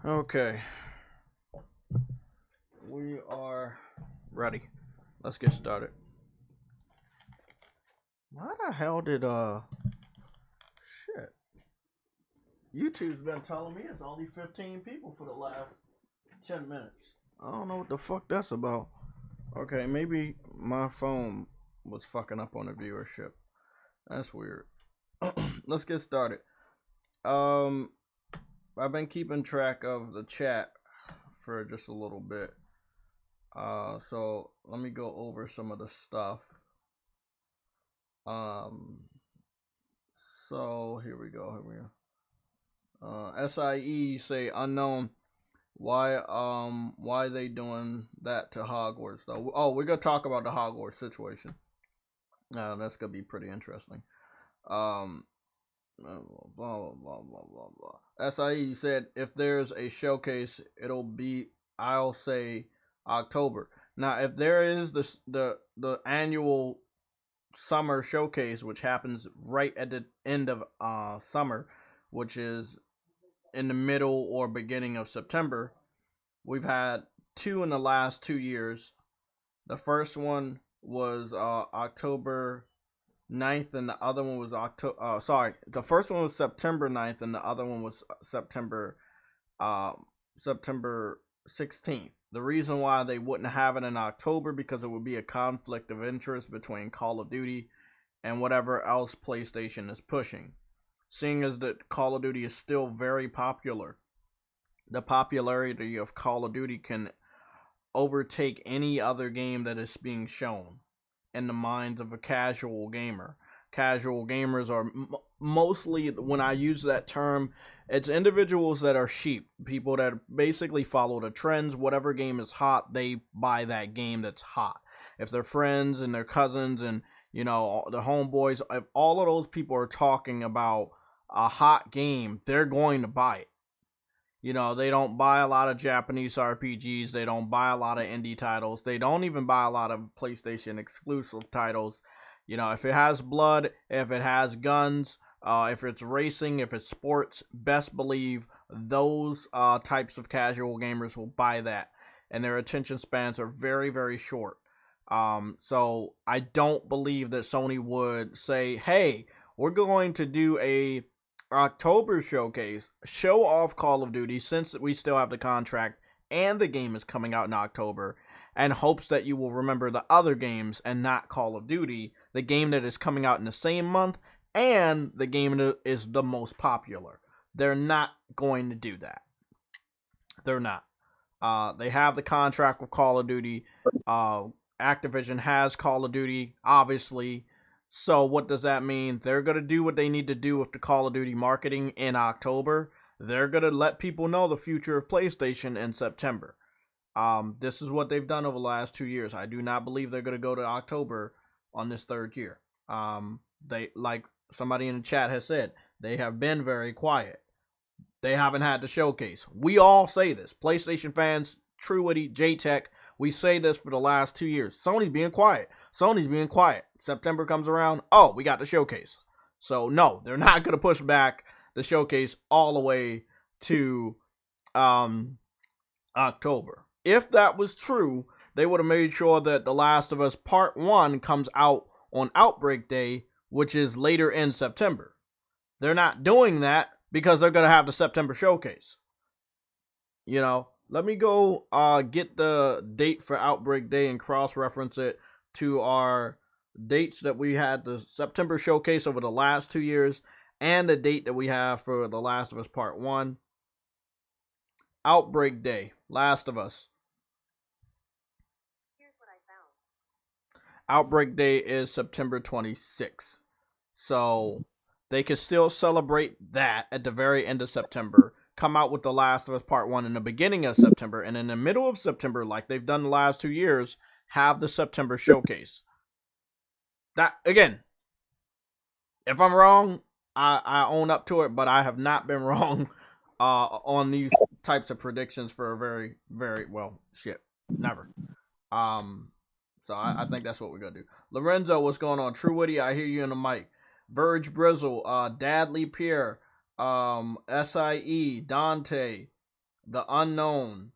Okay, we are ready. Let's get started. Why the hell did shit? YouTube's been telling me it's only 15 people for the last 10 minutes. I don't know what the fuck that's about. Okay, maybe my phone was fucking up on the viewership. That's weird. Let's get started. I've been keeping track of the chat for just a little bit. So let me go over some of the stuff. So here we go. SIE say unknown. Why they doing that to Hogwarts though? Oh, we're gonna talk about the Hogwarts situation. That's gonna be pretty interesting. Blah blah blah blah blah blah. SIE said if there's a showcase, it'll be, I'll say, October. Now, if there is the annual summer showcase, which happens right at the end of summer, which is in the middle or beginning of September, we've had two in the last 2 years. The first one was October 9th, and the other one was the first one was September 9th, and the other one was September 16th. The reason why they wouldn't have it in October, because it would be a conflict of interest between Call of Duty and whatever else PlayStation is pushing. Seeing as that Call of Duty is still very popular, the popularity of Call of Duty can overtake any other game that is being shown in the minds of a casual gamer. Casual gamers are mostly, when I use that term, it's individuals that are sheep, people that basically follow the trends. Whatever game is hot, they buy that game that's hot. If their friends and their cousins and, you know, the homeboys, if all of those people are talking about a hot game, they're going to buy it. You know, they don't buy a lot of Japanese RPGs. They don't buy a lot of indie titles. They don't even buy a lot of PlayStation exclusive titles. You know, if it has blood, if it has guns, if it's racing, if it's sports, best believe those types of casual gamers will buy that. And their attention spans are very, very short. So I don't believe that Sony would say, hey, we're going to do a October showcase, show off Call of Duty, since we still have the contract and the game is coming out in October, and hopes that you will remember the other games and not Call of Duty, the game that is coming out in the same month and the game that is the most popular. They're not going to do that. They're not. They have the contract with Call of Duty. Activision has Call of Duty, obviously. So what does that mean? They're going to do what they need to do with the Call of Duty marketing in October. They're going to let people know the future of PlayStation in September. This is what they've done over the last 2 years. I do not believe they're going to go to October on this third year. They, like somebody in the chat has said, they have been very quiet. They haven't had the showcase. We all say this. PlayStation fans, TrueWitty, JayTech, we say this for the last 2 years. Sony's being quiet. Sony's being quiet. September comes around. Oh, we got the showcase. So, no, they're not going to push back the showcase all the way to October. If that was true, they would have made sure that The Last of Us Part 1 comes out on Outbreak Day, which is later in September. They're not doing that because they're going to have the September showcase. You know, let me go get the date for Outbreak Day and cross-reference it to our dates that we had the September showcase over the last 2 years and the date that we have for The Last of Us Part 1. Outbreak Day, Last of Us. Here's what I found. Outbreak Day is September 26th. So they can still celebrate that at the very end of September. Come out with The Last of Us Part 1 in the beginning of September. And in the middle of September, like they've done the last 2 years, have the September showcase. That, again, if I'm wrong, I own up to it, but I have not been wrong on these types of predictions for a very, very, well, shit, never. So I think that's what we're going to do. Lorenzo, what's going on? TrueWitty, I hear you in the mic. Verge Brizzle, Dadley Pierre, SIE, Dante, The Unknown.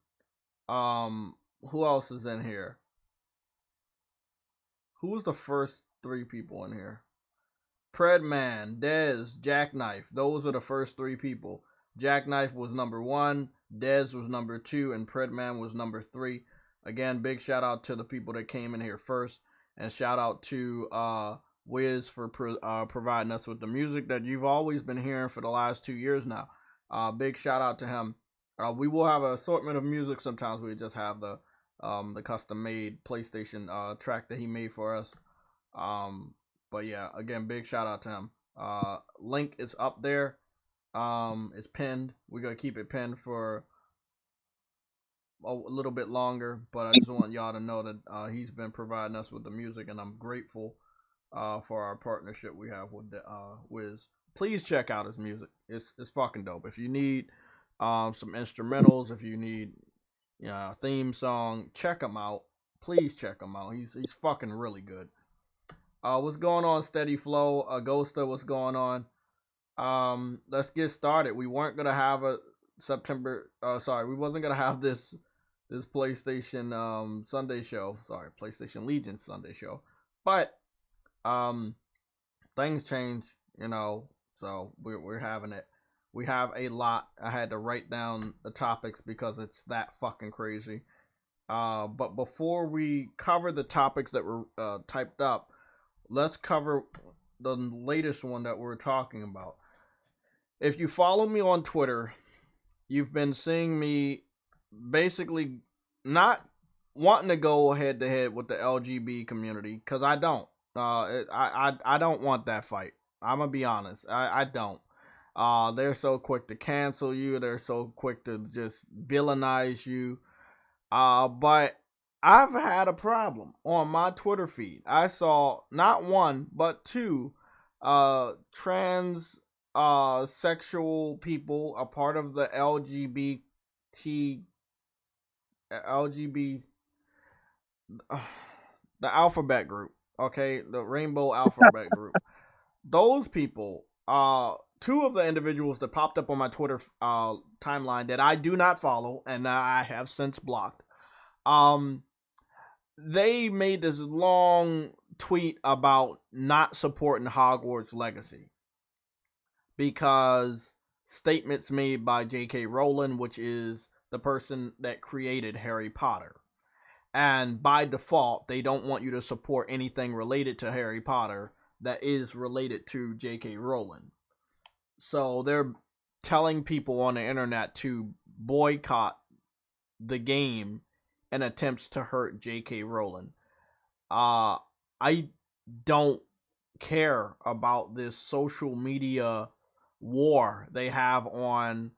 Who else is in here? Who was the first 3 people in here? Predman, Dez, Jackknife. Those are the first 3 people. Jackknife was number 1, Dez was number 2, and Predman was number 3. Again, big shout out to the people that came in here first, and shout out to Wiz for providing us with the music that you've always been hearing for the last 2 years now. Big shout out to him. We will have an assortment of music. Sometimes we just have the custom made PlayStation track that he made for us. But yeah, again, big shout out to him. Link is up there. It's pinned. We're gonna keep it pinned for a little bit longer, but I just want y'all to know that he's been providing us with the music, and I'm grateful for our partnership we have with Wiz. Please check out his music. It's fucking dope. If you need some instrumentals, if you need a theme song, check him out. Please check him out. He's fucking really good. What's going on, Steady Flow? Ghosta, what's going on? Let's get started. We weren't gonna have a we wasn't gonna have this PlayStation Sunday show. Sorry, PlayStation Legion Sunday show. But things change, so we're having it. We have a lot. I had to write down the topics because it's that fucking crazy. But before we cover the topics that were typed up, let's cover the latest one that we're talking about. If you follow me on Twitter, you've been seeing me basically not wanting to go head to head with the LGBT community, because I don't. I don't want that fight. I'm gonna be honest. I don't. They're so quick to cancel you. They're so quick to just villainize you. But I've had a problem on my Twitter feed. I saw not 1 but 2 trans sexual people, a part of the LGBT the alphabet group, okay, the rainbow alphabet group. Those people, 2 of the individuals that popped up on my Twitter timeline that I do not follow and I have since blocked, they made this long tweet about not supporting Hogwarts Legacy because statements made by J.K. Rowling, which is the person that created Harry Potter. And by default, they don't want you to support anything related to Harry Potter that is related to J.K. Rowling. So they're telling people on the internet to boycott the game in attempts to hurt J.K. Rowling. I don't care about this social media war they have on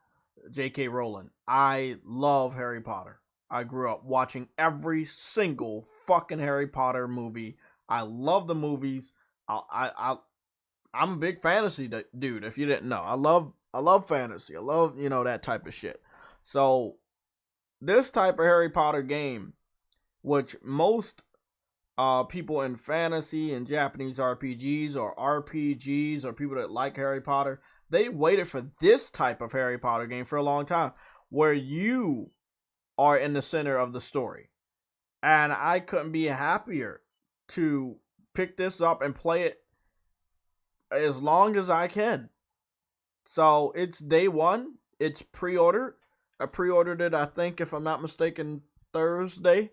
J.K. Rowling. I love Harry Potter. I grew up watching every single fucking Harry Potter movie. I love the movies. I'm a big fantasy dude. If you didn't know, I love fantasy. I love that type of shit. So this type of Harry Potter game, which most people in fantasy and Japanese RPGs or people that like Harry Potter, they waited for this type of Harry Potter game for a long time, where you are in the center of the story. And I couldn't be happier to pick this up and play it as long as I can. So it's day 1. It's pre-ordered. I pre-ordered it, I think, if I'm not mistaken, Thursday.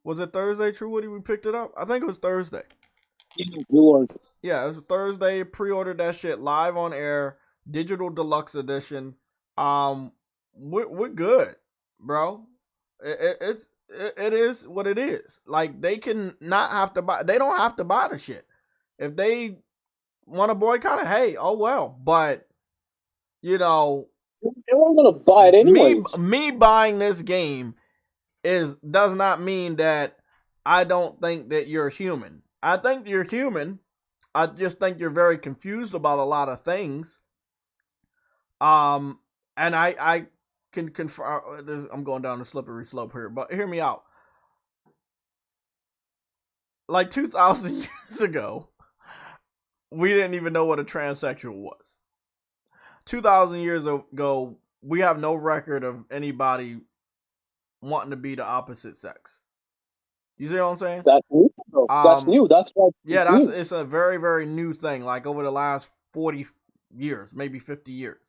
Was it Thursday, True Woody, we picked it up? I think it was Thursday. It was. Yeah, it was Thursday. Pre-ordered that shit live on air. Digital Deluxe Edition. We're good, bro. It is what it is. Like, they can not have to buy. They don't have to buy the shit. If they want to boycott it, hey, oh well. But they weren't gonna buy it anyways. Me buying this game does not mean that I don't think that you're human. I think you're human. I just think you're very confused about a lot of things. And I can confirm. I'm going down a slippery slope here, but hear me out. Like 2,000 years ago, we didn't even know what a transsexual was. 2,000 years ago, we have no record of anybody wanting to be the opposite sex. You see what I'm saying? That's new, bro. That's new. That's why it's Yeah, new. it's a very, very new thing. Like over the last 40 years, maybe 50 years.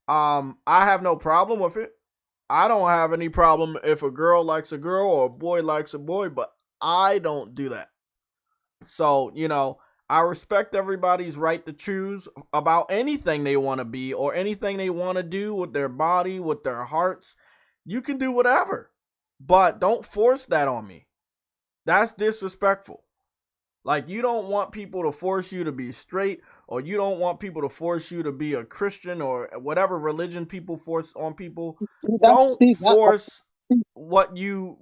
I have no problem with it. I don't have any problem if a girl likes a girl or a boy likes a boy, but I don't do that. So, you know, I respect everybody's right to choose about anything they want to be or anything they want to do with their body, with their hearts. You can do whatever, but don't force that on me. That's disrespectful. Like, you don't want people to force you to be straight, or you don't want people to force you to be a Christian or whatever religion people force on people. Don't force what you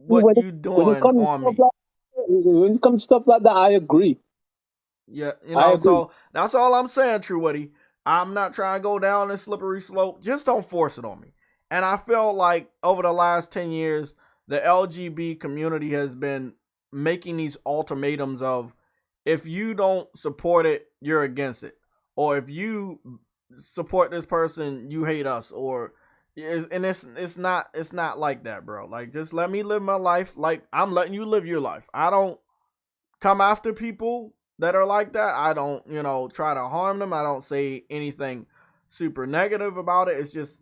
doing on me. When it comes to stuff like that, I agree. Yeah, you know, so that's all I'm saying, True Woody. I'm not trying to go down this slippery slope. Just don't force it on me. And I feel like over the last 10 years, the LGBT community has been making these ultimatums of, if you don't support it, you're against it. Or if you support this person, you hate us. Or it's not like that, bro. Like, just let me live my life like I'm letting you live your life. I don't come after people that are like that. I don't, you know, try to harm them. I don't say anything super negative about it. It's just,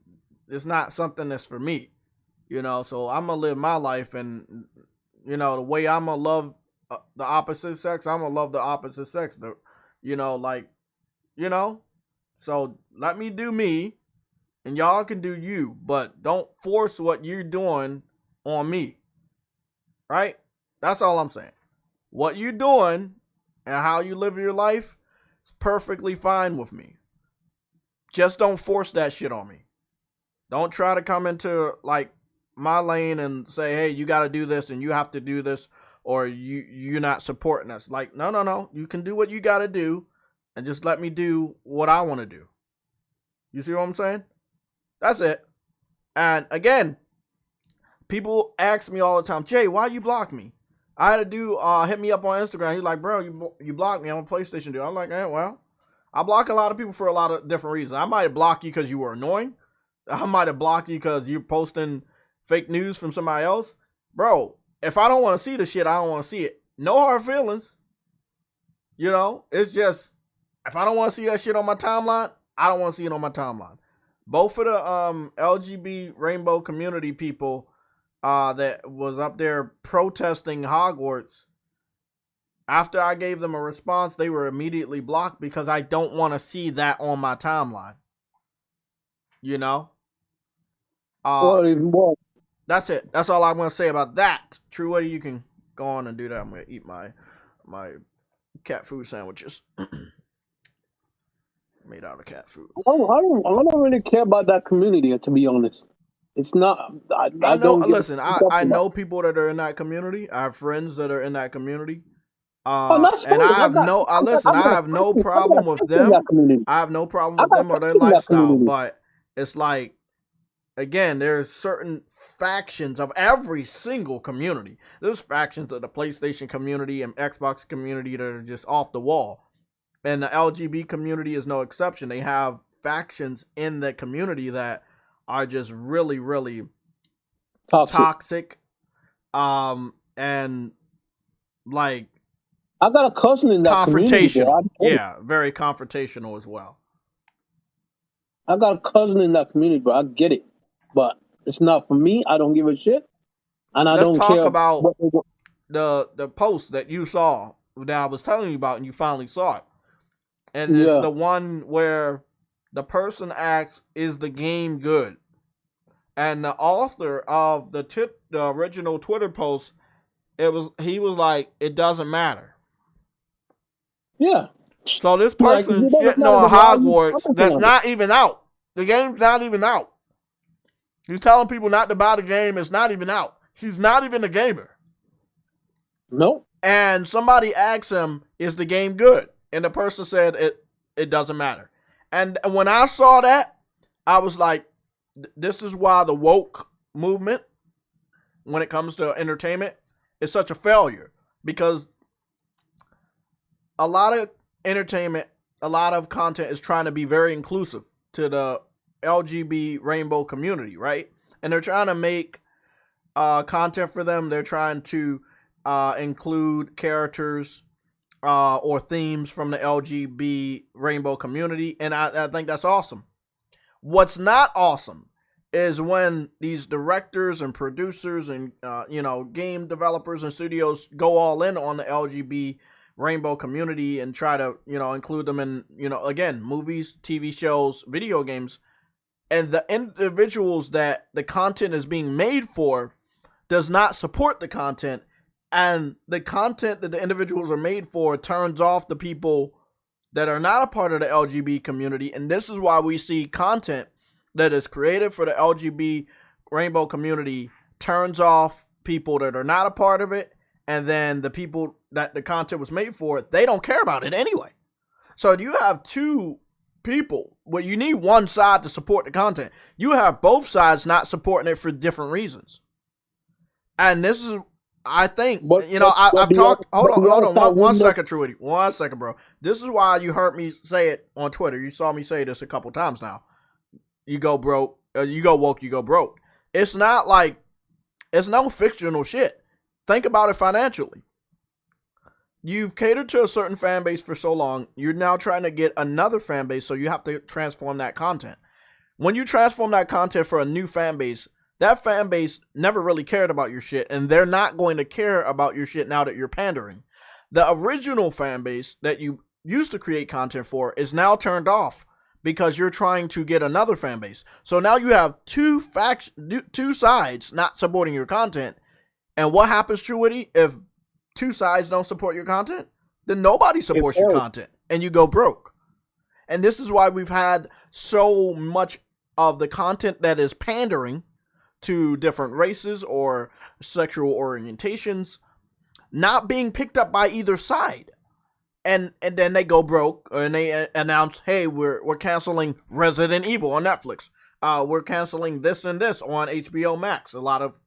it's not something that's for me, you know. So I'm gonna live my life, and you know, the way I'm gonna love the opposite sex, I'm gonna love the opposite sex. You know, like, you know. So let me do me, and y'all can do you, but don't force what you're doing on me. Right? That's all I'm saying. What you doing and how you live your life is perfectly fine with me. Just don't force that shit on me. Don't try to come into like my lane and say, hey, you got to do this and you have to do this, or you're not supporting us. Like, no. You can do what you got to do and just let me do what I want to do. You see what I'm saying? That's it. And again, people ask me all the time, Jay, why you block me? I had a dude hit me up on Instagram. He's like, bro, you blocked me. I'm a PlayStation dude. I'm like, well, I block a lot of people for a lot of different reasons. I might have blocked you because you were annoying. I might have blocked you because you're posting fake news from somebody else. Bro, if I don't want to see the shit, I don't want to see it. No hard feelings. You know, it's just, if I don't want to see that shit on my timeline, I don't want to see it on my timeline. Both of the LGBT rainbow community people that was up there protesting Hogwarts, after I gave them a response, they were immediately blocked because I don't want to see that on my timeline. You know? That's it. That's all I'm going to say about that. True Woody, you can go on and do that. I'm going to eat my cat food sandwiches. Made out of cat food. I don't really care about that community, to be honest. It's not. I know. Listen, I know people that are in that community. I have friends that are in that community. And I have no problem with them. I have no problem with them or their lifestyle. But it's like, again, there's certain factions of every single community. There's factions of the PlayStation community and Xbox community that are just off the wall. And the LGBT community is no exception. They have factions in the community that are just really, really toxic. And like, I got a cousin in that community. Yeah, very confrontational as well. I got a cousin in that community, bro. I get it, but it's not for me. I don't give a shit, and I don't care. Let's talk about the post that you saw that I was telling you about, and you finally saw it. And it's the one where the person asks, "Is the game good?" And the author of the original Twitter post, he was like, "It doesn't matter." Yeah. So this person shitting on Hogwarts that's not even out. The game's not even out. He's telling people not to buy the game. It's not even out. He's not even a gamer. Nope. And somebody asked him, "Is the game good?" And the person said, it doesn't matter. And when I saw that, I was like, this is why the woke movement, when it comes to entertainment, is such a failure. Because a lot of entertainment, a lot of content is trying to be very inclusive to the LGBT rainbow community, right? And they're trying to make content for them. They're trying to include characters or themes from the LGBT rainbow community, and I think that's awesome. What's not awesome is when these directors and producers and game developers and studios go all in on the LGBT rainbow community and try to include them in again, movies, TV shows, video games, and the individuals that the content is being made for does not support the content, and the content that the individuals are made for turns off the people that are not a part of the LGBT community. And this is why we see content that is created for the LGBT rainbow community turns off people that are not a part of it, and then the people that the content was made for, they don't care about it anyway. So you have two people, well, you need one side to support the content. You have both sides not supporting it for different reasons. And this is, I think, I've talked. Hold on, one second, Truity. 1 second, bro. This is why you heard me say it on Twitter. You saw me say this a couple times now. You go broke, you go woke, you go broke. It's not like, it's no fictional shit. Think about it financially. You've catered to a certain fan base for so long. You're now trying to get another fan base, so you have to transform that content. When you transform that content for a new fan base, that fan base never really cared about your shit, and they're not going to care about your shit now that you're pandering. The original fan base that you used to create content for is now turned off because you're trying to get another fan base. So now you have two sides not supporting your content. And what happens, Truity, if two sides don't support your content? Then nobody supports your content, and you go broke. And this is why we've had so much of the content that is pandering to different races or sexual orientations not being picked up by either side. And then they go broke and they announce, hey, we're canceling Resident Evil on Netflix. We're canceling this and this on HBO Max. A lot of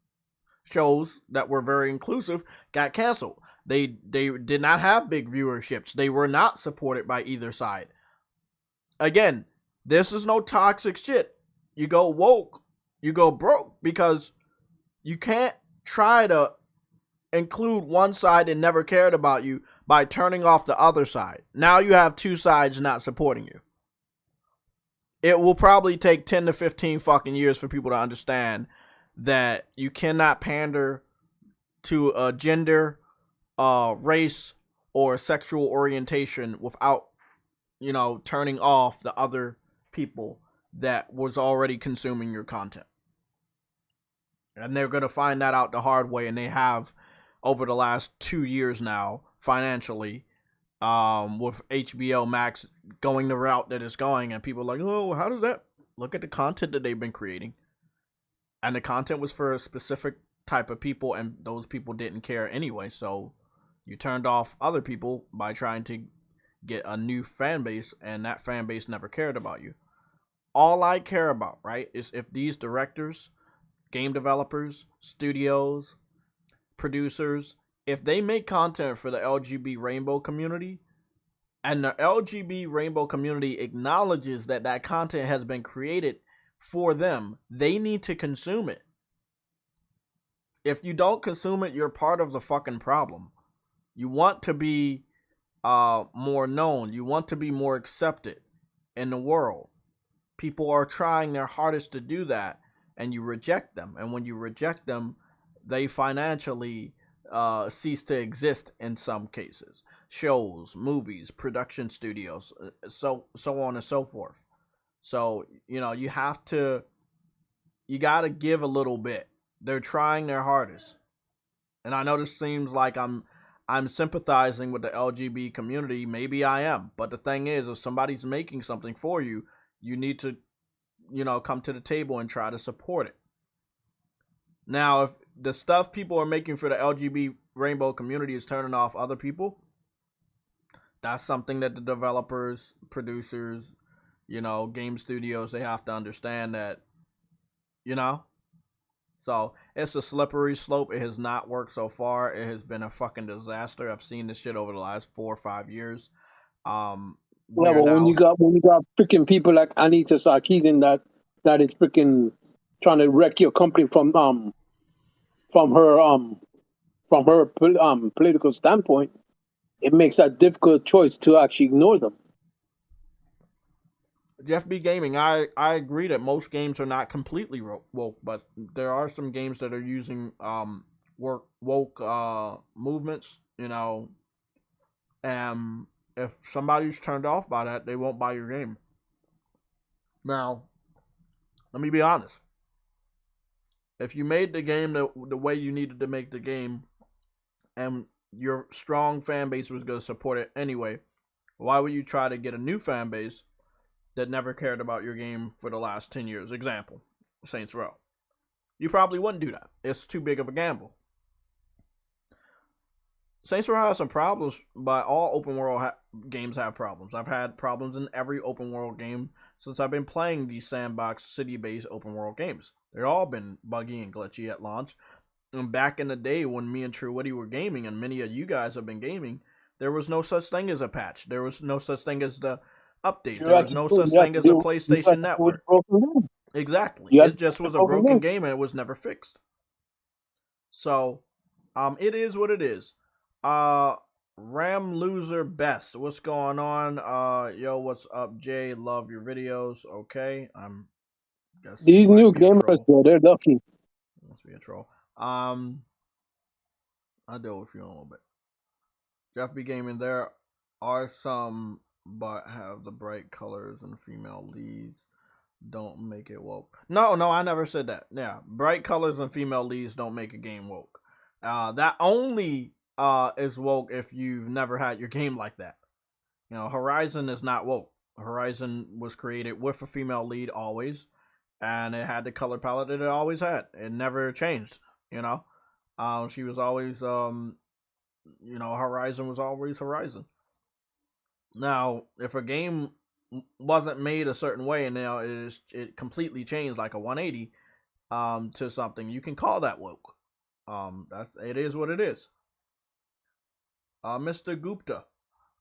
shows that were very inclusive got canceled. They did not have big viewerships. They were not supported by either side. Again, this is no toxic shit. You go woke, you go broke, because you can't try to include one side that never cared about you by turning off the other side. Now you have two sides not supporting you. It will probably take 10 to 15 fucking years for people to understand that you cannot pander to a gender, race, or sexual orientation without, turning off the other people that was already consuming your content. And they're going to find that out the hard way, and they have over the last 2 years now, financially, with HBO Max going the route that it's going, and people are like, oh, how does that? Look at the content that they've been creating. And the content was for a specific type of people, and those people didn't care anyway. So you turned off other people by trying to get a new fan base, and that fan base never cared about you. All I care about, right, is if these directors, game developers, studios, producers, if they make content for the LGBT rainbow community, and the LGBT rainbow community acknowledges that that content has been created for them, they need to consume it. If you don't consume it, you're part of the fucking problem. You want to be more known. You want to be more accepted in the world. People are trying their hardest to do that, and you reject them. And when you reject them, they financially cease to exist in some cases. Shows, movies, production studios, so on and so forth. So, you got to give a little bit. They're trying their hardest. And I know this seems like I'm sympathizing with the LGBT community. Maybe I am. But the thing is, if somebody's making something for you, you need to, come to the table and try to support it. Now, if the stuff people are making for the LGBT rainbow community is turning off other people, that's something that the developers, producers, game studios, they have to understand that, So, it's a slippery slope. It has not worked so far. It has been a fucking disaster. I've seen this shit over the last 4 or 5 years. When you got freaking people like Anita Sarkeesian that that is freaking trying to wreck your company from her political standpoint, it makes that difficult choice to actually ignore them. Jeff B. Gaming, I agree that most games are not completely woke, but there are some games that are using woke movements, you know, and if somebody's turned off by that, they won't buy your game. Now, let me be honest. If you made the game the way you needed to make the game, and your strong fan base was going to support it anyway, why would you try to get a new fan base that never cared about your game for the last 10 years? Example, Saints Row. You probably wouldn't do that. It's too big of a gamble. Saints Row has some problems, but all open world games have problems. I've had problems in every open world game since I've been playing these sandbox city-based open world games. They've all been buggy and glitchy at launch. And back in the day when me and True Woody were gaming, and many of you guys have been gaming, there was no such thing as a patch. There was no such thing as the update. There was no such thing as a PlayStation Network. Exactly. It just was a broken game and it was never fixed. So, it is what it is. Ram Loser Best, what's going on? Yo, what's up, Jay? Love your videos. Okay, these new gamers, they're lucky. Must be a troll. I'll deal with you in a little bit. Jeff B. Gaming, there are some, but have the bright colors and female leads don't make it woke. No, I never said that. Yeah, bright colors and female leads don't make a game woke. That only is woke if you've never had your game like that. You know, Horizon is not woke. Horizon was created with a female lead always, and it had the color palette that it always had. It never changed. You know, she was always you know, Horizon was always Horizon. Now, if a game wasn't made a certain way and now it completely changed like a 180 to something, you can call that woke. It is what it is. Mr. Gupta,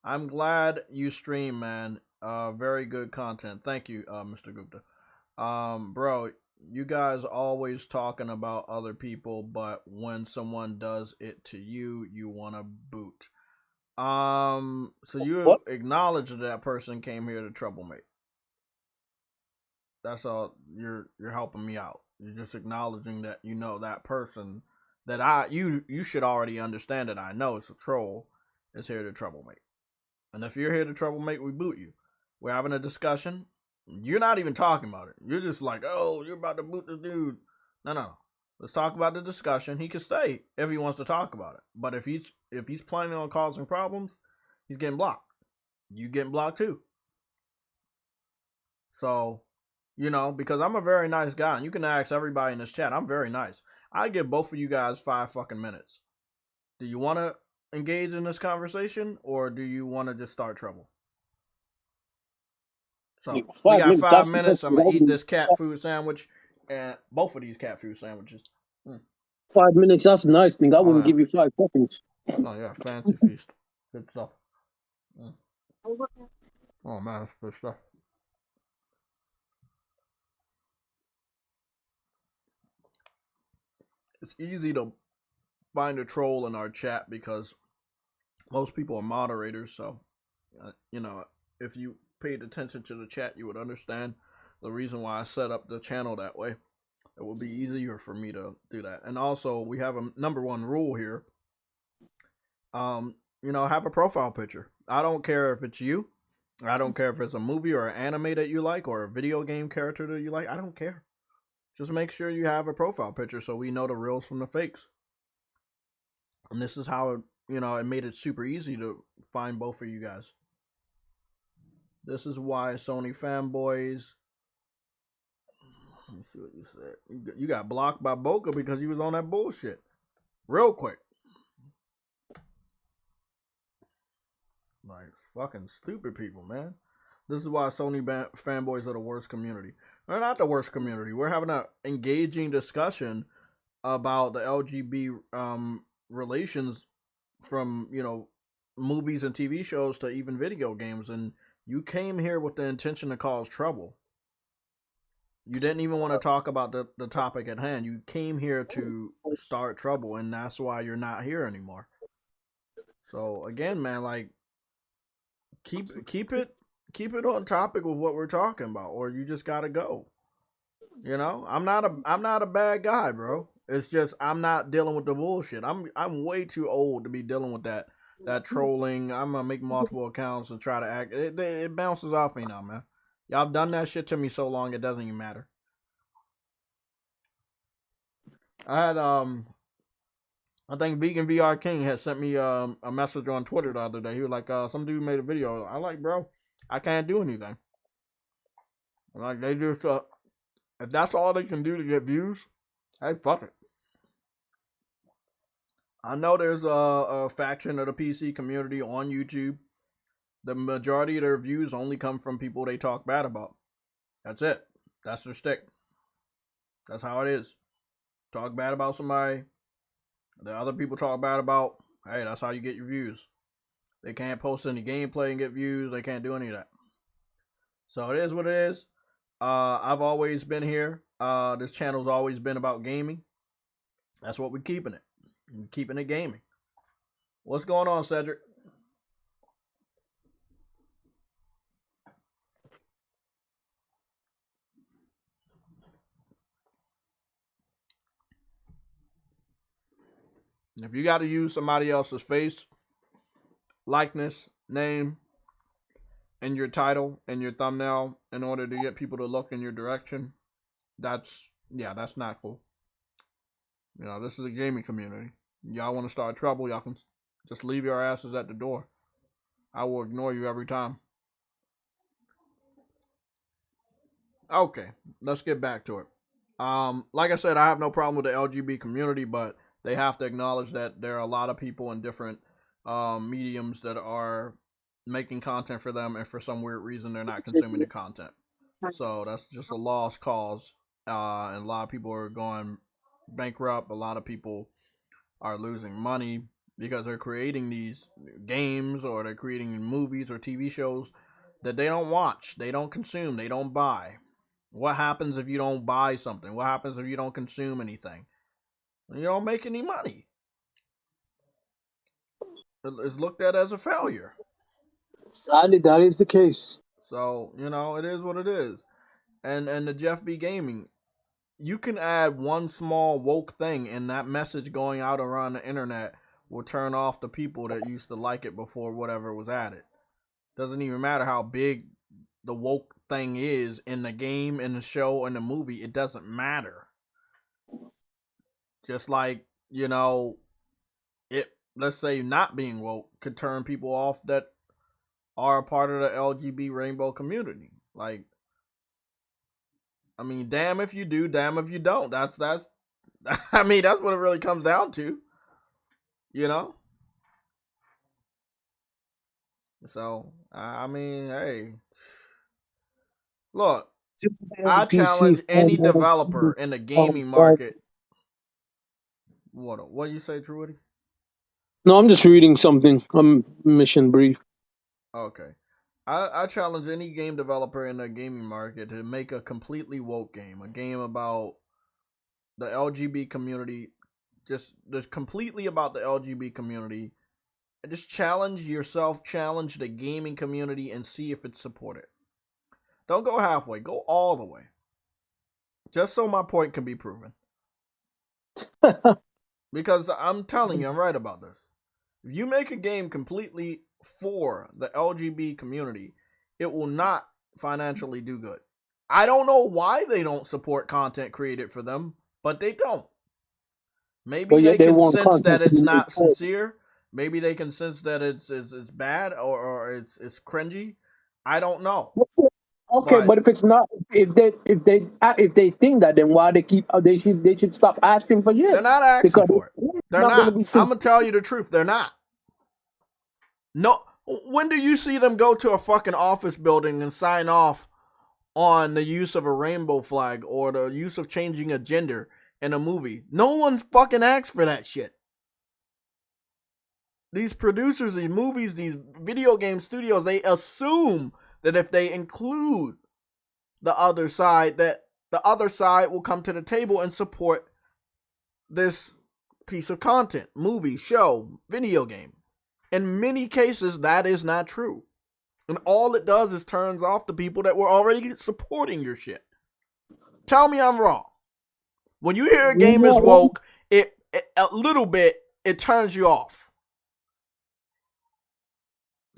I'm glad you stream, man. Very good content. Thank you, Mr. Gupta. Bro, you guys always talking about other people, but when someone does it to you, you want to boot. So you acknowledge that person came here to troublemaker. That's all. You're helping me out. You're just acknowledging that you know that person that you should already understand that I know it's a troll is here to troublemaker. And if you're here to troublemaker, we boot you. We're having a discussion. You're not even talking about it. You're just like, oh, you're about to boot this dude. No. Let's talk about the discussion. He can stay if he wants to talk about it. But if he's planning on causing problems, he's getting blocked. You getting blocked too. So, you know, because I'm a very nice guy, and you can ask everybody in this chat, I'm very nice. I give both of you guys 5 fucking minutes. Do you want to engage in this conversation, or do you want to just start trouble? So, we got 5 minutes. I'm going to eat this cat food sandwich, and both of these cat food sandwiches. 5 minutes, that's nice, thing. I wouldn't give you 5 seconds. Oh, yeah, fancy feast. Good stuff. Oh, man, that's good stuff. It's easy to find a troll in our chat because most people are moderators. So, you know, if you paid attention to the chat, you would understand the reason why I set up the channel that way. It will be easier for me to do that. And also, we have a number 1 rule here. You know, have a profile picture. I don't care if it's you. I don't care if it's a movie or an anime that you like or a video game character that you like. I don't care. Just make sure you have a profile picture so we know the reals from the fakes. And this is how, you know, it made it super easy to find both of you guys. This is why Sony fanboys. Let me see what you said. You got blocked by Boca because you was on that bullshit. Real quick. Like, fucking stupid people, man. This is why Sony fanboys are the worst community. They're not the worst community. We're having an engaging discussion about the LGBT relations from, you know, movies and TV shows to even video games. And you came here with the intention to cause trouble. You didn't even want to talk about the topic at hand. You came here to start trouble, and that's why you're not here anymore. So again, man, like keep it on topic with what we're talking about, or you just gotta go. You know, I'm not a bad guy, bro. It's just I'm not dealing with the bullshit. I'm way too old to be dealing with that trolling. I'm gonna make multiple accounts and try to act. It bounces off me now, man. Y'all done that shit to me so long it doesn't even matter. I had I think Vegan VR King had sent me a message on Twitter the other day. He was like, some dude made a video. I like, bro, I can't do anything. Like they just if that's all they can do to get views, hey, fuck it. I know there's a faction of the PC community on YouTube. The majority of their views only come from people they talk bad about. That's it. That's their stick. That's how it is. Talk bad about somebody. The other people talk bad about. Hey, that's how you get your views. They can't post any gameplay and get views. They can't do any of that. So it is what it is. I've always been here. This channel's always been about gaming. That's what we're keeping it. We're keeping it gaming. What's going on, Cedric? If you got to use somebody else's face, likeness, name, and your title and your thumbnail in order to get people to look in your direction, that's not cool. You know, this is a gaming community. Y'all want to start trouble, y'all can just leave your asses at the door. I will ignore you every time. Okay, let's get back to it. Like I said, I have no problem with the LGBT community, but they have to acknowledge that there are a lot of people in different mediums that are making content for them, and for some weird reason, they're not consuming the content. So that's just a lost cause, and a lot of people are going bankrupt. A lot of people are losing money because they're creating these games, or they're creating movies or TV shows that they don't watch, they don't consume, they don't buy. What happens if you don't buy something? What happens if you don't consume anything? You don't make any money. It's looked at as a failure. Sadly, that is the case. So, you know, it is what it is. And the Jeff B Gaming, you can add one small woke thing, and that message going out around the internet will turn off the people that used to like it before whatever was added. Doesn't even matter how big the woke thing is in the game, in the show, in the movie. It doesn't matter. Just like, you know, let's say not being woke could turn people off that are a part of the LGBT rainbow community. Like, I mean, damn if you do, damn if you don't. That's I mean, that's what it really comes down to. You know? So, I mean, hey. Look, I challenge any developer in the gaming market. What do you say, Truity? No, I'm just reading something. I'm mission brief. Okay. I challenge any game developer in the gaming market to make a completely woke game. A game about the LGBT community. Just completely about the LGBT community. Just challenge yourself, challenge the gaming community, and see if it's supported. Don't go halfway. Go all the way. Just so my point can be proven. Because I'm telling you, I'm right about this. If you make a game completely for the LGBT community, it will not financially do good. I don't know why they don't support content created for them, but they don't. Maybe they can sense that it's not sincere. Maybe they can sense that it's bad or it's cringy. I don't know. Okay, but if it's not, if they think that, then why they should stop asking for shit. They're not asking for it. They're not. I'm gonna tell you the truth. They're not. No. When do you see them go to a fucking office building and sign off on the use of a rainbow flag or the use of changing a gender in a movie? No one's fucking asked for that shit. These producers, these movies, these video game studios, they assume that if they include the other side, that the other side will come to the table and support this piece of content, movie, show, video game. In many cases, that is not true. And all it does is turns off the people that were already supporting your shit. Tell me I'm wrong. When you hear a game is woke, it a little bit, it turns you off.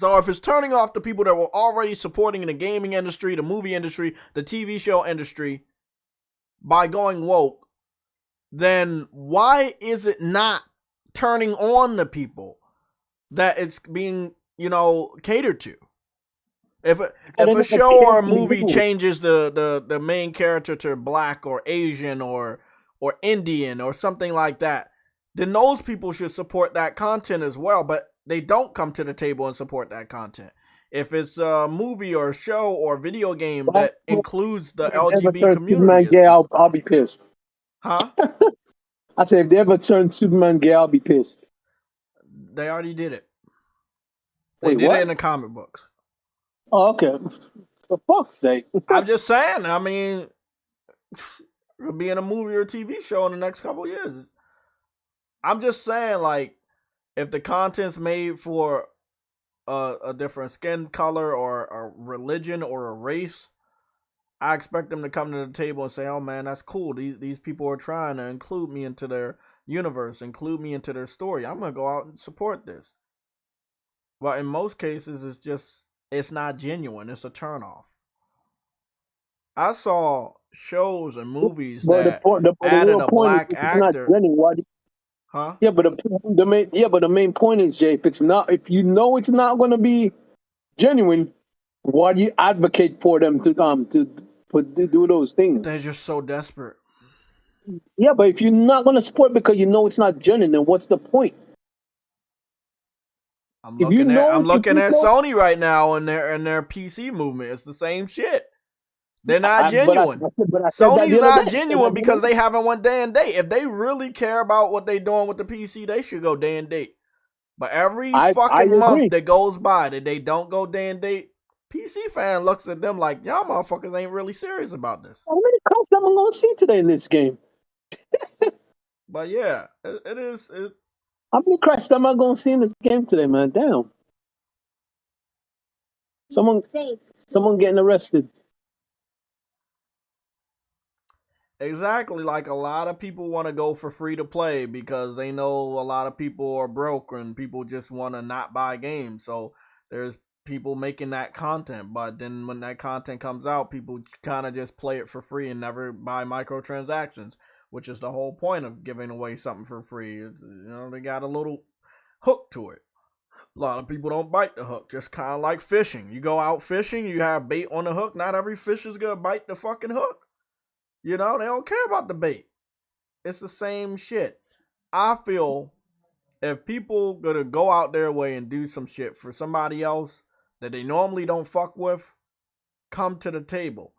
So if it's turning off the people that were already supporting the gaming industry, the movie industry, the TV show industry by going woke, then why is it not turning on the people that it's being, catered to? If a show or a movie changes the main character to black or Asian or Indian or something like that, then those people should support that content as well, but they don't come to the table and support that content. If it's a movie or a show or video game that includes the LGBT community, gay, I'll be pissed. Huh? I said if they ever turn Superman gay, I'll be pissed. They already did it. They did it in the comic books. Oh, okay. For fuck's sake. I'm just saying, I mean, it'll be in a movie or a TV show in the next couple of years. I'm just saying, like, if the content's made for a different skin color or a religion or a race, I expect them to come to the table and say, oh man, that's cool. These people are trying to include me into their universe, include me into their story. I'm going to go out and support this. But in most cases, it's not genuine. It's a turnoff. I saw shows and movies that added a black actor. Huh? Yeah, but the main point is, Jay, if you know it's not going to be genuine, why do you advocate for them to do those things? They're just so desperate. Yeah, but if you're not going to support because you know it's not genuine, then what's the point? I'm looking at Sony right now and their PC movement. It's the same shit. They're not genuine. Sony's not genuine because they haven't went day and date. If they really care about what they're doing with the PC, they should go day and date. But every fucking month that goes by that they don't go day and date, PC fan looks at them like, y'all motherfuckers ain't really serious about this. How many cops am I going to see today in this game? But yeah, it is. How many crashes am I going to see in this game today, man? Damn. Someone getting arrested. Exactly. Like a lot of people want to go for free to play because they know a lot of people are broke and people just want to not buy games. So there's people making that content. But then when that content comes out, people kind of just play it for free and never buy microtransactions, which is the whole point of giving away something for free. They got a little hook to it. A lot of people don't bite the hook, just kind of like fishing. You go out fishing, you have bait on the hook. Not every fish is going to bite the fucking hook. They don't care about the bait. It's the same shit. I feel if people going to go out their way and do some shit for somebody else that they normally don't fuck with, come to the table.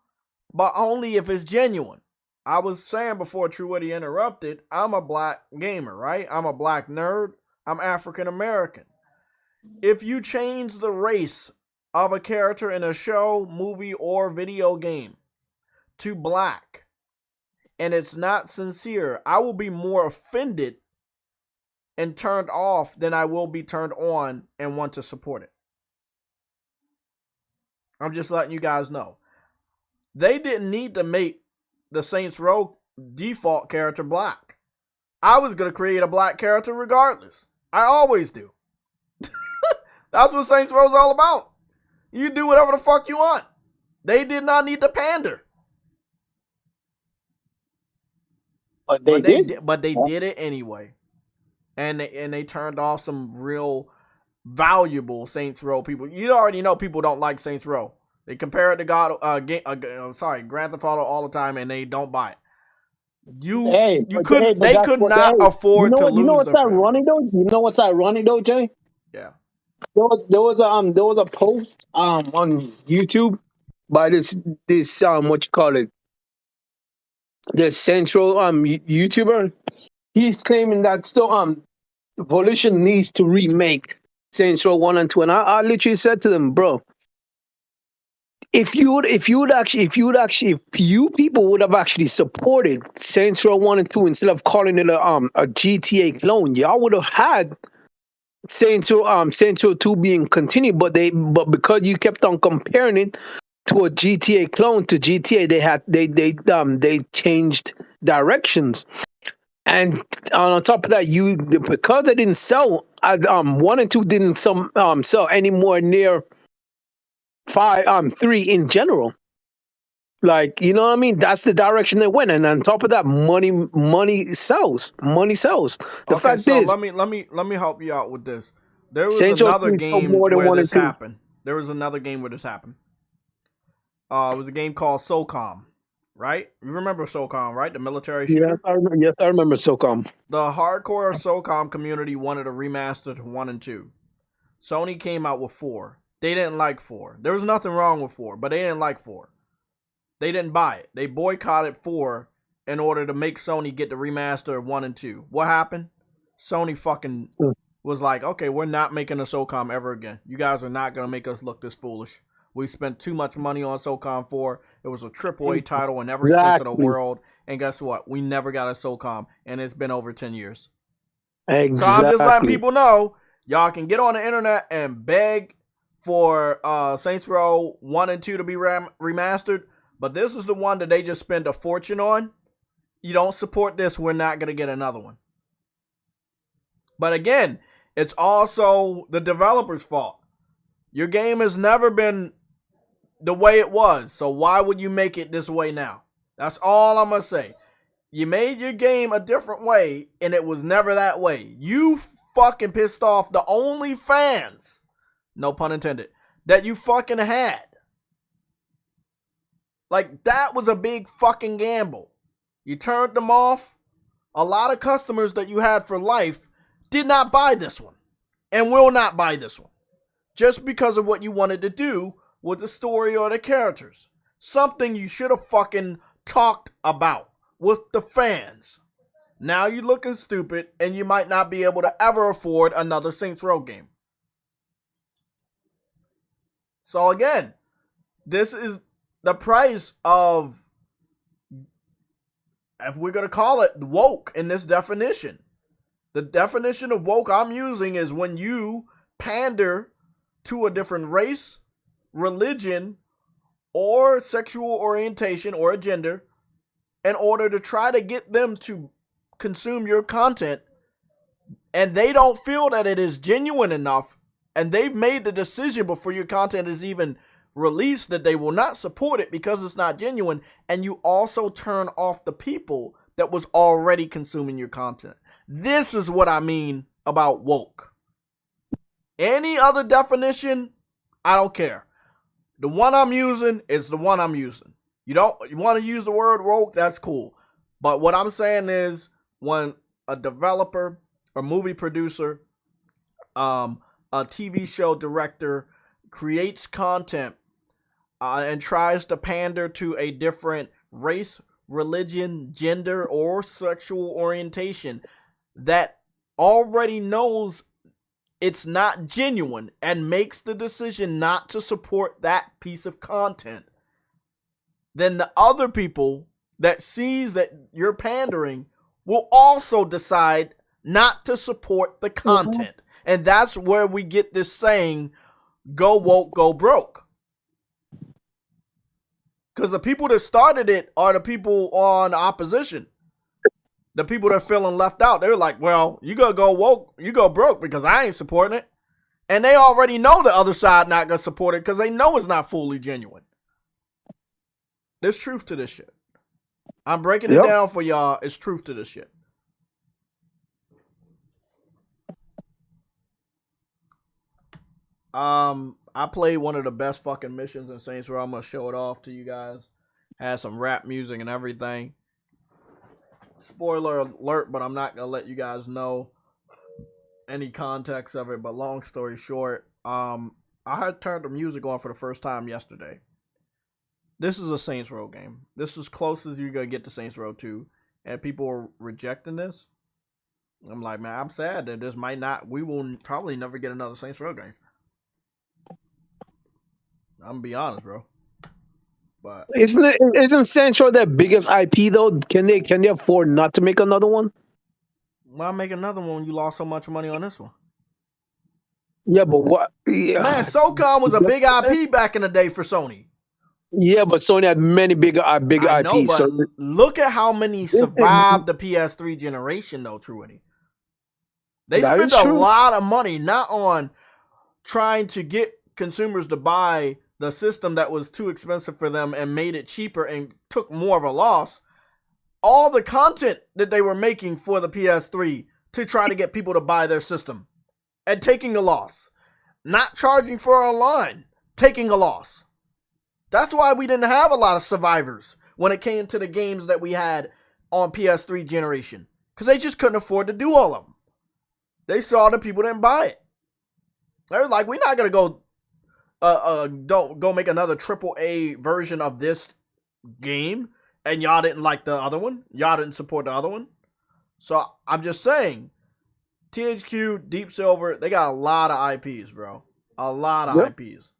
But only if it's genuine. I was saying before Truity interrupted, I'm a black gamer, right? I'm a black nerd. I'm African American. If you change the race of a character in a show, movie, or video game to black, and it's not sincere, I will be more offended and turned off than I will be turned on and want to support it. I'm just letting you guys know. They didn't need to make the Saints Row default character black. I was going to create a black character regardless. I always do. That's what Saints Row is all about. You do whatever the fuck you want. They did not need to pander. But they did it anyway. And they turned off some real valuable Saints Row people. You already know people don't like Saints Row. They compare it to Grand Theft Auto all the time, and they don't buy it. They could not afford to lose. You know what's ironic though? You know what's ironic though, Jay? Yeah. There was a post on YouTube by this what you call it, this central YouTuber. He's claiming that still Volition needs to remake Saints Row 1 and 2, and I literally said to them, bro, if you people would have actually supported Saints Row 1 and 2 instead of calling it a GTA clone, y'all would have had Saints Row 2 being continued, but because you kept on comparing it to a GTA clone to GTA, they changed directions. And on top of that, because they didn't sell 1 and 2 didn't sell anymore near 3 in general. Like, you know what I mean? That's the direction they went. And on top of that, money sells. Money sells. The Okay, fact so is, let me help you out with this. There was Saints Row another 3 sold game more than where 1 and this 2. happened. There was another game where this happened. It was a game called SOCOM, right? You remember SOCOM, right? The military shooter. Yes, I remember SOCOM. The hardcore SOCOM community wanted a remaster to 1 and 2. Sony came out with 4. They didn't like 4. There was nothing wrong with 4, but they didn't like 4. They didn't buy it. They boycotted 4 in order to make Sony get the remaster of 1 and 2. What happened? Sony fucking was like, okay, we're not making a SOCOM ever again. You guys are not going to make us look this foolish. We spent too much money on SOCOM 4. It was a AAA title in every sense of the world. And guess what? We never got a SOCOM, and it's been over 10 years. Exactly. So I'm just letting people know, y'all can get on the internet and beg for Saints Row 1 and 2 to be remastered. But this is the one that they just spend a fortune on. You don't support this, we're not going to get another one. But again, it's also the developer's fault. Your game has never been the way it was, so why would you make it this way now? That's all I'm going to say. You made your game a different way, and it was never that way. You fucking pissed off the only fans, no pun intended, that you fucking had. Like, that was a big fucking gamble. You turned them off. A lot of customers that you had for life did not buy this one and will not buy this one just because of what you wanted to do with the story or the characters. Something you should have fucking talked about with the fans. Now you're looking stupid and you might not be able to ever afford another Saints Row game. So again, this is the price of, if we're going to call it woke in this definition. The definition of woke I'm using is when you pander to a different race, religion, or sexual orientation or a gender in order to try to get them to consume your content, and they don't feel that it is genuine enough, and they've made the decision before your content is even released that they will not support it because it's not genuine, and you also turn off the people that was already consuming your content. This is what I mean about woke. Any other definition, I don't care. The one I'm using is the one I'm using. You want to use the word woke, that's cool. But what I'm saying is, when a developer, a movie producer, a TV show director creates content and tries to pander to a different race, religion, gender, or sexual orientation that already knows it's not genuine and makes the decision not to support that piece of content, then the other people that sees that you're pandering will also decide not to support the content. And that's where we get this saying, go woke, go broke. Because the people that started it are the people on the opposition. The people that are feeling left out. They're like, well, you gotta go woke, you go broke because I ain't supporting it. And they already know the other side not gonna support it because they know it's not fully genuine. There's truth to this shit. I'm breaking it down for y'all. It's truth to this shit. I played one of the best fucking missions in Saints Row. I'm gonna show it off to you guys. Had some rap music and everything. Spoiler alert, but I'm not gonna let you guys know any context of it. But long story short, I had turned the music on for the first time yesterday. This is a Saints Row game. This is close as you're gonna get to Saints Row 2, and people are rejecting this. I'm like, man, I'm sad that this might not. We will probably never get another Saints Row game. I'm gonna be honest, bro. But isn't Saints Row their biggest IP though? Can they afford not to make another one? why make another one when you lost so much money on this one? Yeah, but what? Man, Yeah, SOCOM was a big IP back in the day for Sony. yeah, but Sony had many bigger I know, IPs. but So look at how many survived the PS3 generation, though, Truity. They that spent is a true. lot of money not on trying to get consumers to buy the system that was too expensive for them and made it cheaper and took more of a loss. All the content that they were making for the PS3 to try to get people to buy their system and taking a loss. Not charging for a line, taking a loss. That's why we didn't have a lot of survivors when it came to the games that we had on PS3 generation. Because they just couldn't afford to do all of them. They saw the people didn't buy it. They were like, we're not going to don't go make another AAA version of this game. And y'all didn't like the other one. Y'all didn't support the other one. So I'm just saying, THQ, Deep Silver, they got a lot of IPs, bro. A lot of IPs.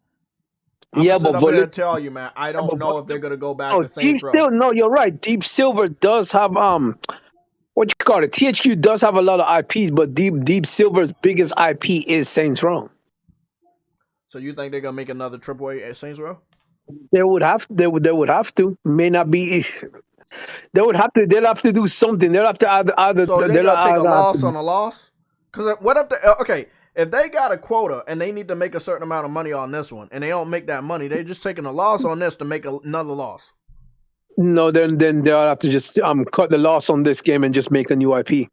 I'm Yeah, gonna sit but up here and tell you, man, I don't know if they're gonna go back to Saints Row. No, you're right. Deep Silver does have what you call it? THQ does have a lot of IPs, but Deep Silver's biggest IP is Saints Row. So you think they're gonna make another AAA at Saints Row? They would have to. May not be. They'll have to do something. They'll have to either. So they gotta take a loss on a loss. Because what if if they got a quota and they need to make a certain amount of money on this one, and they don't make that money, they just taking a loss on this to make another loss. No, then they'll have to just cut the loss on this game and just make a new IP.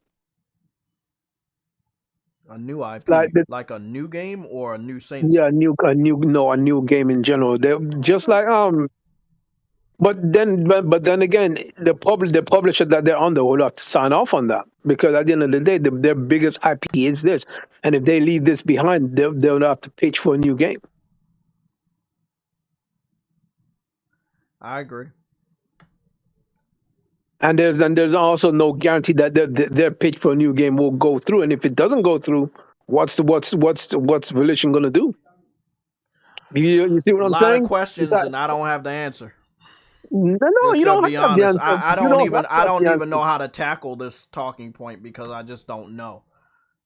A new IP, like a new game or a new Saints? Yeah, a new game in general. They just like But then again, the publisher that they're under will have to sign off on that, because at the end of the day, their biggest IP is this, and if they leave this behind, they'll have to pitch for a new game. I agree. And there's also no guarantee that their pitch for a new game will go through, and if it doesn't go through, what's Volition gonna do? You see what I'm saying? A lot of questions, and I don't have the answer. No, you don't have the answer. I don't even know how to tackle this talking point, because I just don't know.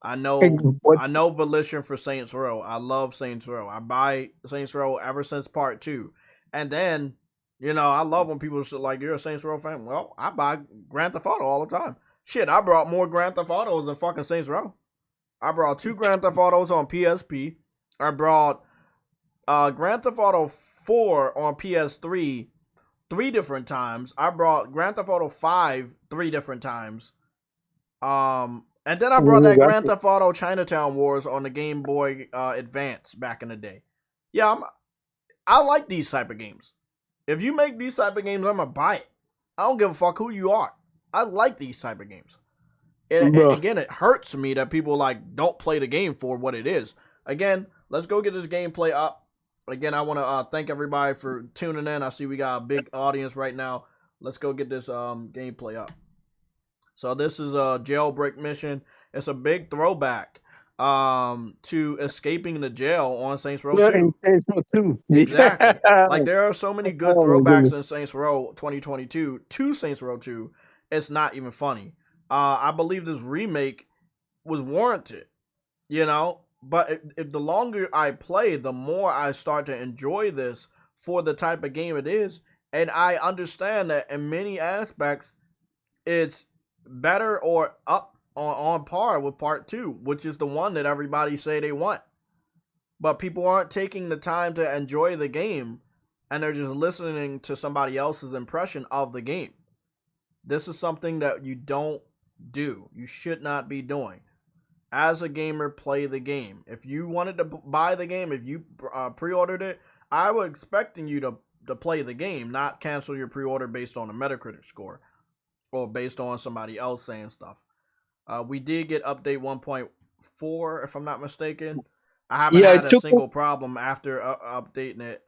I know Volition for Saints Row. I love Saints Row. I buy Saints Row ever since Part 2. And then, I love when people say, like, you're a Saints Row fan. Well, I buy Grand Theft Auto all the time. Shit, I brought more Grand Theft Autos than fucking Saints Row. I brought 2 Grand Theft Autos on PSP. I brought Grand Theft Auto 4 on PS3 3 different times. I brought Grand Theft Auto 5 3 different times. And then I brought that Grand Theft Auto Chinatown Wars on the Game Boy Advance back in the day. Yeah, I like these type of games. If you make these type of games, I'm gonna buy it. I don't give a fuck who you are. I like these type of games. And again, it hurts me that people don't play the game for what it is. Again, let's go get this gameplay up. Again, I want to thank everybody for tuning in. I see we got a big audience right now. Let's go get this gameplay up. So this is a jailbreak mission. It's a big throwback to escaping the jail on Saints Row 2. In Saints Row 2. Exactly. There are so many good throwbacks in Saints Row 2022 to Saints Row 2. It's not even funny. I believe this remake was warranted, But if the longer I play, the more I start to enjoy this for the type of game it is. And I understand that in many aspects, it's better or up on par with Part 2, which is the one that everybody say they want. But people aren't taking the time to enjoy the game, and they're just listening to somebody else's impression of the game. This is something that you don't do. You should not be doing. As a gamer, play the game. If you wanted to buy the game, if you pre-ordered it, I was expecting you to play the game, not cancel your pre-order based on a Metacritic score or based on somebody else saying stuff. We did get update 1.4, if I'm not mistaken. I haven't had a single problem after updating it.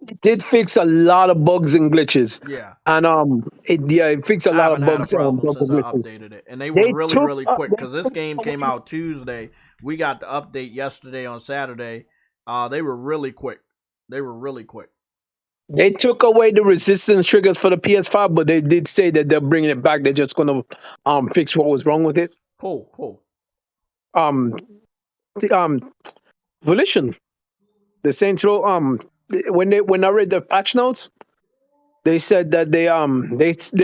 It did fix a lot of bugs and glitches. Yeah. And it fixed a lot of bugs. I haven't had a problem since I updated it. And they were really quick, because this game came out Tuesday. We got the update yesterday on Saturday. They were really quick. They took away the resistance triggers for the PS5, but they did say that they're bringing it back. They're just gonna fix what was wrong with it. Cool. Um, the, Volition, the Saints Row. When I read the patch notes, they said that they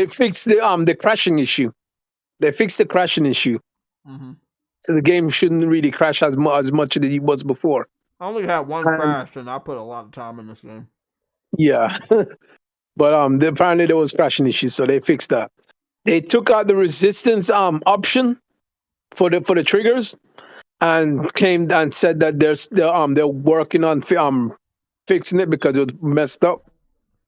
fixed the crashing issue. They fixed the crashing issue, Hmm. so the game shouldn't really crash as much as it was before. I only had one And crash, and I put a lot of time in this game. yeah, but apparently there was crashing issues, so they fixed that. They took out the resistance option for the triggers and claimed and said that they're working on fixing it because it was messed up.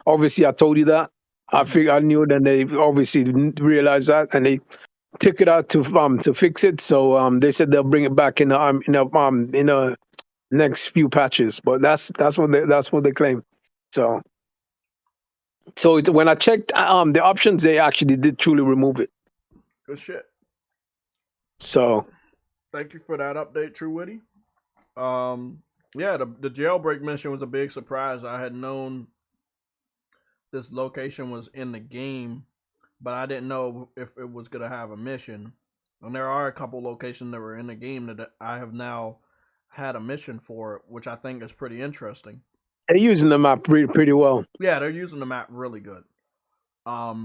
Obviously, I told you that. I knew that they obviously didn't realize that, and they took it out to fix it. So they said they'll bring it back in the next few patches. But that's what they claim. So when I checked the options, they actually did truly remove it. Good shit. So Thank you for that update, True Witty. Yeah, the jailbreak mission was a big surprise. I had known this location was in the game, but I didn't know if it was gonna have a mission. And there are a couple locations that were in the game that I have now had a mission for, which I think is pretty interesting. they're using the map pretty well. Yeah, they're using the map really good. But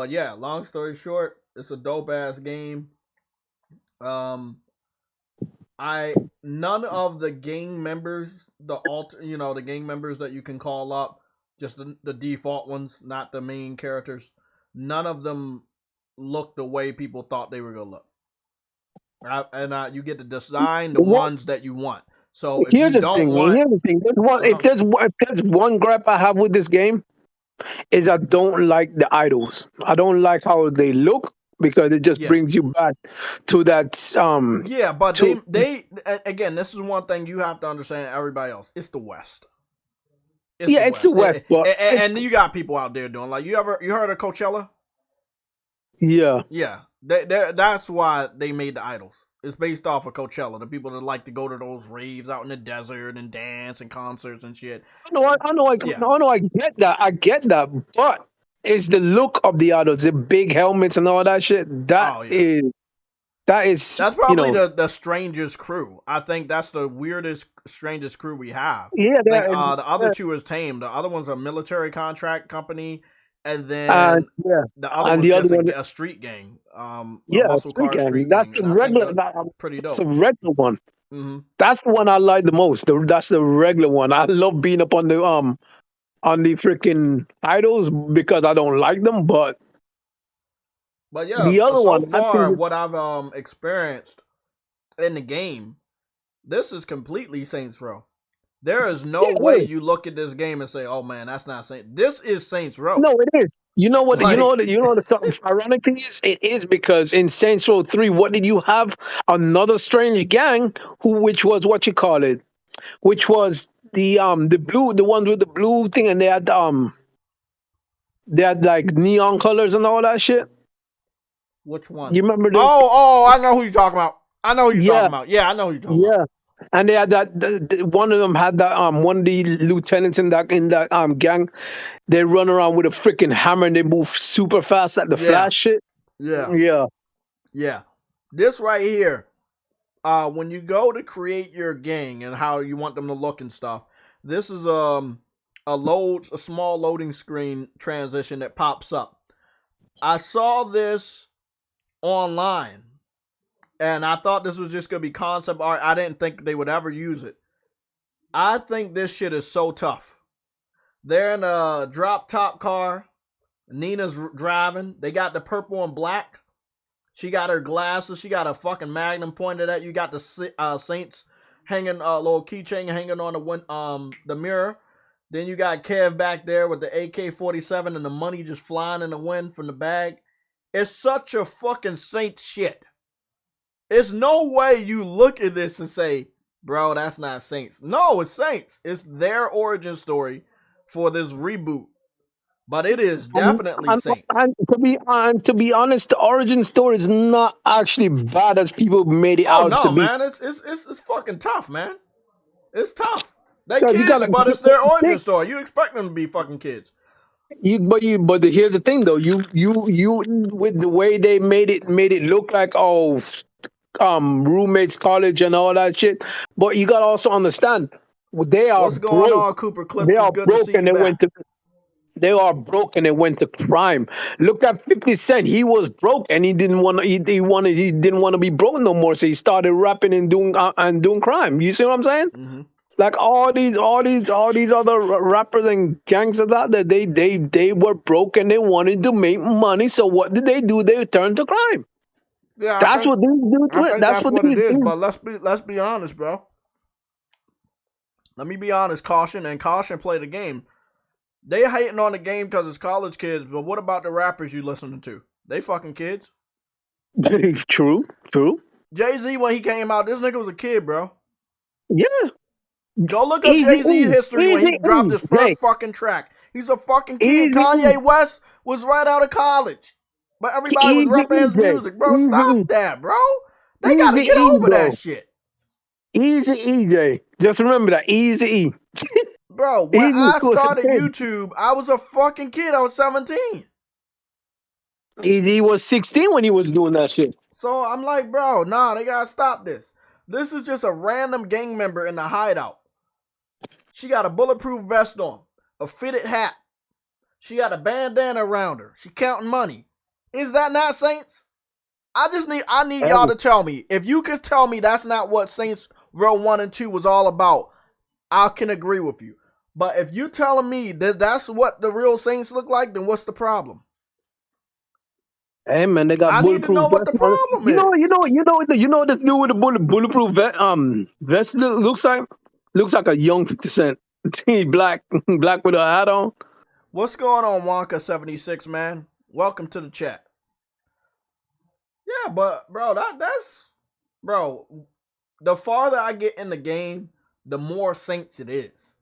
yeah, long story short, it's a dope ass game. None of the gang members, the gang members that you can call up, just the default ones, not the main characters. None of them look the way people thought they were gonna look. You get to design the ones that you want. So if Here's you the don't thing. want, Here's the thing. If there's one gripe I have with this game, is I don't like the idols. I don't like how they look because it just yeah, brings you back to that yeah, but to they again, this is one thing you have to understand. Everybody else, it's the West. it's the West, but And you got people out there doing like you heard of Coachella? yeah. That's why they made the idols. It's based off of Coachella, the people that like to go to those raves out in the desert and dance and concerts and shit. I get that. I get that, but it's the look of the idols, the big helmets and all that shit. That's probably the strangest crew. I think that's the weirdest, strangest crew we have. Yeah, the other two is tame. The other one's a military contract company, and then the other one's just a street gang. A muscle car street That's gang. the regular. Pretty dope. That's a regular one. Mm-hmm. That's the one I like the most. That's the regular one. I love being up on the freaking idols because I don't like them, but yeah, the other one, what I've experienced in the game, this is completely Saints Row. There is no way you look at this game and say, "Oh man, that's not Saints." This is Saints Row. No, it is. You know what? The something ironic thing is. It is because in Saints Row 3, what did you have? Another strange gang, which was what you call it, which was the blue, the ones with the blue thing, and they had like neon colors and all that shit. Which one? You remember? I know who you're talking about. I know who you're talking about. Yeah, I know who you're talking about. And they had that. One of them had that. One of the lieutenants in that gang. They run around with a freaking hammer and they move super fast like the Flash shit. Yeah. This right here. When you go to create your gang and how you want them to look and stuff, this is a small loading screen transition that pops up. I saw this online and I thought this was just gonna be concept art. I didn't think they would ever use it. I think this shit is so tough. They're in a drop top car. Nina's driving. They got the purple and black. She got her glasses. She got a fucking magnum pointed at you. Got the Saints hanging, a little keychain hanging on the mirror. Then you got Kev back there with the AK-47 and the money just flying in the wind from the bag. It's such a fucking Saints shit. There's no way you look at this and say, bro, that's not Saints. No, it's Saints. It's their origin story for this reboot. But it is definitely Saints. And to be honest, the origin story is not actually bad as people made it out to be. Man, it's fucking tough, man. It's tough. They kids, but it's their origin story. You expect them to be fucking kids. But here's the thing though. You with the way they made it look like roommates college and all that shit. But you gotta also understand they are What's going broke. on, Cooper Clips? They are It's good broke to see and you they back. went to. They are broke and they went to crime. Look at 50 Cent. He was broke and he didn't want to. He didn't want to be broke no more. So he started rapping and doing crime. You see what I'm saying? Mm-hmm. Like all these other rappers and gangsters out there, they were broke and they wanted to make money. So what did they do? They turned to crime. Yeah, That's what they do. I think that's what they it is. do. But let's be honest, bro. Let me be honest. Caution play the game. They hating on the game because it's college kids. But what about the rappers you listening to? They fucking kids. True. Jay-Z, when he came out, this nigga was a kid, bro. Yeah. Go look up Jay-Z history when he dropped his first fucking track. He's a fucking kid. Kanye West was right out of college. But everybody was rapping his music, bro. Stop that, bro. They gotta get over that shit. Easy EJ. Just remember that. Easy E. Bro, when I started YouTube, I was a fucking kid. I was 17. Easy was 16 when he was doing that shit. So I'm like, bro, nah, they gotta stop this. This is just a random gang member in the hideout. She got a bulletproof vest on, a fitted hat. She got a bandana around her. She counting money. Is that not Saints? I need y'all to tell me. If you could tell me that's not what Saints Row 1 and 2 was all about, I can agree with you. But if you telling me that that's what the real Saints look like, then what's the problem? Hey man, they got bulletproof. I need to know what the problem is. You know what this dude with the bulletproof vest looks like? Looks like a young 50 Cent. black with a hat on. What's going on, Wonka76, man? Welcome to the chat. Yeah, but bro, that's the farther I get in the game, the more Saints it is.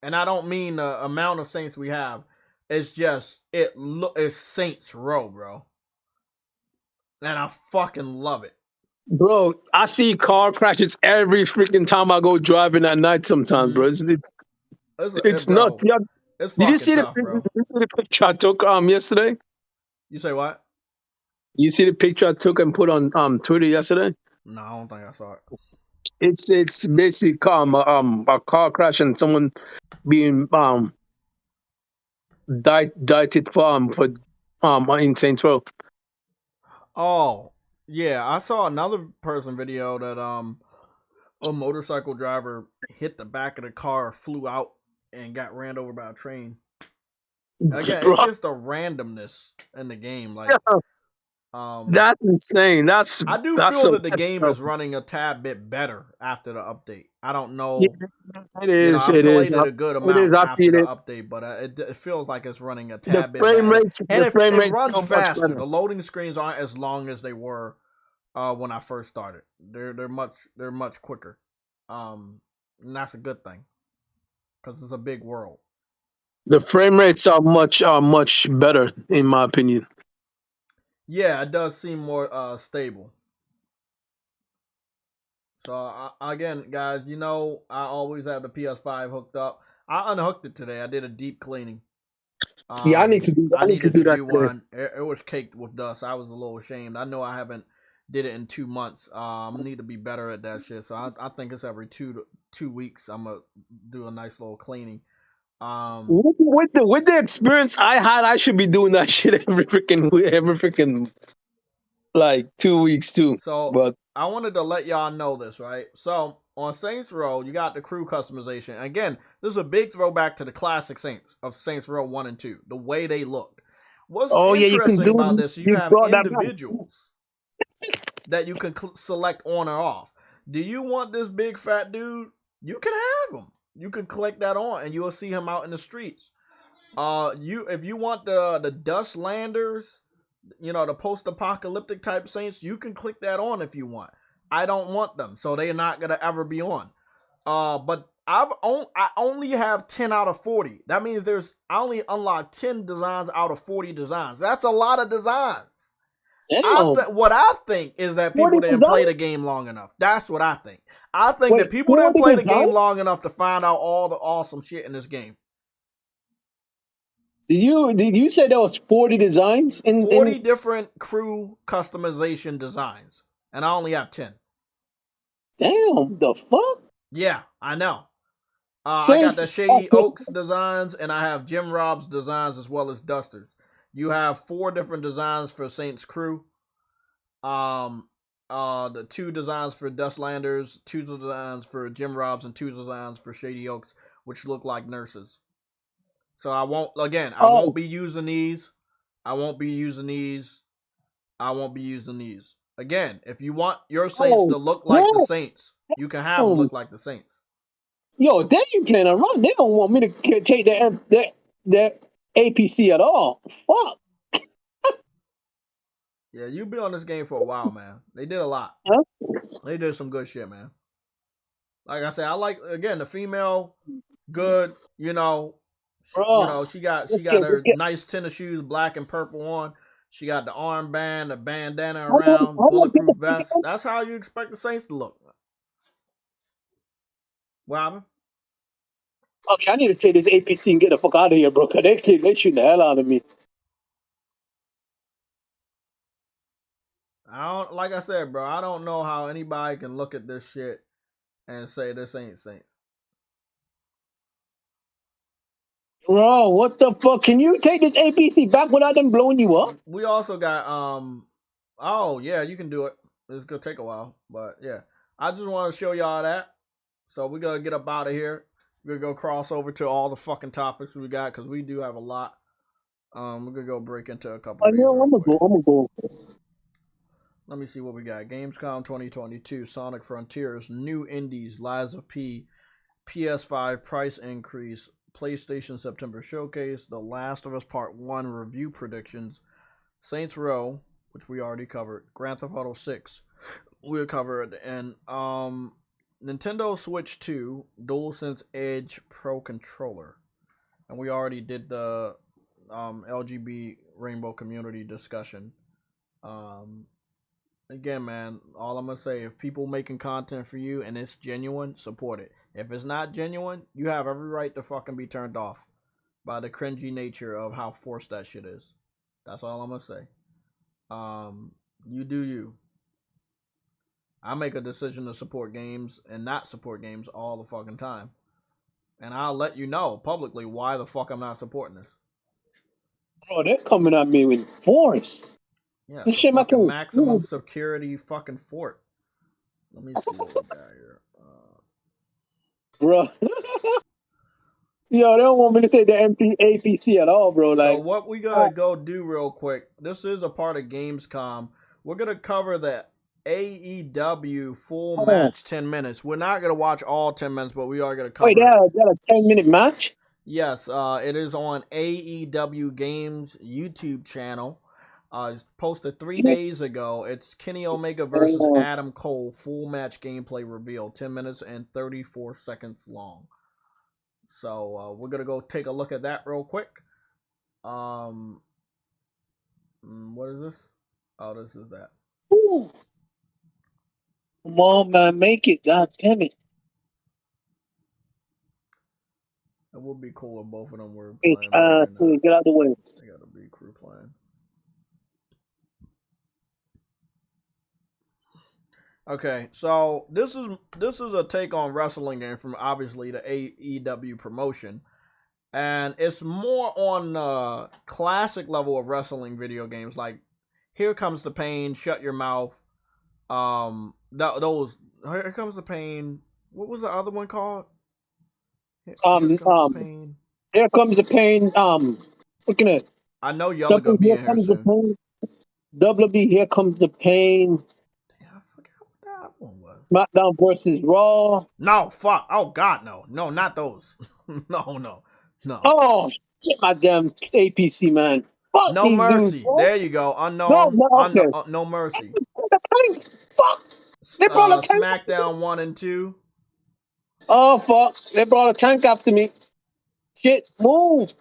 And I don't mean the amount of Saints we have. It's just it's Saints Row, bro. And I fucking love it. Bro, I see car crashes every freaking time I go driving at night sometimes, bro. It's nuts. Yeah. Did you see the picture I took yesterday? You say what? You see the picture I took and put on Twitter yesterday? No, I don't think I saw it. It's basically a car crash and someone being indicted for in Saints Row. Oh, yeah, I saw another person video that a motorcycle driver hit the back of the car, flew out, and got ran over by a train. Again, it's just a randomness in the game. Like, that's insane. I do feel that the game is running a tad bit better after the update. I don't know. Yeah, it is. I played it a good amount after the update, but it feels like it's running a tad bit better. And it runs faster. The loading screens aren't as long as they were when I first started. They're much quicker. And that's a good thing because it's a big world. The frame rates are much better in my opinion. Yeah, it does seem more stable. So again, guys, I always have the PS5 hooked up. I unhooked it today. I did a deep cleaning. Yeah, I need to do that. One. It was caked with dust. I was a little ashamed. I know I haven't did it in 2 months. I need to be better at that shit. So I think it's every 2 weeks. I'm gonna do a nice little cleaning. With the experience I had, I should be doing that shit every freaking like 2 weeks too. So, but I wanted to let y'all know this, right? So on Saints Row, you got the crew customization. Again, this is a big throwback to the classic Saints of Saints Row 1 and 2. The way they looked. What's interesting about this? You have individuals that you can select on or off. Do you want this big fat dude? You can have him. You can click that on, and you'll see him out in the streets. If you want the Dust Landers, the post-apocalyptic type Saints, you can click that on if you want. I don't want them, so they're not gonna ever be on. But I only have 10 out of 40. That means I only unlocked 10 designs out of 40 designs. That's a lot of designs. What I think is that people didn't play the game long enough. That's what I think. I think that Wait, people didn't play the game designs? long enough to find out all the awesome shit in this game. Did you say there was 40 designs in 40 different crew customization designs, and I only have 10. Damn, the fuck? Yeah, I know. I got Since the Shady Oaks designs, and I have Jim Rob's designs as well as Duster's. You have 4 different designs for Saints crew. The 2 designs for Dustlanders, 2 designs for Jim Rob's, and 2 designs for Shady Oaks, which look like nurses. So I won't be using these. I won't be using these. Again, if you want your Saints to look like the Saints, you can have them look like the Saints. Yo, they ain't playing around. They don't want me to take that APC at all. Fuck. Yeah, you've been on this game for a while, man. They did a lot. Huh? They did some good shit, man. Like I said, I like, again, the female, good, she got her nice tennis shoes, black and purple on. She got the armband, the bandana around, bulletproof vest. That's how you expect the Saints to look. What happened? Okay, I need to take this APC and get the fuck out of here, bro. Cause they shooting the hell out of me. Like I said, bro, I don't know how anybody can look at this shit and say this ain't Saints. Bro, what the fuck? Can you take this APC back without them blowing you up? We also got oh yeah, you can do it. It's gonna take a while, but yeah. I just want to show y'all that. So we're gonna get up out of here. We're gonna go cross over to all the fucking topics we got, because we do have a lot. We're gonna go break into a couple of these. I'm gonna go. Let me see what we got. Gamescom 2022, Sonic Frontiers, new indies, Lies of P, PS5 price increase, PlayStation September showcase, The Last of Us Part 1 review predictions, Saints Row, which we already covered, Grand Theft Auto 6, we'll cover at the end. Nintendo Switch 2, DualSense Edge Pro controller, and we already did the LGB Rainbow community discussion. Again, man, all I'm gonna say, if people making content for you and it's genuine, support it. If it's not genuine, you have every right to fucking be turned off by the cringy nature of how forced that shit is. That's all I'm gonna say. You do you. I make a decision to support games and not support games all the fucking time. And I'll let you know publicly why the fuck I'm not supporting this. Bro, they're coming at me with force. Yeah, it's a fucking maximum security fucking fort. Let me see what we got here. Bro. Yo, they don't want me to take the APC at all, bro. Like, so what we gotta go do real quick, this is a part of Gamescom. We're gonna cover the AEW full match 10 minutes. We're not gonna watch all 10 minutes, but we are gonna cover it. Wait, that a 10-minute match? Yes, it is on AEW Games YouTube channel. It's posted 3 days ago. It's Kenny Omega versus Adam Cole full match gameplay reveal, 10 minutes and 34 seconds long. So we're gonna go take a look at that real quick. What is this? Oh, this is that. Ooh. Come on, man, make it. God damn it. It would be cool if both of them were playing. Get out of the way. They gotta be crew playing. Okay, so this is a take on wrestling game from obviously the AEW promotion, and it's more on the classic level of wrestling video games, like Here Comes the Pain, Shut Your Mouth, those Here Comes the Pain. What was the other one called? Here Comes the Pain. Looking at. I know y'all are gonna be in here soon. WB, Here Comes the Pain. That one was SmackDown versus Raw. No, fuck. Oh God, no, not those. no. Oh shit, my damn APC, man. Fuck No Mercy. Dudes, there you go. Unknown. No Mercy. Fuck. They brought a SmackDown 1 and 2. Oh fuck! They brought a tank after me. Shit, move.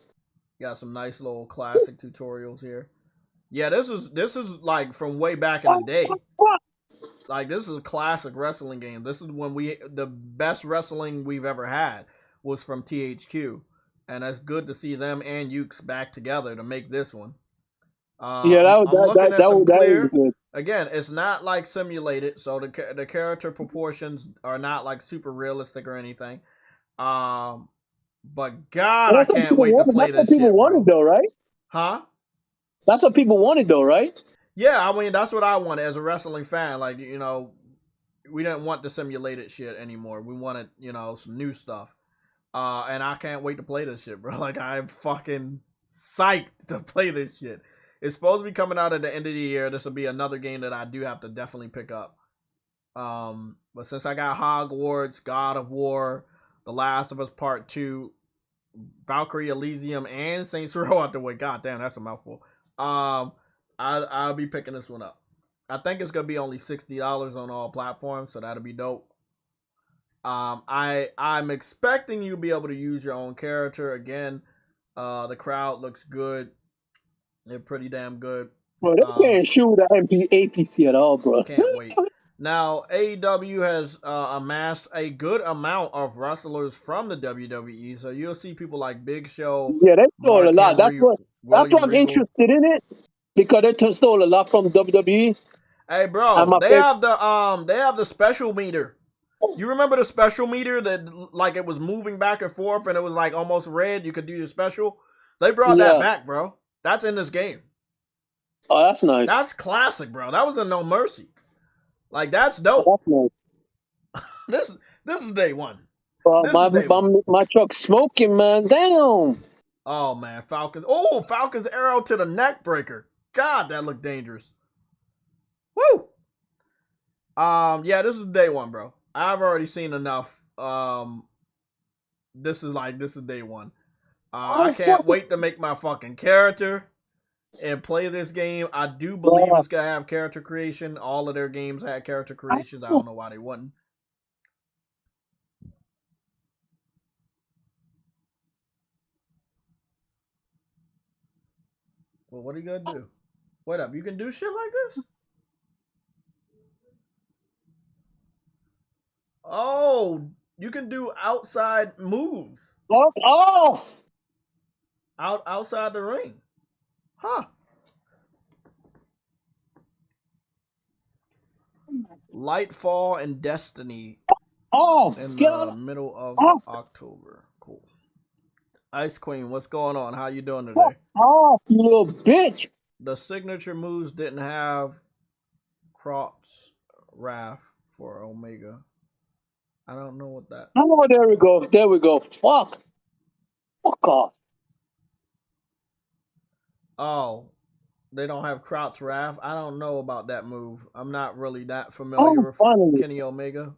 Got some nice little classic tutorials here. Yeah, this is like from way back in the day. like this is a classic wrestling game. This is when the best wrestling we've ever had was from THQ, and it's good to see them and Ukes back together to make this one. Yeah, I'm looking at some that was clear. good. Again, it's not like simulated, so the character proportions are not like super realistic or anything. But God, And I that's what can't people wait to wanted. play That's what this people shit, wanted, bro. though, right? Huh? That's what people wanted, though, right? Yeah, I mean that's what I wanted as a wrestling fan. Like we didn't want the simulated shit anymore. We wanted some new stuff. And I can't wait to play this shit, bro. Like I'm fucking psyched to play this shit. It's supposed to be coming out at the end of the year. This will be another game that I do have to definitely pick up. But since I got Hogwarts, God of War, The Last of Us Part 2, Valkyrie, Elysium, and Saints Row out the way. God damn, that's a mouthful. I'll be picking this one up. I think it's gonna be only $60 on all platforms, so that'll be dope. I'm expecting you to be able to use your own character again. The crowd looks good. They're pretty damn good. Bro, they can't shoot the APC at all, bro. Can't wait. Now, AEW has amassed a good amount of wrestlers from the WWE, so you'll see people like Big Show, Yeah, they stole a Mark lot. Henry, That's why William I'm Regal. interested in it, because they stole a lot from WWE. Hey, bro, they have the special meter. You remember the special meter that like it was moving back and forth and it was like almost red? You could do your special. They brought that back, bro. That's in this game. Oh, that's nice. That's classic, bro. That was a No Mercy. Like that's dope. Oh, that's nice. This is day one. My truck's smoking, man. Damn. Oh man, Falcons. Oh, Falcons arrow to the neck breaker. God, that looked dangerous. Woo. Yeah, this is day one, bro. I've already seen enough. This is day one. I can't wait to make my fucking character and play this game. I do believe it's gonna have character creation. All of their games had character creations. I don't know why they wouldn't. Well, what are you gonna do? What up? You can do shit like this? Oh, you can do outside moves. Oh. Outside the ring. Huh. Lightfall and Destiny. In the middle of October. Cool. Ice Queen, what's going on? How you doing today? Oh, you little bitch. The signature moves didn't have Crops Wrath for Omega. I don't know what that. Oh, there we go. There we go. Fuck off. Oh, they don't have Kraut's Wrath. I don't know about that move. I'm not really that familiar with Kenny Omega,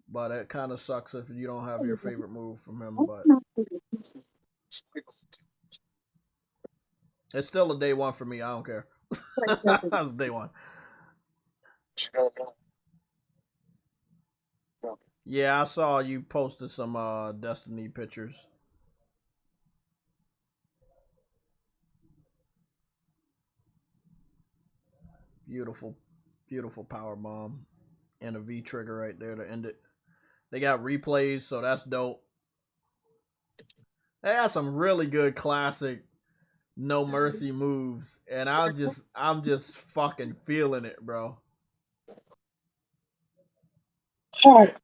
but it kind of sucks if you don't have your favorite move from him. But it's still a day one for me. I don't care. It's day one. Yeah, I saw you posted some Destiny pictures. Beautiful, beautiful power bomb and a V trigger right there to end it. They got replays, so that's dope. They got some really good classic No Mercy moves, and I'm just fucking feeling it, bro.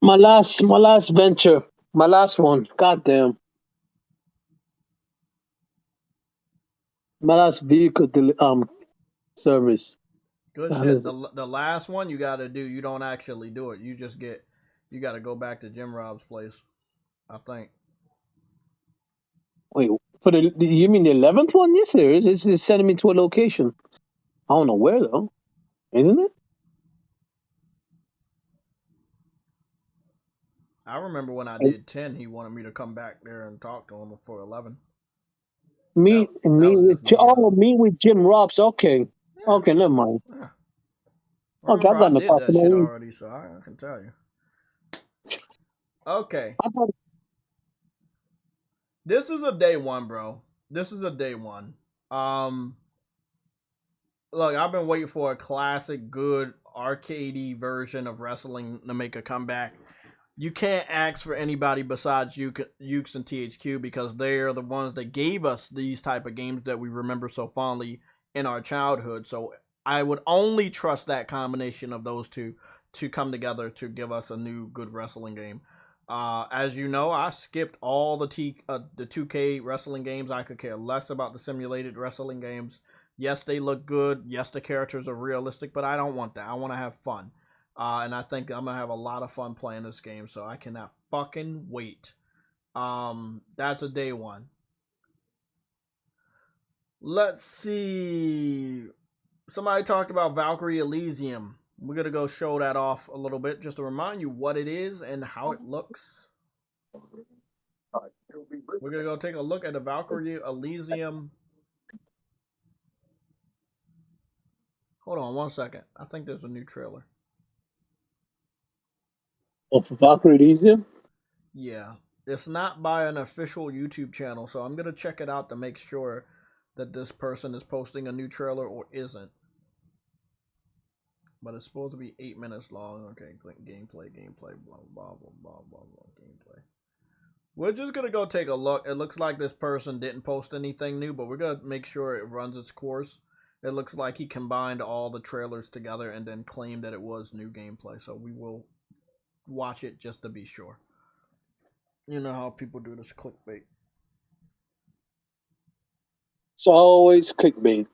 My last venture, my last one. Goddamn. My last vehicle service. Good shit. The last one you got to do, you don't actually do it. You got to go back to Jim Rob's place, I think. Wait, you mean the 11th one? Yes, there is. It's sending me to a location. I don't know where though. Isn't it? I remember when I did 10, he wanted me to come back there and talk to him for 11. Meet with Jim Robs. Okay. Yeah. Okay, never mind. Yeah. Okay, I've done that shit already, so I can tell you. Okay. This is a day one, bro. This is a day one. Look, I've been waiting for a classic, good arcadey version of wrestling to make a comeback. You can't ask for anybody besides Ukes and THQ because they are the ones that gave us these type of games that we remember so fondly in our childhood. So I would only trust that combination of those two to come together to give us a new good wrestling game. As you know, I skipped all the 2K wrestling games. I could care less about the simulated wrestling games. Yes, they look good. Yes, the characters are realistic, but I don't want that. I want to have fun. And I think I'm gonna have a lot of fun playing this game, so I cannot fucking wait. That's a day one. Let's see. Somebody talked about Valkyrie Elysium. We're gonna go show that off a little bit just to remind you what it is and how it looks. We're gonna go take a look at the Valkyrie Elysium. Hold on 1 second. I think there's a new trailer. Of Valkyrie Elysium? Yeah. It's not by an official YouTube channel, so I'm gonna check it out to make sure that this person is posting a new trailer or isn't. But it's supposed to be 8 minutes long. Okay, gameplay, blah blah blah blah blah blah gameplay. We're just gonna go take a look. It looks like this person didn't post anything new, but we're gonna make sure it runs its course. It looks like he combined all the trailers together and then claimed that it was new gameplay. So we will watch it just to be sure. You know how people do this clickbait. It's always clickbait.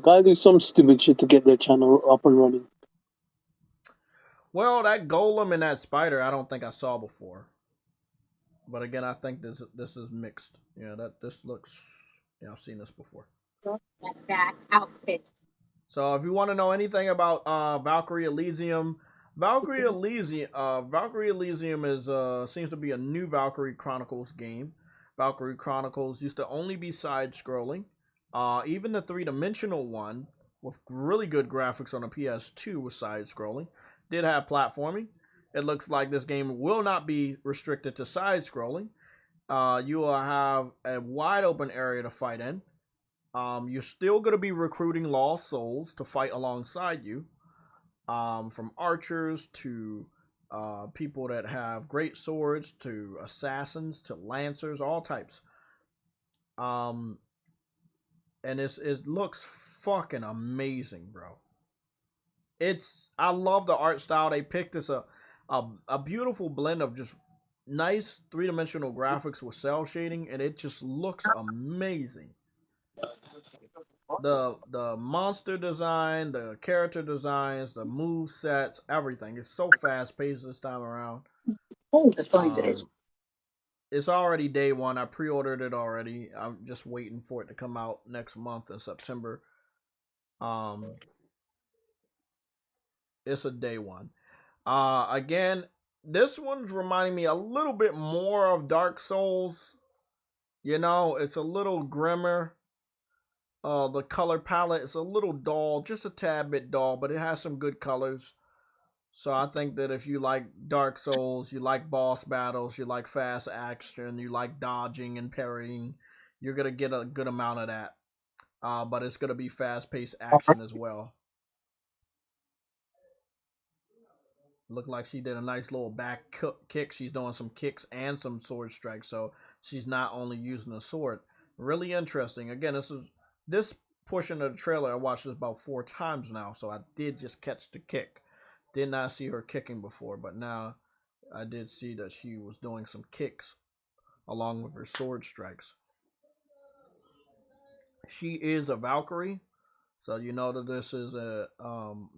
Gotta do some stupid shit to get their channel up and running. Well, that golem and that spider, I don't think I saw before. But again, I think this is mixed. Yeah, this looks. Yeah, I've seen this before. That's that outfit. So if you want to know anything about Valkyrie Elysium, Valkyrie Elysium is seems to be a new Valkyrie Chronicles game. Valkyrie Chronicles used to only be side-scrolling. Even the three-dimensional one with really good graphics on a PS2 was side-scrolling. Did have platforming. It looks like this game will not be restricted to side-scrolling. You will have a wide-open area to fight in. You're still going to be recruiting lost souls to fight alongside you. From archers to people that have great swords to assassins to lancers, all types. And it looks fucking amazing, bro. I love the art style they picked. It's a beautiful blend of just nice three-dimensional graphics with cel shading, and it just looks amazing. The monster design, the character designs, the move sets, everything. It's so fast paced this time around. It's already day one. I pre-ordered it already. I'm just waiting for it to come out next month in September. It's a day one. Again, this one's reminding me a little bit more of Dark Souls. You know, it's a little grimmer. The color palette is a little dull, just a tad bit dull, but it has some good colors. So I think that if you like Dark Souls, you like boss battles, you like fast action, you like dodging and parrying, you're gonna get a good amount of that. But it's gonna be fast-paced action as well. Looked like she did a nice little back kick. She's doing some kicks and some sword strikes, so she's not only using a sword. Really interesting. Again, this portion of the trailer, I watched this about 4 times now, so I did just catch the kick. Did not see her kicking before, but now I did see that she was doing some kicks along with her sword strikes. She is a Valkyrie, so you know that this is a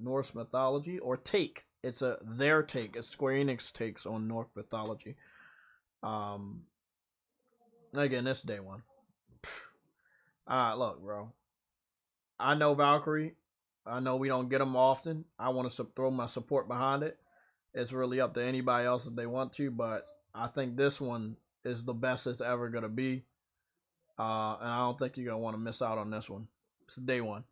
Norse mythology or take. It's their take. It's Square Enix takes on Norse mythology. Again, this day one. Alright, look, bro. I know Valkyrie. I know we don't get them often. I want to throw my support behind it. It's really up to anybody else if they want to, but I think this one is the best it's ever going to be. And I don't think you're going to want to miss out on this one. It's day one.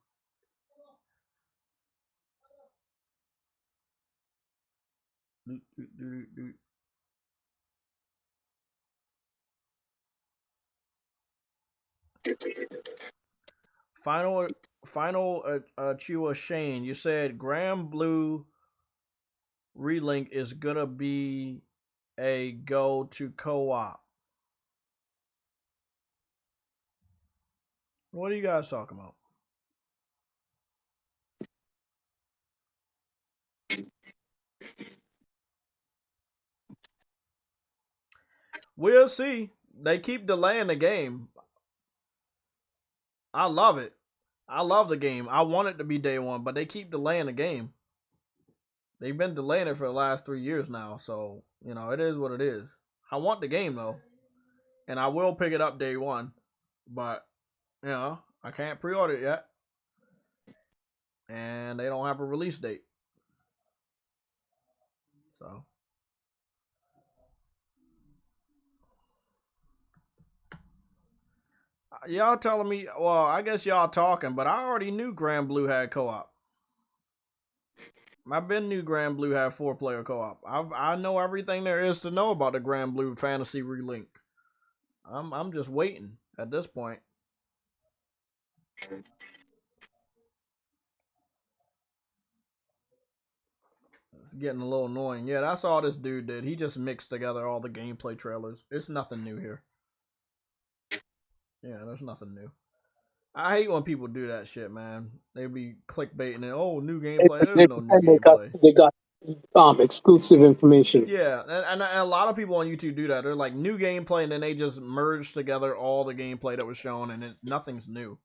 Final Final Chua Shane, you said Grand Blue Relink is gonna be a go to co-op. What are you guys talking about? We'll see. They keep delaying the game. I love it. I love the game. I want it to be day one, but they keep delaying the game. They've been delaying it for the last 3 years now, so it is what it is. I want the game though, and I will pick it up day one, but I can't pre-order it yet, and they don't have a release date. So y'all telling me? Well, I guess y'all talking, but I already knew Grand Blue had co-op. I've been knew Grand Blue had 4-player co-op. I know everything there is to know about the Grand Blue Fantasy Relink. I'm just waiting at this point. It's getting a little annoying. Yeah, that's all this dude did. He just mixed together all the gameplay trailers. It's nothing new here. Yeah, there's nothing new. I hate when people do that shit, man. They be clickbaiting it. Oh, new gameplay. There's no new gameplay. They got exclusive information. Yeah, and a lot of people on YouTube do that. They're like new gameplay, and then they just merge together all the gameplay that was shown, and nothing's new.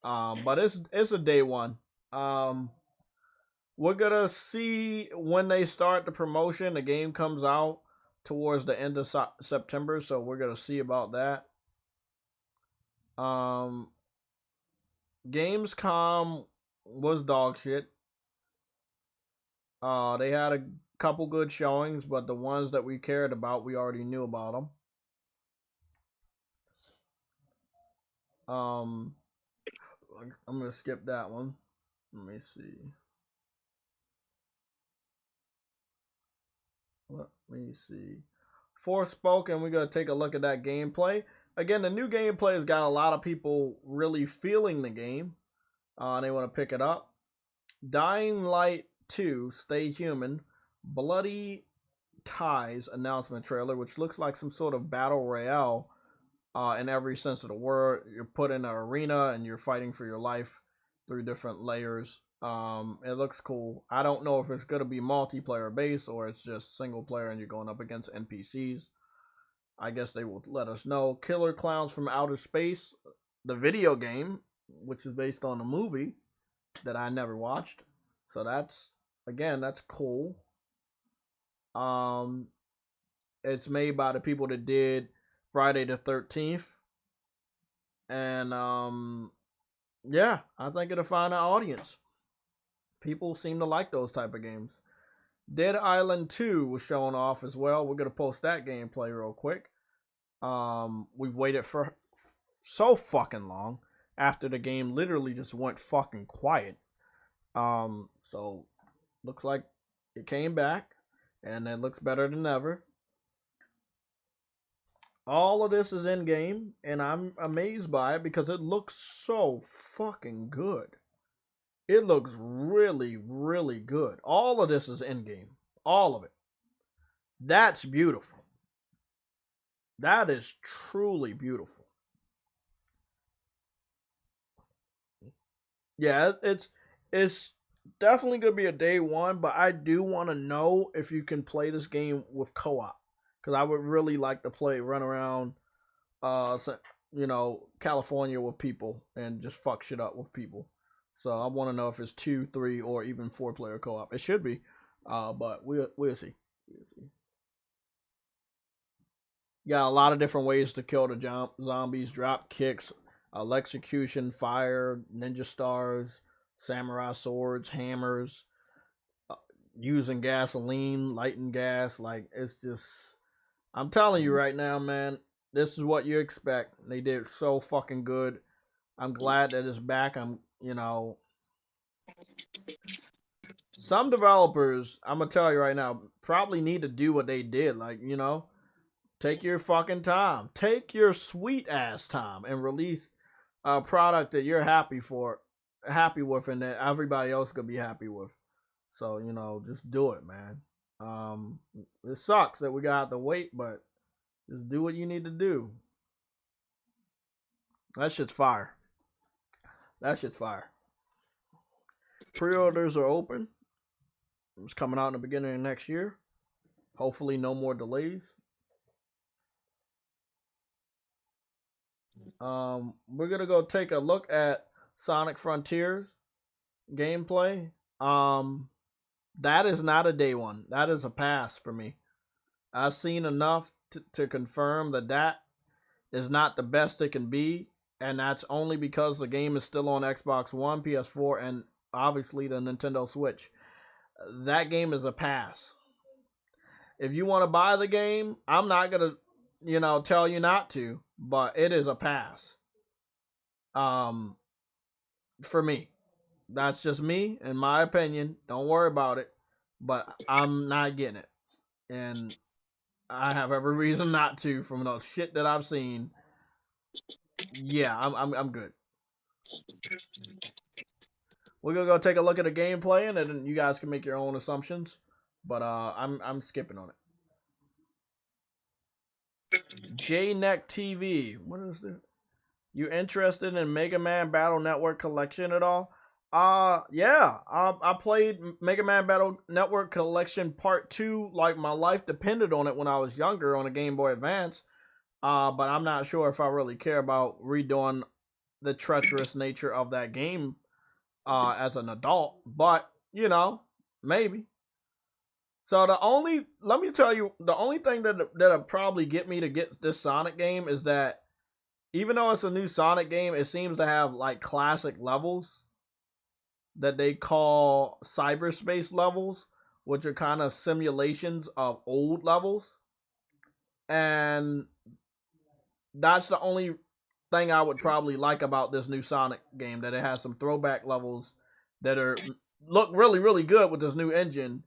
But it's a day one. We're gonna see when they start the promotion. The game comes out towards the end of September, so we're gonna see about that. Gamescom was dog shit. They had a couple good showings, but the ones that we cared about, we already knew about them. I'm gonna skip that one. Let me see. Let me see. Forspoken, we're gonna take a look at that gameplay. Again, the new gameplay has got a lot of people really feeling the game. They want to pick it up. Dying Light 2, Stay Human, Bloody Ties announcement trailer, which looks like some sort of battle royale in every sense of the word. You're put in an arena and you're fighting for your life through different layers. It looks cool. I don't know if it's going to be multiplayer based or it's just single player and you're going up against NPCs. I guess they will let us know. Killer Clowns from Outer Space, the video game, which is based on a movie that I never watched. So that's cool. It's made by the people that did Friday the 13th. And yeah, I think it'll find an audience. People seem to like those type of games. Dead Island 2 was shown off as well. We're gonna post that gameplay real quick. We've waited for so fucking long after the game literally just went fucking quiet. So looks like it came back and it looks better than ever. All of this is in game and I'm amazed by it because it looks so fucking good. It looks really, really good. All of this is in game. All of it. That's beautiful. That is truly beautiful. Yeah, it's definitely gonna be a day one, but I do want to know if you can play this game with co-op, because I would really like to run around, California with people and just fuck shit up with people. So I want to know if it's 2, 3, or even 4-player co-op. It should be, but we'll see. Got a lot of different ways to kill the zombies: drop kicks, electrocution, fire, ninja stars, samurai swords, hammers, using gasoline, lighting gas. Like, it's just, I'm telling you right now, man, this is what you expect. They did so fucking good. I'm glad that it's back. Some developers, I'm gonna tell you right now, probably need to do what they did. Like, take your fucking time. Take your sweet ass time and release a product that you're happy for. happy with and that everybody else could be happy with. So, you know, just do it, man. It sucks that we got to wait, but just do what you need to do. That shit's fire. That shit's fire. Pre-orders are open. It's coming out in the beginning of next year. Hopefully no more delays. We're gonna go take a look at Sonic Frontiers gameplay. That is not a day one. That is a pass for me. I've seen enough to confirm that is not the best it can be, and that's only because the game is still on Xbox One, PS4, and obviously the Nintendo Switch. That game is a pass. If you want to buy the game, I'm not gonna, tell you not to, but it is a pass. For me. That's just me, in my opinion. Don't worry about it. But I'm not getting it. And I have every reason not to from the shit that I've seen. Yeah, I'm good. We're gonna go take a look at the gameplay and then you guys can make your own assumptions. But I'm skipping on it. JayTechTV. What is this? You interested in Mega Man Battle Network Collection at all? Yeah. I played Mega Man Battle Network Collection Part 2 like my life depended on it when I was younger on a Game Boy Advance. But I'm not sure if I really care about redoing the treacherous nature of that game as an adult. But, maybe. So let me tell you, the only thing that'll probably get me to get this Sonic game is that even though it's a new Sonic game, it seems to have like classic levels that they call cyberspace levels, which are kind of simulations of old levels. And that's the only thing I would probably like about this new Sonic game, that it has some throwback levels that look really, really good with this new engine.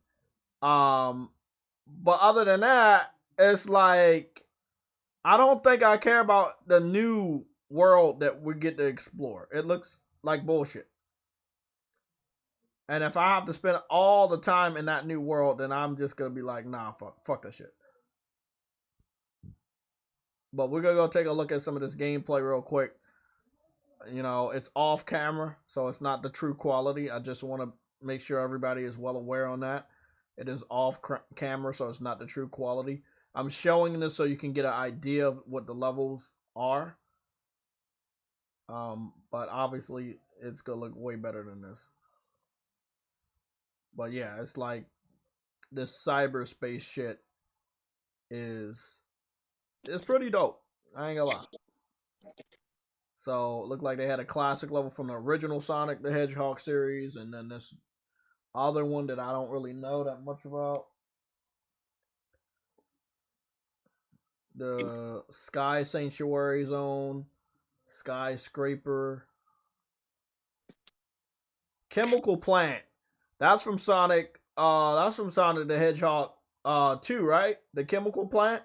But other than that, it's like, I don't think I care about the new world that we get to explore. It looks like bullshit. And if I have to spend all the time in that new world, then I'm just going to be like, nah, fuck that shit. But we're going to go take a look at some of this gameplay real quick. It's off camera, so it's not the true quality. I just want to make sure everybody is well aware on that. It is off camera, so it's not the true quality. I'm showing this so you can get an idea of what the levels are. But obviously, it's going to look way better than this. But yeah, it's like this cyberspace shit it's pretty dope. I ain't gonna lie. So, it looked like they had a classic level from the original Sonic the Hedgehog series, and then this other one that I don't really know that much about. The Sky Sanctuary Zone, Skyscraper, Chemical Plant. That's from Sonic. That's from Sonic the Hedgehog 2, right? The Chemical Plant.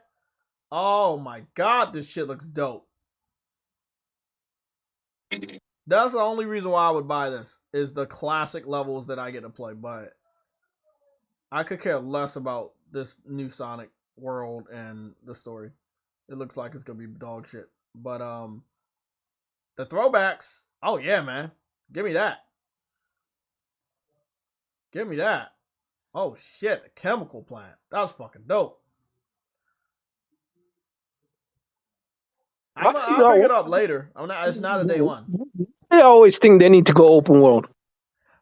Oh my god, this shit looks dope. That's the only reason why I would buy this, is the classic levels that I get to play. But I could care less about this new Sonic world and the story. It looks like it's gonna be dog shit. But the throwbacks, oh yeah, man. Give me that. Give me that. Oh shit, the Chemical Plant. That was fucking dope. I'll pick it up later. It's not a day one. I always think they need to go open world.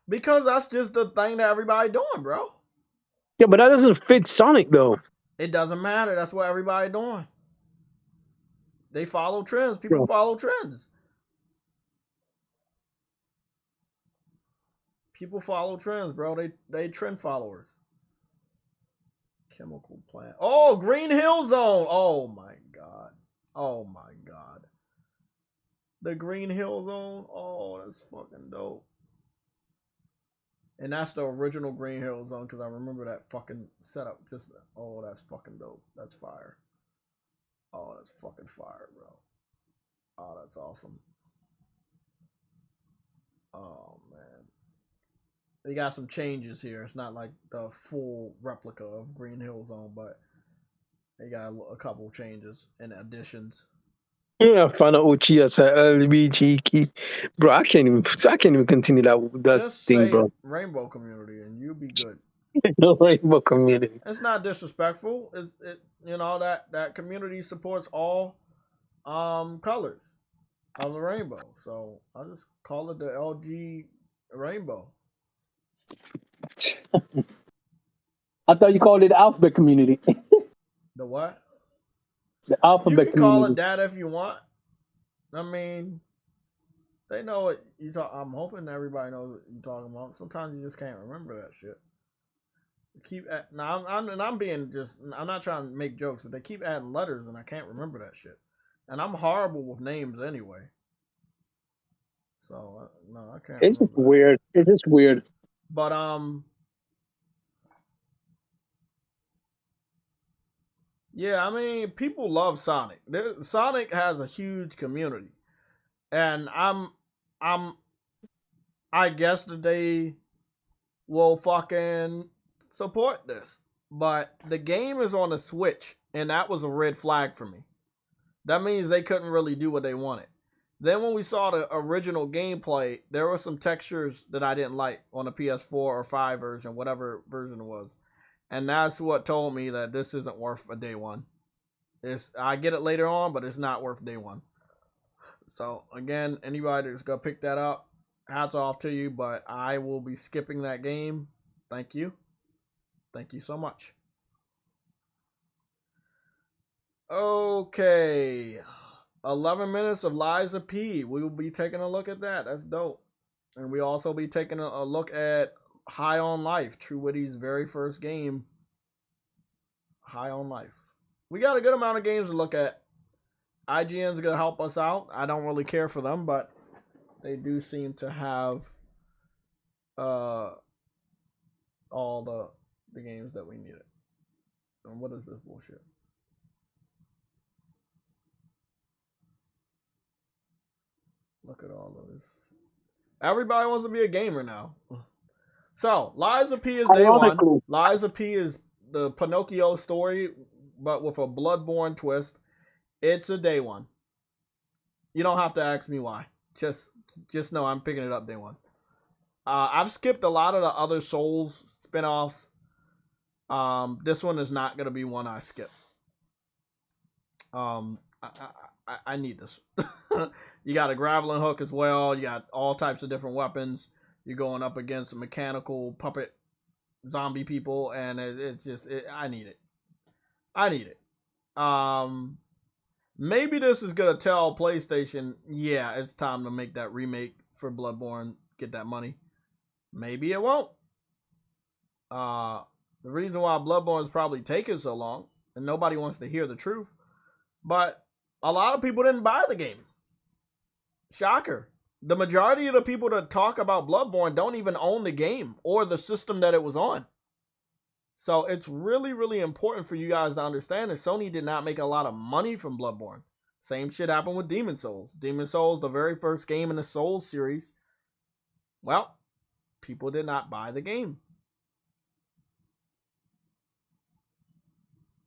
Because that's just the thing that everybody doing, bro. Yeah, but that doesn't fit Sonic though. It doesn't matter. That's what everybody doing. They follow trends. People follow trends. People follow trends, bro. They trend followers. Chemical Plant. Oh, Green Hill Zone. Oh my god. Oh my god. The Green Hill Zone. Oh, that's fucking dope. And that's the original Green Hill Zone, because I remember that fucking setup. Oh, that's fucking dope. That's fire. Oh, that's fucking fire, bro. Oh, that's awesome. Oh man, they got some changes here. It's not like the full replica of Green Hill Zone, but they got a couple changes and additions. Yeah, find out Uchiha LBG key. Bro, I can't even continue that Just thing, say bro. Rainbow Community and you'll be good. No rainbow community. It's not disrespectful. That community supports all colors of the rainbow. So I just call it the LG Rainbow. I thought you called it the alphabet community. The what? The You alphabet can call it community. that if you want. I mean, they know what you talk. I'm hoping everybody knows what you're talking about. Sometimes you just can't remember that shit. Now I'm being just. I'm not trying to make jokes, but they keep adding letters, and I can't remember that shit. And I'm horrible with names anyway. So no, I can't It's just remember that. weird. It's just weird. But yeah, I mean, people love Sonic. Sonic has a huge community, and I'm, I guess that they will fucking support this. But the game is on the Switch, and that was a red flag for me. That means they couldn't really do what they wanted. Then when we saw the original gameplay, there were some textures that I didn't like on the PS4 or 5 version, whatever version it was. And that's what told me that this isn't worth a day one. I get it later on, but it's not worth day one. So again, anybody that's gonna pick that up, hats off to you, but I will be skipping that game. Thank you. Thank you so much. Okay. 11 minutes of Liza P. We will be taking a look at that. That's dope. And we also be taking a look at High on Life, True Witty's very first game. High on Life. We got a good amount of games to look at. IGN's gonna help us out. I don't really care for them, but they do seem to have all the games that we needed. And what is this bullshit? Look at all of this. Everybody wants to be a gamer now. So, Liza P is day one. Liza P is the Pinocchio story, but with a Bloodborne twist. It's a day one. You don't have to ask me why. Just know I'm picking it up day one. I've skipped a lot of the other Souls spinoffs. This one is not gonna be one I skip. I need this. You got a grappling hook as well. You got all types of different weapons. You're going up against mechanical puppet zombie people, and it's just I need it. I need it. Maybe this is gonna tell PlayStation, yeah, it's time to make that remake for Bloodborne, get that money. Maybe it won't. The reason why Bloodborne is probably taking so long, and nobody wants to hear the truth, but a lot of people didn't buy the game. Shocker. The majority of the people that talk about Bloodborne don't even own the game or the system that it was on. So it's really, really important for you guys to understand that Sony did not make a lot of money from Bloodborne. Same shit happened with Demon Souls. Demon Souls, the very first game in the Souls series, well, people did not buy the game.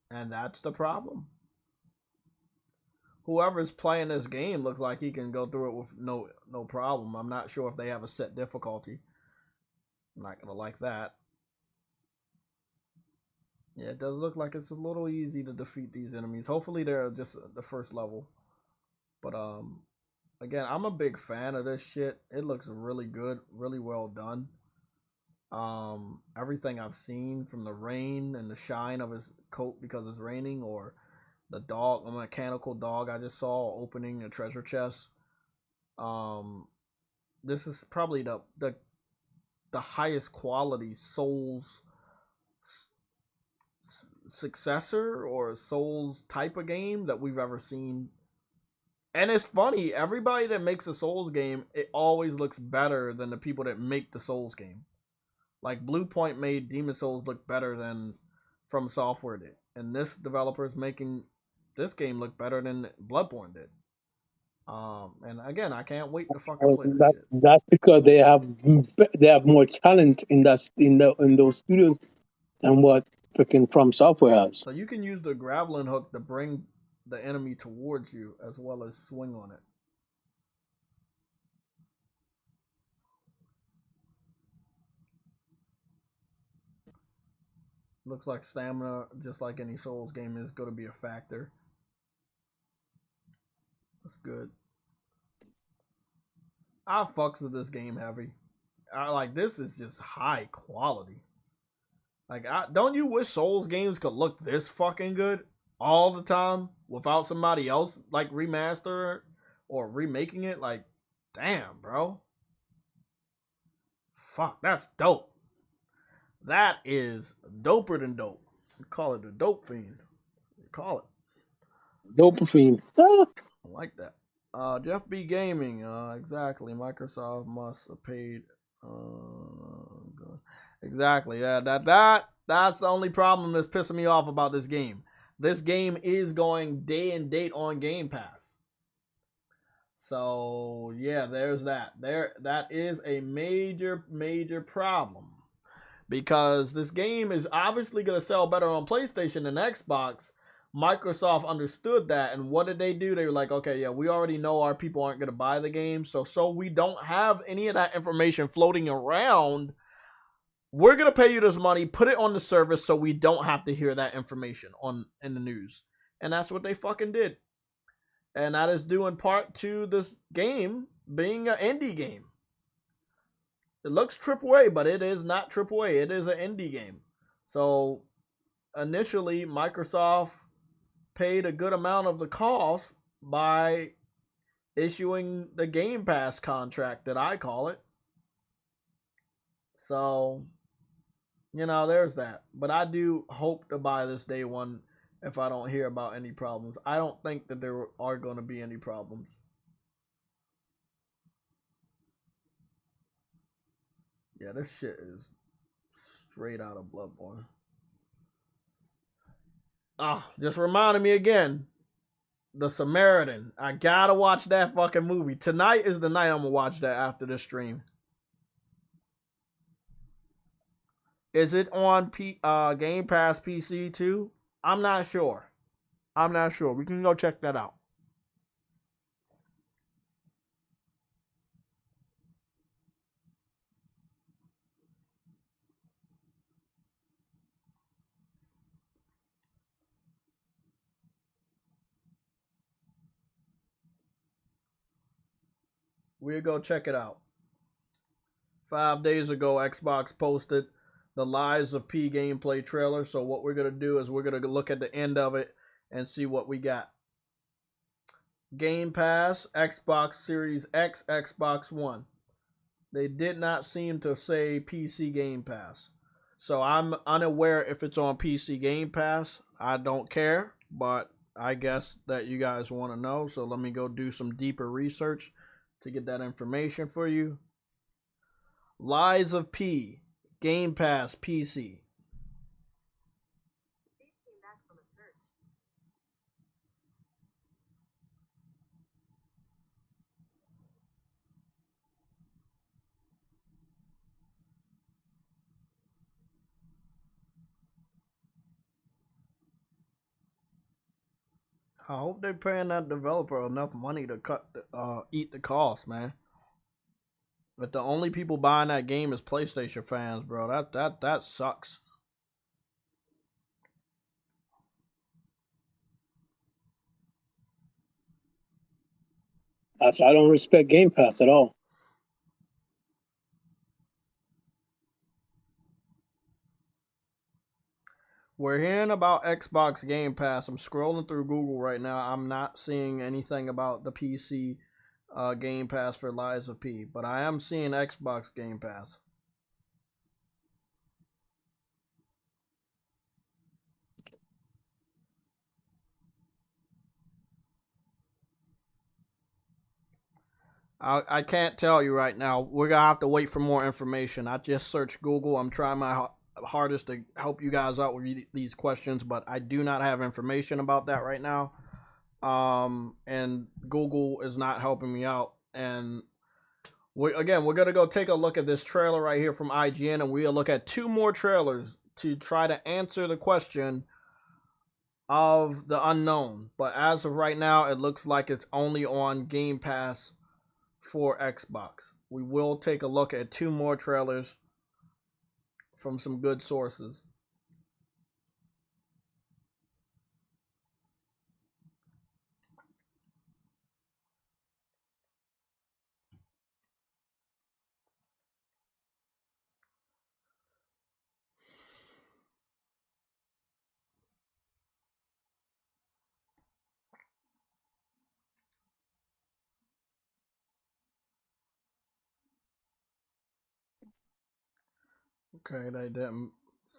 And that's the problem. Whoever's playing this game looks like he can go through it with no problem. I'm not sure if they have a set difficulty. I'm not gonna like that. Yeah, it does look like it's a little easy to defeat these enemies. Hopefully they're just the first level. But again, I'm a big fan of this shit. It looks really good, really well done. Everything I've seen, from the rain and the shine of his coat because it's raining, or the dog, a mechanical dog I just saw opening a treasure chest. This is probably the highest quality Souls successor or Souls type of game that we've ever seen. And it's funny, everybody that makes a Souls game, it always looks better than the people that make the Souls game. Like Bluepoint made Demon Souls look better than From Software did, and this developer is making this game look better than Bloodborne did. And again, I can't wait to fucking play this shit. That's because they have more talent in those studios than what freaking From Software has. So you can use the grappling hook to bring the enemy towards you as well as swing on it. Looks like stamina, just like any Souls game, is going to be a factor. That's good. I fucks with this game heavy. This is just high quality. Don't you wish Souls games could look this fucking good all the time without somebody else like remaster or remaking it? Like, damn, bro. Fuck, that's dope. That is doper than dope. We call it the dope fiend. We call it dope fiend. I like that. Jeff B. Gaming. Exactly. Microsoft must have paid. Exactly. Yeah. That's the only problem that's pissing me off about this game. This game is going day and date on Game Pass. So yeah, there's that. That is a major problem. Because this game is obviously going to sell better on PlayStation than Xbox. Microsoft understood that, and what did they do? They were like, okay, yeah, we already know our people aren't going to buy the game, so we don't have any of that information floating around. We're going to pay you this money, put it on the service so we don't have to hear that information in the news. And that's what they fucking did. And that is due in part to this game being an indie game. It looks AAA, but it is not AAA. It is an indie game. So initially, Microsoft paid a good amount of the cost by issuing the Game Pass contract that I call it. So, there's that. But I do hope to buy this day one if I don't hear about any problems. I don't think that there are going to be any problems. Yeah, this shit is straight out of Bloodborne. Just reminded me again. The Samaritan. I gotta watch that fucking movie. Tonight is the night I'm gonna watch that after the stream. Is it on Game Pass PC too? I'm not sure. We can go check that out. We'll go check it out. 5 days ago, Xbox posted the Lies of P gameplay trailer. So what we're going to do is we're going to look at the end of it and see what we got. Game Pass, Xbox Series X, Xbox One. They did not seem to say PC Game Pass. So I'm unaware if it's on PC Game Pass. I don't care, but I guess that you guys want to know. So let me go do some deeper research to get that information for you. Lies of P, Game Pass, PC. I hope they're paying that developer enough money to eat the cost, man. But the only people buying that game is PlayStation fans, bro. That sucks. I don't respect Game Pass at all. We're hearing about Xbox Game Pass. I'm scrolling through Google right now. I'm not seeing anything about the PC Game Pass for Lies of P, but I am seeing Xbox Game Pass. I can't tell you right now. We're going to have to wait for more information. I just searched Google. I'm trying my hardest to help you guys out with these questions, but I do not have information about that right now. and Google is not helping me out. And we're gonna go take a look at this trailer right here from IGN, and we'll look at 2 more trailers to try to answer the question of the unknown. But as of right now, it looks like it's only on Game Pass for Xbox. We will take a look at 2 more trailers from some good sources. Okay, they didn't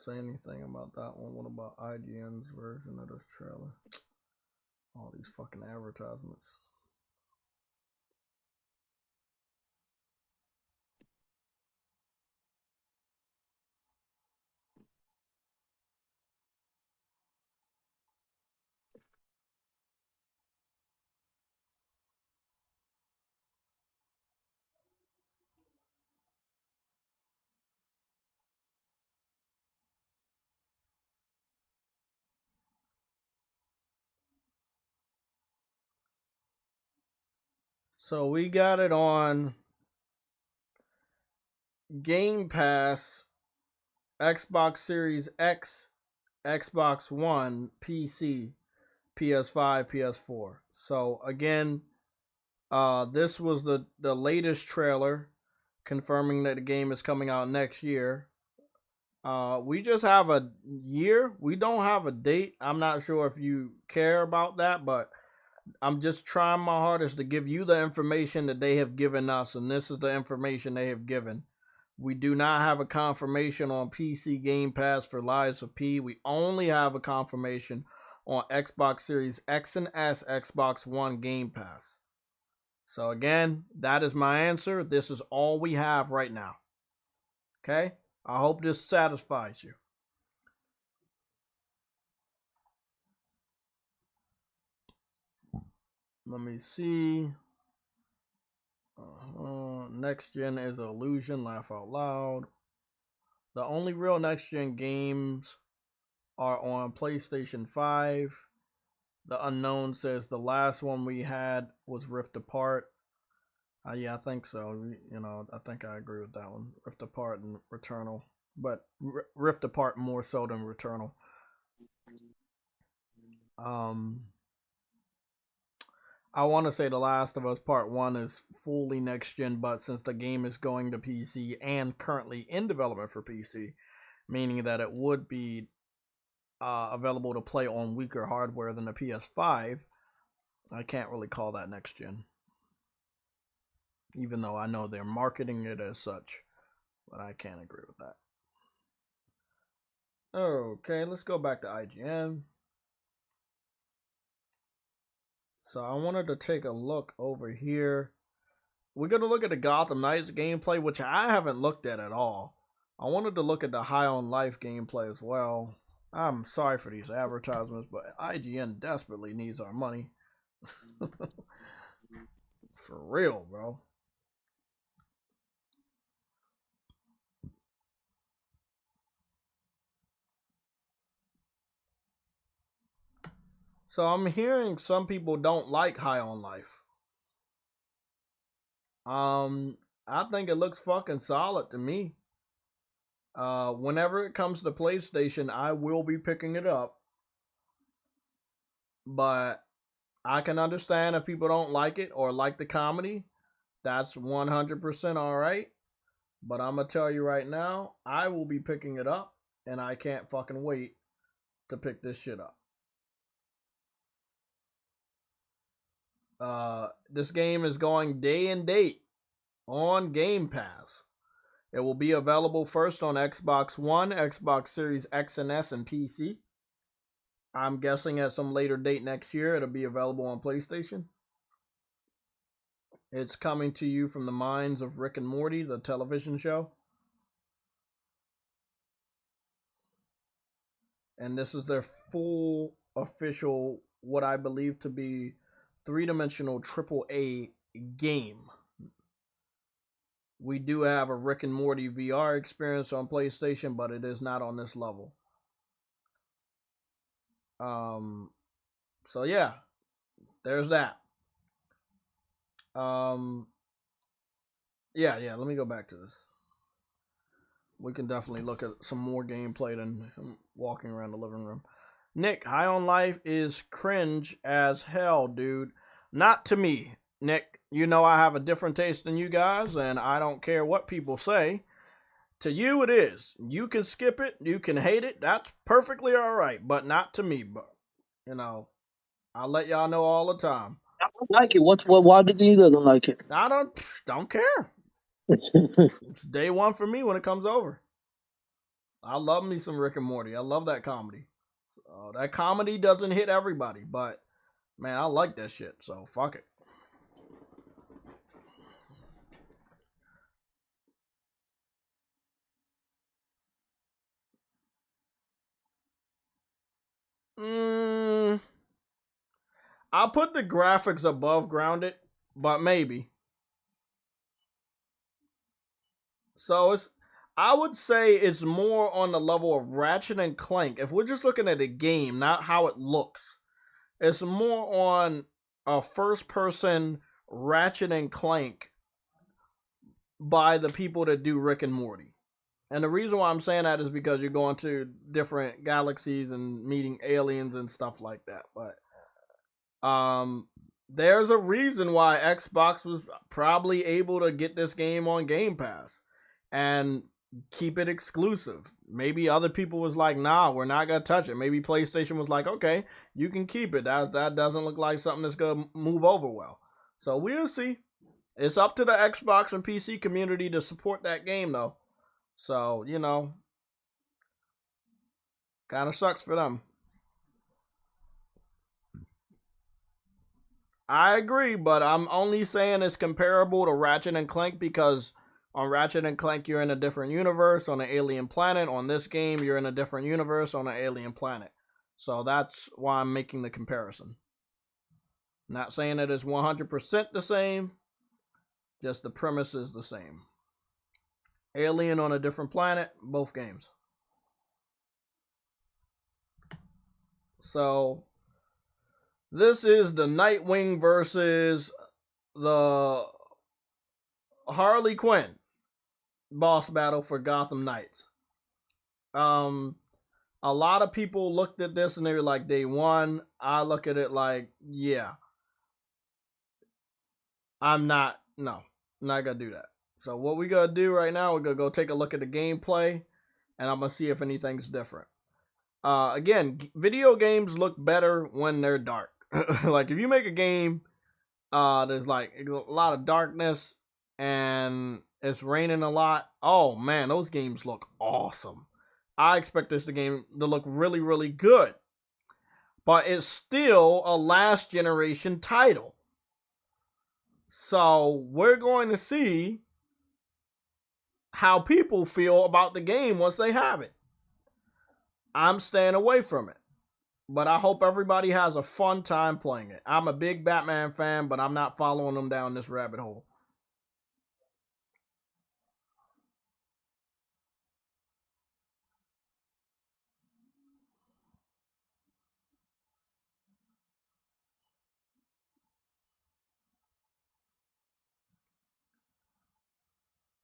say anything about that one. What about IGN's version of this trailer? All these fucking advertisements. So we got it on Game Pass, Xbox Series X, Xbox One, PC, PS5, PS4. So again, this was the latest trailer confirming that the game is coming out next year. We just have a year. We don't have a date. I'm not sure if you care about that, but I'm just trying my hardest to give you the information that they have given us, and this is the information they have given. We do not have a confirmation on PC Game Pass for Lies of P. We only have a confirmation on Xbox Series X and S, Xbox One Game Pass. So again, that is my answer. This is all we have right now. Okay? I hope this satisfies you. Let me see. Next gen is an illusion. Laugh out loud. The only real next gen games are on PlayStation 5. The unknown says the last one we had was Rift Apart. Yeah, I think so. I think I agree with that one. Rift Apart and Returnal. But Rift Apart more so than Returnal. I want to say The Last of Us Part 1 is fully next gen, but since the game is going to PC and currently in development for PC, meaning that it would be available to play on weaker hardware than the PS5, I can't really call that next gen. Even though I know they're marketing it as such, but I can't agree with that. Okay, let's go back to IGN. So I wanted to take a look over here. We're going to look at the Gotham Knights gameplay, which I haven't looked at all. I wanted to look at the High on Life gameplay as well. I'm sorry for these advertisements, but IGN desperately needs our money. For real, bro. So I'm hearing some people don't like High on Life. I think it looks fucking solid to me. Whenever it comes to PlayStation, I will be picking it up. But I can understand if people don't like it or like the comedy. That's 100% alright. But I'm going to tell you right now, I will be picking it up. And I can't fucking wait to pick this shit up. This game is going day and date on Game Pass. It will be available first on Xbox One, Xbox Series X and S, and PC. I'm guessing at some later date next year, it'll be available on PlayStation. It's coming to you from the minds of Rick and Morty, the television show. And this is their full official, what I believe to be three-dimensional AAA game. We do have a Rick and Morty VR experience on PlayStation, but it is not on this level. So yeah, there's that. Yeah, let me go back to this. We can definitely look at some more gameplay than walking around the living room. Nick, High on Life is cringe as hell, dude. Not to me, Nick. You know I have a different taste than you guys, and I don't care what people say. To you, it is. You can skip it. You can hate it. That's perfectly all right, but not to me. But, you know, I'll let y'all know all the time. I don't like it. Why did you don't like it? I don't care. It's day one for me when it comes over. I love me some Rick and Morty. I love that comedy. That comedy doesn't hit everybody, but man, I like that shit. So fuck it. I'll put the graphics above Grounded, but maybe. So I would say it's more on the level of Ratchet and Clank. If we're just looking at the game, not how it looks, it's more on a first-person Ratchet and Clank by the people that do Rick and Morty. And the reason why I'm saying that is because you're going to different galaxies and meeting aliens and stuff like that. But there's a reason why Xbox was probably able to get this game on Game Pass and keep it exclusive. Maybe other people was like, nah, we're not gonna touch it. Maybe PlayStation was like, okay, you can keep it. That doesn't look like something that's gonna move over well. So we'll see. It's up to the Xbox and PC community to support that game though. So, you know, kind of sucks for them. I agree, but I'm only saying it's comparable to Ratchet and Clank because on Ratchet and Clank you're in a different universe on an alien planet. On this game you're in a different universe on an alien planet. So that's why I'm making the comparison. Not saying it is 100% the same, just the premise is the same. Alien on a different planet, both games. So this is the Nightwing versus the Harley Quinn boss battle for Gotham Knights. A lot of people looked at this and they were like, day one. I look at it like, yeah, I'm not gonna do that. So what we gotta do right now, we're gonna go take a look at the gameplay, and I'm gonna see if anything's different. Again, video games look better when they're dark. Like if you make a game, there's like a lot of darkness and it's raining a lot. Oh man, those games look awesome. I expect this game to look really, really good. But it's still a last generation title. So we're going to see how people feel about the game once they have it. I'm staying away from it. But I hope everybody has a fun time playing it. I'm a big Batman fan, but I'm not following them down this rabbit hole.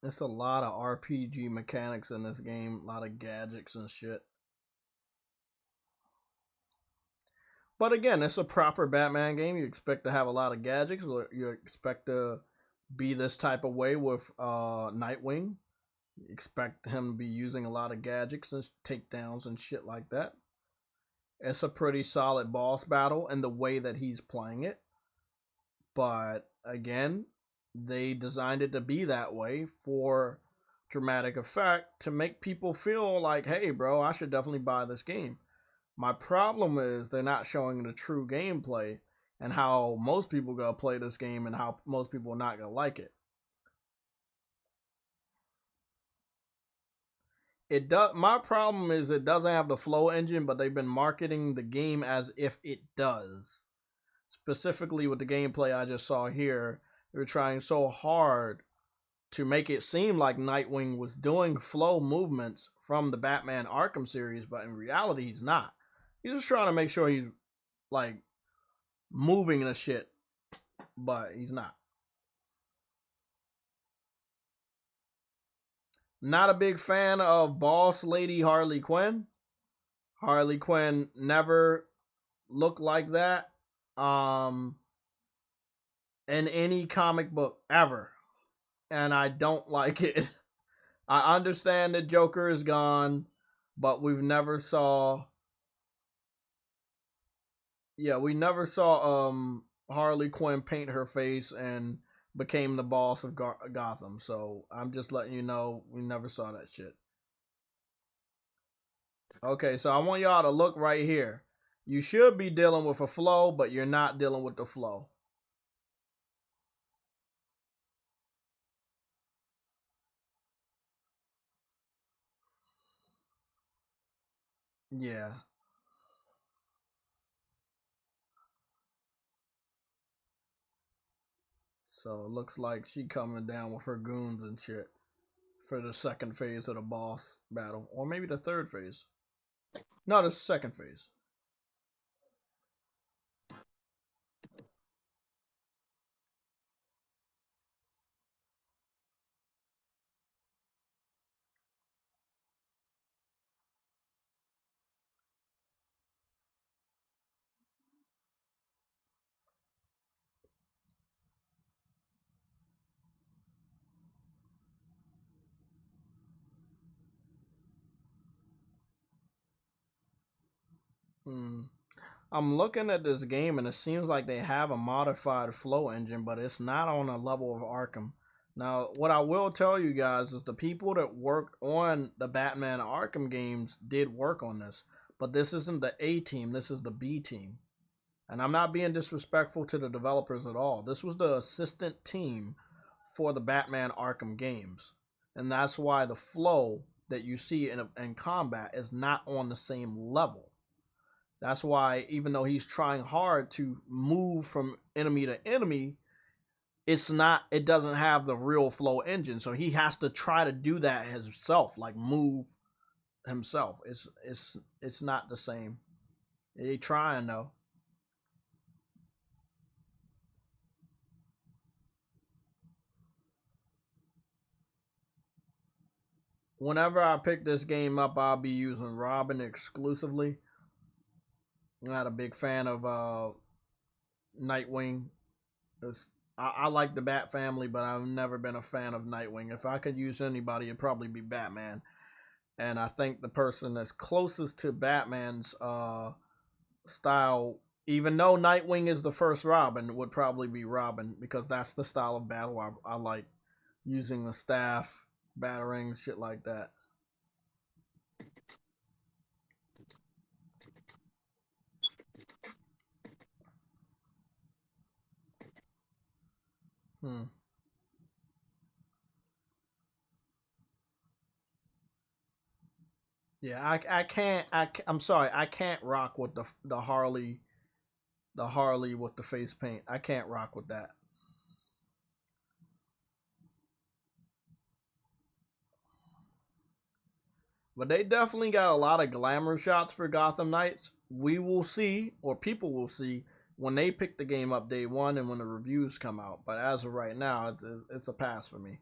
There's a lot of RPG mechanics in this game, a lot of gadgets and shit. But again, it's a proper Batman game. You expect to have a lot of gadgets. You expect to be this type of way with Nightwing. You expect him to be using a lot of gadgets and takedowns and shit like that. It's a pretty solid boss battle in the way that he's playing it. But again, they designed it to be that way for dramatic effect to make people feel like, hey, bro, I should definitely buy this game. My problem is they're not showing the true gameplay and how most people gonna play this game and how most people are not gonna like it. It does. My problem is it doesn't have the flow engine, but they've been marketing the game as if it does. Specifically with the gameplay I just saw here, they're trying so hard to make it seem like Nightwing was doing flow movements from the Batman Arkham series, but in reality he's not. He's just trying to make sure he's like moving the shit, but he's not. Not a big fan of Boss Lady Harley Quinn. Harley Quinn never looked like that in any comic book ever. And I don't like it. I understand that Joker is gone, but we never saw Harley Quinn paint her face and became the boss of Gotham. So I'm just letting you know we never saw that shit. Okay, so I want y'all to look right here. You should be dealing with a flow, but you're not dealing with the flow. Yeah. So it looks like she coming down with her goons and shit for the second phase of the boss battle. Or maybe the third phase. No, the second phase. I'm looking at this game and it seems like they have a modified flow engine, but it's not on a level of Arkham. Now, what I will tell you guys is the people that worked on the Batman Arkham games did work on this, but this isn't the A team, this is the B team. And I'm not being disrespectful to the developers at all. This was the assistant team for the Batman Arkham games. And that's why the flow that you see in combat is not on the same level. That's why even though he's trying hard to move from enemy to enemy, it doesn't have the real flow engine. So he has to try to do that himself, like move himself. It's not the same. They trying though. Whenever I pick this game up, I'll be using Robin exclusively. I'm not a big fan of Nightwing. I like the Bat family, but I've never been a fan of Nightwing. If I could use anybody, it'd probably be Batman. And I think the person that's closest to Batman's style, even though Nightwing is the first Robin, would probably be Robin because that's the style of battle I like, using the staff, battering, shit like that. Yeah, I can't. I'm sorry, I can't rock with the Harley, with the face paint. I can't rock with that. But they definitely got a lot of glamour shots for Gotham Knights. We will see, or people will see, when they pick the game up day one and when the reviews come out. But as of right now, it's a pass for me.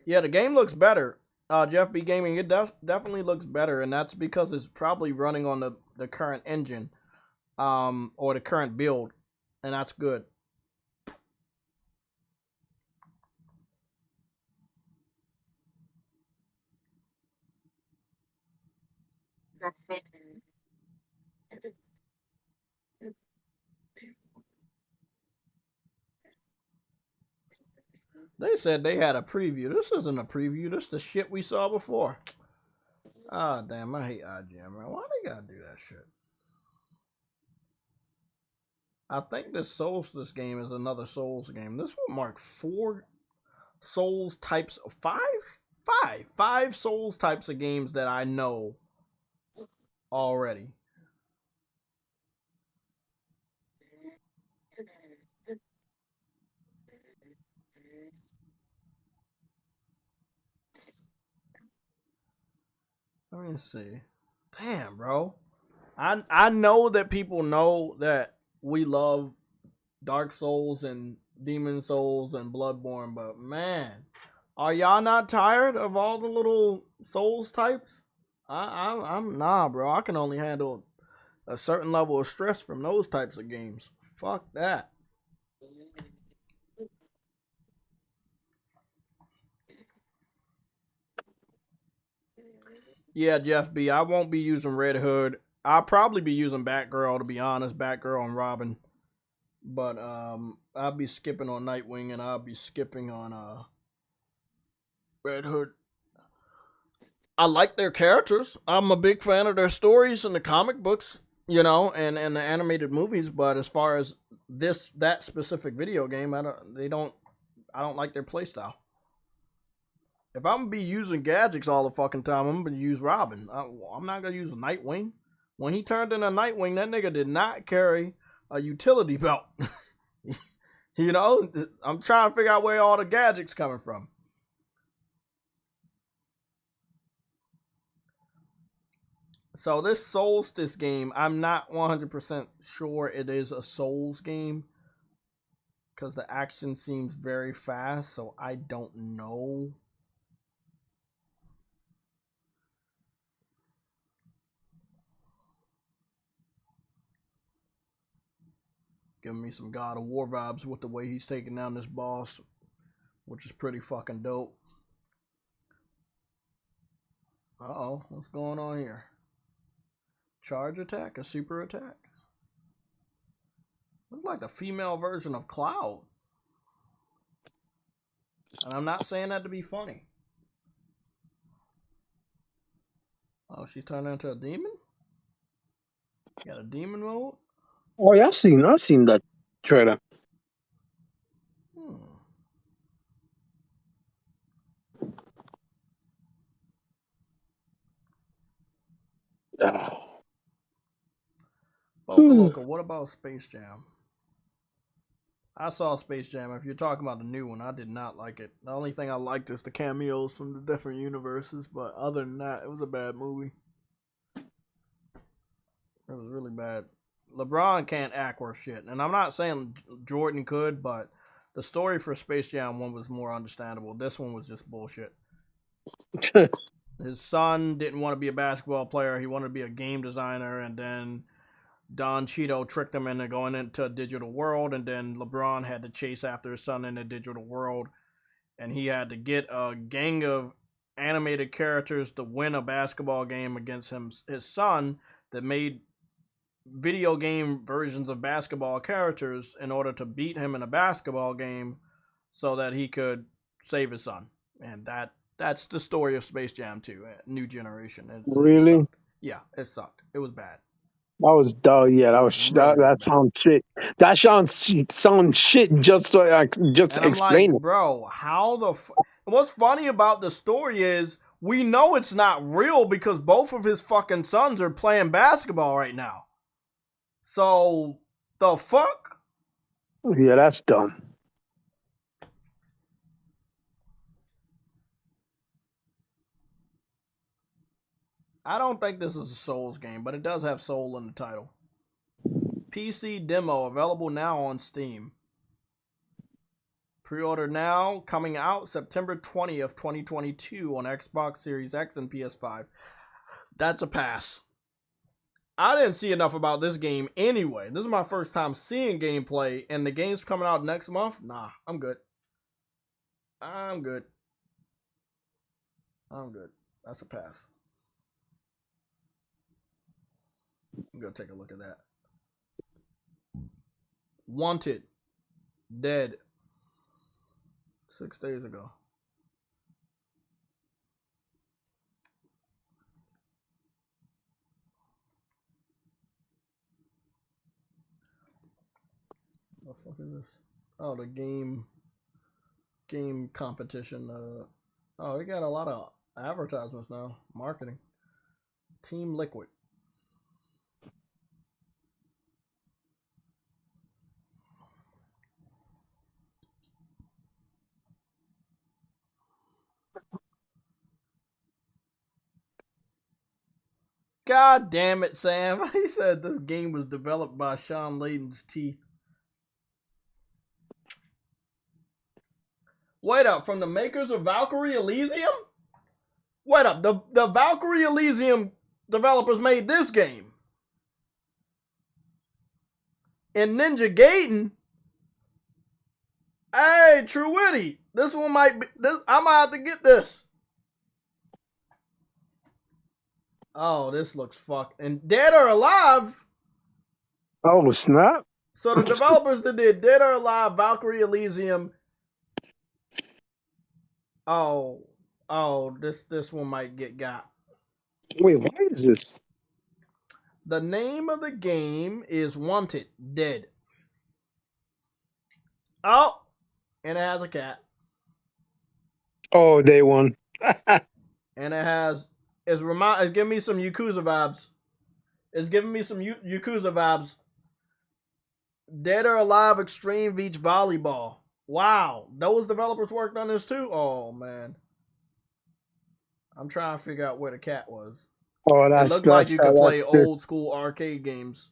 Yeah, the game looks better. Jeff B Gaming, it definitely looks better, and that's because it's probably running on the current engine, or the current build, and that's good. That's it. They said they had a preview. This isn't a preview. This is the shit we saw before. Ah, damn, I hate IGN, man. Why they gotta do that shit? I think this game is another Souls game. This will mark 4 Souls types of 5 Souls types of games that I know already. Let me see. Damn, bro. I know that people know that we love Dark Souls and Demon Souls and Bloodborne, but man, are y'all not tired of all the little Souls types? I'm nah, bro. I can only handle a certain level of stress from those types of games. Fuck that. Yeah, Jeff B. I won't be using Red Hood. I'll probably be using Batgirl, to be honest. Batgirl and Robin. But I'll be skipping on Nightwing and I'll be skipping on Red Hood. I like their characters. I'm a big fan of their stories in the comic books, you know, and the animated movies. But as far as that specific video game, I don't like their playstyle. If I'm gonna be using gadgets all the fucking time, I'm gonna use Robin. I'm not gonna use Nightwing. When he turned into Nightwing, that nigga did not carry a utility belt. You know, I'm trying to figure out where all the gadgets coming from. So this Solstice game, I'm not 100% sure it is a Souls game because the action seems very fast, so I don't know. Giving me some God of War vibes with the way he's taking down this boss, which is pretty fucking dope. Uh-oh, what's going on here? Charge attack? A super attack? Looks like the female version of Cloud. And I'm not saying that to be funny. Oh, she turned into a demon? Got a demon mode? Oh yeah, I've seen that trailer. Loca, what about Space Jam? I saw Space Jam. If you're talking about the new one, I did not like it. The only thing I liked is the cameos from the different universes, but other than that, it was a bad movie. It was really bad. LeBron can't act worth shit. And I'm not saying Jordan could, but the story for Space Jam 1 was more understandable. This one was just bullshit. His son didn't want to be a basketball player. He wanted to be a game designer, and then Don Cheeto tricked him into going into a digital world, and then LeBron had to chase after his son in the digital world, and he had to get a gang of animated characters to win a basketball game against his son that made video game versions of basketball characters in order to beat him in a basketball game so that he could save his son. And that's the story of Space Jam 2, New Generation. Really? It yeah, it sucked. It was bad. That was dull. Yeah, that sounds shit. That sounds shit. Just explain like, it, bro. How the? What's funny about the story is we know it's not real because both of his fucking sons are playing basketball right now. So the fuck? Yeah, that's dumb. I don't think this is a Souls game, but it does have Soul in the title. PC demo available now on Steam. Pre-order now, coming out September 20th, 2022 on Xbox Series X and PS5. That's a pass. I didn't see enough about this game anyway. This is my first time seeing gameplay, and the game's coming out next month. Nah, I'm good. I'm good. That's a pass. I'm gonna take a look at that. Wanted. Dead. 6 days ago. What the fuck is this? Oh, the game competition. Oh, we got a lot of advertisements now. Marketing. Team Liquid. God damn it, Sam. He said this game was developed by Sean Layden's teeth. Wait up, from the makers of Valkyrie Elysium? Wait up, the Valkyrie Elysium developers made this game. And Ninja Gaiden? Hey, True Witty, this one might be, I might have to get this. Oh, this looks and Dead or Alive? Oh, snap. So the developers that did Dead or Alive, Valkyrie Elysium. Oh, this one might get got. Wait, what is this? The name of the game is Wanted Dead. Oh, and it has a cat. Oh, day one. And it has it's giving me some Yakuza vibes. It's giving me some Yakuza vibes. Dead or Alive Extreme Beach Volleyball. Wow, those developers worked on this too? Oh, man. I'm trying to figure out where the cat was. Oh, It that's looked like you could play it. old school arcade games.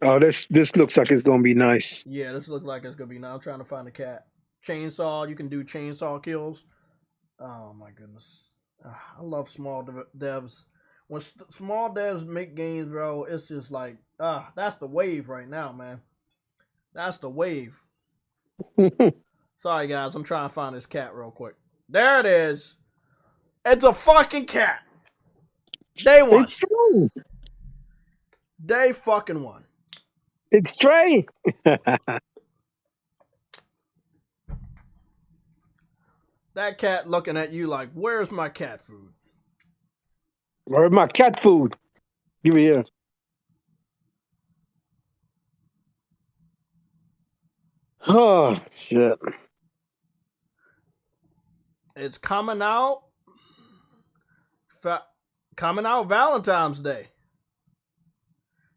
Oh, this looks like it's gonna be nice. Yeah, this looks like it's gonna be nice. I'm trying to find the cat. Chainsaw, you can do chainsaw kills. Oh my goodness. I love small devs. When small devs make games, bro, it's just like, that's the wave right now, man. That's the wave. Sorry, guys. I'm trying to find this cat real quick. There it is. It's a fucking cat. Day one. It's true. Day fucking one. It's Stray. That cat looking at you like, where's my cat food? Where's my cat food? Give me here. Oh, shit. It's coming out. Coming out Valentine's Day.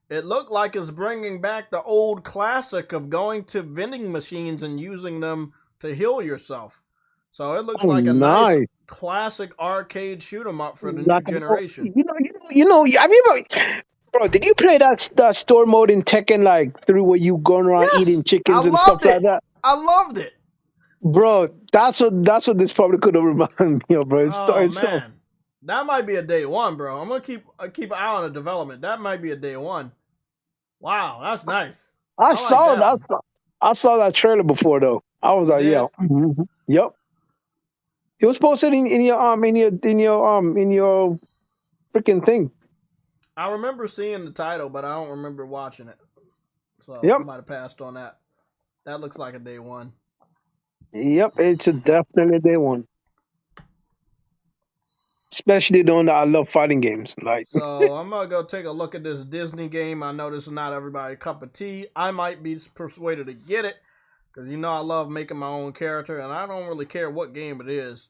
It looked like it's bringing back the old classic of going to vending machines and using them to heal yourself. So it looks like a nice classic arcade shoot 'em up for the new generation. You know, have you ever, bro, did you play that store mode in Tekken, like through where you going around eating chickens and stuff like that? I loved it. Bro, that's what this probably could have reminded me of, bro. Man. That might be a day one, bro. I'm gonna keep an eye on the development. That might be a day one. Wow, that's nice. I saw that trailer before though. I was like, yeah, yep. It was posted in your freaking thing. I remember seeing the title, but I don't remember watching it. So I might have passed on that. That looks like a day one. Yep, it's definitely a day one. Especially knowing that I love fighting games. Like, so I'm gonna go take a look at this Disney game. I know this is not everybody's cup of tea. I might be persuaded to get it because I love making my own character, and I don't really care what game it is.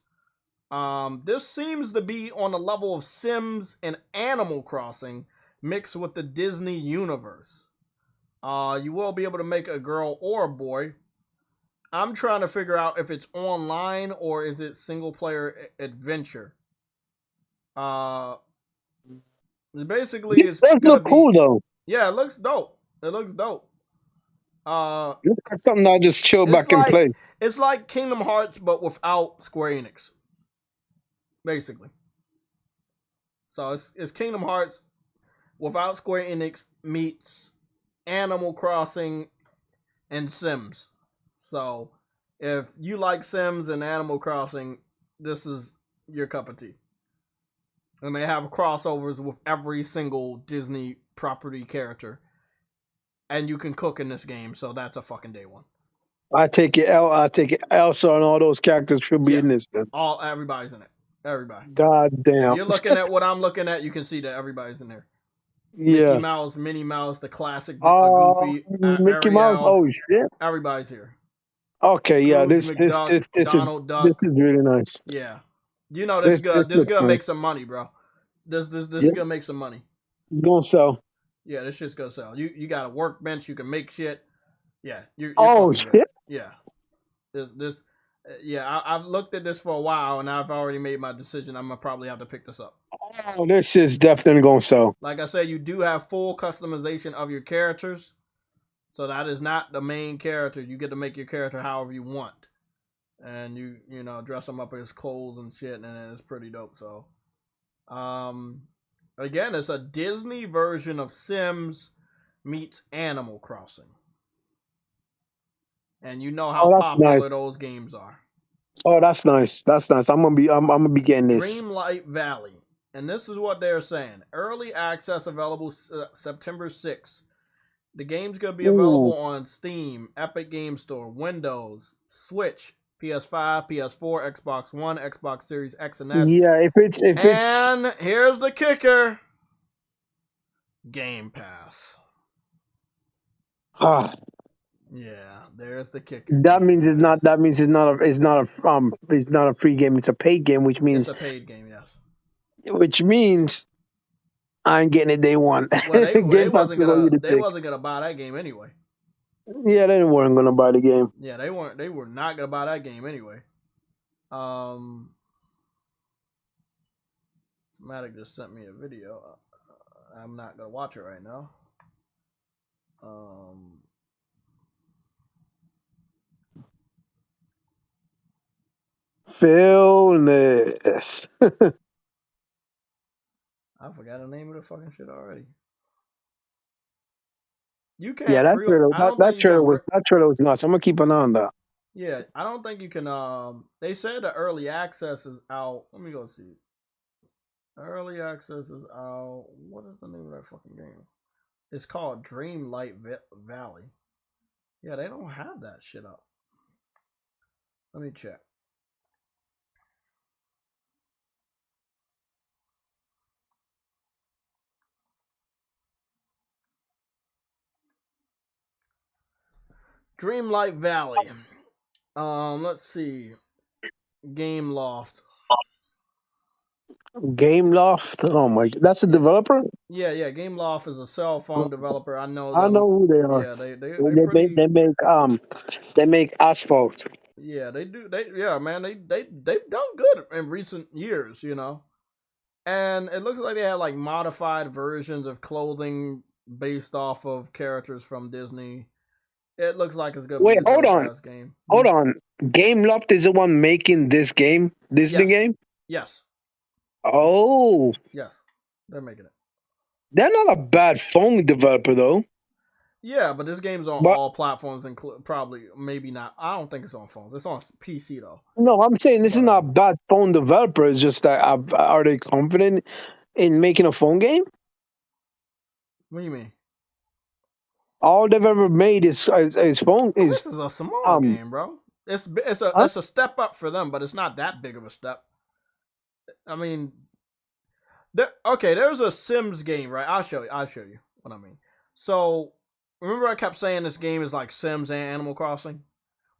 This seems to be on the level of Sims and Animal Crossing mixed with the Disney universe. You will be able to make a girl or a boy. I'm trying to figure out if it's online or is it single player adventure. Basically, it's gonna be cool though. Yeah, it looks dope. It looks dope. Looks like something I'll just chill back and play. It's like Kingdom Hearts, but without Square Enix. Basically. So it's Kingdom Hearts without Square Enix meets Animal Crossing and Sims. So if you like Sims and Animal Crossing, this is your cup of tea. And they have crossovers with every single Disney property character. And you can cook in this game, so that's a fucking day one. I take it. I take it. Elsa and all those characters should be Yeah. in this. Then. Everybody's in it. Everybody. God If damn. you're looking at what I'm looking at, you can see that everybody's in there. Mickey Yeah. Mouse, Minnie Mouse, the classic Goofy, Mickey Mouse. Ariel. Oh shit. Everybody's here. Okay. Yeah. Scrooge This McDuck, Donald this Duck. is really nice. Yeah. You know this good. This is looks gonna nice. make some money, bro. This is Yeah. gonna make some money. It's gonna sell. Yeah, this shit's gonna sell. You got a workbench, you can make shit. Yeah, you're Oh fucking good. shit. Yeah. I've looked at this for a while and I've already made my decision. I'm gonna probably have to pick this up. Oh, this is definitely gonna sell. Like I said, you do have full customization of your characters. So that is not the main character. You get to make your character however you want. And you dress them up as clothes and shit, and it's pretty dope. So again, it's a Disney version of Sims meets Animal Crossing. And you know how popular nice. those games are. Oh, that's nice. That's nice. I'm gonna be getting this. Dreamlight Valley. And this is what they're saying. Early access available September 6th. The game's going to be available on Steam, Epic Game Store, Windows, Switch, PS5, PS4, Xbox One, Xbox Series X and S. Yeah, if it's and here's the kicker. Game Pass. Yeah, there's the kicker. That means it's not. That means it's not a free game. It's a paid game, which means it's a paid game. Yes. Which means I ain't getting it day one. Well, they wasn't gonna buy that game anyway. Yeah, they weren't gonna buy the game. Yeah, they were not gonna buy that game anyway. Matic just sent me a video. I'm not gonna watch it right now. Feel this. I forgot the name of the fucking shit already. You can't. Yeah, that trailer was nuts. I'm gonna keep an eye on that. Yeah, I don't think you can. They said the early access is out. Let me go see. Early access is out. What is the name of that fucking game? It's called Dreamlight Valley. Yeah, they don't have that shit up. Let me check. Dreamlight Valley. Let's see. Game Loft. Game Loft. Oh my! That's a developer. Yeah. Game Loft is a cell phone developer. I know. I know who they are. Yeah, they make asphalt. Yeah, they do. They've done good in recent years, you know. And it looks like they have like modified versions of clothing based off of characters from Disney. It looks like it's gonna be a hold game. Hold on. Game Loft is the one making this game, Disney game? Yes. Oh. Yes. They're making it. They're not a bad phone developer though. Yeah, but this game's on all platforms, and probably maybe not. I don't think it's on phones. It's on PC though. No, I'm saying this is not a bad phone developer. It's just that are they confident in making a phone game? What do you mean? All they've ever made is phone. This is a small game, bro. It's a step up for them, but it's not that big of a step. I mean, there's a Sims game, right? I'll show you what I mean. So remember, I kept saying this game is like Sims and Animal Crossing.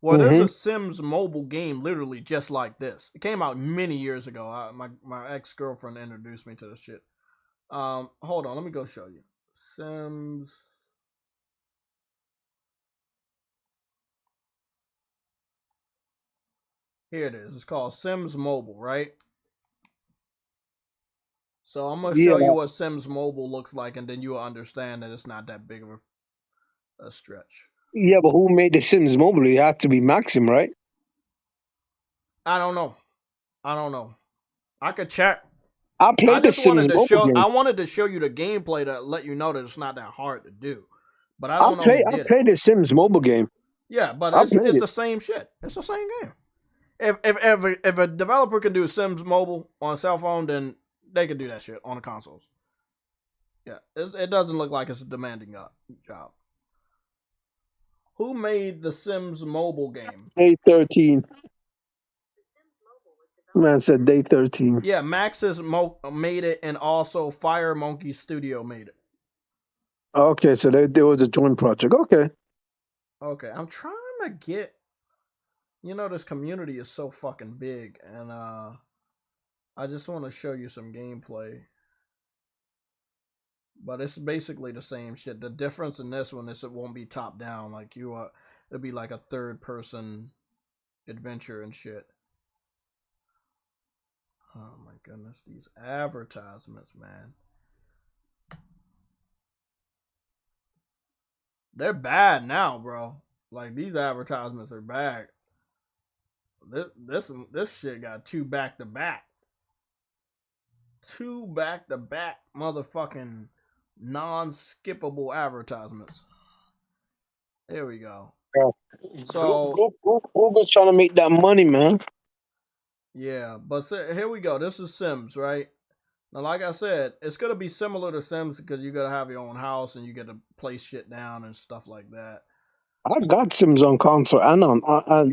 Well, there's a Sims mobile game, literally just like this. It came out many years ago. My ex-girlfriend introduced me to this shit. Hold on, let me go show you. Sims. Here it is. It's called Sims Mobile, right? So I'm going to show you what Sims Mobile looks like, and then you'll understand that it's not that big of a stretch. Yeah, but who made the Sims Mobile? You have to be Maxim, right? I don't know. I could check. I played the Sims Mobile game. I wanted to show you the gameplay to let you know that it's not that hard to do. But I don't know. I played the Sims Mobile game. Yeah, but it's the same shit. It's the same game. If a developer can do Sims Mobile on a cell phone, then they can do that shit on the consoles. Yeah, it doesn't look like it's a demanding job. Who made the Sims mobile game? Day 13. Man said day 13. Yeah, Maxis made it, and also Fire Monkey Studio made it. Okay, so there was a joint project. Okay. Okay, I'm trying to get. You know, this community is so fucking big, and I just want to show you some gameplay. But it's basically the same shit. The difference in this one is it won't be top down. Like it'll be like a third person adventure and shit. Oh my goodness, these advertisements, man. They're bad now, bro. Like these advertisements are bad. This shit got two back to back. Two back to back motherfucking non-skippable advertisements. Here we go. Yeah. So Google's trying to make that money, man. yeah, but here we go. This is Sims, right? Now, like I said, it's gonna be similar to Sims because you gotta have your own house and you get to place shit down and stuff like that. I got Sims on console and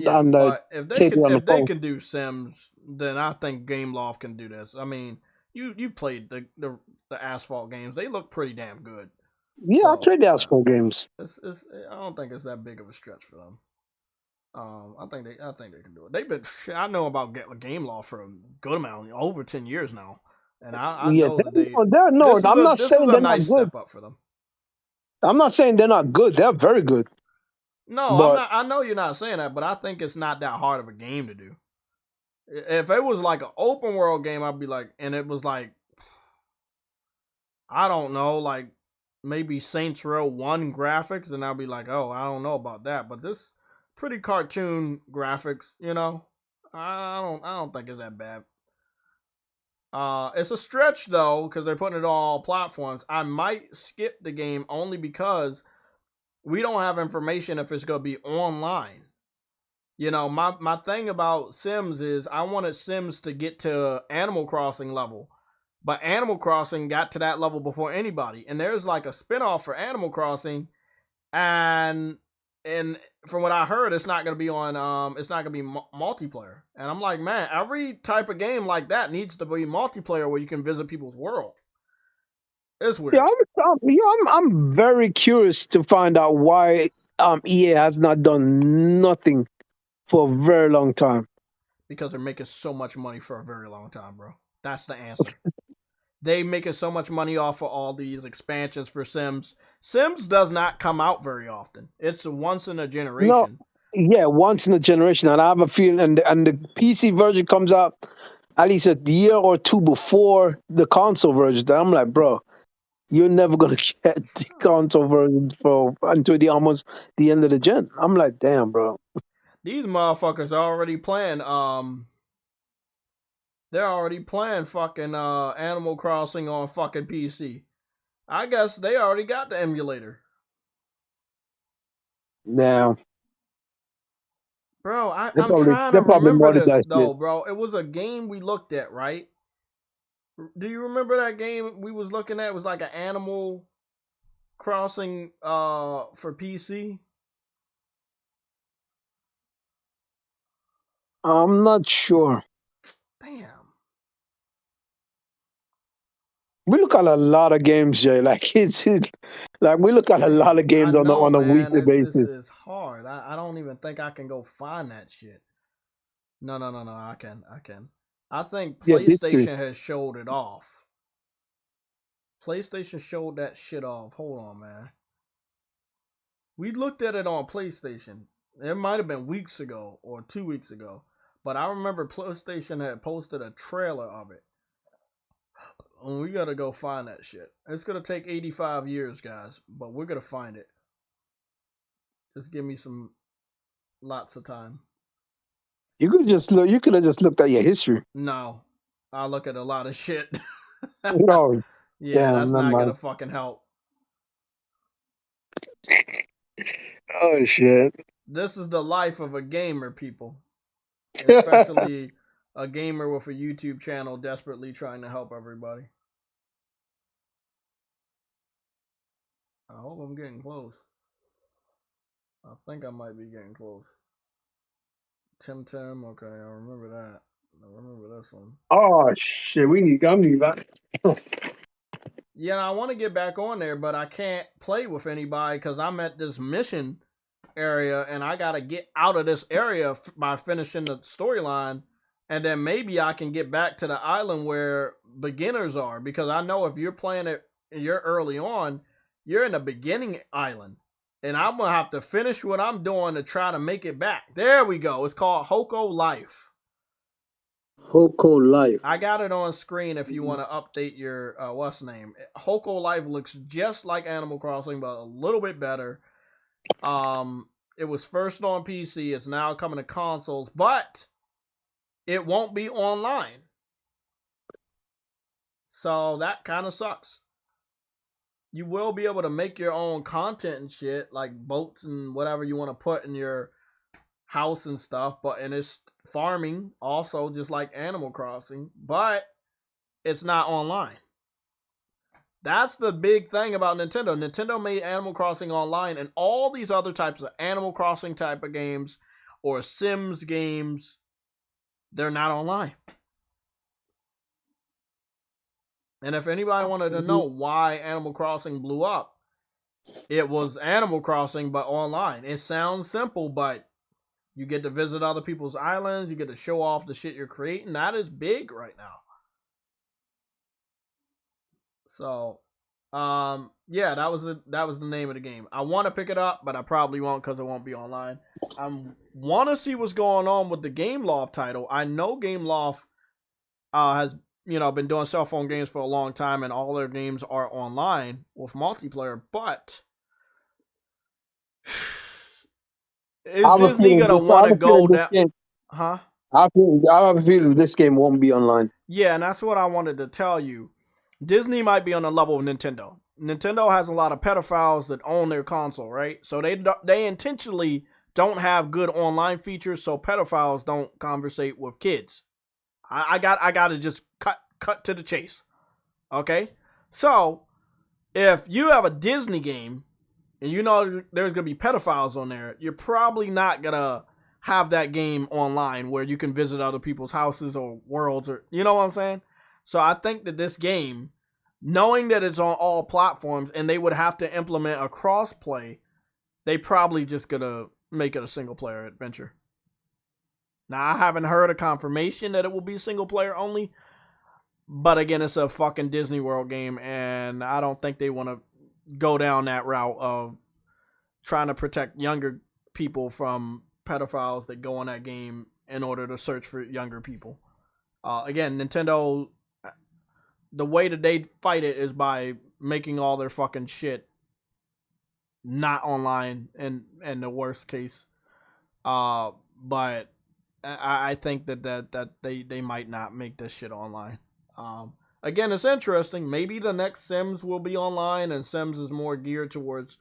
Yeah, but if they phone. can do Sims, then I think Gameloft can do this. I mean, you played the Asphalt games; they look pretty damn good. Yeah, So, I played the Asphalt games. I don't think it's that big of a stretch for them. I think they can do it. They've been I know about Gameloft for a good amount, over 10 years now, and I Yeah, know that I'm not saying they're not good. step up for them. I'm not saying they're not good. They're very good. No, I'm not. I know you're not saying that, but I think it's not that hard of a game to do. If it was like an open world game, I'd be like, and it was like, I don't know, like maybe Saints Row 1 graphics, then I'd be like, oh, I don't know about that. But this pretty cartoon graphics, you know, I don't think it's that bad. It's a stretch though because they're putting it on all platforms. I might skip the game only because we don't have information if it's gonna be online. You know, my thing about Sims is I wanted Sims to get to Animal Crossing level. But Animal Crossing got to that level before anybody. And there's like a spinoff for Animal Crossing, and from what I heard, it's not gonna be on it's not gonna be multiplayer. And I'm like, man, every type of game like that needs to be multiplayer where you can visit people's world. It's weird. Yeah, I'm very curious to find out why EA has not done nothing for a very long time. Because they're making so much money for a very long time, bro. That's the answer. They making so much money off of all these expansions for Sims. Sims does not come out very often. It's a once in a generation. No, yeah, once in a generation, and I have a feeling, and the PC version comes out at least a year or two before the console version. I'm like, bro, you're never gonna get the console version until almost the end of the gen. I'm like, damn, bro. These motherfuckers are already playing. They're already playing fucking Animal Crossing on fucking PC. I guess they already got the emulator. Now, Bro, I'm probably, trying to remember this though, shit. bro. It was a game we looked at, right? Do you remember that game we was looking at? It was like an Animal Crossing for PC. I'm not sure. Damn. We look at a lot of games, Jay. Like like we look at a lot of games on a weekly basis. It's hard. I don't even think I can go find that shit. No. I can. I think PlayStation has showed it off. PlayStation showed that shit off. Hold on, man. We looked at it on PlayStation. It might have been weeks ago or 2 weeks ago. But I remember PlayStation had posted a trailer of it. And we gotta go find that shit. It's gonna take 85 years, guys. But we're gonna find it. Just give me lots of time. You could just look. You could have just looked at your history. No, I look at a lot of shit. No, yeah, that's not gonna fucking help. Oh shit! This is the life of a gamer, people. Especially a gamer with a YouTube channel desperately trying to help everybody. I hope I'm getting close. I think I might be getting close. Tim Tim, okay, I remember that. I remember this one. Oh shit, I need that. Yeah, I want to get back on there, but I can't play with anybody because I'm at this mission area and I gotta get out of this area by finishing the storyline, and then maybe I can get back to the island where beginners are, because I know if you're playing it, you're early on, you're in the beginning island, and I'm gonna have to finish what I'm doing to try to make it back. There we go. It's called Hoko Life. Hoko Life. I got it on screen if you want to update your what's the name. Hoko Life looks just like Animal Crossing, but a little bit better. It was first on PC. It's now coming to consoles, but it won't be online. So that kind of sucks. You will be able to make your own content and shit, like boats and whatever you want to put in your house and stuff, and it's farming also just like Animal Crossing, but it's not online. That's the big thing about Nintendo. Nintendo made Animal Crossing online, and all these other types of Animal Crossing type of games or Sims games, they're not online. And if anybody wanted to know why Animal Crossing blew up, it was Animal Crossing, but online. It sounds simple, but you get to visit other people's islands. You get to show off the shit you're creating. That is big right now. So, yeah, that was the name of the game. I want to pick it up, but I probably won't because it won't be online. I want to see what's going on with the Gameloft title. I know Gameloft has been doing cell phone games for a long time, and all their games are online with multiplayer. But is Disney gonna want to go down? Huh? I have a feeling this game won't be online. Yeah, and that's what I wanted to tell you. Disney might be on the level of Nintendo. Nintendo has a lot of pedophiles that own their console, right? So they intentionally don't have good online features, so pedophiles don't conversate with kids. I got to just cut to the chase. Okay? So, if you have a Disney game and you know there's going to be pedophiles on there, you're probably not going to have that game online where you can visit other people's houses or worlds, or you know what I'm saying? So I think that this game, knowing that it's on all platforms and they would have to implement a cross-play, they probably just gonna make it a single-player adventure. Now, I haven't heard a confirmation that it will be single-player only, but again, it's a fucking Disney World game, and I don't think they want to go down that route of trying to protect younger people from pedophiles that go on that game in order to search for younger people. Again, Nintendo, the way that they fight it is by making all their fucking shit not online in the worst case. But I think that they might not make this shit online. Again, it's interesting. Maybe the next Sims will be online, and Sims is more geared towards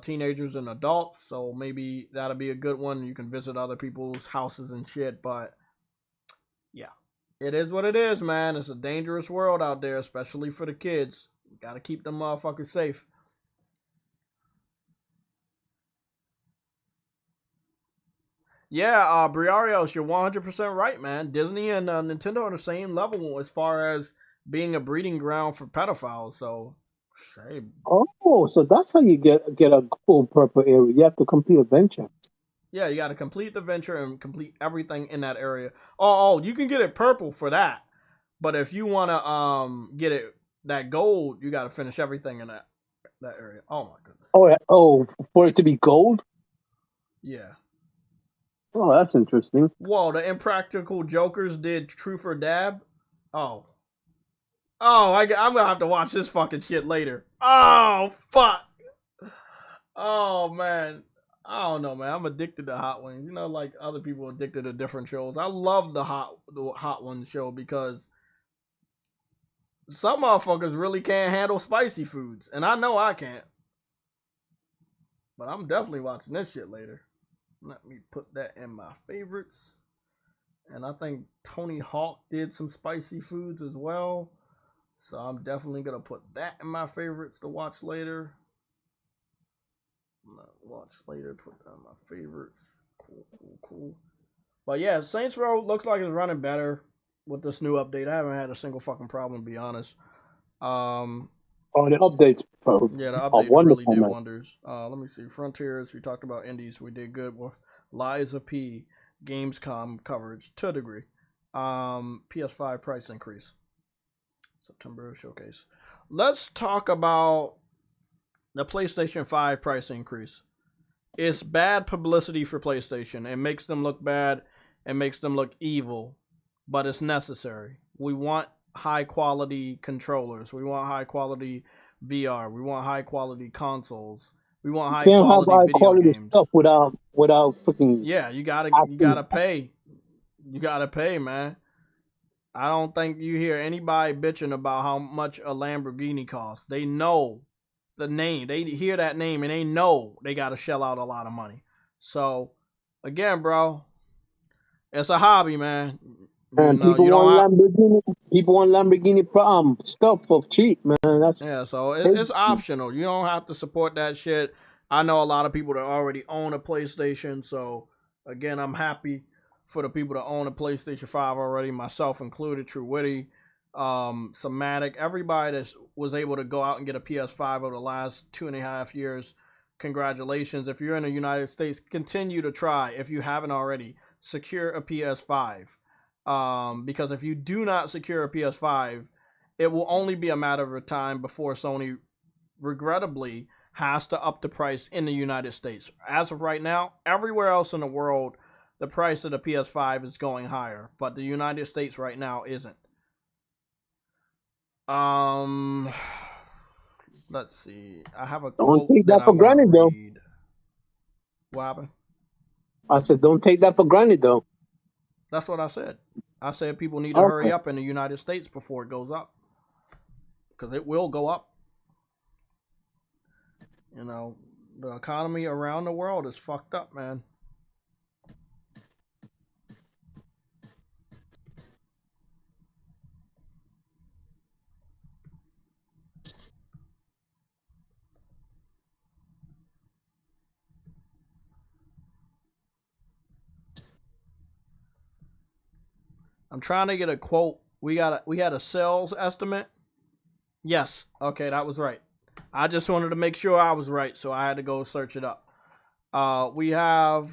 teenagers and adults, so maybe that'll be a good one. You can visit other people's houses and shit, but yeah, it is what it is, man. It's a dangerous world out there, especially for the kids. You gotta keep them motherfuckers safe. Yeah, Briarios, you're 100% right, man. Disney and Nintendo are on the same level as far as being a breeding ground for pedophiles, so shame. Oh, so that's how you get a full purple area. You have to complete adventure. Yeah, you got to complete the venture and complete everything in that area. Oh, you can get it purple for that, but if you want to get it that gold, you got to finish everything in that area. Oh my goodness. Oh, yeah. Oh, for it to be gold. Yeah. Oh, that's interesting. Whoa, the Impractical Jokers did Truth or Dab. Oh, I'm gonna have to watch this fucking shit later. Oh fuck. Oh man. I don't know, man. I'm addicted to Hot Wings. You know, like other people addicted to different shows. I love the Hot Ones show because some motherfuckers really can't handle spicy foods, and I know I can't. But I'm definitely watching this shit later. Let me put that in my favorites. And I think Tony Hawk did some spicy foods as well. So I'm definitely going to put that in my favorites to watch later. No. Watch later. Put down my favorites. Cool. But yeah, Saints Row looks like it's running better with this new update. I haven't had a single fucking problem, to be honest. The updates, bro. Yeah, the are update really wonderful, did man. wonders. Let me see. Frontiers, we talked about indies. We did good with Liza P. Gamescom coverage to a degree. PS5 price increase. September showcase. Let's talk about the PlayStation 5 price increase. It's bad publicity for PlayStation. It makes them look bad. It makes them look evil. But it's necessary. We want high quality controllers. We want high quality VR. We want high quality consoles. We want high Can't have quality high video quality games. stuff without freaking. Yeah, you gotta pay. You gotta pay, man. I don't think you hear anybody bitching about how much a Lamborghini costs. They know the name. They hear that name and they know they gotta shell out a lot of money. So again, bro, it's a hobby, man. And people want Lamborghini stuff for cheap, man. Yeah, so it's optional. You don't have to support that shit. I know a lot of people that already own a PlayStation, so again, I'm happy for the people that own a PlayStation 5 already, myself included, True Witty, Somatic, everybody that was able to go out and get a PS5 over the last 2.5 years. Congratulations. If you're in the United States, continue to try, if you haven't already, secure a PS5. Because if you do not secure a PS5, it will only be a matter of time before Sony, regrettably, has to up the price in the United States. As of right now, everywhere else in the world, the price of the PS5 is going higher, but the United States right now isn't. Let's see. I have a quote. Don't take that for granted, though. What happened? I said, don't take that for granted, though. That's what I said. I said people need to hurry up in the United States before it goes up. Because it will go up. You know, the economy around the world is fucked up, man. I'm trying to get a quote. We had a sales estimate. Yes. Okay, that was right. I just wanted to make sure I was right, so I had to go search it up. We have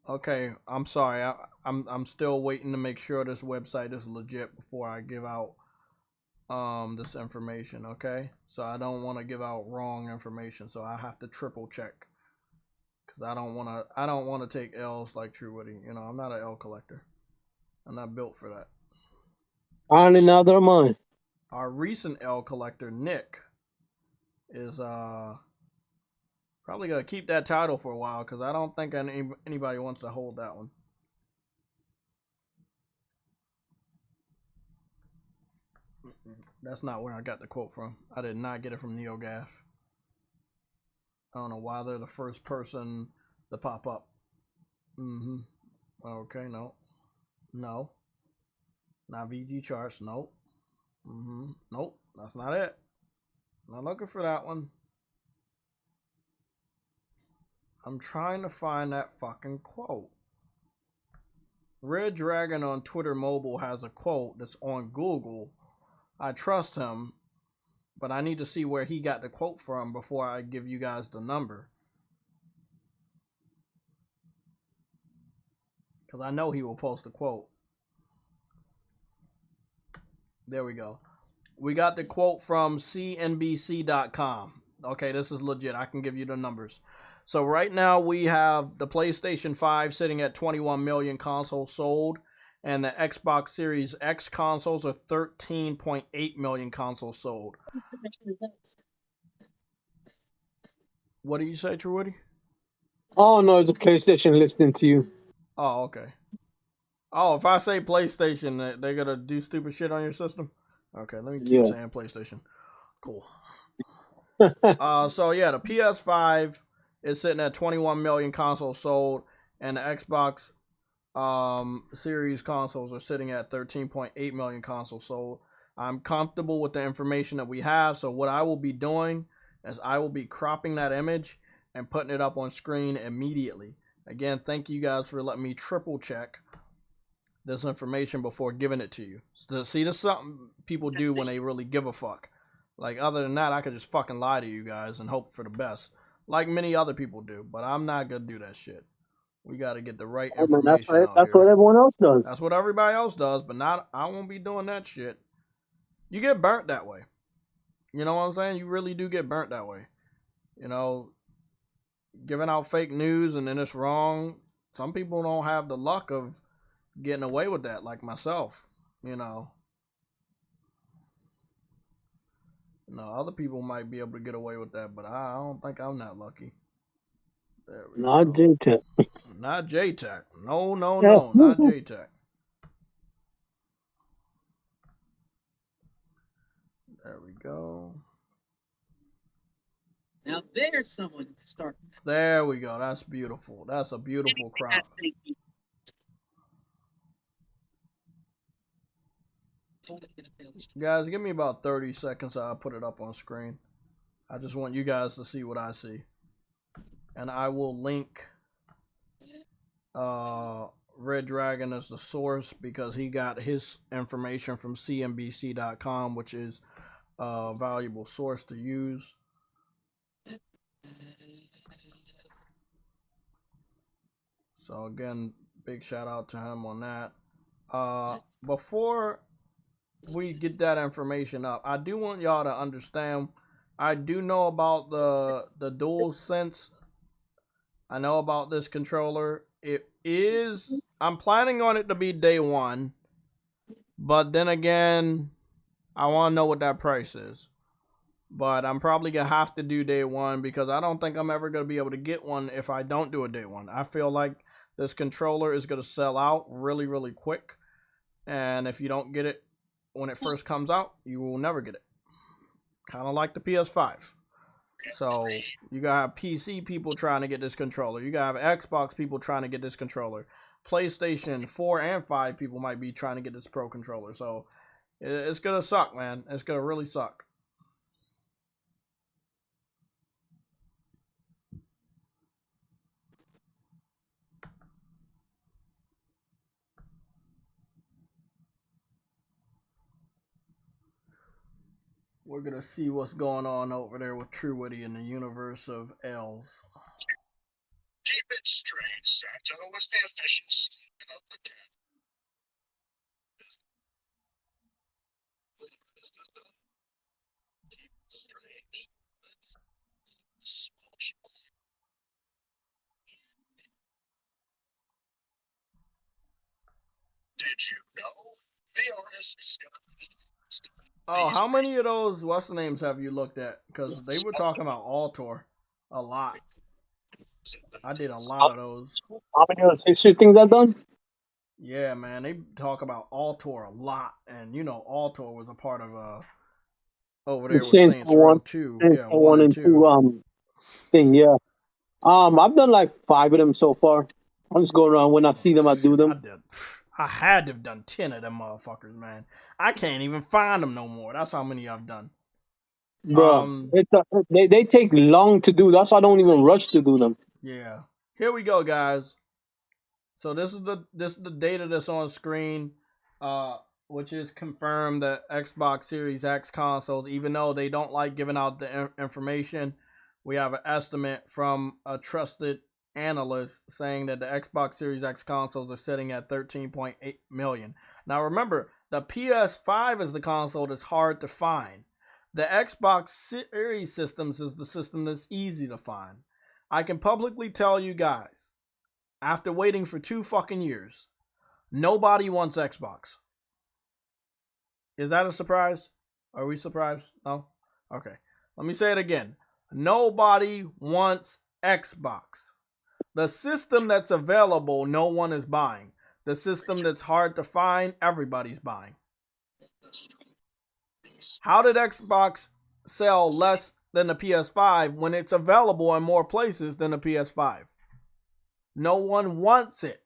okay, I'm sorry. I'm still waiting to make sure this website is legit before I give out this information, okay? So I don't want to give out wrong information, so I have to triple check. Cuz I don't want to take L's like True Witty. You know, I'm not an L collector. I'm not built for that. On another month. Our recent L collector, Nick, is probably gonna keep that title for a while because I don't think anybody wants to hold that one. That's not where I got the quote from. I did not get it from NeoGaf. I don't know why they're the first person to pop up. Okay, no. No. Not VG charts, nope. Nope, that's not it. Not looking for that one. I'm trying to find that fucking quote. Red Dragon on Twitter Mobile has a quote that's on Google. I trust him, but I need to see where he got the quote from before I give you guys the number. Because I know he will post a quote. There we go. We got the quote from CNBC.com. Okay, this is legit. I can give you the numbers. So right now we have the PlayStation 5 sitting at 21 million consoles sold. And the Xbox Series X consoles are 13.8 million consoles sold. What do you say, True Woody? Oh, no, it's a PlayStation listening to you. Oh, okay. Oh, if I say PlayStation, they're going to do stupid shit on your system? Okay, let me keep saying PlayStation. Cool. So, yeah, the PS5 is sitting at 21 million consoles sold, and the Xbox series consoles are sitting at 13.8 million consoles. So I'm comfortable with the information that we have. So what I will be doing is I will be cropping that image and putting it up on screen immediately. Again, thank you guys for letting me triple check this information before giving it to you. So, see, this is something people do when they really give a fuck. Like, other than that, I could just fucking lie to you guys and hope for the best, like many other people do. But I'm not gonna do that shit. We got to get the right information that's right. out That's here. what everyone else does. That's what everybody else does, but not. I won't be doing that shit. You get burnt that way. You know what I'm saying? You really do get burnt that way. You know, giving out fake news and then it's wrong. Some people don't have the luck of getting away with that, like myself. You know, other people might be able to get away with that, but I don't think I'm that lucky. There we Not go. JayTech. Not JayTech. No, not JayTech. There we go. Now there's someone to start. There we go. That's beautiful. That's a beautiful crop. Guys, give me about 30 seconds. I'll put it up on screen. I just want you guys to see what I see. And I will link Red Dragon as the source because he got his information from cnbc.com, which is a valuable source to use. So again, big shout out to him on that. Before we get that information up, I do want y'all to understand, I do know about the DualSense. I know about this controller. It is, I'm planning on it to be day one, but then again, I want to know what that price is. But I'm probably going to have to do day one because I don't think I'm ever going to be able to get one if I don't do a day one. I feel like this controller is going to sell out really, really quick. And if you don't get it when it first comes out, you will never get it. Kind of like the PS5. So you got to have PC people trying to get this controller. You got to have Xbox people trying to get this controller. PlayStation 4 and 5 people might be trying to get this Pro controller. So it's going to suck, man. It's going to really suck. We're going to see what's going on over there with Truewitty in the universe of L's. Keep it straight, Santo. What's the efficiency of the cat? Did you know the artists? Oh, how many of those what's the names have you looked at? Because they were talking about Altor a lot. I did a lot of those. How many of those history things I've done? Yeah, man, they talk about Altor a lot, and you know Altor was a part of over there with Saints Row 2. Yeah, 1 and 2 thing, yeah. I've done like 5 of them so far. I'm just going around when I see them, I do them. I had to have done 10 of them motherfuckers, man. I can't even find them no more. That's how many I've done. Bro, they take long to do. That's why I don't even rush to do them. Yeah. Here we go, guys. So this is the data that's on screen, which is confirmed that Xbox Series X consoles, even though they don't like giving out the information, we have an estimate from a trusted analyst saying that the Xbox Series X consoles are sitting at 13.8 million. Now remember, the PS5 is the console that's hard to find. The Xbox Series systems is the system that's easy to find. I can publicly tell you guys, after waiting for 2 fucking years, nobody wants Xbox. Is that a surprise? Are we surprised? No? Okay. Let me say it again. Nobody wants Xbox. The system that's available, no one is buying. The system that's hard to find, everybody's buying. How did Xbox sell less than the PS5 when it's available in more places than the PS5? No one wants it.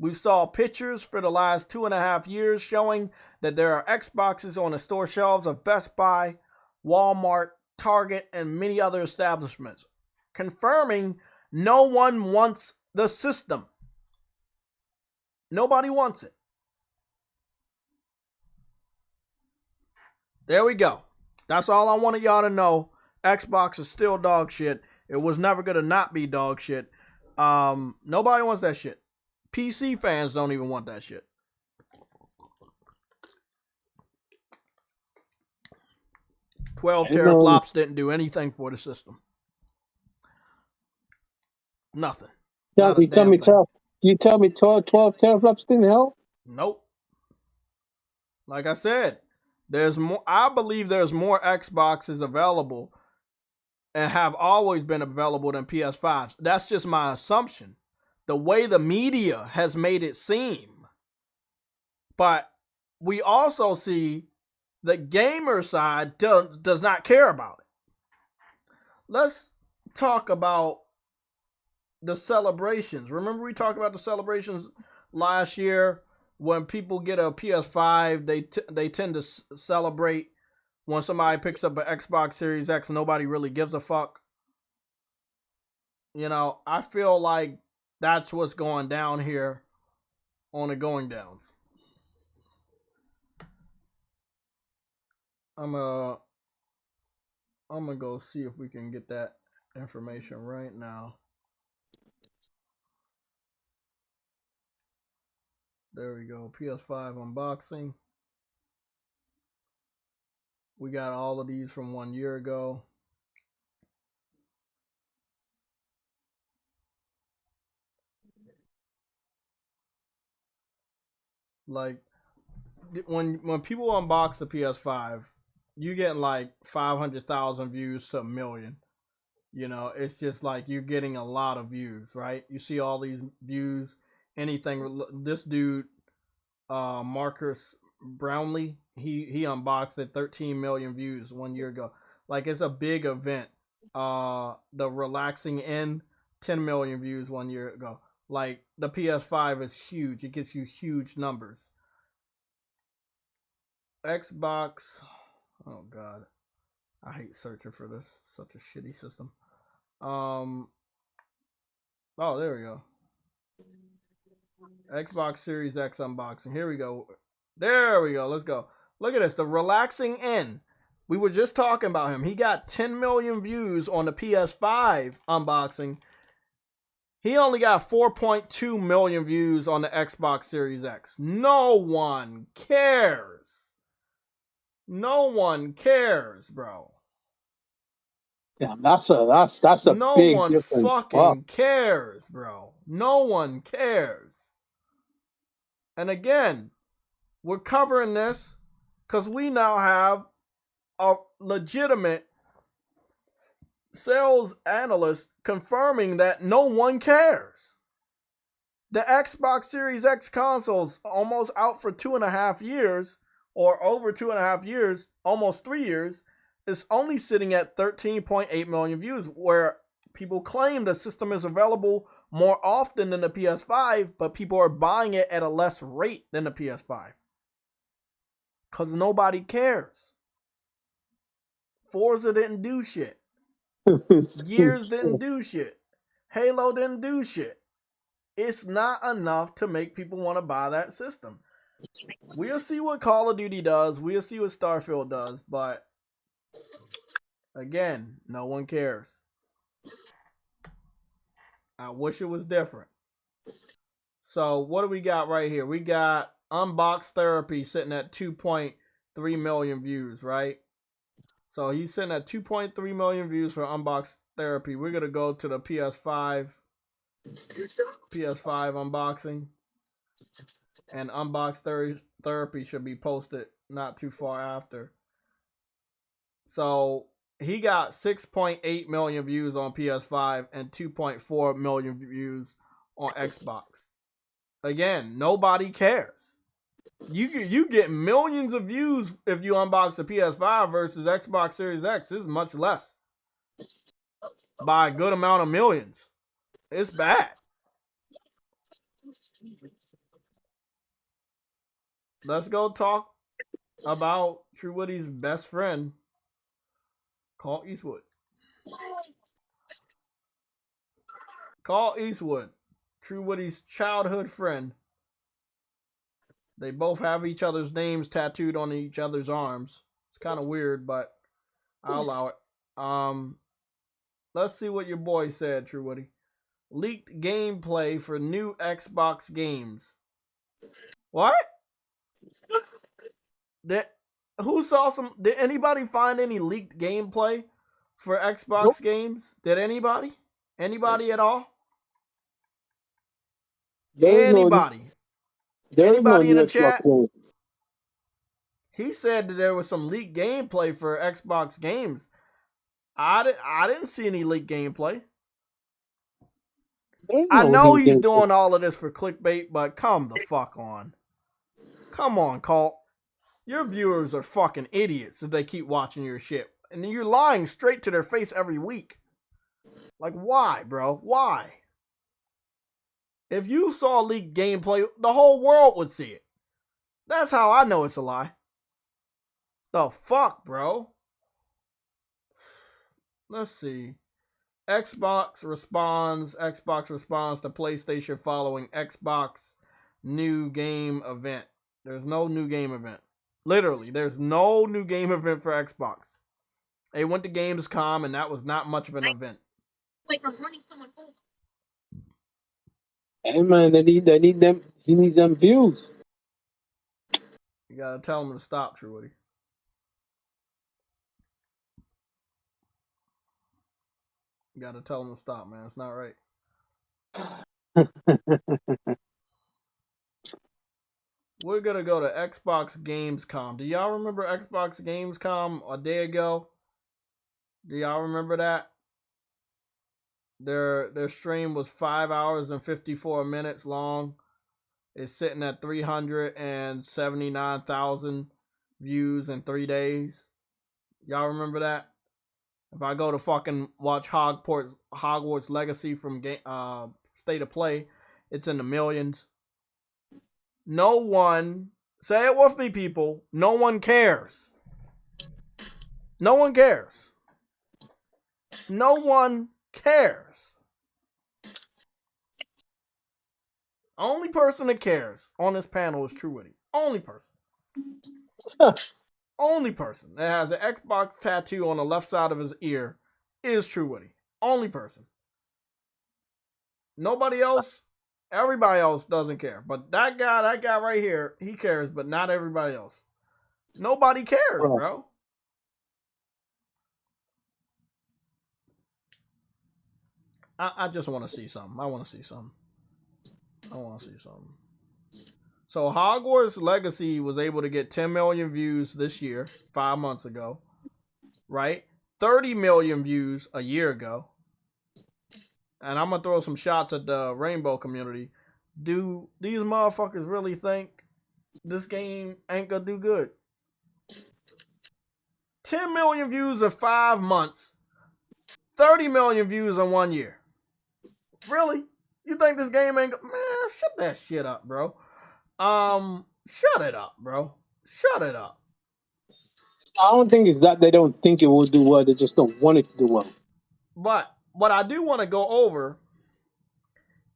We saw pictures for the last 2.5 years showing that there are Xboxes on the store shelves of Best Buy, Walmart, Target, and many other establishments, confirming no one wants the system. Nobody wants it. There we go. That's all I wanted y'all to know. Xbox is still dog shit. It was never going to not be dog shit. Nobody wants that shit. PC fans don't even want that shit. $12 teraflops didn't do anything for the system. Nothing. You tell me 12 teraflops didn't help? Nope. Like I said, there's more. I believe there's more Xboxes available and have always been available than PS5s. That's just my assumption. The way the media has made it seem. But we also see the gamer side does not care about it. Let's talk about the celebrations. Remember we talked about the celebrations last year? When people get a PS5, they tend to celebrate. When somebody picks up an Xbox Series X, nobody really gives a fuck. You know, I feel like that's what's going down here on the going downs. I'm gonna go see if we can get that information right now. There we go. PS5 unboxing. We got all of these from 1 year ago. Like when people unbox the PS5, you get like 500,000 views to 1 million. You know, it's just like you're getting a lot of views, right? You see all these views. Anything. This dude, Marcus Brownlee, he unboxed it, 13 million views 1 year ago. Like, it's a big event. The Relaxing Inn, 10 million views 1 year ago. Like, the PS5 is huge. It gets you huge numbers. Xbox, oh god, I hate searching for this. Such a shitty system. Oh, there we go. Xbox Series X unboxing. Here we go. There we go. Let's go. Look at this. The Relaxing Inn. We were just talking about him. He got 10 million views on the PS5 unboxing. He only got 4.2 million views on the Xbox Series X. No one cares. No one cares, bro. Yeah, that's a no big one difference. fucking Wow. cares, bro. No one cares. And again, we're covering this because we now have a legitimate sales analyst confirming that no one cares. The Xbox Series X console's almost out for 2.5 years, or over 2.5 years, almost 3 years. It's only sitting at 13.8 million views, where people claim the system is available more often than the PS5, but people are buying it at a less rate than the PS5. Because nobody cares. Forza didn't do shit. Gears didn't do shit. Halo didn't do shit. It's not enough to make people want to buy that system. We'll see what Call of Duty does. We'll see what Starfield does. But again, no one cares. I wish it was different. So what do we got right here? We got Unbox Therapy sitting at 2.3 million views, right? So he's sitting at 2.3 million views for Unbox Therapy. We're going to go to the PS5 unboxing. And Unbox Therapy should be posted not too far after. So he got 6.8 million views on PS5 and 2.4 million views on Xbox. Again, nobody cares. You get millions of views if you unbox a PS5 versus Xbox Series X. It's much less. By a good amount of millions. It's bad. let's go talk about True Woody's best friend, Carl Eastwood. Carl Eastwood, True Woody's childhood friend. They both have each other's names tattooed on each other's arms. It's kind of weird, but I'll allow it. Let's see what your boy said, True Woody. Leaked gameplay for new Xbox games. What? Who saw some? Did anybody find any leaked gameplay for Xbox games? Did anybody? Anybody at all? Anybody? Anybody in the chat? He said that there was some leaked gameplay for Xbox games. I didn't see any leaked gameplay. I know he's doing all of this for clickbait, but come the fuck on. Come on, Colt. Your viewers are fucking idiots if they keep watching your shit. And you're lying straight to their face every week. Like, why, bro? Why? If you saw leaked gameplay, the whole world would see it. That's how I know it's a lie. The fuck, bro? Let's see. Xbox responds to PlayStation following Xbox new game event. There's no new game event. Literally, there's no new game event for Xbox. They went to Gamescom and that was not much of an event. Wait, I'm running someone over. Hey man, they need them. He needs them views. You gotta tell him to stop, True Woody. You gotta tell him to stop, man. It's not right. We're gonna go to Xbox Gamescom. Do y'all remember Xbox Gamescom a day ago? Do y'all remember that? Their stream was 5 hours and 54 minutes long. It's sitting at 379,000 views in 3 days. Y'all remember that? If I go to fucking watch Hogwarts Legacy from State of Play, it's in the millions. No one, say it with me, people, no one cares. No one cares. No one cares. Only person that cares on this panel is True Woody. Only person. Only person that has an Xbox tattoo on the left side of his ear is True Woody. Only person. Nobody else. Everybody else doesn't care. But that guy right here, he cares, but not everybody else. Nobody cares, bro. I just want to see something. I want to see something. So Hogwarts Legacy was able to get 10 million views this year, 5 months ago, right? 30 million views a year ago. And I'm going to throw some shots at the Rainbow community. Do these motherfuckers really think this game ain't going to do good? 10 million views in 5 months. 30 million views in 1 year. Really? You think this game ain't man, shut that shit up, bro. Shut it up, bro. Shut it up. I don't think it's that they don't think it will do well. They just don't want it to do well. But what I do want to go over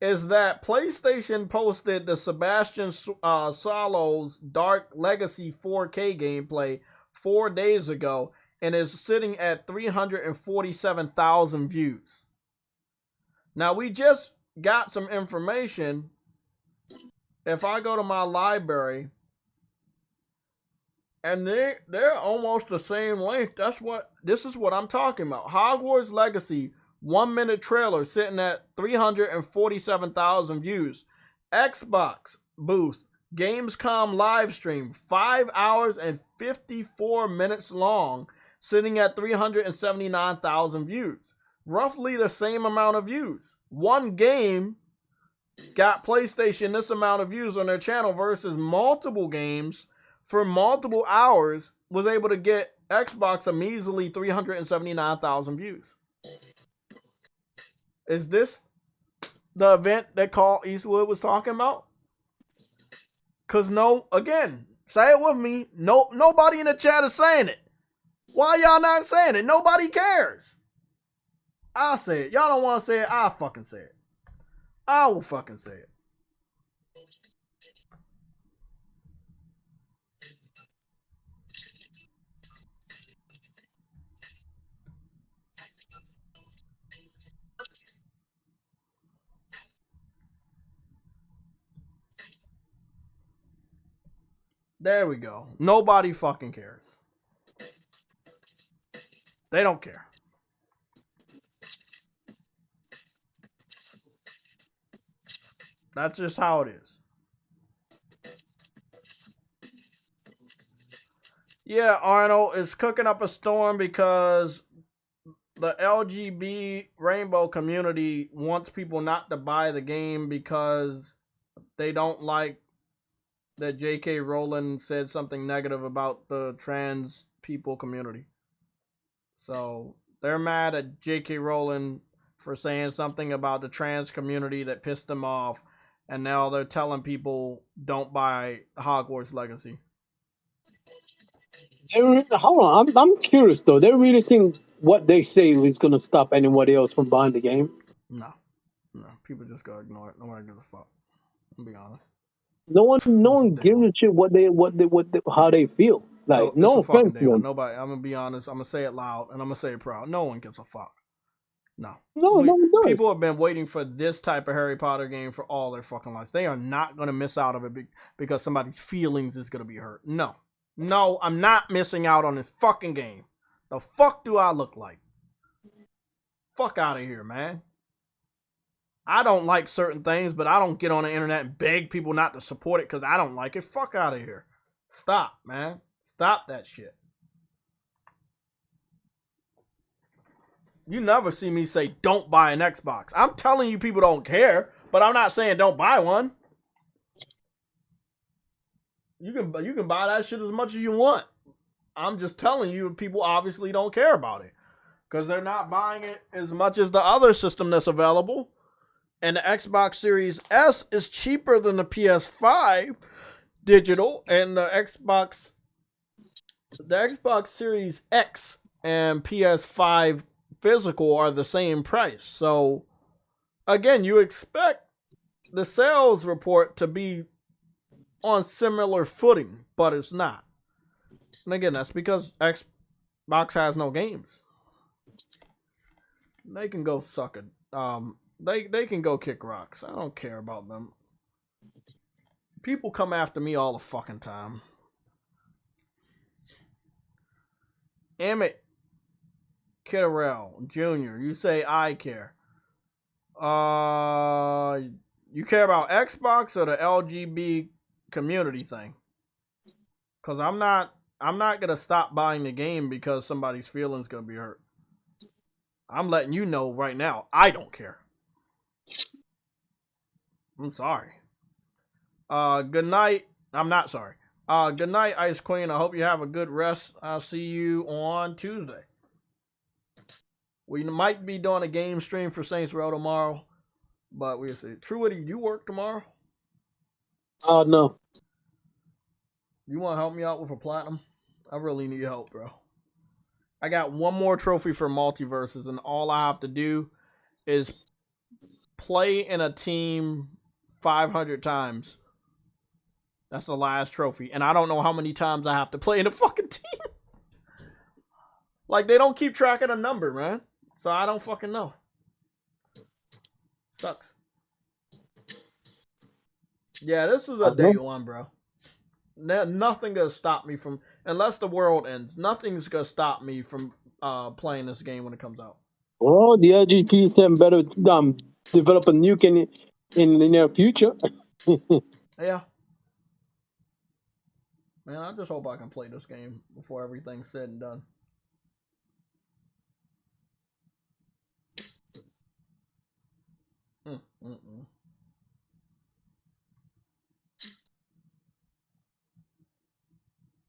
is that PlayStation posted the Sebastian Solo's Dark Legacy 4K gameplay 4 days ago and is sitting at 347,000 views. Now, we just got some information. If I go to my library, and they're almost the same length. This is what I'm talking about. Hogwarts Legacy 1 minute trailer sitting at 347,000 views. Xbox booth Gamescom live stream 5 hours and 54 minutes long, sitting at 379,000 views. Roughly the same amount of views. One game got PlayStation this amount of views on their channel versus multiple games for multiple hours was able to get Xbox a measly 379,000 views. Is this the event that Carl Eastwood was talking about? Because no, again, Say it with me. No, nobody in the chat is saying it. Why y'all not saying it? Nobody cares. I'll say it. Y'all don't want to say it. I'll fucking say it. I will fucking say it. There we go. Nobody fucking cares. They don't care. That's just how it is. Yeah, Arnold is cooking up a storm because the LGB rainbow community wants people not to buy the game because they don't like that J.K. Rowling said something negative about the trans people community. So they're mad at J.K. Rowling for saying something about the trans community that pissed them off, and now they're telling people don't buy Hogwarts Legacy. Hold on, I'm curious though. They really think what they say is going to stop anybody else from buying the game? No, people just gotta ignore it. Nobody gives a fuck. I'll be honest. No one gives a shit how they feel. Like, no offense to them. Nobody. I'm gonna be honest. I'm gonna say it loud and I'm gonna say it proud. No one gives a fuck. No one does. People have been waiting for this type of Harry Potter game for all their fucking lives. They are not gonna miss out of it because somebody's feelings is gonna be hurt. No, I'm not missing out on this fucking game. The fuck do I look like? Fuck out of here, man. I don't like certain things, but I don't get on the internet and beg people not to support it because I don't like it. Fuck out of here. Stop, man. Stop that shit. You never see me say don't buy an Xbox. I'm telling you people don't care, but I'm not saying don't buy one. You can buy that shit as much as you want. I'm just telling you people obviously don't care about it because they're not buying it as much as the other system that's available. And the Xbox Series S is cheaper than the PS5 digital, and the Xbox Series X and PS5 physical are the same price. So again, you expect the sales report to be on similar footing, but it's not. And again, that's because Xbox has no games. They can go suck it. They can go kick rocks. I don't care about them. People come after me all the fucking time. Emmett Kitterell Jr., you say I care. You care about Xbox or the LGB community thing? Because I'm not gonna stop buying the game because somebody's feelings gonna be hurt. I'm letting you know right now, I don't care. I'm sorry. Good night. I'm not sorry. Good night, Ice Queen. I hope you have a good rest. I'll see you on Tuesday. We might be doing a game stream for Saints Row tomorrow, but we'll see. Truity, you work tomorrow? No. You want to help me out with a platinum? I really need help, bro. I got one more trophy for Multiverses, and all I have to do is play in a team 500 times. That's the last trophy. And I don't know how many times I have to play in a fucking team. Like, they don't keep track of the number, man. So I don't fucking know. Sucks. Yeah, this is a day one, bro. Nothing gonna stop me from, unless the world ends, nothing's gonna stop me from playing this game when it comes out. Well, the LGP better develop a nuke in the near future. Yeah. Man, I just hope I can play this game before everything's said and done.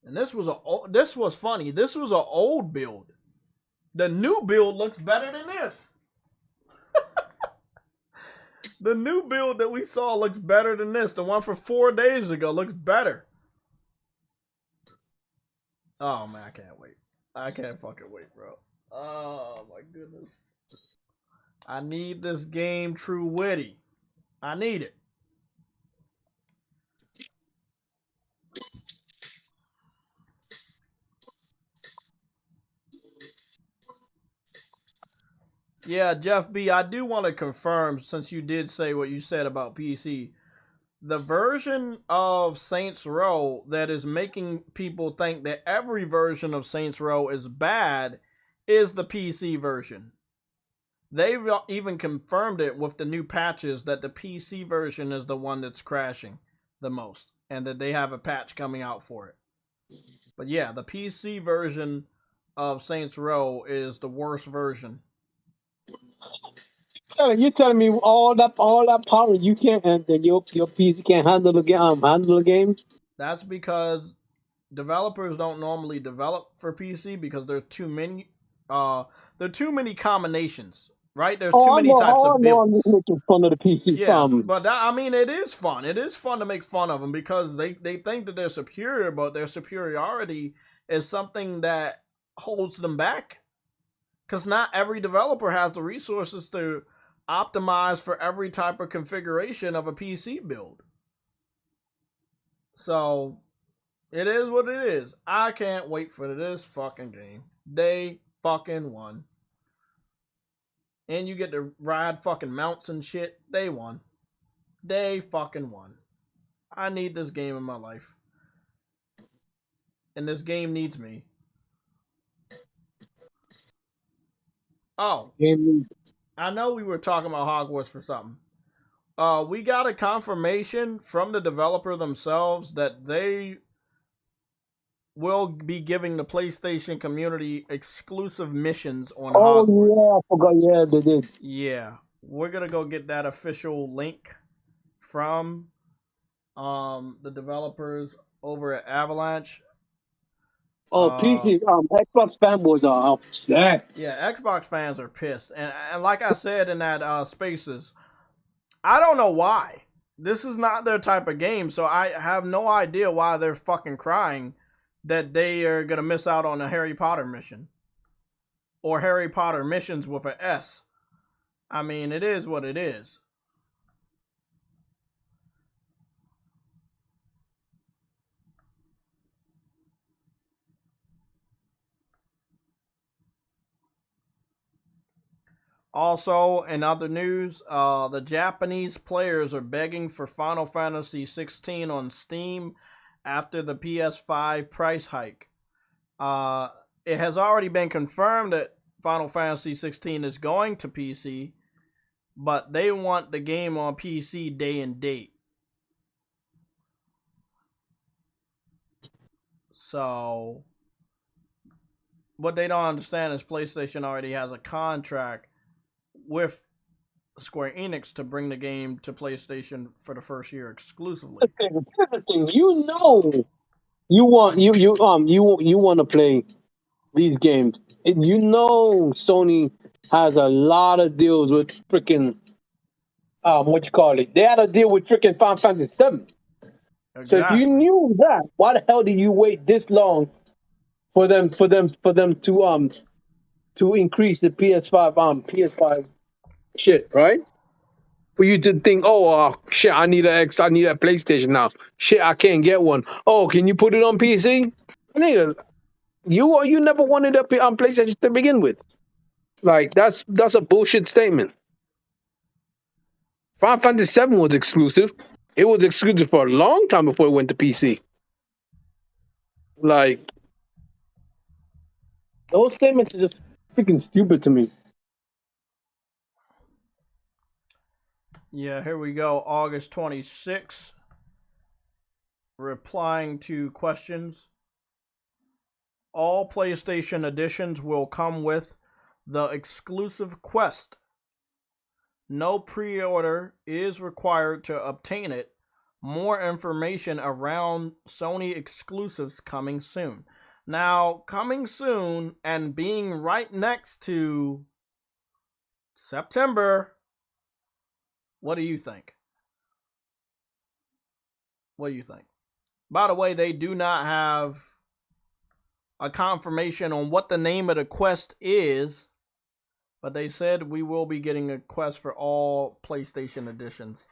And this was funny. This was an old build. The new build looks better than this. The new build that we saw looks better than this. The one from 4 days ago looks better. Oh man, I can't wait. I can't fucking wait, bro. Oh my goodness. I need this game true witty. I need it. Yeah, Jeff B, I do want to confirm, since you did say what you said about PC, the version of Saints Row that is making people think that every version of Saints Row is bad is the PC version. They've even confirmed it with the new patches that the PC version is the one that's crashing the most, and that they have a patch coming out for it. But yeah, the PC version of Saints Row is the worst version. You're telling me all that power you can't, and then your PC can't handle the game. That's because developers don't normally develop for PC because there are too many combinations, right? There's too many types of I know. I'm builds. just making fun of the PC. Yeah, but that, I mean, it is fun. It is fun to make fun of them because they think that they're superior, but their superiority is something that holds them back. Because not every developer has the resources to optimize for every type of configuration of a PC build. So it is what it is. I can't wait for this fucking game. Day fucking won. And you get to ride fucking mounts and shit. Day one. Day fucking won. I need this game in my life. And this game needs me. Oh. I know we were talking about Hogwarts for something. We got a confirmation from the developer themselves that they will be giving the PlayStation community exclusive missions on Hogwarts. Yeah, I forgot. Yeah, they did. Yeah, we're gonna go get that official link from the developers over at Avalanche. PC, Xbox fanboys are upset. Yeah, Xbox fans are pissed, and like I said in that Spaces, I don't know why. This is not their type of game, so I have no idea why they're fucking crying that they are gonna miss out on a Harry Potter mission. Or Harry Potter missions with an S. I mean, it is what it is. Also, in other news, the Japanese players are begging for Final Fantasy 16 on Steam after the PS5 price hike. It has already been confirmed that Final Fantasy 16 is going to PC, but they want the game on PC day and date. So, what they don't understand is PlayStation already has a contract with Square Enix to bring the game to PlayStation for the first year exclusively. Here's the thing. You want to play these games. And Sony has a lot of deals with freaking They had a deal with freaking Final Fantasy 7. Exactly. So if you knew that, why the hell did you wait this long for them to increase the PS5 shit, right? For you to think, shit, I need a PlayStation now. Shit, I can't get one. Oh, can you put it on PC? Nigga, you never wanted a PlayStation to begin with. Like that's a bullshit statement. Final Fantasy 7 was exclusive. It was exclusive for a long time before it went to PC. Like those statements are just freaking stupid to me. Yeah, here we go. August 26th. Replying to questions. All PlayStation editions will come with the exclusive quest. No pre-order is required to obtain it. More information around Sony exclusives coming soon. Now, coming soon and being right next to September, what do you think? What do you think? By the way, they do not have a confirmation on what the name of the quest is, but they said we will be getting a quest for all PlayStation editions.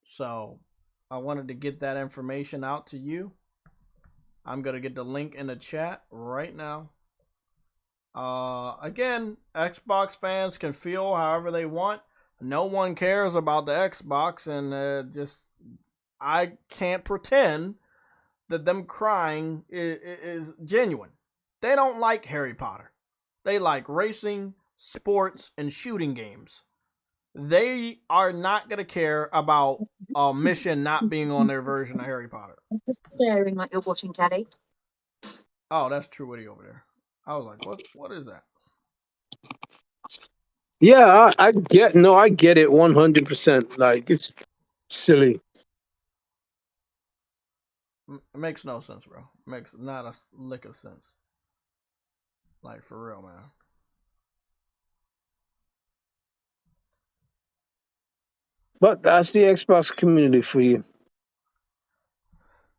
So I wanted to get that information out to you. I'm going to get the link in the chat right now. Again, Xbox fans can feel however they want. No one cares about the Xbox, and I can't pretend that them crying is genuine. They don't like Harry Potter. They like racing, sports, and shooting games. They are not going to care about a mission not being on their version of Harry Potter. Just staring like you're watching telly. Oh, that's True Witty over there. I was like, what is that? Yeah, I get it 100%. Like, it's silly. It makes no sense, bro. It makes not a lick of sense. Like, for real, man. But that's the Xbox community for you.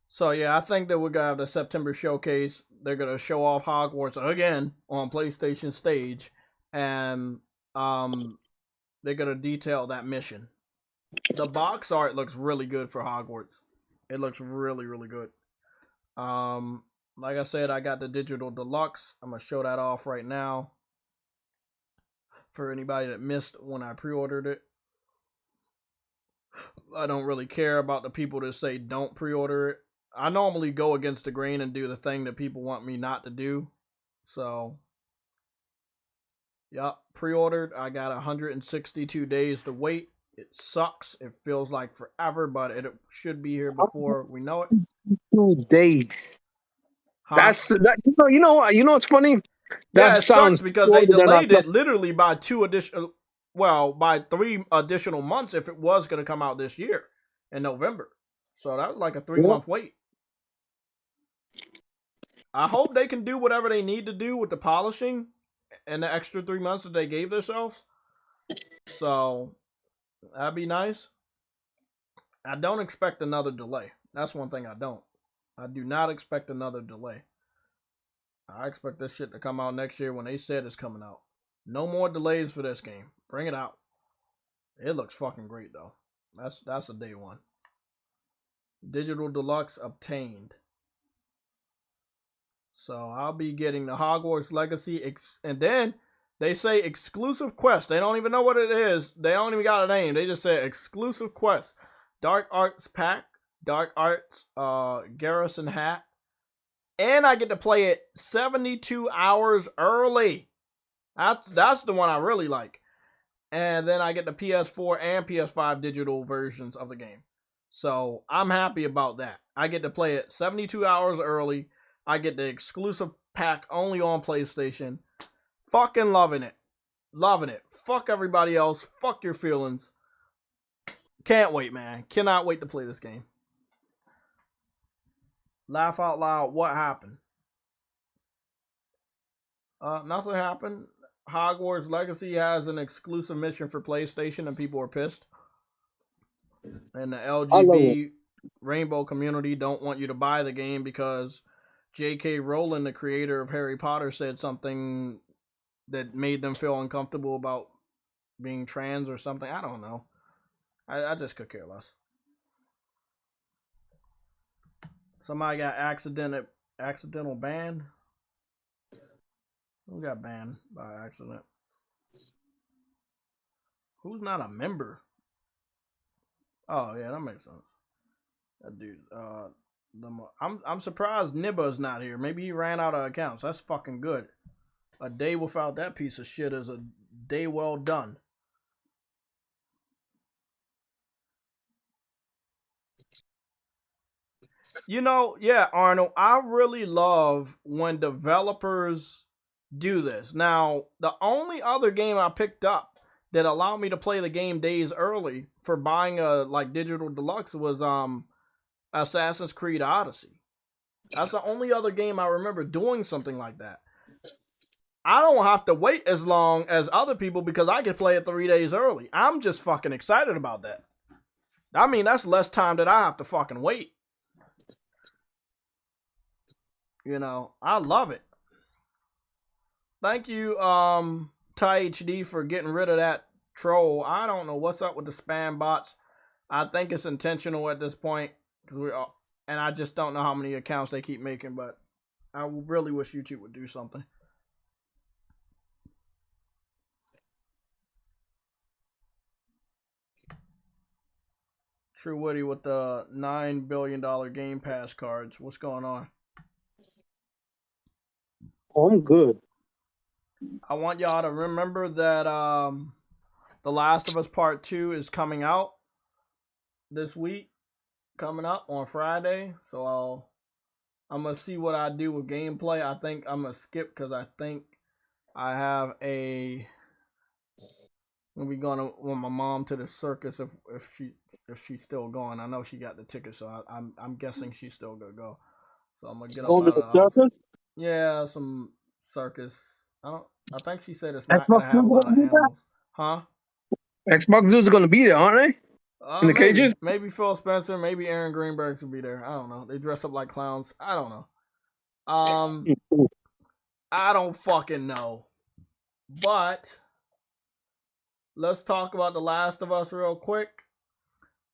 So, yeah, I think that we're going to have the September showcase. They're going to show off Hogwarts again on PlayStation stage. And they're going to detail that mission. The box art looks really good for Hogwarts. It looks really, really good. Like I said, I got the digital deluxe. I'm going to show that off right now for anybody that missed when I pre-ordered it. I don't really care about the people that say don't pre-order it. I normally go against the grain and do the thing that people want me not to do. So, yep, pre-ordered. I got 162 days to wait. It sucks. It feels like forever, but it should be here before we know it. 2 days. Huh? That's you know what's funny? Yeah, That it sounds sucks because they delayed it literally by 3 additional months if it was going to come out this year in November. So that was like a 3-month wait. I hope they can do whatever they need to do with the polishing and the extra 3 months that they gave themselves. So that'd be nice. I don't expect another delay. That's one thing I don't. I do not expect another delay. I expect this shit to come out next year when they said it's coming out. No more delays for this game. Bring it out. It looks fucking great though. That's a day one. Digital Deluxe obtained. So I'll be getting the Hogwarts Legacy, and then they say exclusive quest. They don't even know what it is. They don't even got a name. They just say exclusive quest. Dark Arts Pack, Dark Arts Garrison Hat, and I get to play it 72 hours early. That's the one I really like. And then I get the PS4 and PS5 digital versions of the game. So I'm happy about that. I get to play it 72 hours early. I get the exclusive pack only on PlayStation. Fucking loving it. Loving it. Fuck everybody else. Fuck your feelings. Can't wait, man. Cannot wait to play this game. Laugh out loud. What happened? Nothing happened. Hogwarts Legacy has an exclusive mission for PlayStation and people are pissed. And the LGBT rainbow community don't want you to buy the game because J.K. Rowling, the creator of Harry Potter, said something that made them feel uncomfortable about being trans or something. I don't know. I just could care less. Somebody got accidental banned. Who got banned by accident? Who's not a member? Oh yeah, that makes sense. That dude. I'm surprised Nibba's not here. Maybe he ran out of accounts. That's fucking good. A day without that piece of shit is a day well done. You know, yeah, Arnold, I really love when developers do this. Now, the only other game I picked up that allowed me to play the game days early for buying a digital deluxe was Assassin's Creed Odyssey. That's the only other game I remember doing something like that. I don't have to wait as long as other people because I can play it 3 days early. I'm just fucking excited about that. I mean, that's less time that I have to fucking wait. You know, I love it. Thank you, TyHD, for getting rid of that troll. I don't know what's up with the spam bots. I think it's intentional at this point, and I just don't know how many accounts they keep making, but I really wish YouTube would do something. True Woody with the $9 billion Game Pass cards. What's going on? Oh, I'm good. I want y'all to remember that The Last of Us Part 2 is coming out this week, coming up on Friday. So I'm going to see what I do with gameplay. I think I'm going to skip because I think I have I'm going to be going with my mom to the circus if she's still going. I know she got the ticket, so I'm guessing she's still going to go. So I'm going to get up Going to out of the the house. circus? Yeah, some circus. I think she said it's not Xbox going to have a lot of Zoo's gonna be animals. Huh? there? Xbox Zoo's going to be there, aren't they? In the cages? Maybe Phil Spencer, maybe Aaron Greenberg will be there. I don't know. They dress up like clowns. I don't know. I don't fucking know. But let's talk about The Last of Us real quick.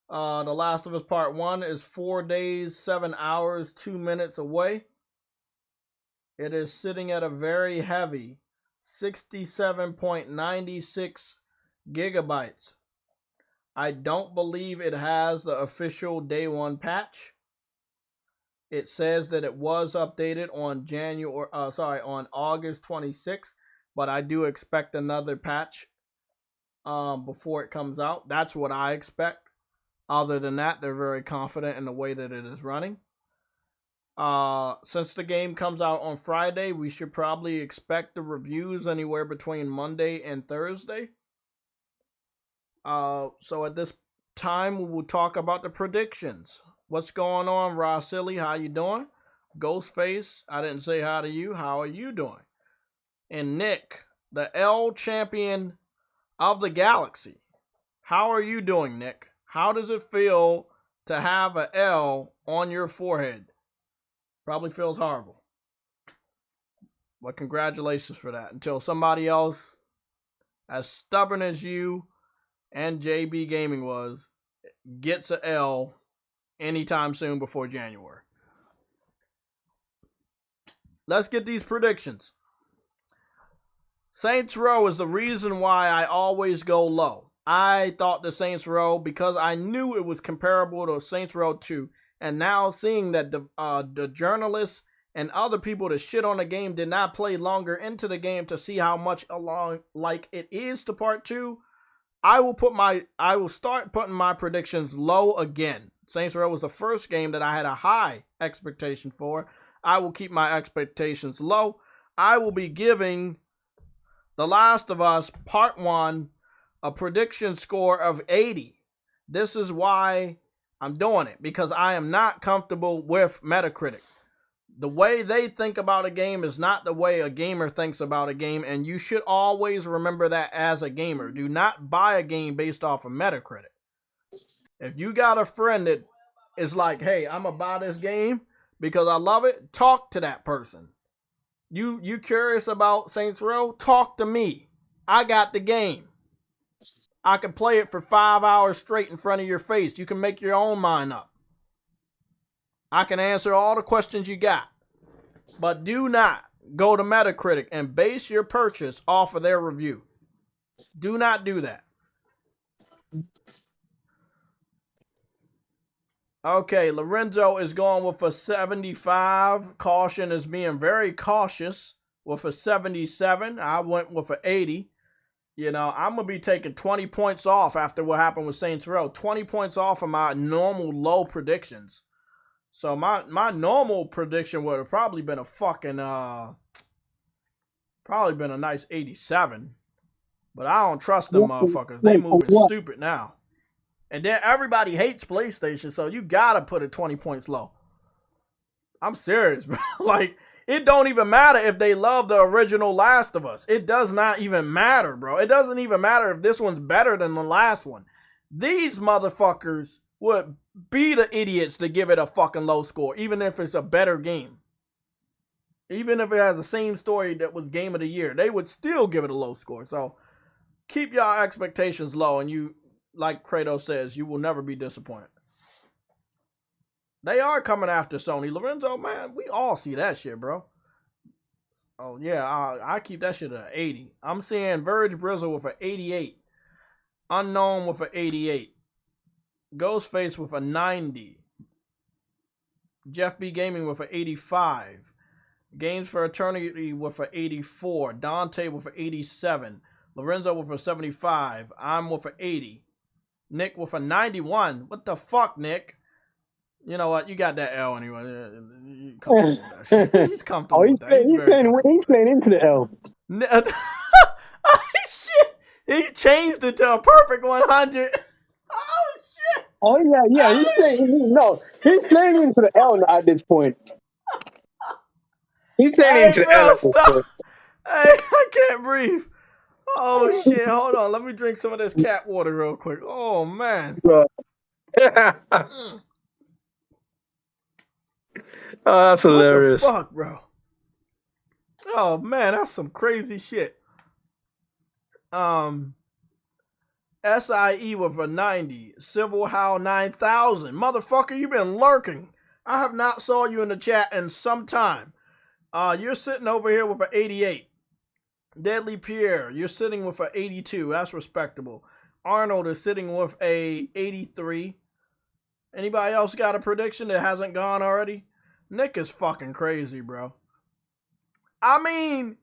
The Last of Us Part 1 is 4 days, 7 hours, 2 minutes away. It is sitting at a very heavy 67.96 gigabytes. I don't believe it has the official day one patch. It says that it was updated on on August 26th, but I do expect another patch before it comes out. That's what I expect. Other than that, they're very confident in the way that it is running. Since the game comes out on Friday, we should probably expect the reviews anywhere between Monday and Thursday. So at this time, we will talk about the predictions. What's going on, Rosilly? How you doing? Ghostface, I didn't say hi to you. How are you doing? And Nick, the L champion of the galaxy. How are you doing, Nick? How does it feel to have an L on your forehead? Probably feels horrible. But congratulations for that. Until somebody else as stubborn as you and JB Gaming was gets an L anytime soon before January. Let's get these predictions. Saints Row is the reason why I always go low. I thought the Saints Row, because I knew it was comparable to Saints Row 2, and now seeing that the journalists and other people that shit on the game did not play longer into the game to see how much along like it is to part 2, I will start putting my predictions low again. Saints Row was the first game that I had a high expectation for. I will keep my expectations low. I will be giving The Last of Us Part 1 a prediction score of 80. This is why I'm doing it, because I am not comfortable with Metacritic. The way they think about a game is not the way a gamer thinks about a game, and you should always remember that as a gamer. Do not buy a game based off of Metacritic. If you got a friend that is like, hey, I'm gonna buy this game because I love it, talk to that person. You curious about Saints Row? Talk to me. I got the game. I can play it for 5 hours straight in front of your face. You can make your own mind up. I can answer all the questions you got. But do not go to Metacritic and base your purchase off of their review. Do not do that. Okay, Lorenzo is going with a 75. Caution is being very cautious with a 77. I went with an 80. You know, I'm going to be taking 20 points off after what happened with Saints Row. 20 points off of my normal low predictions. So my normal prediction would have probably been a fucking, probably been a nice 87. But I don't trust them motherfuckers. They moving stupid now. And then everybody hates PlayStation, so you gotta put it 20 points low. I'm serious, bro. Like, it don't even matter if they love the original Last of Us. It does not even matter, bro. It doesn't even matter if this one's better than the last one. These motherfuckers would be the idiots to give it a fucking low score, even if it's a better game. Even if it has the same story that was Game of the Year, they would still give it a low score. So keep y'all expectations low, and you, like Kratos says, you will never be disappointed. They are coming after Sony. Lorenzo, man, we all see that shit, bro. Oh, yeah, I keep that shit at 80. I'm seeing Verge Brizzle with an 88. Unknown with an 88. Ghostface with a 90. Jeff B. Gaming with an 85. Games for Eternity with an 84. Dante with an 87. Lorenzo with a 75. I'm with an 80. Nick with a 91. What the fuck, Nick? You know what? You got that L anyway. He's comfortable with that shit. He's comfortable with that. He's playing into the L. Shit. He changed it to a perfect 100. Oh, shit. Oh, yeah. He's playing into the L at this point. He's playing into the L at this point. Hey, I can't breathe. Oh, shit. Hold on. Let me drink some of this cat water real quick. Oh, man. Oh, that's hilarious. What the fuck, bro? Oh, man, that's some crazy shit. SIE with a 90. Civil How 9000. Motherfucker, you been lurking. I have not saw you in the chat in some time. You're sitting over here with an 88. Deadly Pierre, you're sitting with an 82. That's respectable. Arnold is sitting with a 83. Anybody else got a prediction that hasn't gone already? Nick is fucking crazy, bro. I mean,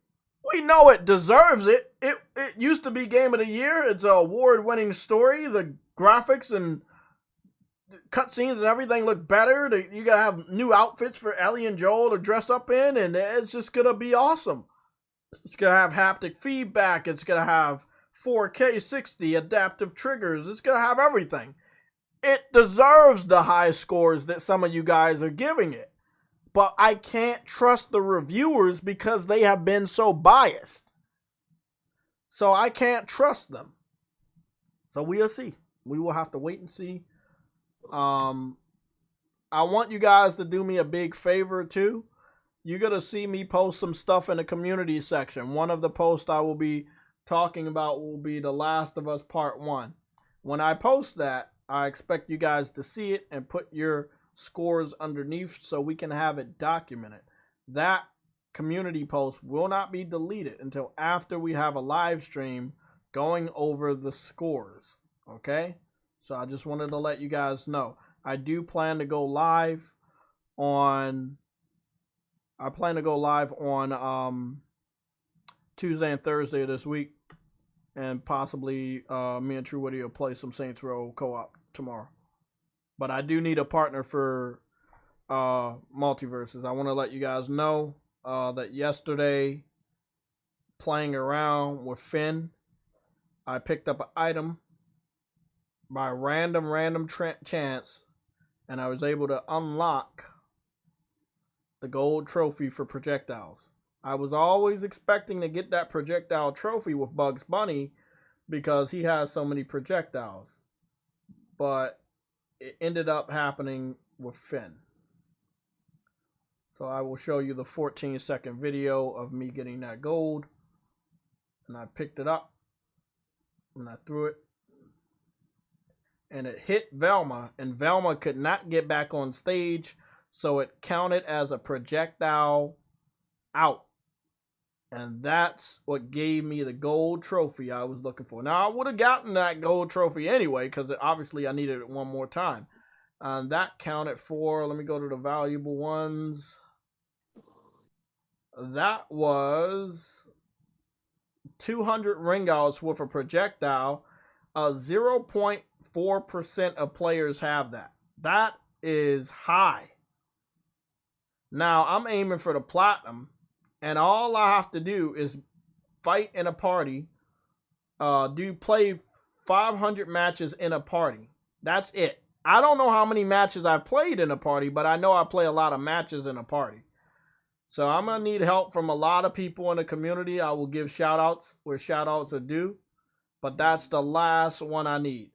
we know it deserves it. It used to be Game of the Year. It's an award-winning story. The graphics and cutscenes and everything look better. You gotta have new outfits for Ellie and Joel to dress up in, and it's just gonna be awesome. It's gonna have haptic feedback. It's gonna have 4K 60 adaptive triggers. It's gonna have everything. It deserves the high scores that some of you guys are giving it. But I can't trust the reviewers because they have been so biased. So I can't trust them. So we'll see. We will have to wait and see. I want you guys to do me a big favor too. You're going to see me post some stuff in the community section. One of the posts I will be talking about will be The Last of Us Part 1. When I post that, I expect you guys to see it and put your scores underneath so we can have it documented. That community post will not be deleted until after we have a live stream going over the scores. Okay? So I just wanted to let you guys know. I do plan to go live on Tuesday and Thursday of this week, and possibly me and True Woody will play some Saints Row co-op tomorrow. But I do need a partner for Multiverses. I want to let you guys know that yesterday, playing around with Finn, I picked up an item by random chance, and I was able to unlock the gold trophy for projectiles. I was always expecting to get that projectile trophy with Bugs Bunny because he has so many projectiles. But it ended up happening with Finn. So I will show you the 14-second video of me getting that gold. And I picked it up and I threw it. And it hit Velma, and Velma could not get back on stage, so it counted as a projectile out. And that's what gave me the gold trophy I was looking for. Now, I would have gotten that gold trophy anyway, because obviously I needed it one more time. That counted for, let me go to the valuable ones. That was 200 ring outs with a projectile. 0.4% of players have that. That is high. Now, I'm aiming for the platinum. And all I have to do is fight in a party, play 500 matches in a party. That's it. I don't know how many matches I've played in a party, but I know I play a lot of matches in a party. So I'm going to need help from a lot of people in the community. I will give shout-outs where shout-outs are due, but that's the last one I need.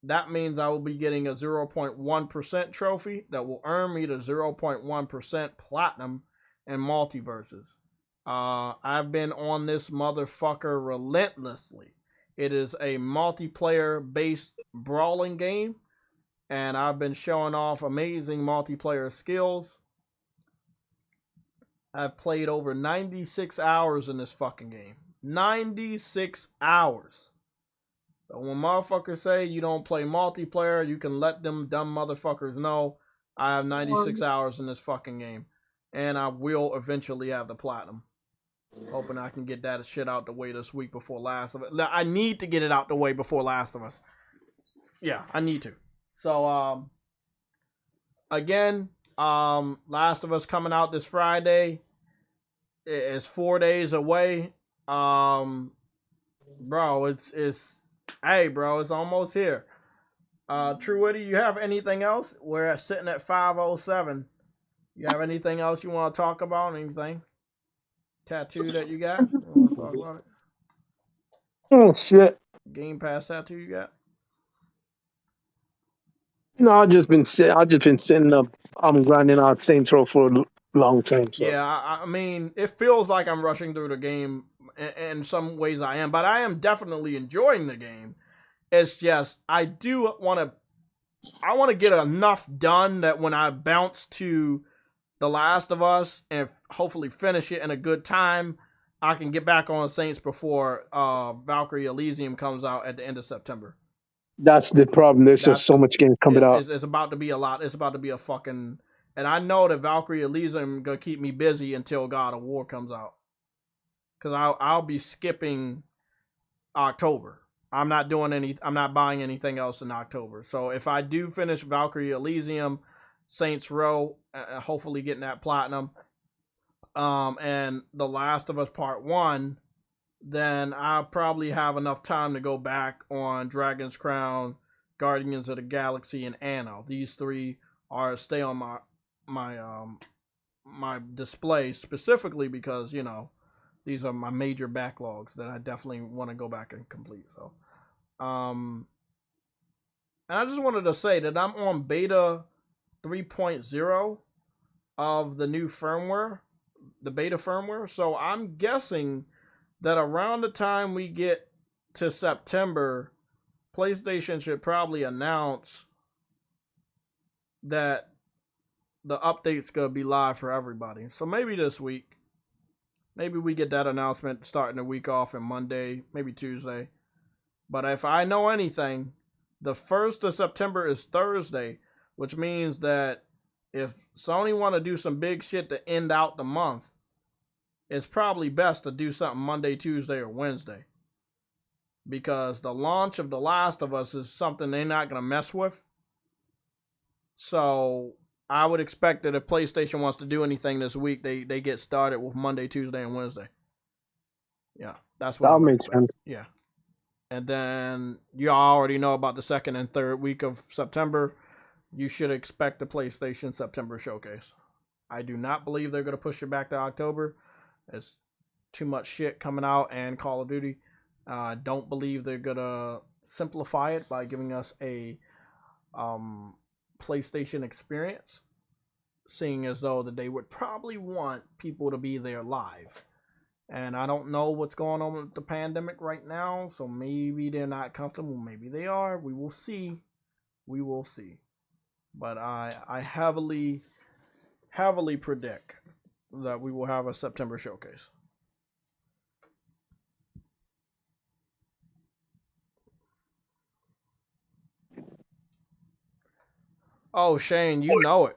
That means I will be getting a 0.1% trophy that will earn me the 0.1% platinum. and multiverses. I've been on this motherfucker relentlessly. It is a multiplayer-based brawling game, and I've been showing off amazing multiplayer skills. I've played over 96 hours in this fucking game. 96 hours. So when motherfuckers say you don't play multiplayer, you can let them dumb motherfuckers know I have 96 hours in this fucking game. And I will eventually have the platinum. Hoping I can get that shit out the way this week before Last of Us. I need to get it out the way before Last of Us. Yeah, I need to. So, again, Last of Us coming out this Friday. It's 4 days away. Bro, hey, bro, it's almost here. True Witty, you have anything else? We're sitting at 5:07. You have anything else you want to talk about? Anything? Tattoo that you got? You want to talk about it? Oh shit! Game Pass tattoo you got? No, I've just been sitting up. I'm grinding out Saints Row for a long time. So. Yeah, I mean, it feels like I'm rushing through the game. In some ways, I am, but I am definitely enjoying the game. It's just I want to get enough done that when I bounce to The Last of Us and hopefully finish it in a good time, I can get back on Saints before Valkyrie Elysium comes out at the end of September. That's the problem. There's just so much game coming out. It's about to be a lot. It's about to be a fucking... And I know that Valkyrie Elysium going to keep me busy until God of War comes out. Because I'll be skipping October. I'm not buying anything else in October. So if I do finish Valkyrie Elysium, Saints Row, hopefully getting that platinum, and The Last of Us Part 1, then I'll probably have enough time to go back on Dragon's Crown, Guardians of the Galaxy, and Anno. These three stay on my display specifically because, you know, these are my major backlogs that I definitely want to go back and complete. So, and I just wanted to say that I'm on beta 3.0 of the new firmware, the beta firmware. So I'm guessing that around the time we get to September, PlayStation should probably announce that the update's going to be live for everybody. So maybe this week. Maybe we get that announcement starting the week off on Monday, maybe Tuesday. But if I know anything, the 1st of September is Thursday, which means that if Sony want to do some big shit to end out the month, it's probably best to do something Monday, Tuesday, or Wednesday. Because the launch of The Last of Us is something they're not going to mess with. So I would expect that if PlayStation wants to do anything this week, they get started with Monday, Tuesday, and Wednesday. Yeah, that's what that makes sense. Yeah. And then you already know about the 2nd and 3rd week of September. You should expect the PlayStation September showcase. I do not believe they're going to push it back to October. There's too much shit coming out and Call of Duty. I don't believe they're going to simplify it by giving us a PlayStation experience, seeing as though that they would probably want people to be there live. And I don't know what's going on with the pandemic right now, so maybe they're not comfortable, maybe they are. We will see. We will see. But I heavily predict that we will have a September showcase. Oh, Shane, you know it.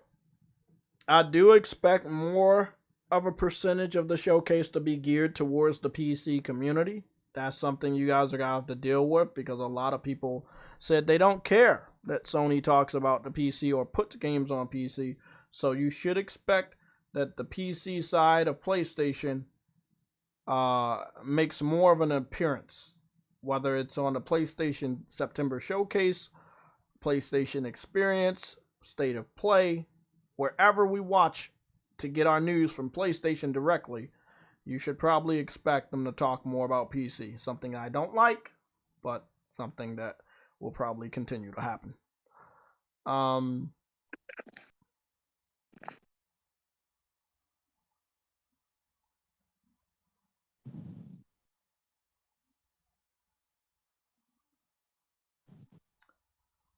I do expect more of a percentage of the showcase to be geared towards the PC community. That's something you guys are going to have to deal with because a lot of people said they don't care that Sony talks about the PC or puts games on PC. So you should expect that the PC side of PlayStation makes more of an appearance, whether it's on the PlayStation September showcase, PlayStation Experience, State of Play, wherever we watch to get our news from PlayStation directly. You should probably expect them to talk more about PC. Something I don't like, but something that will probably continue to happen.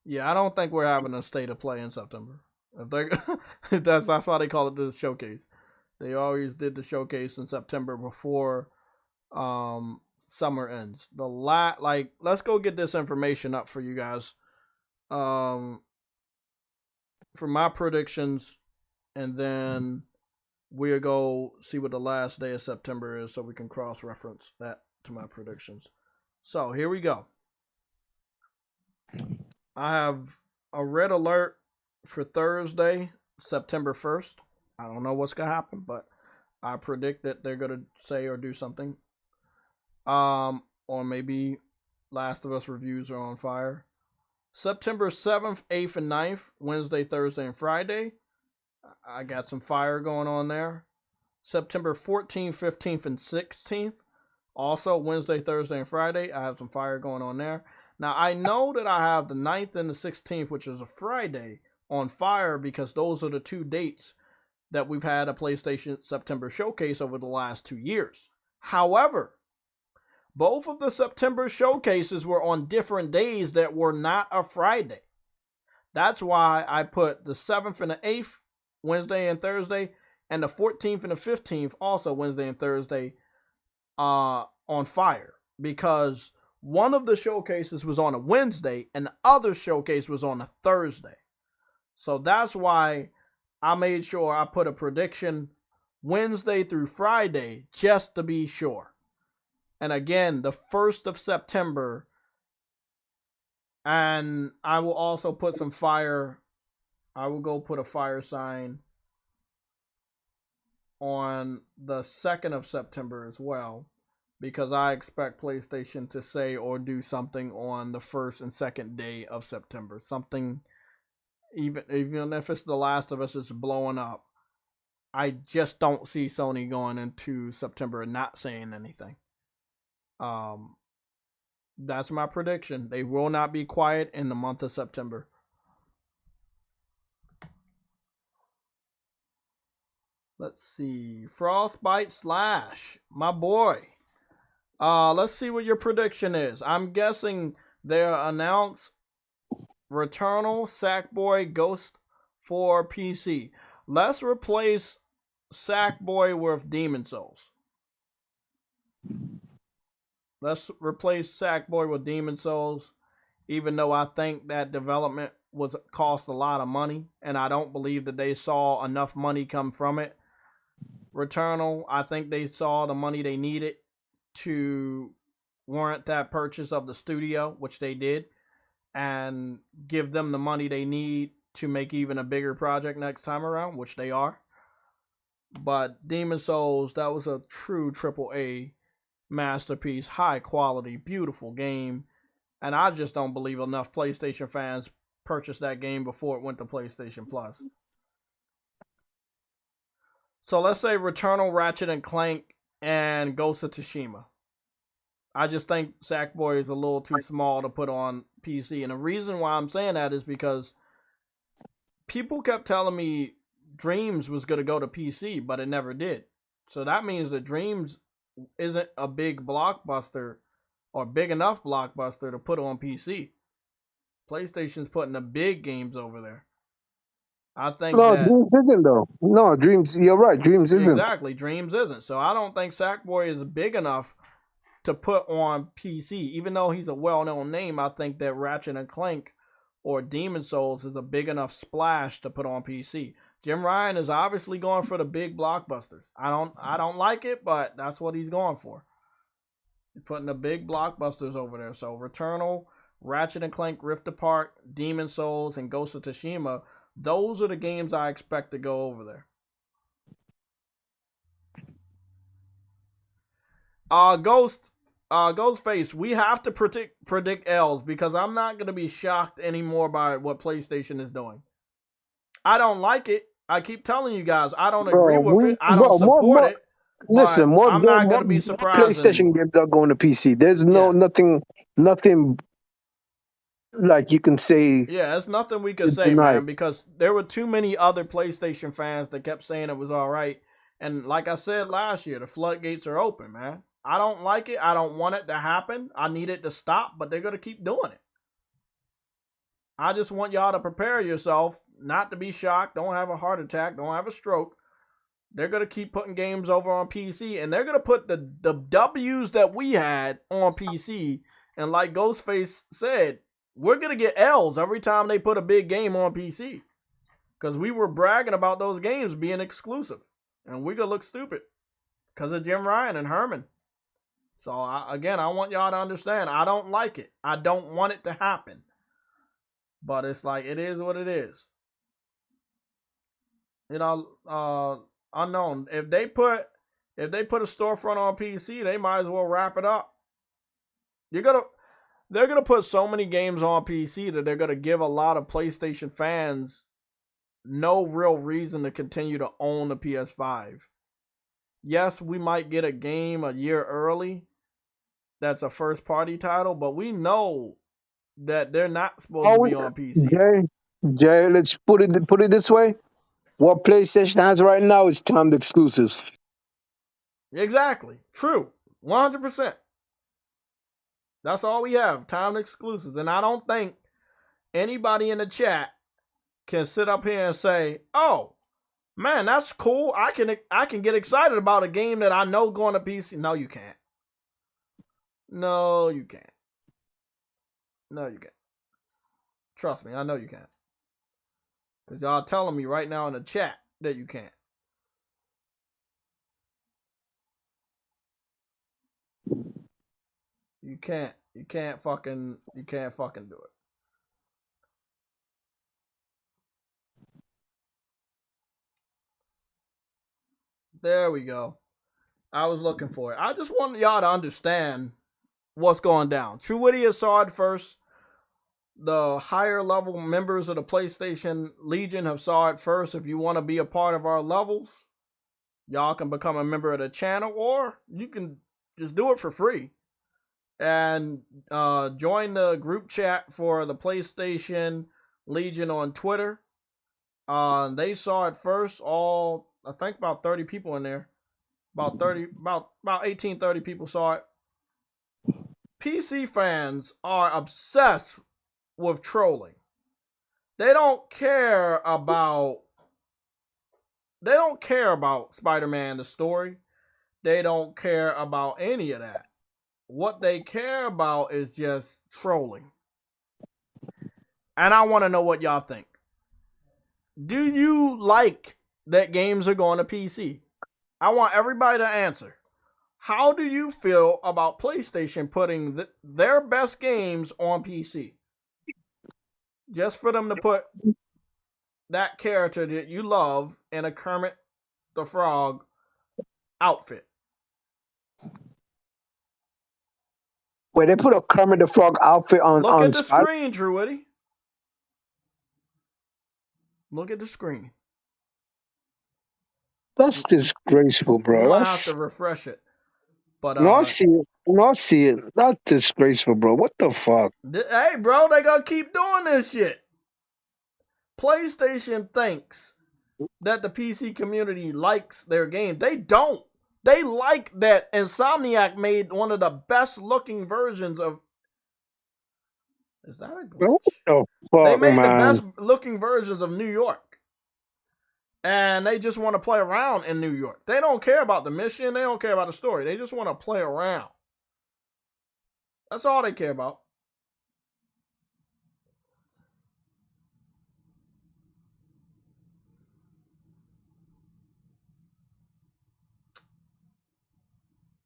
Yeah, I don't think we're having a state of play in September. If they, if that's why they call it the showcase. They always did the showcase in September before summer ends. Let's go get this information up for you guys. For my predictions, and then we'll go see what the last day of September is so we can cross-reference that to my predictions. So here we go. I have a red alert for Thursday, September 1st. I don't know what's going to happen, but I predict that they're going to say or do something. Or maybe Last of Us reviews are on fire. September 7th, 8th, and 9th, Wednesday, Thursday, and Friday. I got some fire going on there. September 14th, 15th, and 16th. Also, Wednesday, Thursday, and Friday. I have some fire going on there. Now, I know that I have the 9th and the 16th, which is a Friday, on fire because those are the 2 dates that we've had a PlayStation September showcase over the last 2 years. However, both of the September showcases were on different days that were not a Friday. That's why I put the 7th and the 8th, Wednesday and Thursday, and the 14th and the 15th, also Wednesday and Thursday, on fire. Because one of the showcases was on a Wednesday and the other showcase was on a Thursday. So that's why I made sure I put a prediction Wednesday through Friday just to be sure. And again, the 1st of September. And I will also put some fire. I will go put a fire sign on the 2nd of September as well. Because I expect PlayStation to say or do something on the 1st and 2nd day of September. Something, even if it's The Last of Us is blowing up. I just don't see Sony going into September and not saying anything. That's my prediction. They will not be quiet in the month of September. Let's see. Frostbite Slash, my boy. Let's see what your prediction is. I'm guessing they'll announce Returnal, Sackboy, Ghost for PC. Let's replace Sackboy with Demon Souls. Let's replace Sackboy with Demon Souls, even though I think that development cost a lot of money, and I don't believe that they saw enough money come from it. Returnal, I think they saw the money they needed to warrant that purchase of the studio, which they did, and give them the money they need to make even a bigger project next time around, which they are. But Demon Souls, that was a true AAA masterpiece, high quality, beautiful game, and I just don't believe enough PlayStation fans purchased that game before it went to PlayStation Plus. So let's say Returnal, Ratchet and Clank, and Ghost of Tsushima. I just think Sackboy is a little too small to put on PC. And the reason why I'm saying that is because people kept telling me Dreams was going to go to PC, but it never did. So that means that Dreams isn't a big blockbuster or big enough blockbuster to put on PC. PlayStation's putting the big games over there. I think Dreams isn't though. No, Dreams, you're right. Dreams isn't. Exactly, Dreams isn't. So I don't think Sackboy is big enough to put on PC. Even though he's a well-known name, I think that Ratchet and Clank or Demon Souls is a big enough splash to put on PC. Jim Ryan is obviously going for the big blockbusters. I don't like it, but that's what he's going for. He's putting the big blockbusters over there. So Returnal, Ratchet and Clank Rift Apart, Demon Souls, and Ghost of Tsushima, those are the games I expect to go over there. Ghostface, we have to predict L's because I'm not going to be shocked anymore by what PlayStation is doing. I don't like it. I keep telling you guys, I don't agree with it. I don't support it. Listen, I'm not going to be surprised. PlayStation games are going to PC. There's nothing like you can say. Yeah, there's nothing we can say, man, because there were too many other PlayStation fans that kept saying it was all right. And like I said last year, the floodgates are open, man. I don't like it. I don't want it to happen. I need it to stop, but they're going to keep doing it. I just want y'all to prepare yourself not to be shocked. Don't have a heart attack. Don't have a stroke. They're going to keep putting games over on PC, and they're going to put the W's that we had on PC. And like Ghostface said, we're going to get L's every time they put a big game on PC. Because we were bragging about those games being exclusive. And we're going to look stupid because of Jim Ryan and Herman. So, I want y'all to understand. I don't like it. I don't want it to happen. But it's like, it is what it is. You know, unknown. If they put a storefront on PC, they might as well wrap it up. They're gonna put so many games on PC that they're gonna give a lot of PlayStation fans no real reason to continue to own the PS5. Yes, we might get a game a year early that's a first party title, but we know that they're not supposed to be on PC. Jay, let's put it this way. What PlayStation has right now is timed exclusives. Exactly. True. 100%. That's all we have. Timed exclusives. And I don't think anybody in the chat can sit up here and say, oh, man, that's cool. I can get excited about a game that I know going to PC. No, you can't. No, you can't. No, you can't. Trust me, I know you can't. Because y'all telling me right now in the chat that you can't. You can't. You can't fucking do it. There we go. I was looking for it. I just want y'all to understand what's going down. True Witty saw it first. The higher level members of the PlayStation Legion have saw it first. If you want to be a part of our levels, y'all can become a member of the channel, or you can just do it for free and join the group chat for the PlayStation Legion on Twitter. They saw it first. I think about 30 people in there. About 18, 30 people saw it. PC fans are obsessed with trolling. They don't care about Spider-Man the story. They don't care about any of that. What they care about is just trolling. And I want to know what y'all think. Do you like that games are going to PC? I want everybody to answer. How do you feel about PlayStation putting their best games on PC? Just for them to put that character that you love in a Kermit the Frog outfit. Wait, they put a Kermit the Frog outfit on. Look at the screen, Drew Witty. Look at the screen. That's disgraceful, bro. You might have to refresh it. But not see it. That's disgraceful, bro. What the fuck? Hey, bro, they gonna keep doing this shit. PlayStation thinks that the PC community likes their game. They don't. They like that Insomniac made one of the best looking versions of. Is that a glitch? What the fuck, they made man? the best looking versions of New York. And they just want to play around in New York. They don't care about the mission. They don't care about the story. They just want to play around. That's all they care about.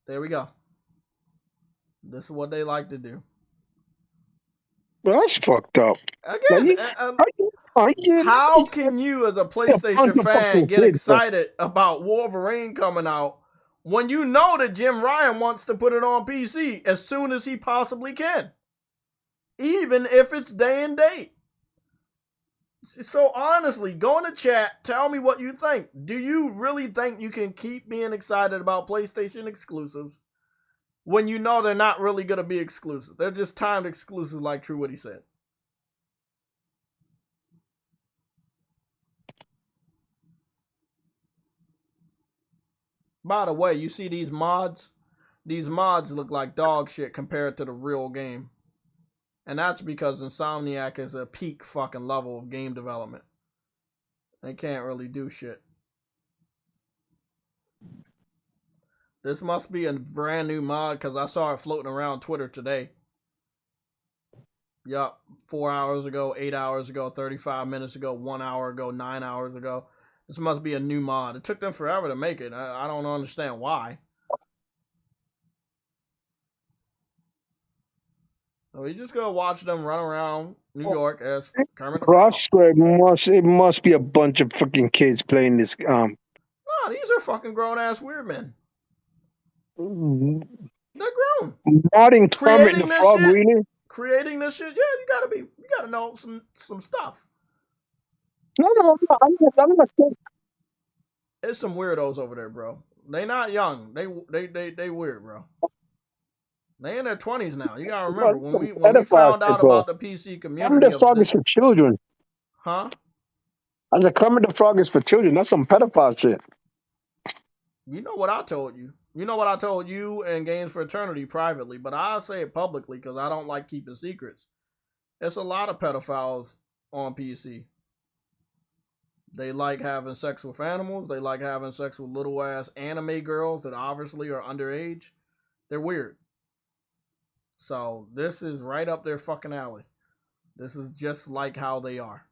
There we go. This is what they like to do. Bro, that's fucked up. Again, how can you as a PlayStation fan get excited about Wolverine coming out when you know that Jim Ryan wants to put it on PC as soon as he possibly can? Even if it's day and date. So honestly, go in the chat, tell me what you think. Do you really think you can keep being excited about PlayStation exclusives when you know they're not really going to be exclusive? They're just timed exclusive like True Witty said. By the way, you see these mods? These mods look like dog shit compared to the real game. And that's because Insomniac is a peak fucking level of game development. They can't really do shit. This must be a brand new mod because I saw it floating around Twitter today. Yup, 4 hours ago, 8 hours ago, 35 minutes ago, 1 hour ago, 9 hours ago. This must be a new mod. It took them forever to make it. I don't understand why. So you just go watch them run around New York as Kermit the Frog. Cross Square must be a bunch of freaking kids playing this. No, these are fucking grown ass weird men. They're grown. Modding Kermit the Frog, shit, really? Creating this shit, yeah, you gotta know some stuff. No, I'm not saying. There's some weirdos over there, bro. They not young. They weird, bro. They in their 20s now. You gotta remember when we found out about the PC community. Kermit the Frog is for children. Huh? I said Kermit the Frog is for children. That's some pedophile shit. You know what I told you. You know what I told you and Games for Eternity privately, but I'll say it publicly because I don't like keeping secrets. It's a lot of pedophiles on PC. They like having sex with animals. They like having sex with little ass anime girls that obviously are underage. They're weird. So this is right up their fucking alley. This is just like how they are.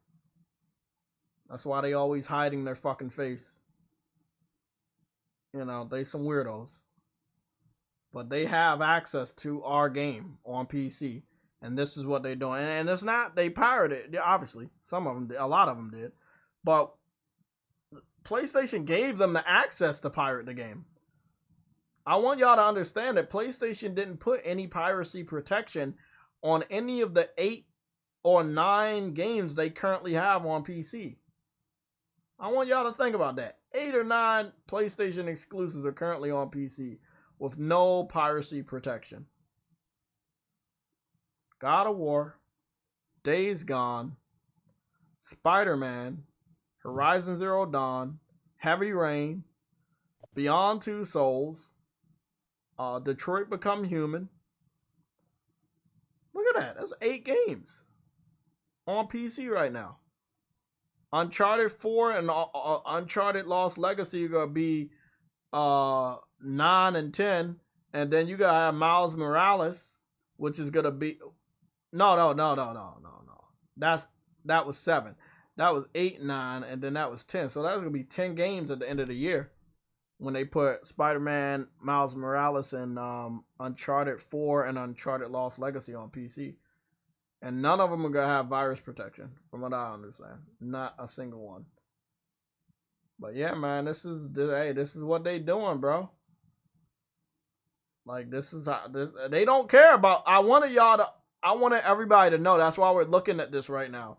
That's why they always hiding their fucking face. You know, they some weirdos. But they have access to our game on PC. And this is what they're doing. And it's not, they pirated it. Obviously, some of them did. A lot of them did. But PlayStation gave them the access to pirate the game. I want y'all to understand that PlayStation didn't put any piracy protection on any of the 8 or 9 games they currently have on PC. I want y'all to think about that. 8 or 9 PlayStation exclusives are currently on PC with no piracy protection. God of War, Days Gone, Spider-Man, Horizon Zero Dawn, Heavy Rain, Beyond Two Souls, Detroit Become Human. Look at that. That's 8 games on PC right now. Uncharted 4 and Uncharted Lost Legacy are going to be 9 and 10. And then you got to have Miles Morales, which is going to be... No. That was 7. That was 8, 9, and then that was 10. So that's going to be 10 games at the end of the year when they put Spider-Man, Miles Morales, and Uncharted 4 and Uncharted Lost Legacy on PC. And none of them are going to have virus protection, from what I understand. Not a single one. But yeah, man, this is what they doing, bro. Like, this is how... they don't care about... I wanted everybody to know. That's why we're looking at this right now.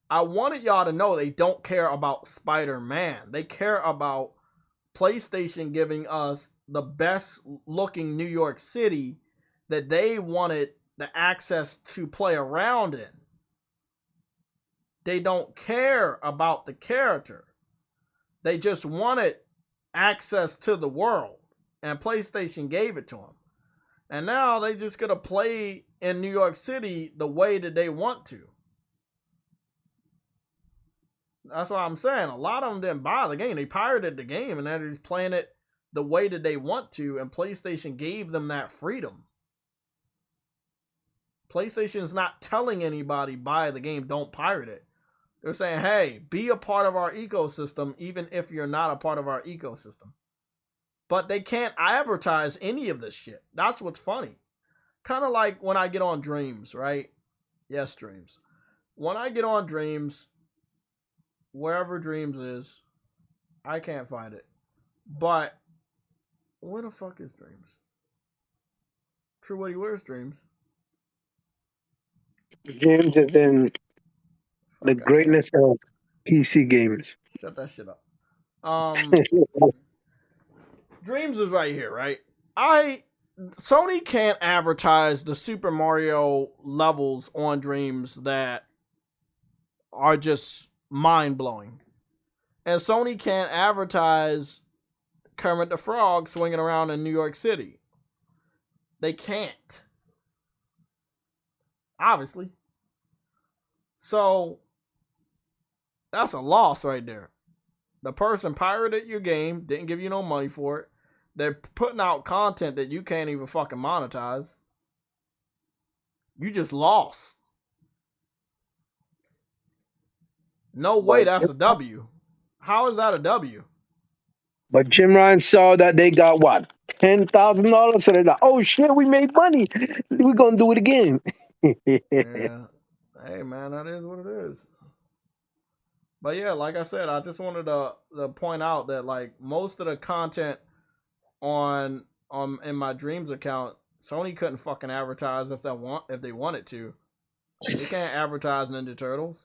I wanted y'all to know they don't care about Spider-Man. They care about PlayStation giving us the best looking New York City that they wanted the access to play around in. They don't care about the character. They just wanted access to the world. And PlayStation gave it to them. And now they just gonna play in New York City the way that they want to. That's what I'm saying. A lot of them didn't buy the game. They pirated the game and they're just playing it the way that they want to. And PlayStation gave them that freedom. PlayStation is not telling anybody buy the game, don't pirate it. They're saying, hey, be a part of our ecosystem even if you're not a part of our ecosystem. But they can't advertise any of this shit. That's what's funny. Kind of like when I get on Dreams, right? Yes, Dreams. When I get on Dreams... wherever Dreams is, I can't find it. But where the fuck is Dreams? True Woody, where's Dreams? Dreams is in the greatness of PC games. Shut that shit up. Dreams is right here, right? Sony can't advertise the Super Mario levels on Dreams that are just mind-blowing. And Sony can't advertise Kermit the Frog swinging around in New York City. They can't. Obviously. So that's a loss right there. The person pirated your game, didn't give you no money for it. They're putting out content that you can't even fucking monetize. You just lost. No way that's a W. How is that a W? But Jim Ryan saw that they got what? $10,000. So they're like, oh shit, we made money. We're gonna do it again. Yeah. Hey man, that is what it is. But yeah, like I said, I just wanted to point out that like most of the content on in my Dreams account, Sony couldn't fucking advertise if they wanted to. They can't advertise Ninja Turtles.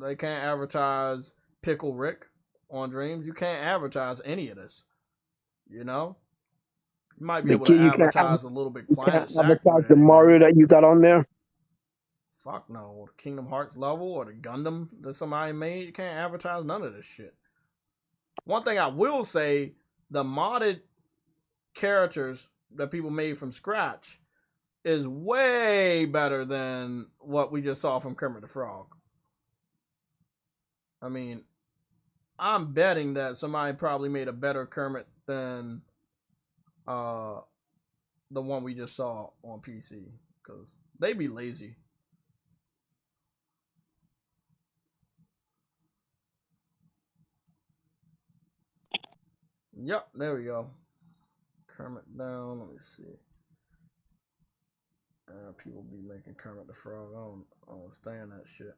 They can't advertise Pickle Rick on Dreams. You can't advertise any of this. You know? You might be able to advertise a Little Big Planet. Advertise the Mario that you got on there. Fuck no. Or the Kingdom Hearts level or the Gundam that somebody made. You can't advertise none of this shit. One thing I will say, the modded characters that people made from scratch is way better than what we just saw from Kermit the Frog. I mean, I'm betting that somebody probably made a better Kermit than the one we just saw on PC, because they be lazy. Yep, there we go. Kermit down. Let me see. People be making Kermit the Frog. I don't understand that shit.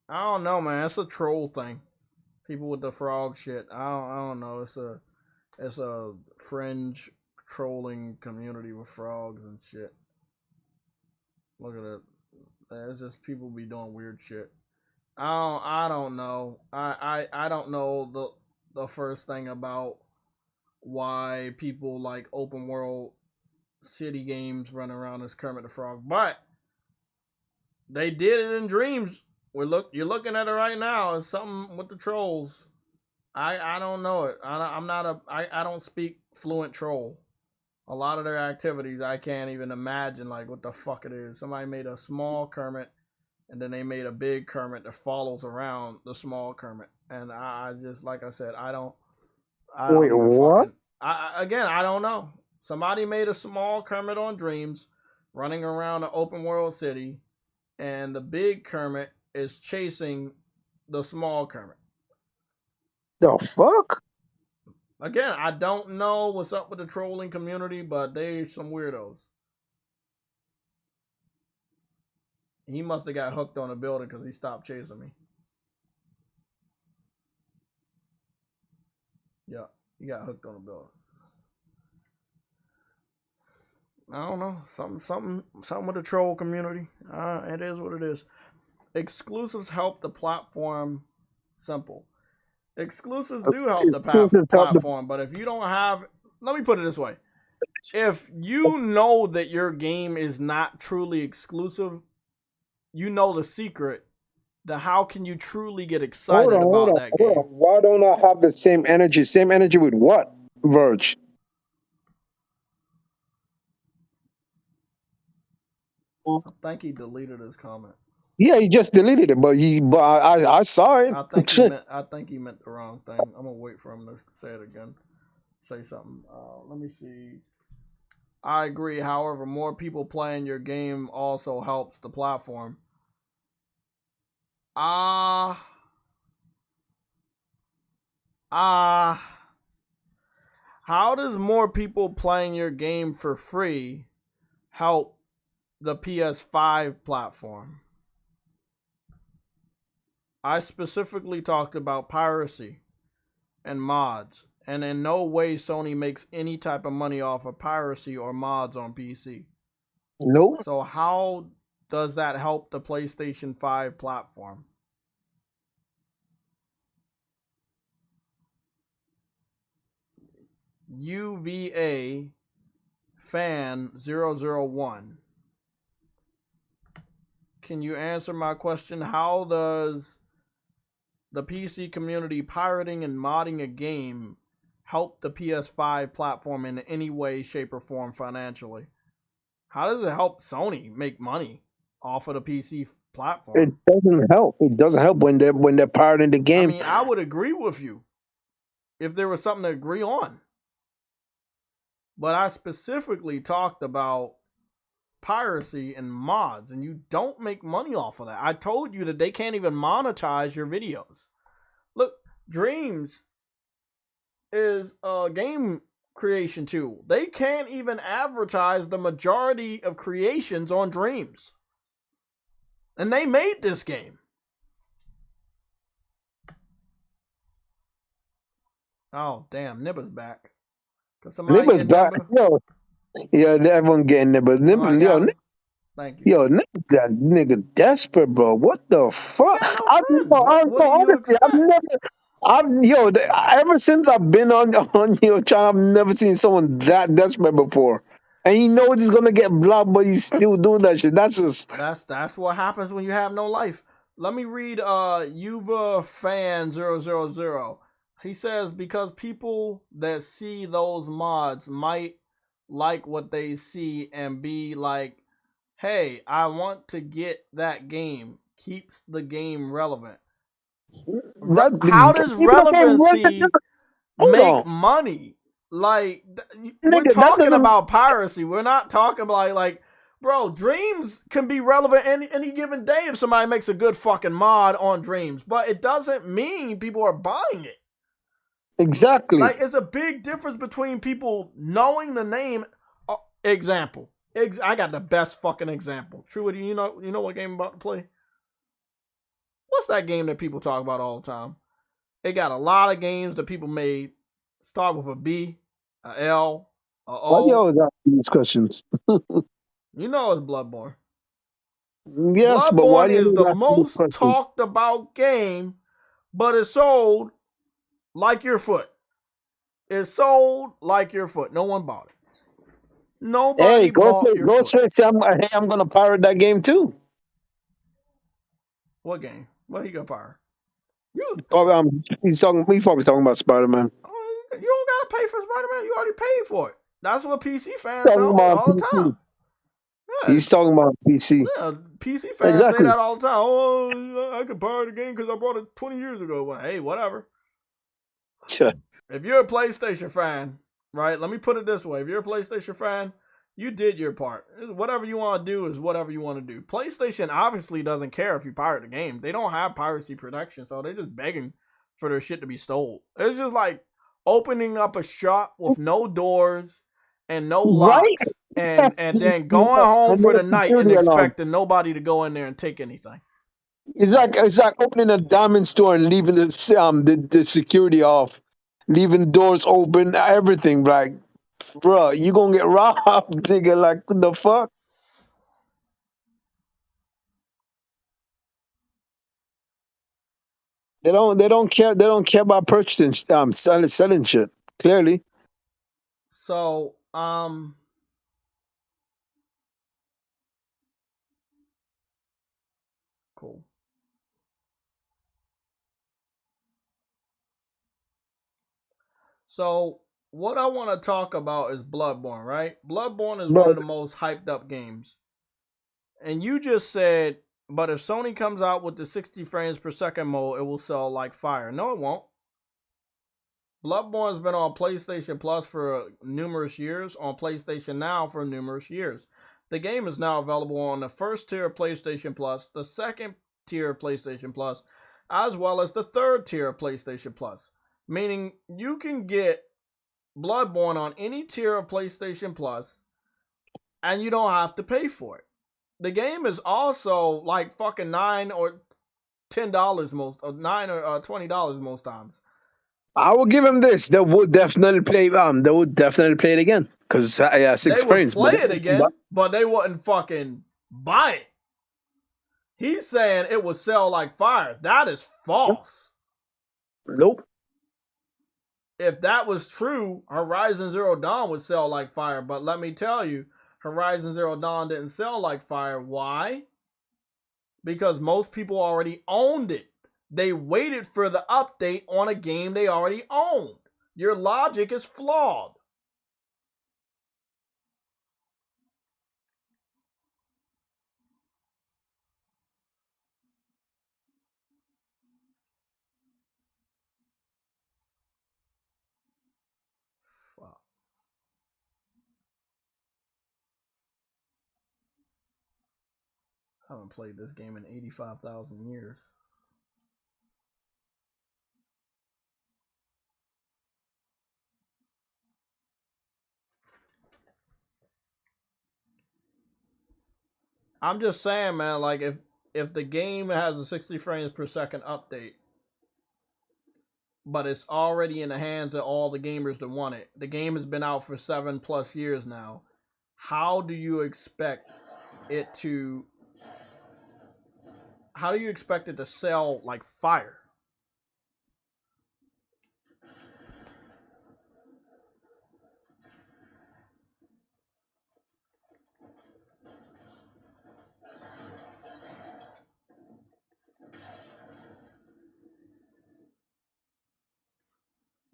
I don't know, man. It's a troll thing. People with the frog shit. I don't know. It's a fringe trolling community with frogs and shit. Look at it. It's just people be doing weird shit. I don't know. I don't know the first thing about why people like open world city games run around as Kermit the Frog, but they did it in Dreams. You're looking at it right now. It's something with the trolls. I don't know it. I don't speak fluent troll. A lot of their activities I can't even imagine like what the fuck it is. Somebody made a small Kermit and then they made a big Kermit that follows around the small Kermit. And I just, like I said, I don't Wait, what? Again, I don't know. Somebody made a small Kermit on Dreams running around an open world city, and the big Kermit is chasing the small Kermit. The fuck? Again, I don't know what's up with the trolling community, but they some weirdos. He must have got hooked on a building because he stopped chasing me. Yeah, he got hooked on a building. I don't know. Something with the troll community. It is what it is. Exclusives help the platform. Simple. Exclusives do help the platform, but if you don't have, let me put it this way. If you know that your game is not truly exclusive, you know the secret, then how can you truly get excited about that game? Why don't I have the same energy? Same energy with what, Verge? I think he deleted his comment. Yeah, he just deleted it, but I saw it. I think he meant the wrong thing. I'm gonna wait for him to say it again. Say something. Let me see. I agree. However, more people playing your game also helps the platform. How does more people playing your game for free help the PS5 platform? I specifically talked about piracy and mods, and in no way Sony makes any type of money off of piracy or mods on PC. Nope. So how does that help the PlayStation 5 platform? UVA fan 001. Can you answer my question? How does the PC community pirating and modding a game help the PS5 platform in any way, shape, or form financially? How does it help Sony make money off of the PC platform? It doesn't help. It doesn't help when they're pirating the I game. mean, I would agree with you if there was something to agree on. But I specifically talked about piracy and mods, and you don't make money off of that. I told you that they can't even monetize your videos. Look, Dreams is a game creation tool. They can't even advertise the majority of creations on Dreams. And they made this game. Oh, damn, Nibba's back. Nibba's back. Yo, yeah, everyone getting Nibba. Nibba, yo, thank you. Yo, nigga, that nigga desperate, bro. What the fuck? No Honestly, ever since I've been on your channel, I've never seen someone that desperate before. And he knows he's gonna get blocked, but he's still doing that shit. That's what happens when you have no life. Let me read Yuba Fan 000. He says because people that see those mods might like what they see and be like, hey, I want to get that game. Keeps the game relevant. How does relevancy make money? Like, we're talking about piracy. We're not talking about like, bro, Dreams can be relevant any given day if somebody makes a good fucking mod on Dreams. But it doesn't mean people are buying it. Exactly. Like, it's a big difference between people knowing the name. Example. I got the best fucking example. True, you know what game I'm about to play? What's that game that people talk about all the time? They got a lot of games that people made. Start with a B, a L, a O. Why you always asking these questions? You know it's Bloodborne. Yes, Bloodborne but why do you is the most talked about game, but it's sold like your foot. It's sold like your foot. No one bought it. Nobody bought your foot. Say, I'm gonna pirate that game too. What game? What he gonna pirate? He's probably talking about Spider-Man. Oh, you don't gotta pay for Spider-Man. You already paid for it. That's what PC fans tell me all the time. Yeah. He's talking about PC. Yeah, PC fans say that all the time. Oh, I can pirate the game because I bought it 20 years ago. Well, hey, whatever. If you're a PlayStation fan, right? Let me put it this way. If you're a PlayStation fan, you did your part. Whatever you want to do is whatever you want to do. PlayStation obviously doesn't care if you pirate the game. They don't have piracy protection, so they're just begging for their shit to be stole. It's just like opening up a shop with no doors and no locks, and then going home for the night and expecting nobody to go in there and take anything. It's like opening a diamond store and leaving the security off, leaving the doors open, everything. Like, bro, you gonna get robbed, nigga. Like, what the fuck? They don't care about purchasing selling shit. Clearly. So cool. So what I want to talk about is Bloodborne, right? Bloodborne is one of the most hyped up games. And you just said, but if Sony comes out with the 60 frames per second mode, it will sell like fire. No, it won't. Bloodborne's been on PlayStation Plus for numerous years, on PlayStation Now for numerous years. The game is now available on the first tier of PlayStation Plus, the second tier of PlayStation Plus, as well as the third tier of PlayStation Plus. Meaning you can get Bloodborne on any tier of PlayStation Plus, and you don't have to pay for it. The game is also like fucking $9 or $10 most, or $9 or $20 most times. I will give him this. They would definitely play. They would definitely play it again because 6 frames. They would play it again, but they wouldn't fucking buy it. He's saying it would sell like fire. That is false. Nope. If that was true, Horizon Zero Dawn would sell like fire. But let me tell you, Horizon Zero Dawn didn't sell like fire. Why? Because most people already owned it. They waited for the update on a game they already owned. Your logic is flawed. Fuck. I haven't played this game in 85,000 years. I'm just saying, man, like if the game has a 60 frames per second update, but it's already in the hands of all the gamers that want it. The game has been out for 7+ years now. How do you expect it to sell like fire?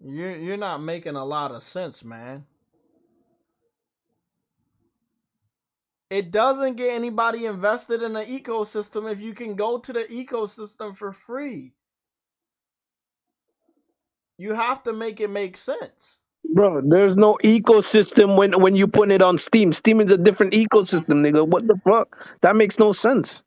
You're not making a lot of sense, man. It doesn't get anybody invested in the ecosystem if you can go to the ecosystem for free. You have to make it make sense. Bro, there's no ecosystem when you put it on Steam. Steam is a different ecosystem, nigga. What the fuck? That makes no sense.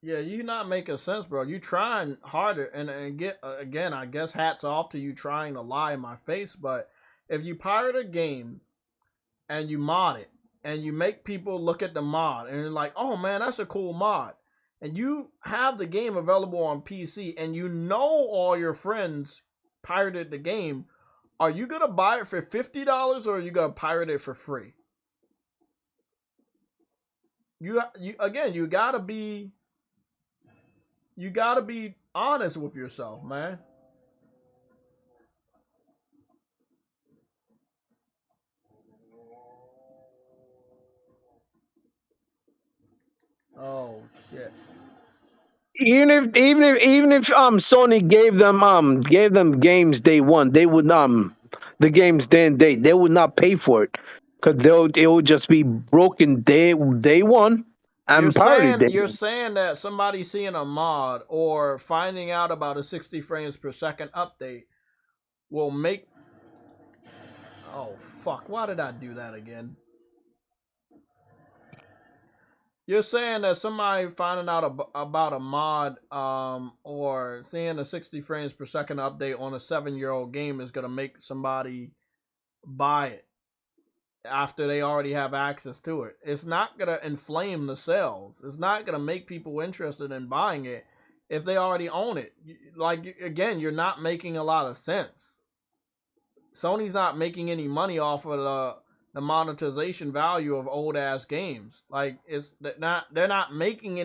Yeah, you're not making sense, bro. You trying harder and get again, I guess hats off to you trying to lie in my face, but if you pirate a game and you mod it and you make people look at the mod and you're like, "Oh man, that's a cool mod." And you have the game available on PC and you know all your friends pirated the game, are you going to buy it for $50 or are you going to pirate it for free? You got to be honest with yourself, man. Oh shit. Even if Sony gave them games day one, they would the games day and date, they would not pay for it because it would just be broken day one and pirated. You're saying that somebody seeing a mod or finding out about a 60 frames per second update will make... Oh fuck, why did I do that again? You're saying that somebody finding out about a mod or seeing a 60 frames per second update on a 7-year-old game is going to make somebody buy it after they already have access to it. It's not going to inflame the sales. It's not going to make people interested in buying it if they already own it. Like, again, you're not making a lot of sense. Sony's not making any money off of the monetization value of old ass games. Like, they're not making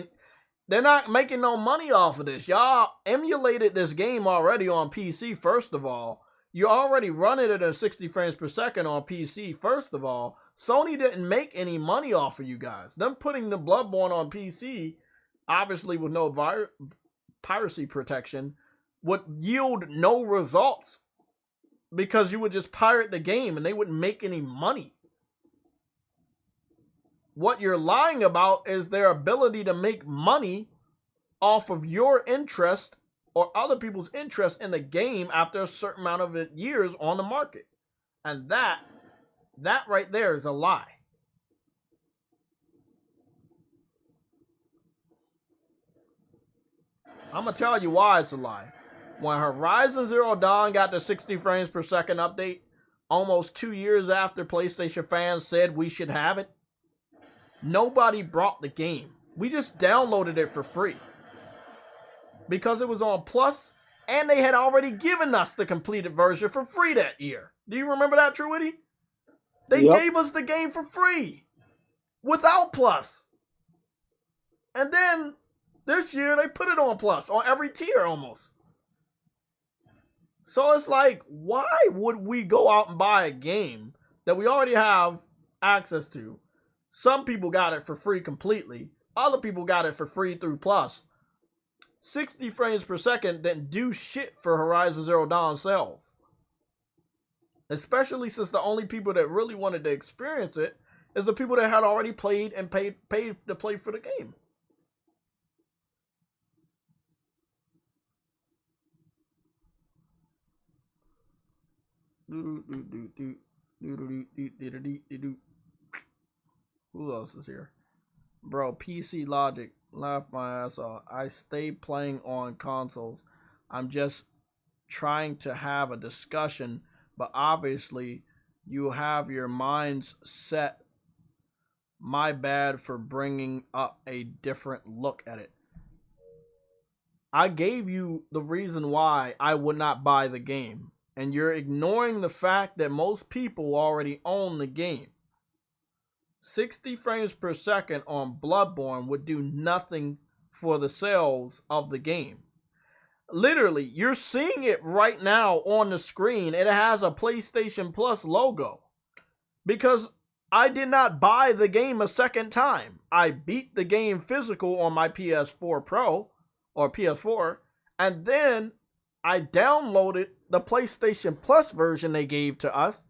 no money off of this. Y'all emulated this game already on PC, first of all. You already run it at a 60 frames per second on PC, first of all. Sony didn't make any money off of you guys. Them putting the Bloodborne on PC, obviously with no piracy protection, would yield no results because you would just pirate the game and they wouldn't make any money. What you're lying about is their ability to make money off of your interest or other people's interest in the game after a certain amount of years on the market. And that right there is a lie. I'm going to tell you why it's a lie. When Horizon Zero Dawn got the 60 frames per second update, almost 2 years after PlayStation fans said we should have it, nobody brought the game. We just downloaded it for free. Because it was on Plus, and they had already given us the completed version for free that year. Do you remember that, Truity? They gave us the game for free. Without Plus. And then, this year, they put it on Plus. On every tier, almost. So it's like, why would we go out and buy a game that we already have access to? Some people got it for free completely. Other people got it for free through Plus. 60 frames per second didn't do shit for Horizon Zero Dawn sales. Especially since the only people that really wanted to experience it is the people that had already played and paid to play for the game. Who else is here? Bro, PC Logic, laugh my ass off. I stay playing on consoles. I'm just trying to have a discussion, but obviously you have your minds set. My bad for bringing up a different look at it. I gave you the reason why I would not buy the game, and you're ignoring the fact that most people already own the game. 60 frames per second on Bloodborne would do nothing for the sales of the game. Literally, you're seeing it right now on the screen. It has a PlayStation Plus logo. Because I did not buy the game a second time. I beat the game physical on my PS4 Pro or PS4, and then I downloaded the PlayStation Plus version they gave to us,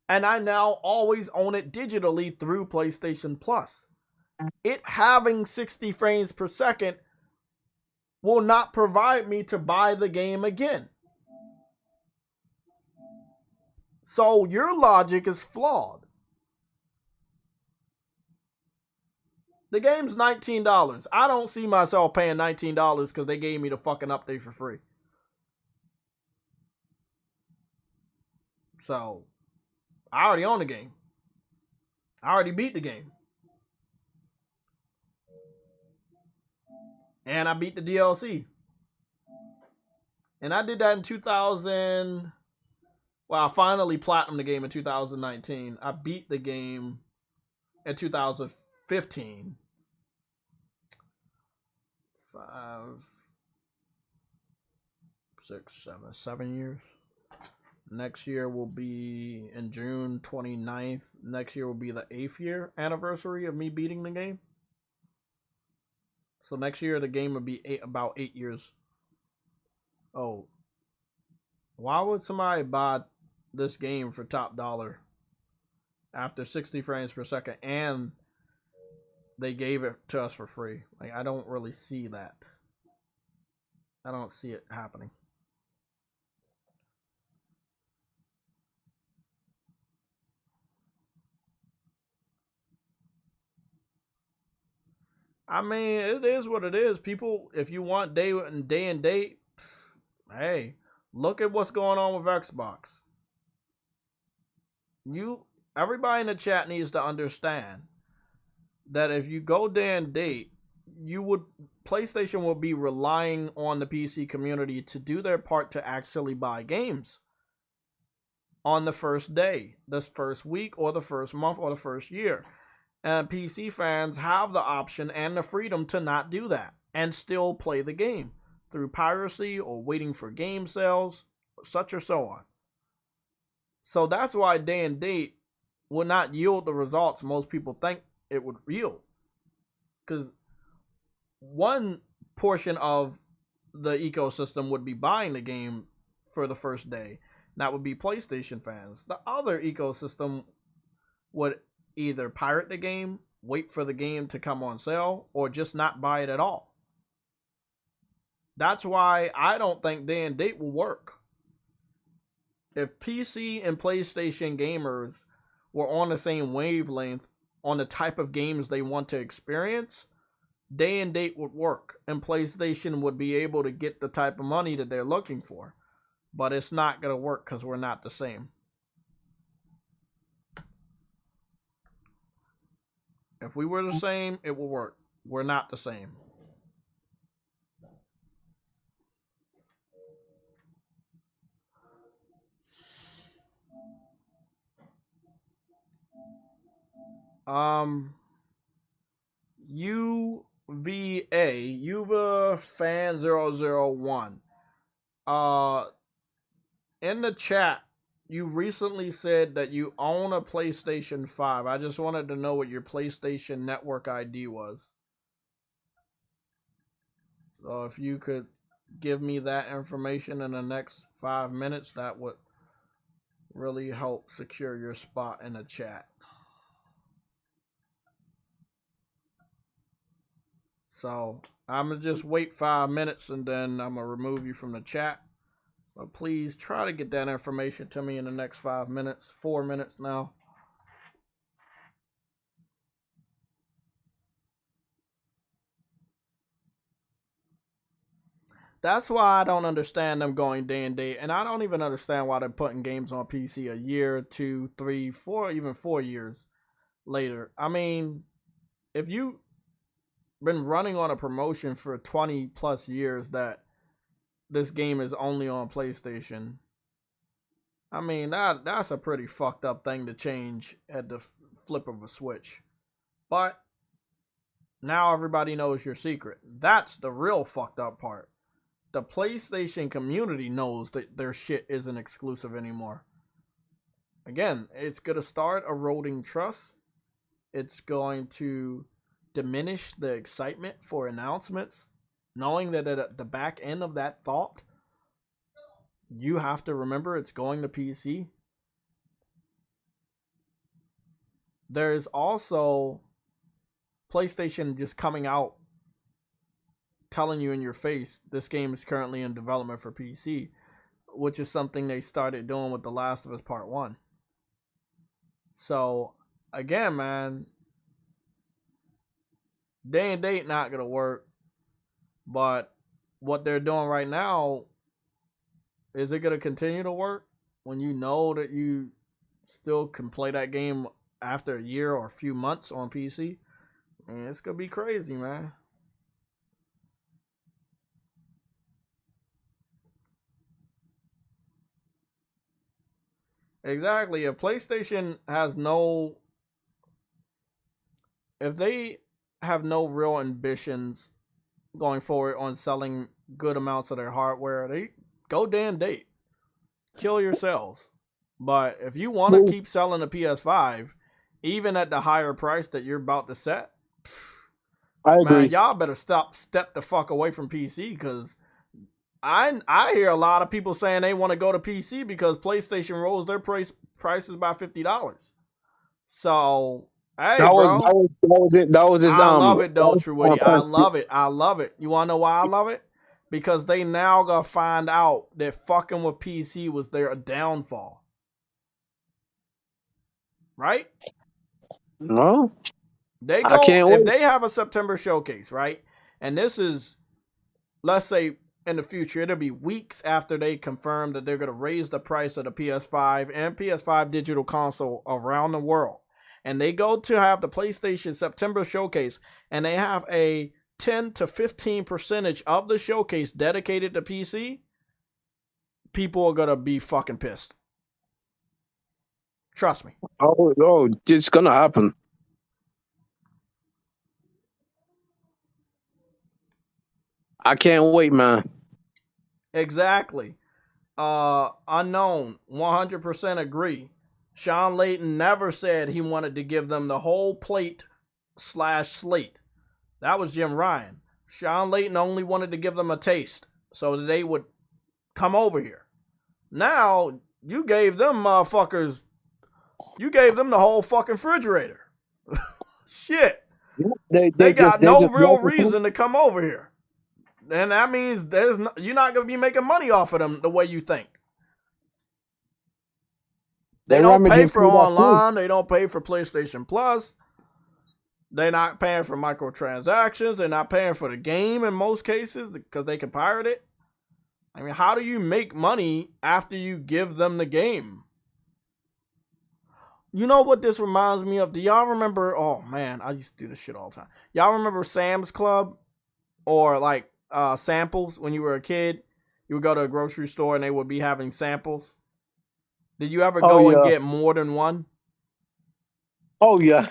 and I now always own it digitally through PlayStation Plus. It having 60 frames per second will not provide me to buy the game again. So your logic is flawed. The game's $19. I don't see myself paying $19 because they gave me the fucking update for free. So, I already own the game. I already beat the game. And I beat the DLC. And I did that in 2000... Well, I finally platinumed the game in 2019. I beat the game in 2015. 5, 6, 7 years. Next year will be in June 29th. Next year will be the 8th year anniversary of me beating the game. So next year the game will be about 8 years. Oh. Why would somebody buy this game for top dollar after 60 frames per second and they gave it to us for free? Like, I don't really see that. I don't see it happening. I mean, it is what it is. People, if you want day and date, hey, look at what's going on with Xbox. Everybody in the chat needs to understand that if you go day and date, PlayStation will be relying on the PC community to do their part to actually buy games on the first day, this first week, or the first month, or the first year. And PC fans have the option and the freedom to not do that and still play the game through piracy or waiting for game sales, such or so on. So that's why day and date will not yield the results most people think it would yield. Because one portion of the ecosystem would be buying the game for the first day. That would be PlayStation fans. The other ecosystem would either pirate the game, wait for the game to come on sale, or just not buy it at all. That's why I don't think day and date will work. If PC and PlayStation gamers were on the same wavelength on the type of games they want to experience, day and date would work, and PlayStation would be able to get the type of money that they're looking for. But it's not going to work because we're not the same. If we were the same, it will work. We're not the same. UVA fan 001. in the chat, you recently said that you own a PlayStation 5. I just wanted to know what your PlayStation Network ID was. So if you could give me that information in the next 5 minutes, that would really help secure your spot in the chat. So I'm going to just wait 5 minutes and then I'm going to remove you from the chat. But please try to get that information to me in the next 5 minutes. 4 minutes now. That's why I don't understand them going day and day. And I don't even understand why they're putting games on PC a year, 2, 3, 4, even 4 years later. I mean, if you've been running on a promotion for 20 plus years that this game is only on PlayStation, I mean, that's a pretty fucked up thing to change at the flip of a switch. But now everybody knows your secret. That's the real fucked up part. The PlayStation community knows that their shit isn't exclusive anymore. Again, it's going to start eroding trust. It's going to diminish the excitement for announcements, knowing that at the back end of that thought, you have to remember it's going to PC. There's also PlayStation just coming out telling you in your face this game is currently in development for PC, which is something they started doing with The Last of Us Part 1. So, again, man, day and date not going to work, but what they're doing right now, is it going to continue to work when you know that you still can play that game after a year or a few months on PC? Man, it's going to be crazy, man. Exactly. If PlayStation has no... If they have no real ambitions going forward on selling good amounts of their hardware, they go damn date. Kill yourselves. But if you want to keep selling the PS5, even at the higher price that you're about to set, I agree. man, y'all better step the fuck away from PC, because I hear a lot of people saying they want to go to PC because PlayStation rose their prices by $50. So, hey, That bro. was it. That was his. I love it though, Truity. I love it. I love it. You want to know why I love it? Because they now gonna find out that fucking with PC was their downfall. Right? No. They go, I can't if wait. they have a September showcase, right? And this is, let's say, in the future, it'll be weeks after they confirm that they're going to raise the price of the PS5 and PS5 digital console around the world. And they go to have the PlayStation September showcase, and they have a 10 to 15% of the showcase dedicated to PC. People are going to be fucking pissed. Trust me. Oh, it's going to happen. I can't wait, man. Exactly. Unknown, 100% agree. Sean Layton never said he wanted to give them the whole plate/slate. That was Jim Ryan. Sean Layton only wanted to give them a taste so that they would come over here. Now, you gave them motherfuckers, you gave them the whole fucking refrigerator. Shit. They got no real reason to come over here. And that means you're not going to be making money off of them the way you think. They don't pay for online. They don't pay for PlayStation Plus. They're not paying for microtransactions. They're not paying for the game in most cases because they can pirate it. I mean, how do you make money after you give them the game? You know what this reminds me of? Do y'all remember? Oh, man, I used to do this shit all the time. Y'all remember Sam's Club? Or like samples when you were a kid? You would go to a grocery store and they would be having samples. Did you ever go and get more than one? Oh, yeah.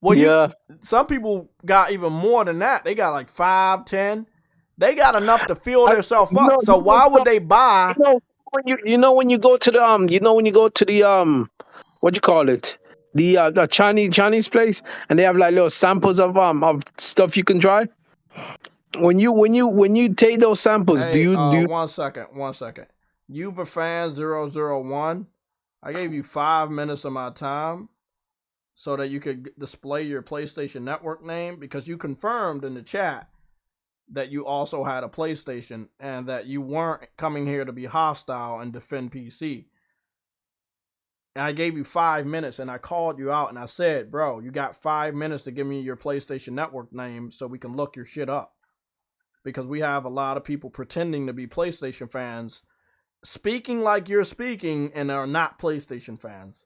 Well, some people got even more than that. They got like 5, 10. They got enough to fill themselves up. So why would they buy when you go to the when you go to the what you call it, the Chinese place, and they have like little samples of stuff you can try. When you take those samples, Hey, do you 1 second. You've a fan 001. I gave you 5 minutes of my time so that you could display your PlayStation Network name because you confirmed in the chat that you also had a PlayStation and that you weren't coming here to be hostile and defend PC. And I gave you 5 minutes and I called you out and I said, bro, you got 5 minutes to give me your PlayStation Network name so we can look your shit up. Because we have a lot of people pretending to be PlayStation fans, speaking like you're speaking, and are not PlayStation fans.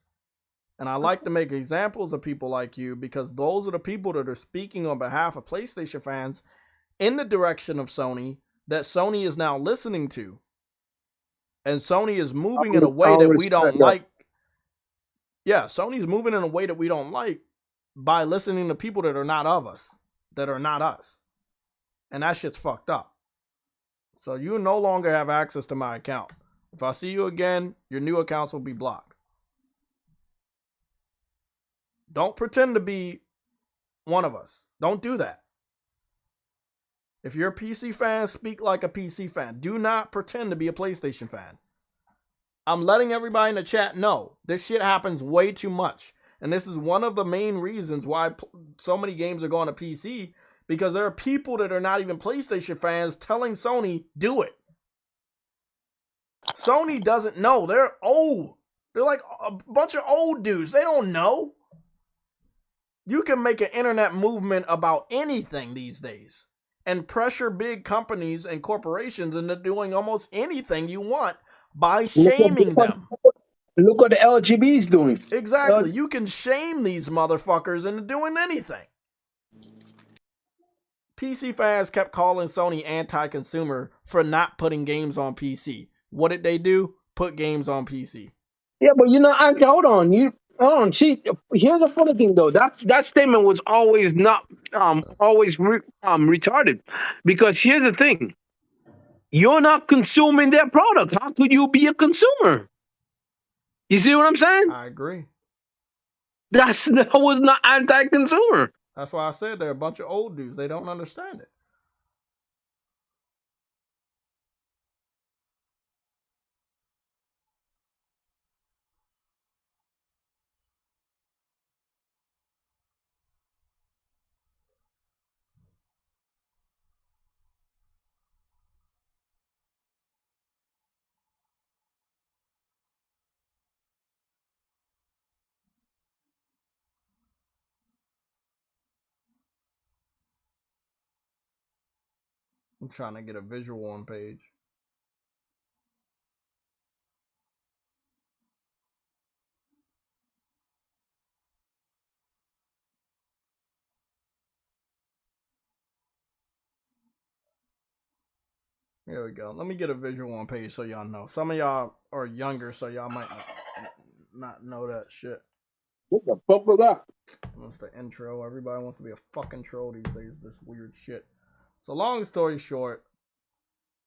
And I like to make examples of people like you because those are the people that are speaking on behalf of PlayStation fans in the direction of Sony that Sony is now listening to. And Sony is moving in a way that we don't like. Yeah, Sony's moving in a way that we don't like by listening to people that are not of us, that are not us. And that shit's fucked up. So you no longer have access to my account. If I see you again, your new accounts will be blocked. Don't pretend to be one of us. Don't do that. If you're a PC fan, speak like a PC fan. Do not pretend to be a PlayStation fan. I'm letting everybody in the chat know this shit happens way too much. And this is one of the main reasons why so many games are going to PC. Because there are people that are not even PlayStation fans telling Sony, do it. Sony doesn't know. They're old. They're like a bunch of old dudes. They don't know. You can make an internet movement about anything these days and pressure big companies and corporations into doing almost anything you want by shaming them. Look what the LGB's doing. Exactly. You can shame these motherfuckers into doing anything. PC fans kept calling Sony anti-consumer for not putting games on PC. What did they do? Put games on PC. Yeah, but hold on. Here's the funny thing though. That statement was always not retarded, because here's the thing: you're not consuming their product. How could you be a consumer? You see what I'm saying? I agree. That was not anti-consumer. That's why I said they're a bunch of old dudes. They don't understand it. I'm trying to get a visual on page. Here we go. Let me get a visual on page so y'all know. Some of y'all are younger, so y'all might not know that shit. What the fuck was that? That's the intro. Everybody wants to be a fucking troll these days. This weird shit. So long story short,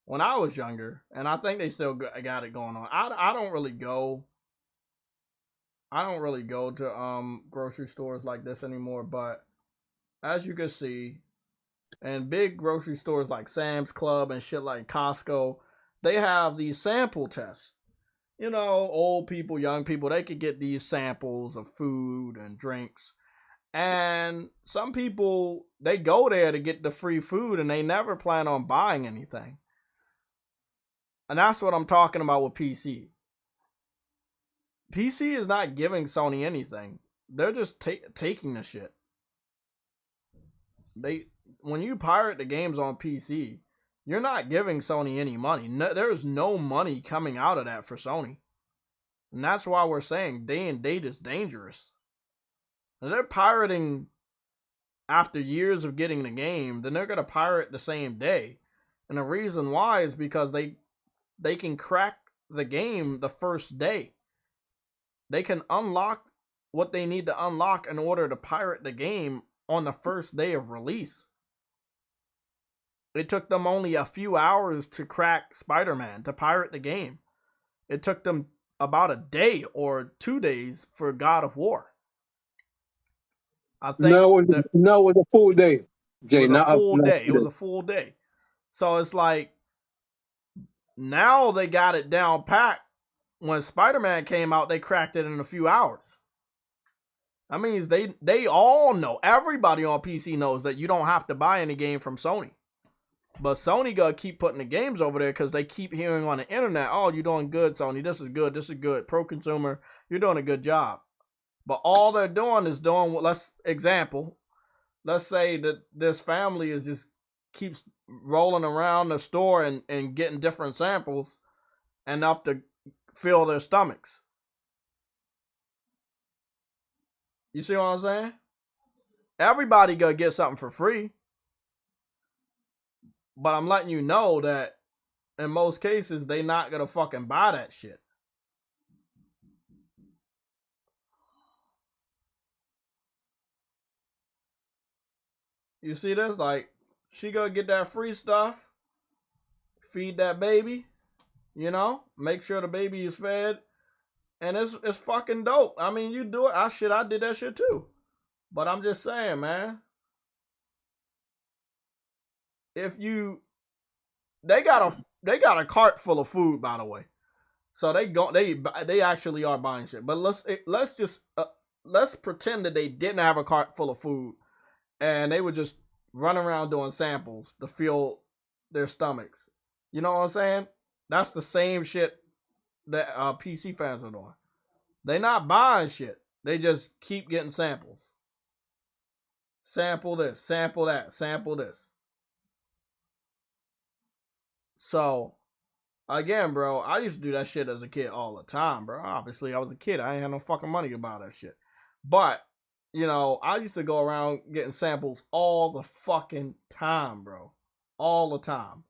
when I was younger, and I think they still got it going on. I don't really go to grocery stores like this anymore, but as you can see, and big grocery stores like Sam's Club and shit like Costco, they have these sample tests. You know, old people, young people, they could get these samples of food and drinks. And some people, they go there to get the free food and they never plan on buying anything. And that's what I'm talking about with PC. PC is not giving Sony anything. They're just taking the shit. When you pirate the games on PC, you're not giving Sony any money. No, there's no money coming out of that for Sony. And that's why we're saying day and date is dangerous. And they're pirating after years of getting the game, then they're going to pirate the same day. And the reason why is because they can crack the game the first day. They can unlock what they need to unlock in order to pirate the game on the first day of release. It took them only a few hours to crack Spider-Man, to pirate the game. It took them about a day or 2 days for God of War. I think No, it was a full day, Jay. it was a Not full not day. It was a full day. So it's like now they got it down pat. When Spider-Man came out, they cracked it in a few hours. That means they all know. Everybody on PC knows that you don't have to buy any game from Sony. But Sony gotta keep putting the games over there because they keep hearing on the internet, oh, you're doing good, Sony. This is good. This is good. Pro-consumer, you're doing a good job. But all they're doing is doing, let's say that this family is just keeps rolling around the store and getting different samples enough to fill their stomachs. You see what I'm saying? Everybody gonna get something for free. But I'm letting you know that in most cases, they not gonna fucking buy that shit. You see this? Like, she gonna get that free stuff, feed that baby, you know, make sure the baby is fed, and it's fucking dope. I mean, you do it. I did that shit too. But I'm just saying, man. They got a cart full of food, by the way. So they actually are buying shit. But let's pretend that they didn't have a cart full of food and they would just run around doing samples to fill their stomachs. You know what I'm saying? That's the same shit that PC fans are doing. They not buying shit. They just keep getting samples. Sample this, sample that, sample this. So, again, bro, I used to do that shit as a kid all the time, bro. Obviously, I was a kid. I ain't had no fucking money to buy that shit. But, you know, I used to go around getting samples all the fucking time, bro. All the time.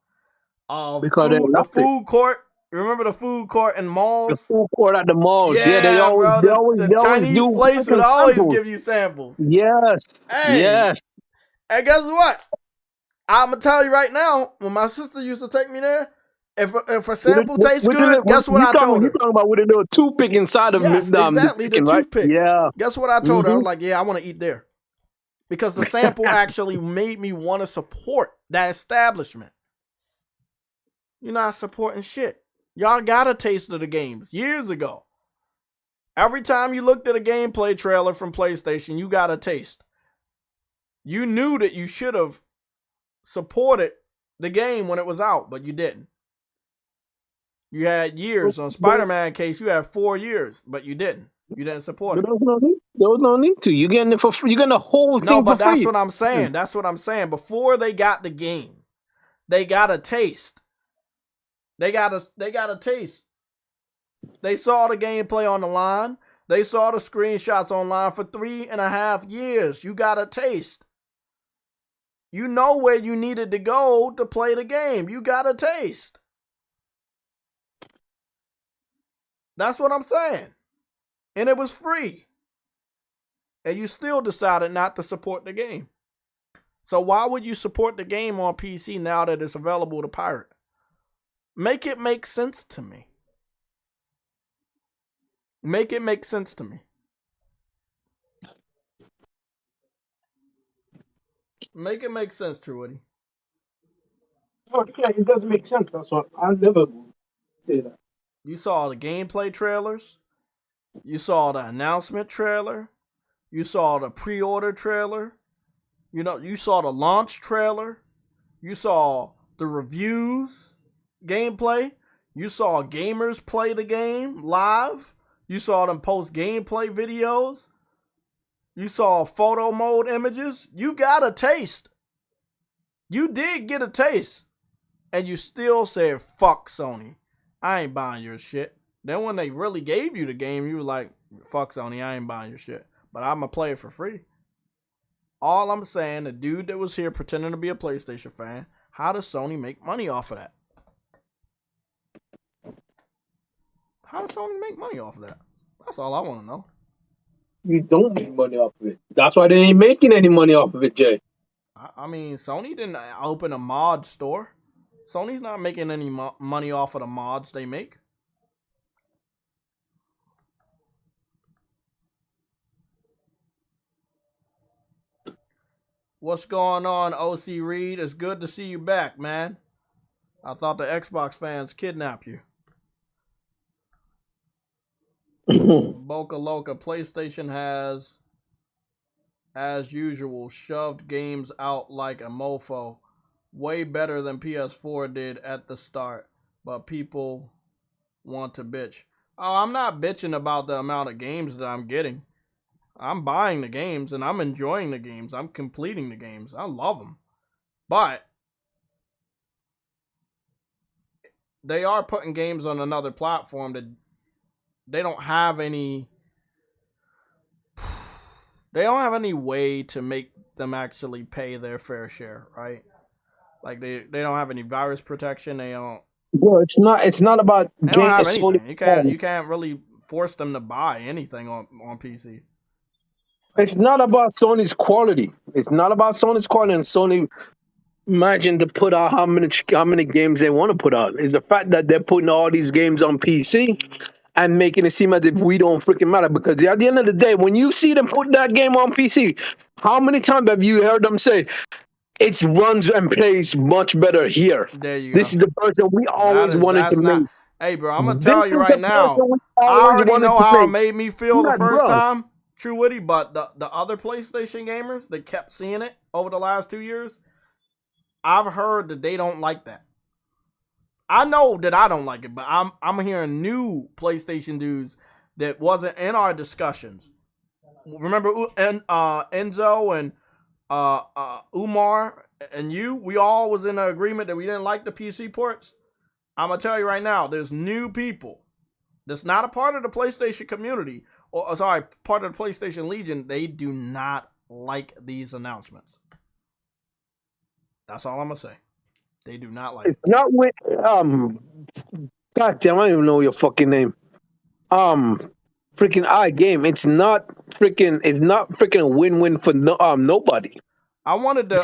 because The food court. Remember the food court in malls? the food court at the malls. Yeah, they always the Chinese do place would fucking always samples. give you samples. Yes. Hey. Yes. And guess what? I'm gonna tell you right now. When my sister used to take me there, if a sample tastes good, guess what I told her? You talking about with a little toothpick inside of exactly, chicken, the right? toothpick. Yeah. Guess what I told her? I was like, yeah, I want to eat there. Because the sample actually made me want to support that establishment. You're not supporting shit. Y'all got a taste of the games years ago. Every time you looked at a gameplay trailer from PlayStation, you got a taste. You knew that you should have supported the game when it was out, but you didn't. You had years. On Spider-Man case, you had 4 years, but you didn't. You didn't support it. There was no need to. You're getting it for free. You're getting the whole thing for free. No, but that's what I'm saying. That's what I'm saying. Before they got the game, they got a taste. They got a taste. They saw the gameplay on the line. They saw the screenshots online for 3.5 years. You got a taste. You know where you needed to go to play the game. You got a taste. That's what I'm saying. And it was free. And you still decided not to support the game. So why would you support the game on PC now that it's available to pirate? Make it make sense to me. Make it make sense to me. Make it make sense, Truity. Okay, it doesn't make sense. That's what I'll never say that. You saw the gameplay trailers. You saw the announcement trailer. You saw the pre-order trailer. You know, you saw the launch trailer. You saw the reviews, gameplay. You saw gamers play the game live. You saw them post gameplay videos. You saw photo mode images. You got a taste. You did get a taste. And you still said, fuck Sony. I ain't buying your shit. Then when they really gave you the game, you were like, fuck Sony, I ain't buying your shit. But I'm going to play it for free. All I'm saying, the dude that was here pretending to be a PlayStation fan, how does Sony make money off of that? How does Sony make money off of that? That's all I want to know. You don't make money off of it. That's why they ain't making any money off of it, Jay. I mean, Sony didn't open a mod store. Sony's not making any money off of the mods they make. What's going on, OC Reed? It's good to see you back, man. I thought the Xbox fans kidnapped you. Boca Loca, PlayStation has, as usual, shoved games out like a mofo. Way better than PS4 did at the start. But people want to bitch. Oh, I'm not bitching about the amount of games that I'm getting. I'm buying the games and I'm enjoying the games. I'm completing the games. I love them. But they are putting games on another platform that they don't have any way to make them actually pay their fair share, right? Like they don't have any virus protection. They don't. Well, it's not about They don't have Sony. anything. You can't really force them to buy anything on PC. It's not about Sony's quality. It's not about Sony's quality. And Sony, imagine to put out how many games they want to put out. It's the fact that they're putting all these games on PC and making it seem as if we don't freaking matter. Because at the end of the day, when you see them put that game on PC, how many times have you heard them say, it runs and plays much better here? There you go. This is the version we always wanted to make. Hey, bro, I'm going to tell you right now. I already know how it made me feel the first time, True Witty, but the other PlayStation gamers that kept seeing it over the last 2 years, I've heard that they don't like that. I know that I don't like it, but I'm hearing new PlayStation dudes that wasn't in our discussions. Remember Enzo and Umar and you? We all was in an agreement that we didn't like the PC ports. I'm going to tell you right now, there's new people that's not a part of the PlayStation community, or sorry, part of the PlayStation Legion. They do not like these announcements. That's all I'm going to say. They do not like it. It's not with, God damn, I don't even know your fucking name. Freaking iGame. It's not freaking a win-win for nobody. I wanted to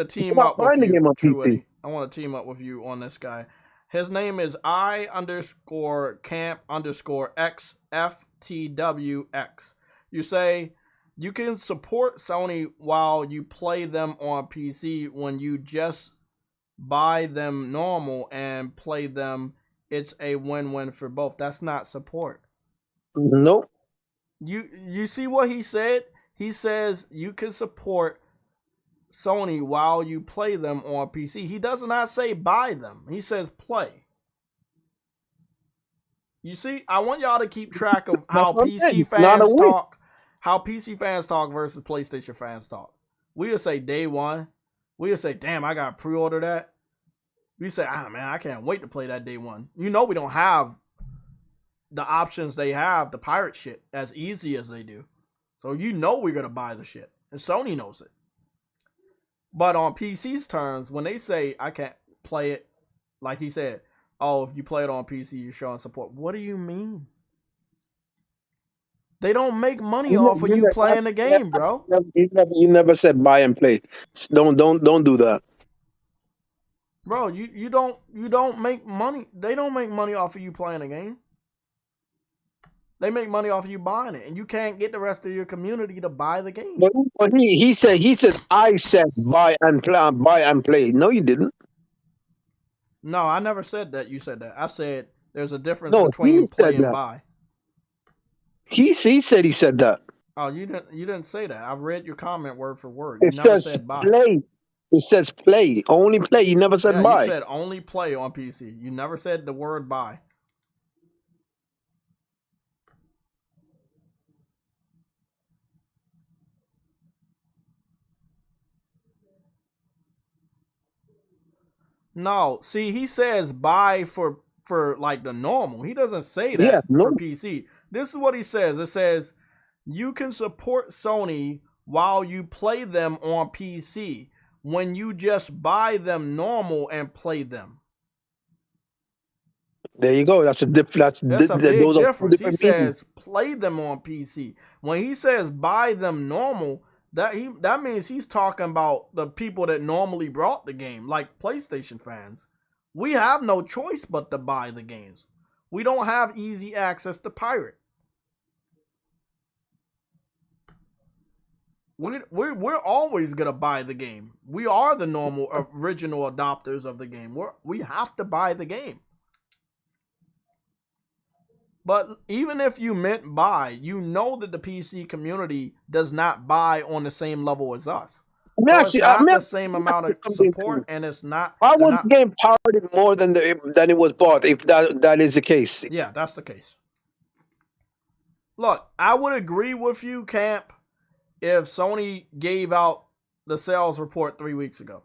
team up with you, Truity. I want to team up with you on this guy. His name is I_camp_XFTWX. You say you can support Sony while you play them on PC when you just buy them normal and play them. It's a win-win for both. That's not support. Nope. You see what he said? He says you can support Sony while you play them on PC. He does not say buy them. He says play. You see, I want y'all to keep track of how PC fans talk. How PC fans talk versus PlayStation fans talk. We'll say day one. We'll say, damn, I got pre-order that. We say, man, I can't wait to play that day one. You know we don't have the options they have, the pirate shit, as easy as they do. So you know we're going to buy the shit. And Sony knows it. But on PC's terms, when they say, I can't play it, like he said, oh, if you play it on PC, you're showing support. What do you mean? They don't make money off of you playing the game, bro. You never said buy and play. Don't do that. Bro, you don't make money. They don't make money off of you playing the game. They make money off of you buying it, and you can't get the rest of your community to buy the game. But he said I said buy and play. No, you didn't. No, I never said that. You said that. I said there's a difference between play and buy. He said that. Oh, you didn't say that. I've read your comment word for word. It says play. It says play. Only play. You never said buy. You said only play on PC. You never said the word buy. No, see, he says buy for like the normal. He doesn't say that for PC. This is what he says. It says you can support Sony while you play them on PC when you just buy them normal and play them. There you go. That's a big difference. He says play them on PC. When he says buy them normal, that means he's talking about the people that normally brought the game, like PlayStation fans. We have no choice but to buy the games. We don't have easy access to pirate. We're always gonna buy the game. We are the normal original adopters of the game. We have to buy the game. But even if you meant buy, you know that the PC community does not buy on the same level as us. So it's not the same amount of support, and it's not. Why was the game pirated more than it was bought? If that is the case. Yeah, that's the case. Look, I would agree with you, Camp, if Sony gave out the sales report 3 weeks ago.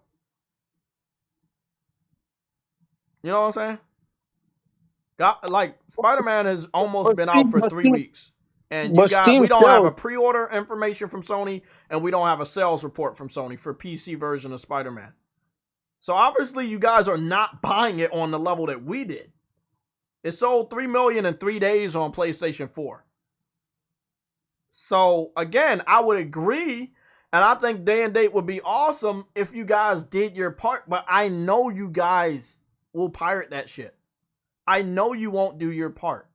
You know what I'm saying? Like, Spider-Man has almost been out for 3 weeks. And we don't have a pre-order information from Sony, and we don't have a sales report from Sony for PC version of Spider-Man. So obviously you guys are not buying it on the level that we did. It sold 3 million in 3 days on PlayStation 4. So again, I would agree, and I think Day and Date would be awesome if you guys did your part, but I know you guys will pirate that shit. I know you won't do your part.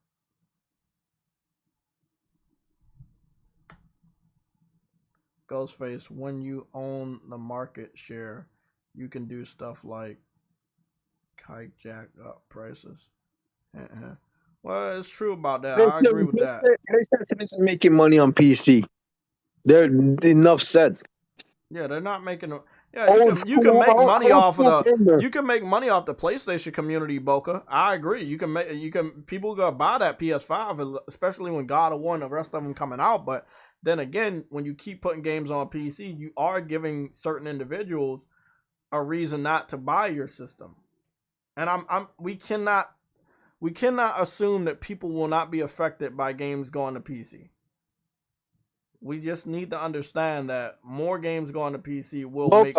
Ghostface, when you own the market share, you can do stuff like hijack up prices. Well, it's true about that. I agree with that. PlayStation isn't making money on PC. They're enough said. Yeah, they're not making. Yeah, you can make money off of the. You can make money off the PlayStation community, Boca. I agree. People gonna buy that PS5, especially when God of War and the rest of them coming out. But then again, when you keep putting games on PC, you are giving certain individuals a reason not to buy your system. And we cannot assume that people will not be affected by games going to PC. We just need to understand that more games going to PC will make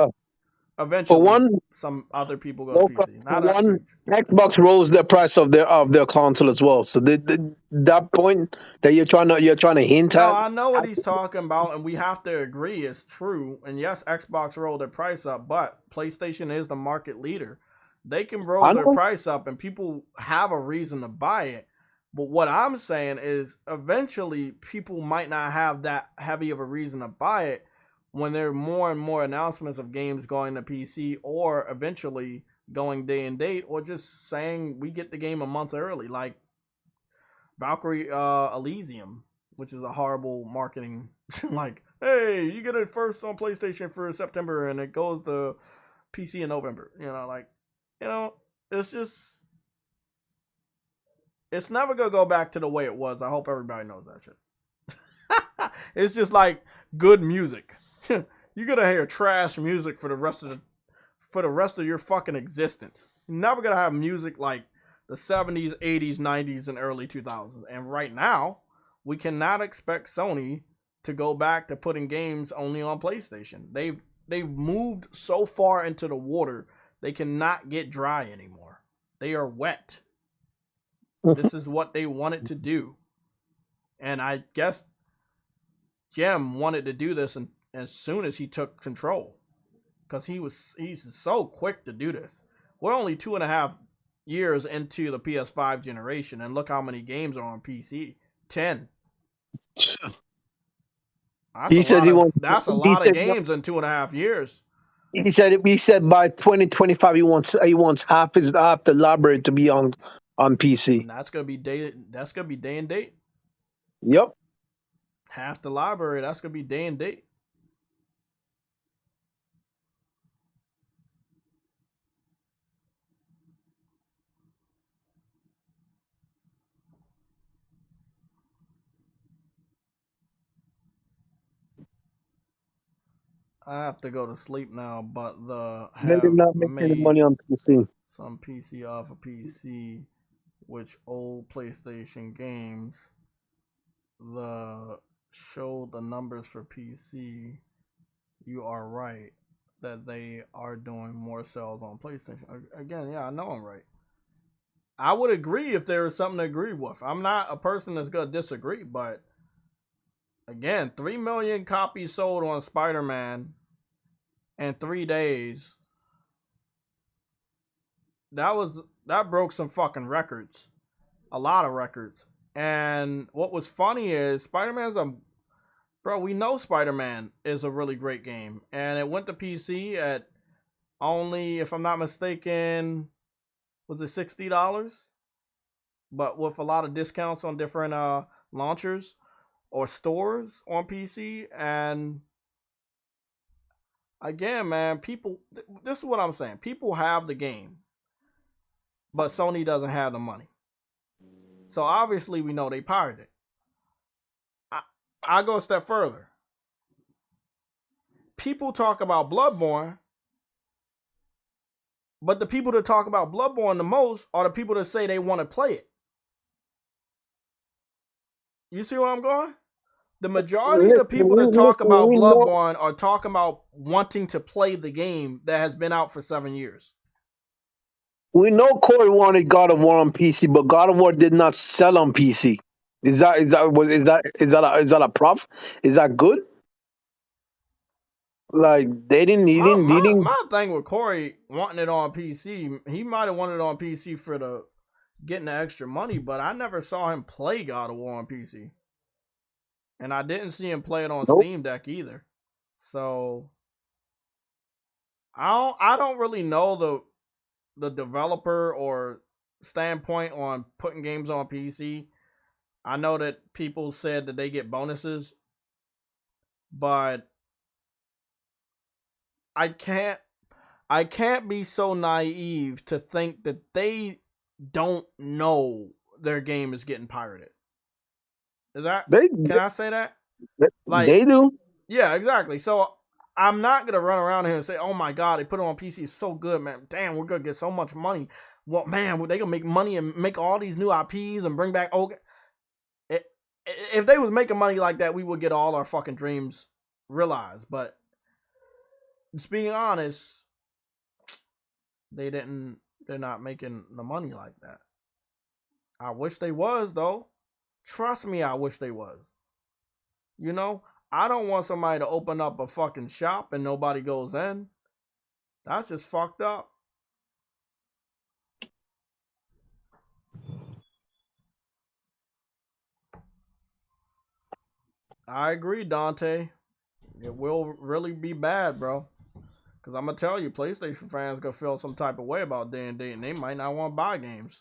eventually some other people go to PC. Xbox rose the price of their console as well. So that point that you're trying to hint at. I know what he's talking about, and we have to agree it's true. And yes, Xbox rolled their price up, but PlayStation is the market leader. They can roll their price up, and people have a reason to buy it. But what I'm saying is eventually people might not have that heavy of a reason to buy it when there are more and more announcements of games going to PC, or eventually going Day and Date, or just saying we get the game a month early, like Valkyrie Elysium, which is a horrible marketing. Like, hey, you get it first on PlayStation for September, and it goes to PC in November. It's just... It's never going to go back to the way it was. I hope everybody knows that shit. It's just like good music. You're going to hear trash music for the rest of your fucking existence. You're never going to have music like the 70s, 80s, 90s, and early 2000s. And right now, we cannot expect Sony to go back to putting games only on PlayStation. They've moved so far into the water, they cannot get dry anymore. They are wet. This is what they wanted to do. And I guess Jim wanted to do this as soon as he took control. Because he's so quick to do this. We're only 2.5 years into the PS5 generation, and look how many games are on PC. 10. That's a lot of games in 2.5 years. He said by 2025 he wants half the library to be on PC. And that's gonna be Day and Date. Yep. Half the library, that's gonna be Day and Date. I have to go to sleep now, but they're not making money on PC. Some PC off of PC, which old PlayStation games show the numbers for PC. You are right that they are doing more sales on PlayStation. Again, yeah, I know I'm right. I would agree if there was something to agree with. I'm not a person that's going to disagree, but again, 3 million copies sold on Spider-Man in 3 days. That broke some fucking records. A lot of records. And what was funny is Spider-Man's Bro, we know Spider-Man is a really great game, and it went to PC at only, if I'm not mistaken, was it $60? But with a lot of discounts on different launchers or stores on PC. And again, man, people, this is what I'm saying. People have the game, but Sony doesn't have the money. So obviously we know they pirated it. I go a step further. People talk about Bloodborne, but the people that talk about Bloodborne the most are the people that say they want to play it. You see where I'm going? The majority of the people that talk about Bloodborne are talking about wanting to play the game that has been out for 7 years. We know Corey wanted God of War on PC, but God of War did not sell on PC. Is that a prof? Is that good? Like they didn't My thing with Corey wanting it on PC, he might have wanted it on PC for the getting the extra money, but I never saw him play God of War on PC. And I didn't see him play it on Steam Deck either. So I don't really know the developer or standpoint on putting games on PC. I know that people said that they get bonuses, but I can't be so naive to think that they don't know their game is getting pirated. Can I say that? Like, they do. Yeah, exactly. So I'm not gonna run around here and say, "Oh my God, they put it on PC. It's so good, man. Damn, we're gonna get so much money. Well, man, they gonna make money and make all these new IPs and bring back old." If they was making money like that, we would get all our fucking dreams realized. But being honest, they're not making the money like that. I wish they was, though. Trust me, I wish they was. You know, I don't want somebody to open up a fucking shop and nobody goes in. That's just fucked up. I agree, Dante. It will really be bad, bro. Because I'm going to tell you, PlayStation fans going to feel some type of way about day and date, and they might not want to buy games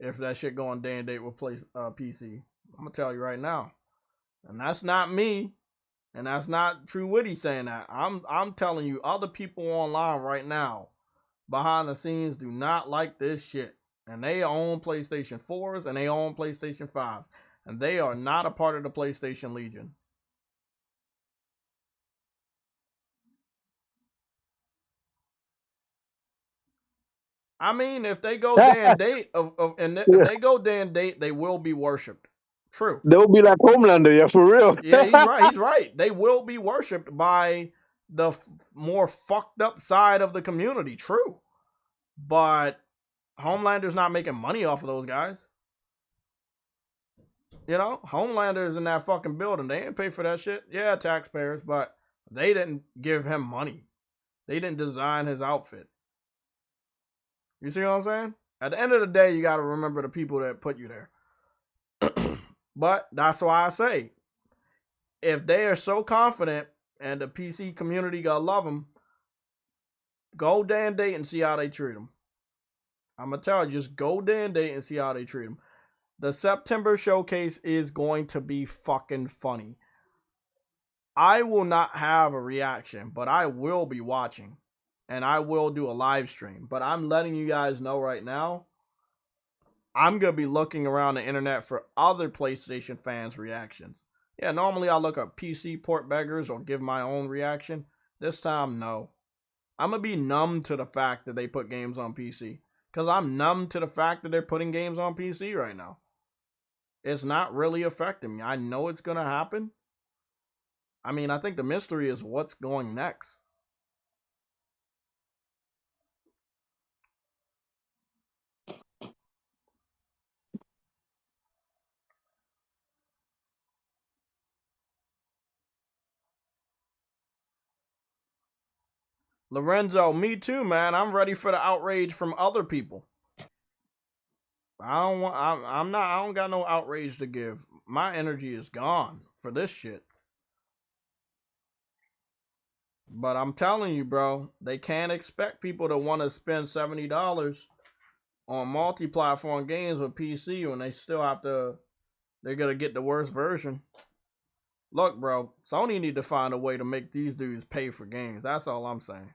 if that shit going day and date with PC. I'm going to tell you right now. And that's not me. And that's not True Witty saying that. I'm telling you, other people online right now, behind the scenes, do not like this shit. And they own PlayStation 4s and they own PlayStation 5s. And they are not a part of the PlayStation Legion. I mean, if they go day and date, if they go day and date, they will be worshipped. True. They'll be like Homelander, yeah, for real. Yeah, he's right. He's right. They will be worshipped by the more fucked up side of the community. True. But Homelander's not making money off of those guys. You know, Homelander's in that fucking building. They didn't pay for that shit. Yeah, taxpayers, but they didn't give him money. They didn't design his outfit. You see what I'm saying? At the end of the day, you got to remember the people that put you there. But that's why I say, if they are so confident and the PC community gonna love them, go day and date and see how they treat them. I'm gonna tell you, just go day and date and see how they treat them. The September showcase is going to be fucking funny. I will not have a reaction, but I will be watching. And I will do a live stream. But I'm letting you guys know right now, I'm going to be looking around the internet for other PlayStation fans' reactions. Yeah, normally I look up PC port beggars or give my own reaction. This time, no. I'm going to be numb to the fact that they put games on PC. Because I'm numb to the fact that they're putting games on PC right now. It's not really affecting me. I know it's going to happen. I mean, I think the mystery is what's going next. Lorenzo, me too, man. I'm ready for the outrage from other people. I don't got no outrage to give. My energy is gone for this shit. But I'm telling you, bro, they can't expect people to want to spend $70 on multi-platform games with PC when they still have to. They're gonna get the worst version. Look, bro, Sony need to find a way to make these dudes pay for games. That's all I'm saying.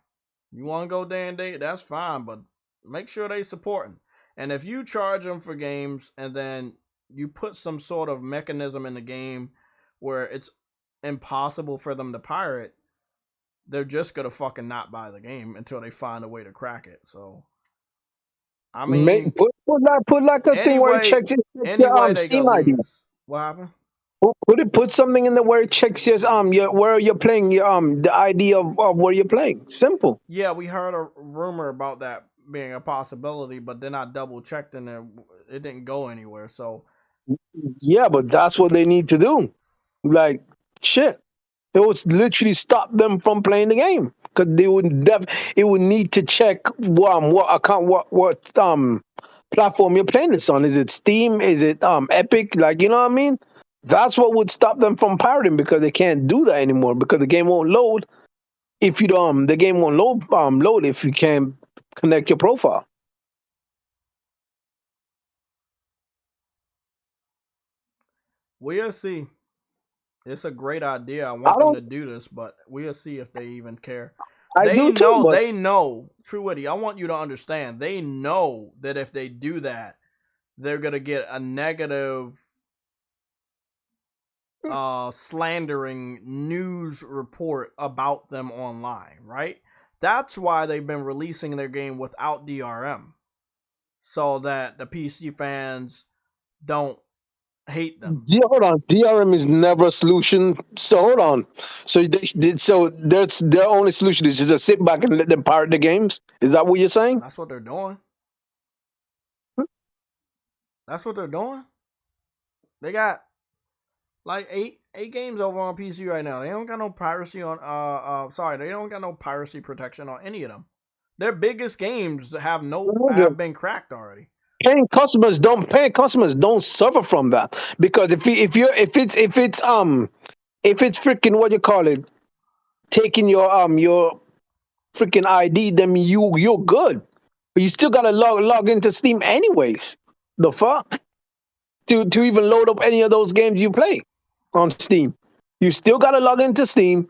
You want to go day and date, that's fine, but make sure they supporting. And if you charge them for games and then you put some sort of mechanism in the game where it's impossible for them to pirate, they're just gonna fucking not buy the game until they find a way to crack it. So, I mean, Put like a thing where it checks your anyway, they Steam gonna ID. lose. What happened? Put something in there where it checks your where you're playing your the ID of where you're playing. Simple. Yeah, we heard a rumor about that being a possibility, but then I double checked and it didn't go anywhere. So Yeah, but that's what they need to do. Like shit, it would literally stop them from playing the game because they would it would need to check what account what platform you're playing this on. Is it Steam? Is it Epic? Like you know what I mean? That's what would stop them from pirating because they can't do that anymore because the game won't load if you the game won't load if you can't connect your profile. we'll see. It's a great idea. I I want them don't. to do this, but we'll see if they even care. I do too, but They know, True Witty, I want you to understand, they know that if they do that, they're gonna get a negative slandering news report about them online, right? That's why they've been releasing their game without DRM. So that the PC fans don't hate them. Hold on. DRM is never a solution. So hold on. So they did. So that's their only solution is just sit back and let them pirate the games. Is that what you're saying? That's what they're doing. That's what they're doing. They got like eight games over on PC right now. They don't got no piracy on they don't got no piracy protection on any of them. Their biggest games have been cracked already. Paying customers don't suffer from that because if it's freaking what you call it taking your freaking ID, then you're good. But you still gotta log into Steam anyways. The fuck to even load up any of those games you play on Steam. You still gotta log into Steam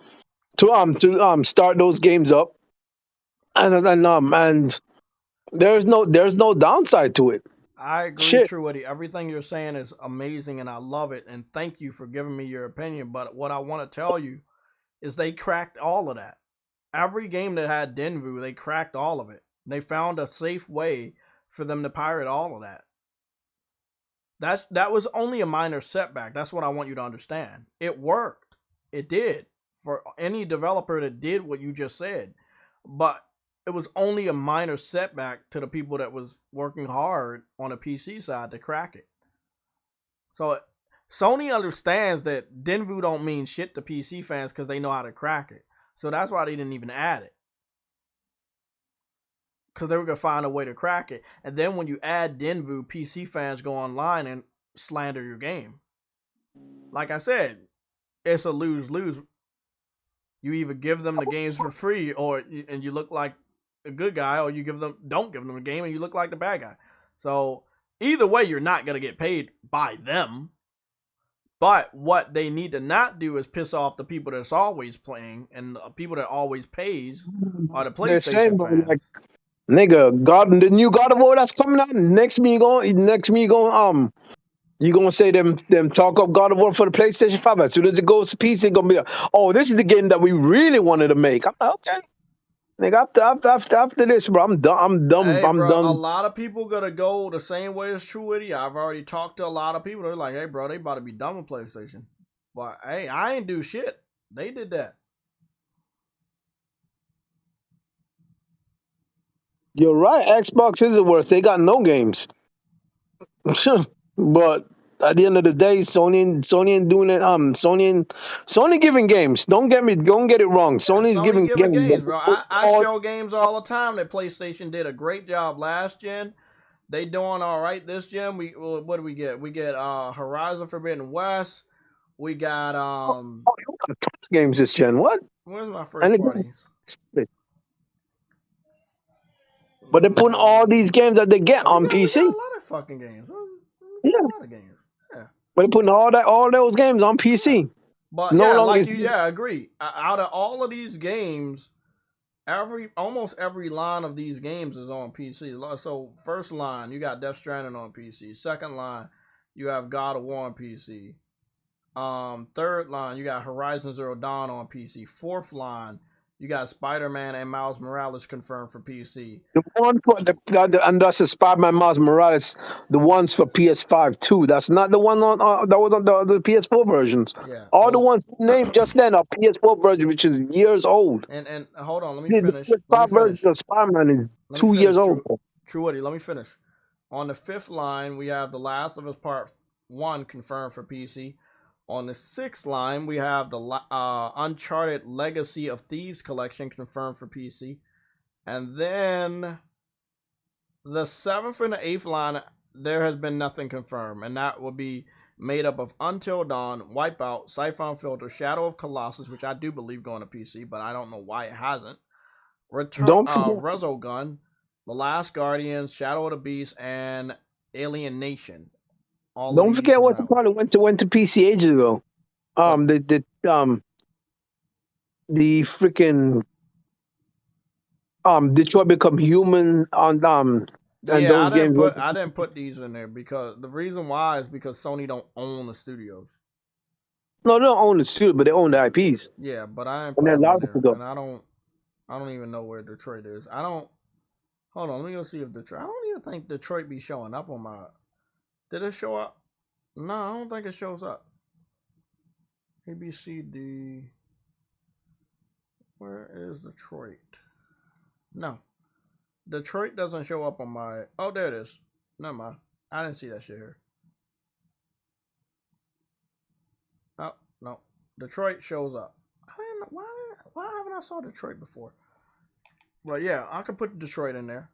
to start those games up, and there's no downside to it. I agree, Shit. True Eddie. Everything you're saying is amazing, and I love it. And thank you for giving me your opinion. But what I want to tell you is they cracked all of that. Every game that had Denvu, they cracked all of it. They found a safe way for them to pirate all of that. That was only a minor setback. That's what I want you to understand. It worked. It did. For any developer that did what you just said. But it was only a minor setback to the people that was working hard on the PC side to crack it. So Sony understands that Denvu don't mean shit to PC fans because they know how to crack it. So that's why they didn't even add it. Because they were going to find a way to crack it. And then when you add Denvu, PC fans go online and slander your game. Like I said, it's a lose-lose. You either give them the games for free and you look like a good guy, or you don't give them the game and you look like the bad guy. So either way, you're not going to get paid by them. But what they need to not do is piss off the people that's always playing, and the people that always pays are the PlayStation fans. Like, nigga, the new God of War that's coming out next. You gonna say them talk up God of War for the PlayStation 5. As soon as it goes to PC, it's gonna be like, oh, this is the game that we really wanted to make. I'm like, okay. Nigga, after this, bro, I'm done. Hey, I'm bro, done. a lot of people gonna go the same way as True Witty. I've already talked to a lot of people. They're like, hey, bro, they about to be done with PlayStation. But hey, I ain't do shit. They did that. You're right. Xbox isn't worth. They got no games. But at the end of the day, Sony ain't doing it. Sony giving games. Don't get it wrong. Sony's Sony giving games, bro. I show games all the time that PlayStation did a great job last gen. They doing all right this gen. What do we get? We get Horizon Forbidden West. We got games this gen. What? Where's my And first the parties? games, but they're putting all these games that they get Oh, on we got PC. a lot of fucking games. We got Yeah, a lot of games. Yeah. but they're putting all those games on Yeah. PC. It's But no yeah, longer. like you, yeah, I agree. Out of all of these games, almost every line of these games is on PC. So first line, you got Death Stranding on PC. Second line, you have God of War on PC. Third line, you got Horizon Zero Dawn on PC. Fourth line, you got Spider-Man and Miles Morales confirmed for PC. The one for and that's the Spider-Man Miles Morales. The ones for PS5 too. That's not the one on that was on the PS4 versions. Yeah. All the ones named just then are PS4 version, which is years old. And hold on, let me The finish. PS5 version of Spider-Man is Let me 2 years finish. old. True Woody, let me finish. On the fifth line, we have The Last of Us Part 1 confirmed for PC. On the sixth line, we have the Uncharted Legacy of Thieves collection confirmed for PC. And then the seventh and the eighth line, there has been nothing confirmed. And that will be made up of Until Dawn, Wipeout, Siphon Filter, Shadow of Colossus, which I do believe going to PC, but I don't know why it hasn't. Don't forget, Resogun, The Last Guardians, Shadow of the Beast, and Alien Nation. don't forget what's now. probably went to PC ages ago. The freaking Detroit Become Human on and Yeah, those games. I didn't put these in there because the reason why is because Sony don't own the studios. No, they don't own the studio, but they own the IPs. Yeah, but I didn't And put they're them in allowed to there, go. and I don't even know where Detroit is. I don't. Hold on, let me go see if Detroit. I don't even think Detroit be showing up on my. Did it show up? No, I don't think it shows up. ABCD. Where is Detroit? No. Detroit doesn't show up on my. Oh, there it is. Never mind. I didn't see that shit here. Oh, no. Detroit shows up. Why haven't I saw Detroit before? But yeah, I could put Detroit in there.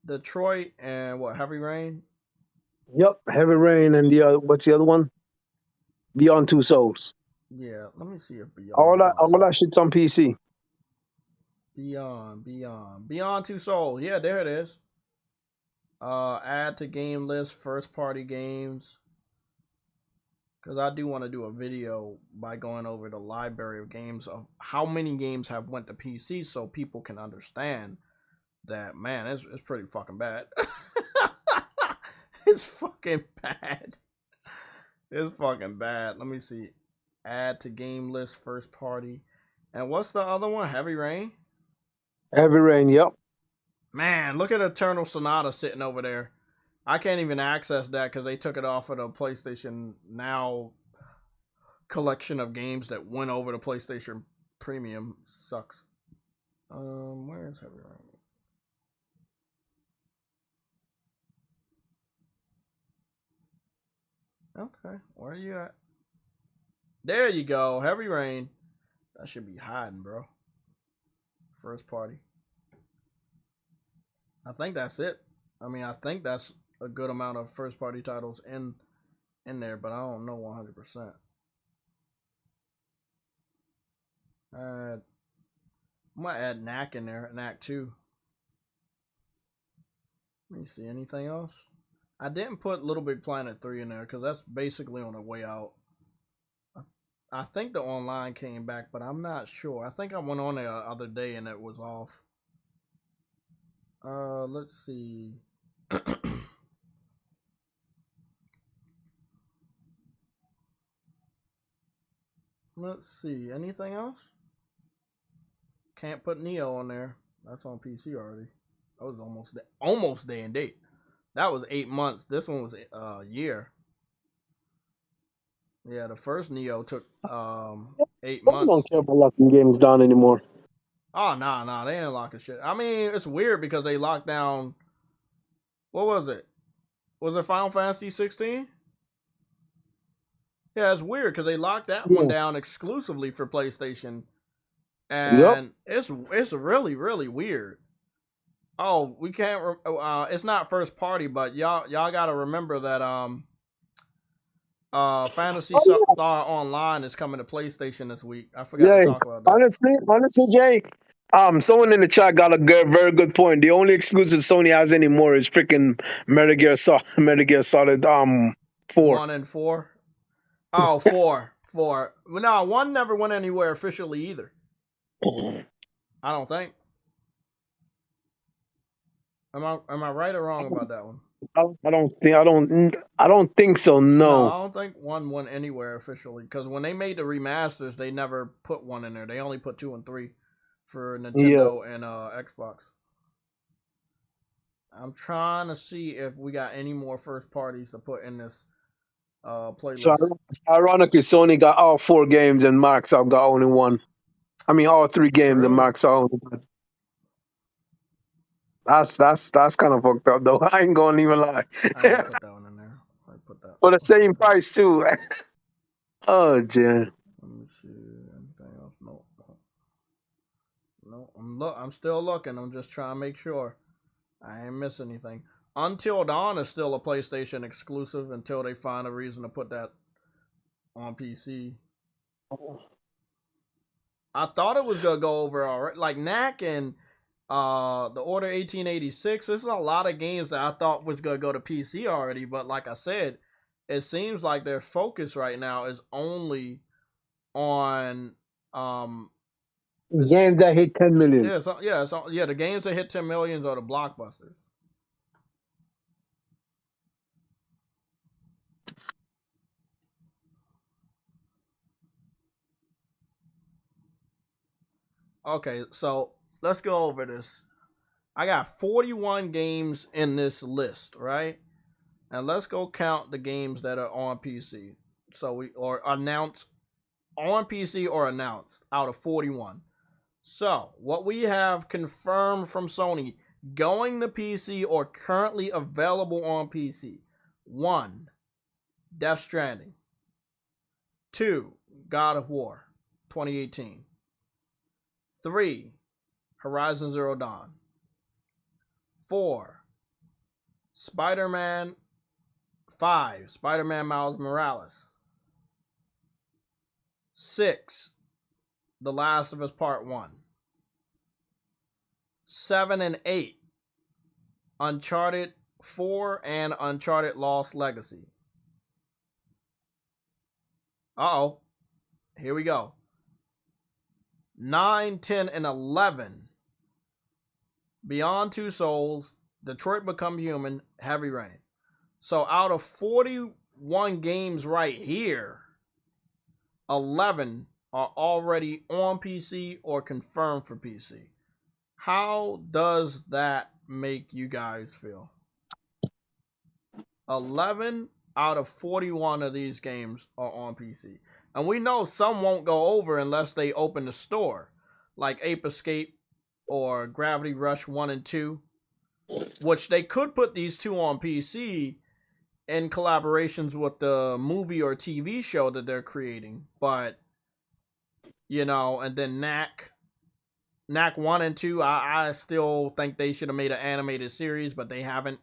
Detroit and what? Heavy Rain. Yep, Heavy Rain and the what's the other one? Beyond Two Souls. Yeah, let me see if Beyond. All that shit's on PC. Beyond Two Souls. Yeah, there it is. Add to game list first party games. Because I do want to do a video by going over the library of games of how many games have went to PC so people can understand that, man, it's pretty fucking bad. It's fucking bad. It's fucking bad. Let me see. Add to game list first party. And what's the other one? Heavy Rain? Heavy Rain, yep. Man, look at Eternal Sonata sitting over there. I can't even access that because they took it off of the PlayStation Now collection of games that went over to PlayStation Premium. Sucks. Where is Heavy Rain? Okay, where are you at? There you go, Heavy Rain. That should be hiding, bro. First party. I think that's it. I mean, I think that's a good amount of first party titles in there, but I don't know 100%. I might add Knack in there, Knack 2. Let me see, anything else? I didn't put Little Big Planet 3 in there because that's basically on the way out. I think the online came back, but I'm not sure. I think I went on there the other day and it was off. Let's see. Let's see. Anything else? Can't put Neo on there. That's on PC already. That was almost day and date. That was 8 months. This one was a year. Yeah, the first Neo took 8 I months. don't care about locking games down anymore. Oh, nah, they ain't locking shit. I mean, it's weird because they locked down. What was it? Was it Final Fantasy 16? Yeah, it's weird because they locked that one down exclusively for PlayStation, and it's really weird. Oh, we can't. It's not first party, but y'all gotta remember that Fantasy Oh, Star Online is coming to PlayStation this week. I forgot to yeah. talk about that. Honestly, Jay. Someone in the chat got a very good point. The only exclusive Sony has anymore is freaking Metal Gear Solid 4. 1 and 4. Oh, 4. 4. Well, no, 1 never went anywhere officially either. I don't think. Am I right or wrong about that one? I don't think so. No, No. I don't think 1 went anywhere officially because when they made the remasters, they never put 1 in there. They only put 2 and 3 for Nintendo and Xbox. I'm trying to see if we got any more first parties to put in this playlist. So ironically, Sony got all 4 games and Microsoft got only 1. I mean, all 3 games and True. Microsoft only 1. That's kind of fucked up though. I ain't gonna even lie. I might put that one in there. For the same price too. Oh, Jen. Let me see anything else. No. I'm still looking. I'm just trying to make sure I ain't miss anything. Until Dawn is still a PlayStation exclusive until they find a reason to put that on PC. I thought it was gonna go over already. Like Knack and the Order 1886. There's a lot of games that I thought was gonna go to PC already, but like I said, it seems like their focus right now is only on Games that hit 10 million. The games that hit 10 million are the blockbusters. Okay, so let's go over this. I got 41 games in this list, right? And let's go count the games that are on PC. Or announced on PC or announced out of 41. So, what we have confirmed from Sony going to PC or currently available on PC. 1. Death Stranding. 2. God of War 2018. 3. Horizon Zero Dawn. 4. Spider-Man. 5. Spider-Man Miles Morales. 6. The Last of Us Part 1. 7 and 8. Uncharted 4 and Uncharted Lost Legacy. Uh-oh. Here we go. 9, 10, and 11. Beyond Two Souls, Detroit Become Human, Heavy Rain. So out of 41 games right here, 11 are already on PC or confirmed for PC. How does that make you guys feel? 11 out of 41 of these games are on PC. And we know some won't go over unless they open the store, like Ape Escape or Gravity Rush 1 and 2, which they could put these 2 on PC in collaborations with the movie or TV show that they're creating. But, and then Knack 1 and 2, I still think they should have made an animated series, but they haven't.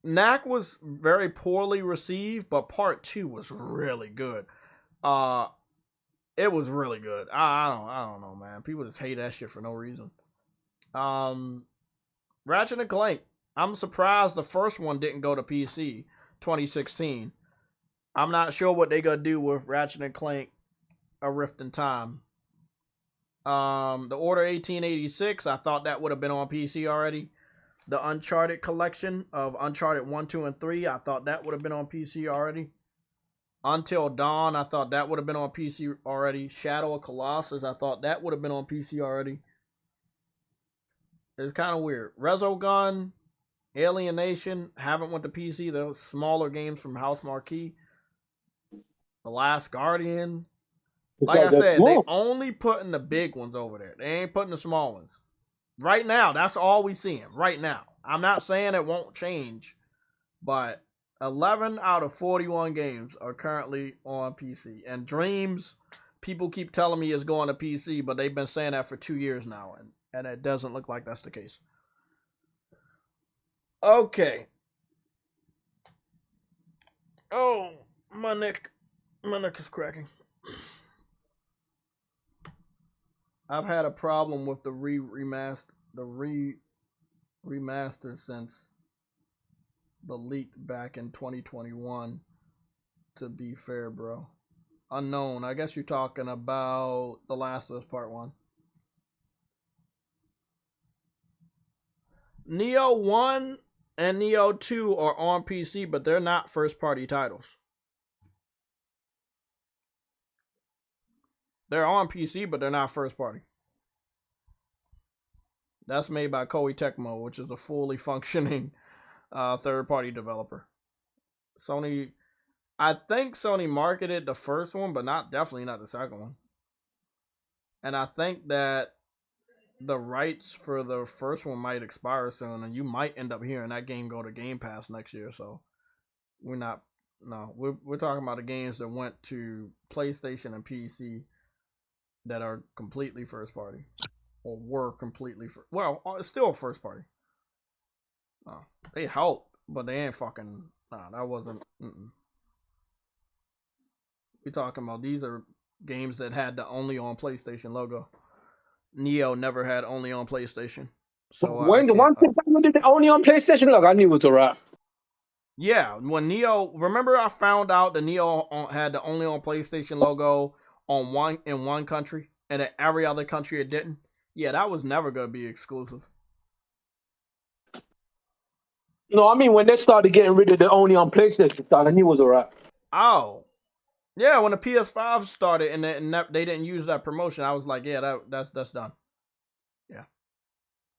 Knack was very poorly received, but part 2 was really good. It was really good. I don't know, man. People just hate that shit for no reason. Ratchet and Clank. I'm surprised the first one didn't go to PC 2016. I'm not sure what they gonna do with Ratchet and Clank A Rift in Time. The Order 1886, I thought that would have been on PC already. The Uncharted collection of Uncharted 1, 2, and 3, I thought that would have been on PC already. Until Dawn, I thought that would have been on PC already. Shadow of Colossus, I thought that would have been on PC already. It's kind of weird. Resogun, Alienation, haven't went to PC. Those smaller games from House Marquee. The Last Guardian. Like I said, they only putting the big ones over there. They ain't putting the small ones. Right now, that's all we seeing. Right now. I'm not saying it won't change, but 11 out of 41 games are currently on PC. And Dreams, people keep telling me is going to PC, but they've been saying that for 2 years now, and it doesn't look like that's the case. Okay. Oh, My neck is cracking. I've had a problem with the remaster since the leak back in 2021. To be fair, bro. Unknown. I guess you're talking about The Last of Us Part 1. Neo 1 and Neo 2 are on PC, but they're not first-party titles. They're on PC, but they're not first-party. That's made by Koei Tecmo, which is a fully functioning third-party developer. Sony, I think Sony marketed the first one, but definitely not the second one. And I think that the rights for the first one might expire soon, and you might end up hearing that game go to Game Pass next year. So we're talking about the games that went to PlayStation and PC that are completely first party, or were completely it's still first party. They helped, but they ain't fucking. That wasn't. We're talking about these are games that had the only on PlayStation logo. Neo never had only on PlayStation. So once they did the only on PlayStation, look, I knew it was a wrap. Yeah, when Neo, remember I found out the Neo had the only on PlayStation logo in one country, and in every other country it didn't. Yeah, that was never gonna be exclusive. No, I mean when they started getting rid of the only on PlayStation, I knew it was a wrap. Oh, yeah, when the PS5 started and they didn't use that promotion, I was like, yeah, that's done. Yeah,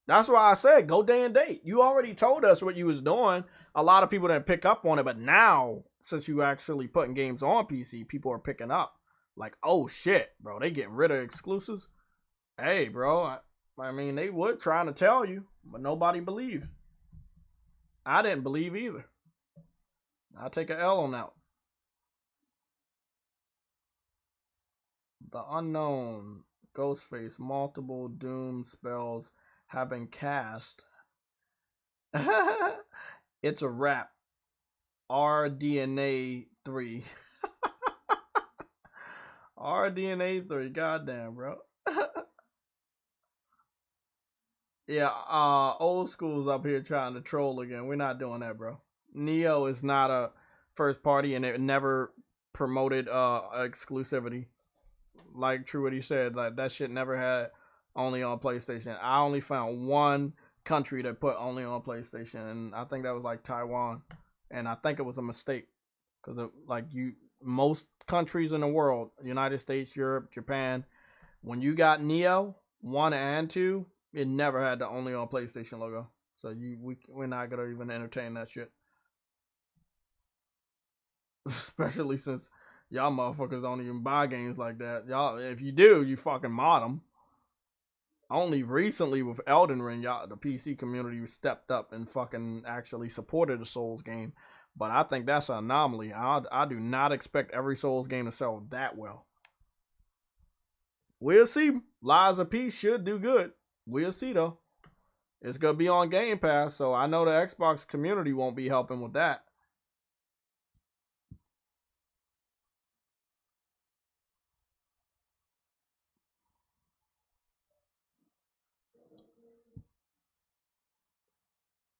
that's why I said go day and date. You already told us what you was doing. A lot of people didn't pick up on it, but now since you actually putting games on PC, people are picking up. Like, oh shit, bro, they getting rid of exclusives. Hey, bro, I mean they were trying to tell you, but nobody believed. I didn't believe either. I'll take an L on that. The unknown Ghostface, multiple doom spells have been cast. It's a wrap. RDNA 3. RDNA 3. Goddamn, bro. Yeah, old school's up here trying to troll again. We're not doing that, bro. Neo is not a first party, and it never promoted exclusivity. Like true what he said, like that shit never had only on PlayStation. I only found one country that put only on PlayStation, and I think that was like Taiwan, and I think it was a mistake because most countries in the world, United States, Europe, Japan, when you got Neo 1 and 2, it never had the only on PlayStation logo. So we're not gonna even entertain that shit, especially since y'all motherfuckers don't even buy games like that. Y'all, if you do, you fucking mod them. Only recently with Elden Ring, the PC community stepped up and fucking actually supported a Souls game. But I think that's an anomaly. I do not expect every Souls game to sell that well. We'll see. Lies of Peace should do good. We'll see though. It's gonna be on Game Pass, so I know the Xbox community won't be helping with that.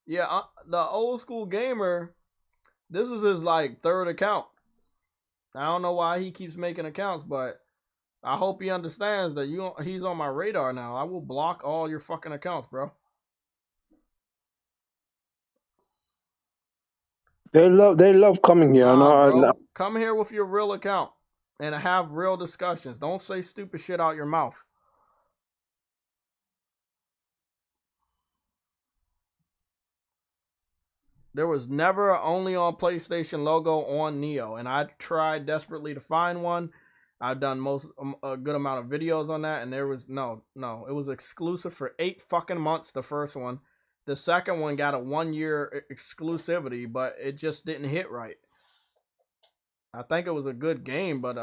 Yeah, the old school gamer, this is his like third account. I don't know why he keeps making accounts, but I hope he understands that he's on my radar now. I will block all your fucking accounts, bro. They love coming here. Bro. Come here with your real account and have real discussions. Don't say stupid shit out your mouth. There was never an only on PlayStation logo on Neo, and I tried desperately to find one. I've done a good amount of videos on that, and there was no. It was exclusive for 8 fucking months. The first one, the second one got a 1-year exclusivity, but it just didn't hit right. I think it was a good game, but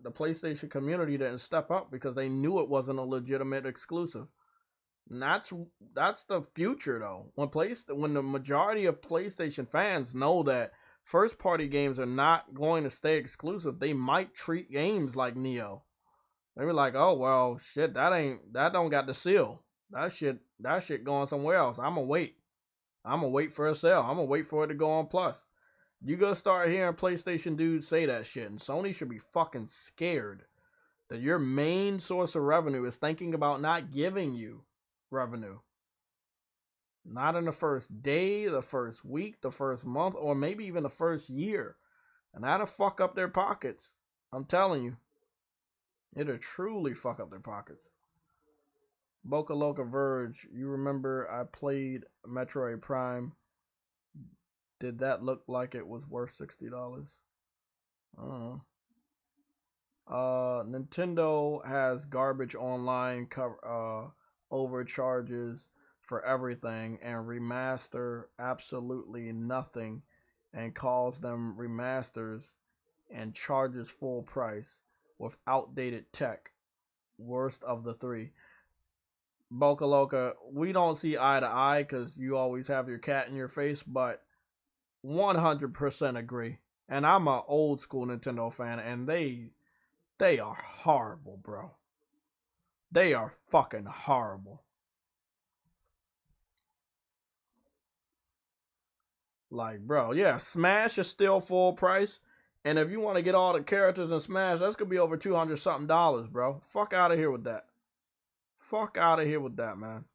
the PlayStation community didn't step up because they knew it wasn't a legitimate exclusive. And that's the future though. When the majority of PlayStation fans know that first party games are not going to stay exclusive. They might treat games like Neo. They were like, oh well, shit, that don't got the seal. That shit going somewhere else. I'ma wait for a sale. I'ma wait for it to go on Plus. You gonna start hearing PlayStation dudes say that shit, and Sony should be fucking scared that your main source of revenue is thinking about not giving you revenue. Not in the first day, the first week, the first month, or maybe even the first year. And that'll fuck up their pockets. I'm telling you. It'll truly fuck up their pockets. Boca Loca Verge, you remember I played Metroid Prime. Did that look like it was worth $60? I don't know. Nintendo has garbage online overcharges for everything and remaster absolutely nothing and calls them remasters and charges full price with outdated tech. Worst of the three. Boca Loca, we don't see eye to eye because you always have your cat in your face, but 100% agree. And I'm an old school Nintendo fan, and they are horrible, bro. They are fucking horrible. Like, bro, yeah, Smash is still full price. And if you want to get all the characters in Smash, that's going to be over $200 something, bro. Fuck out of here with that. Fuck out of here with that, man.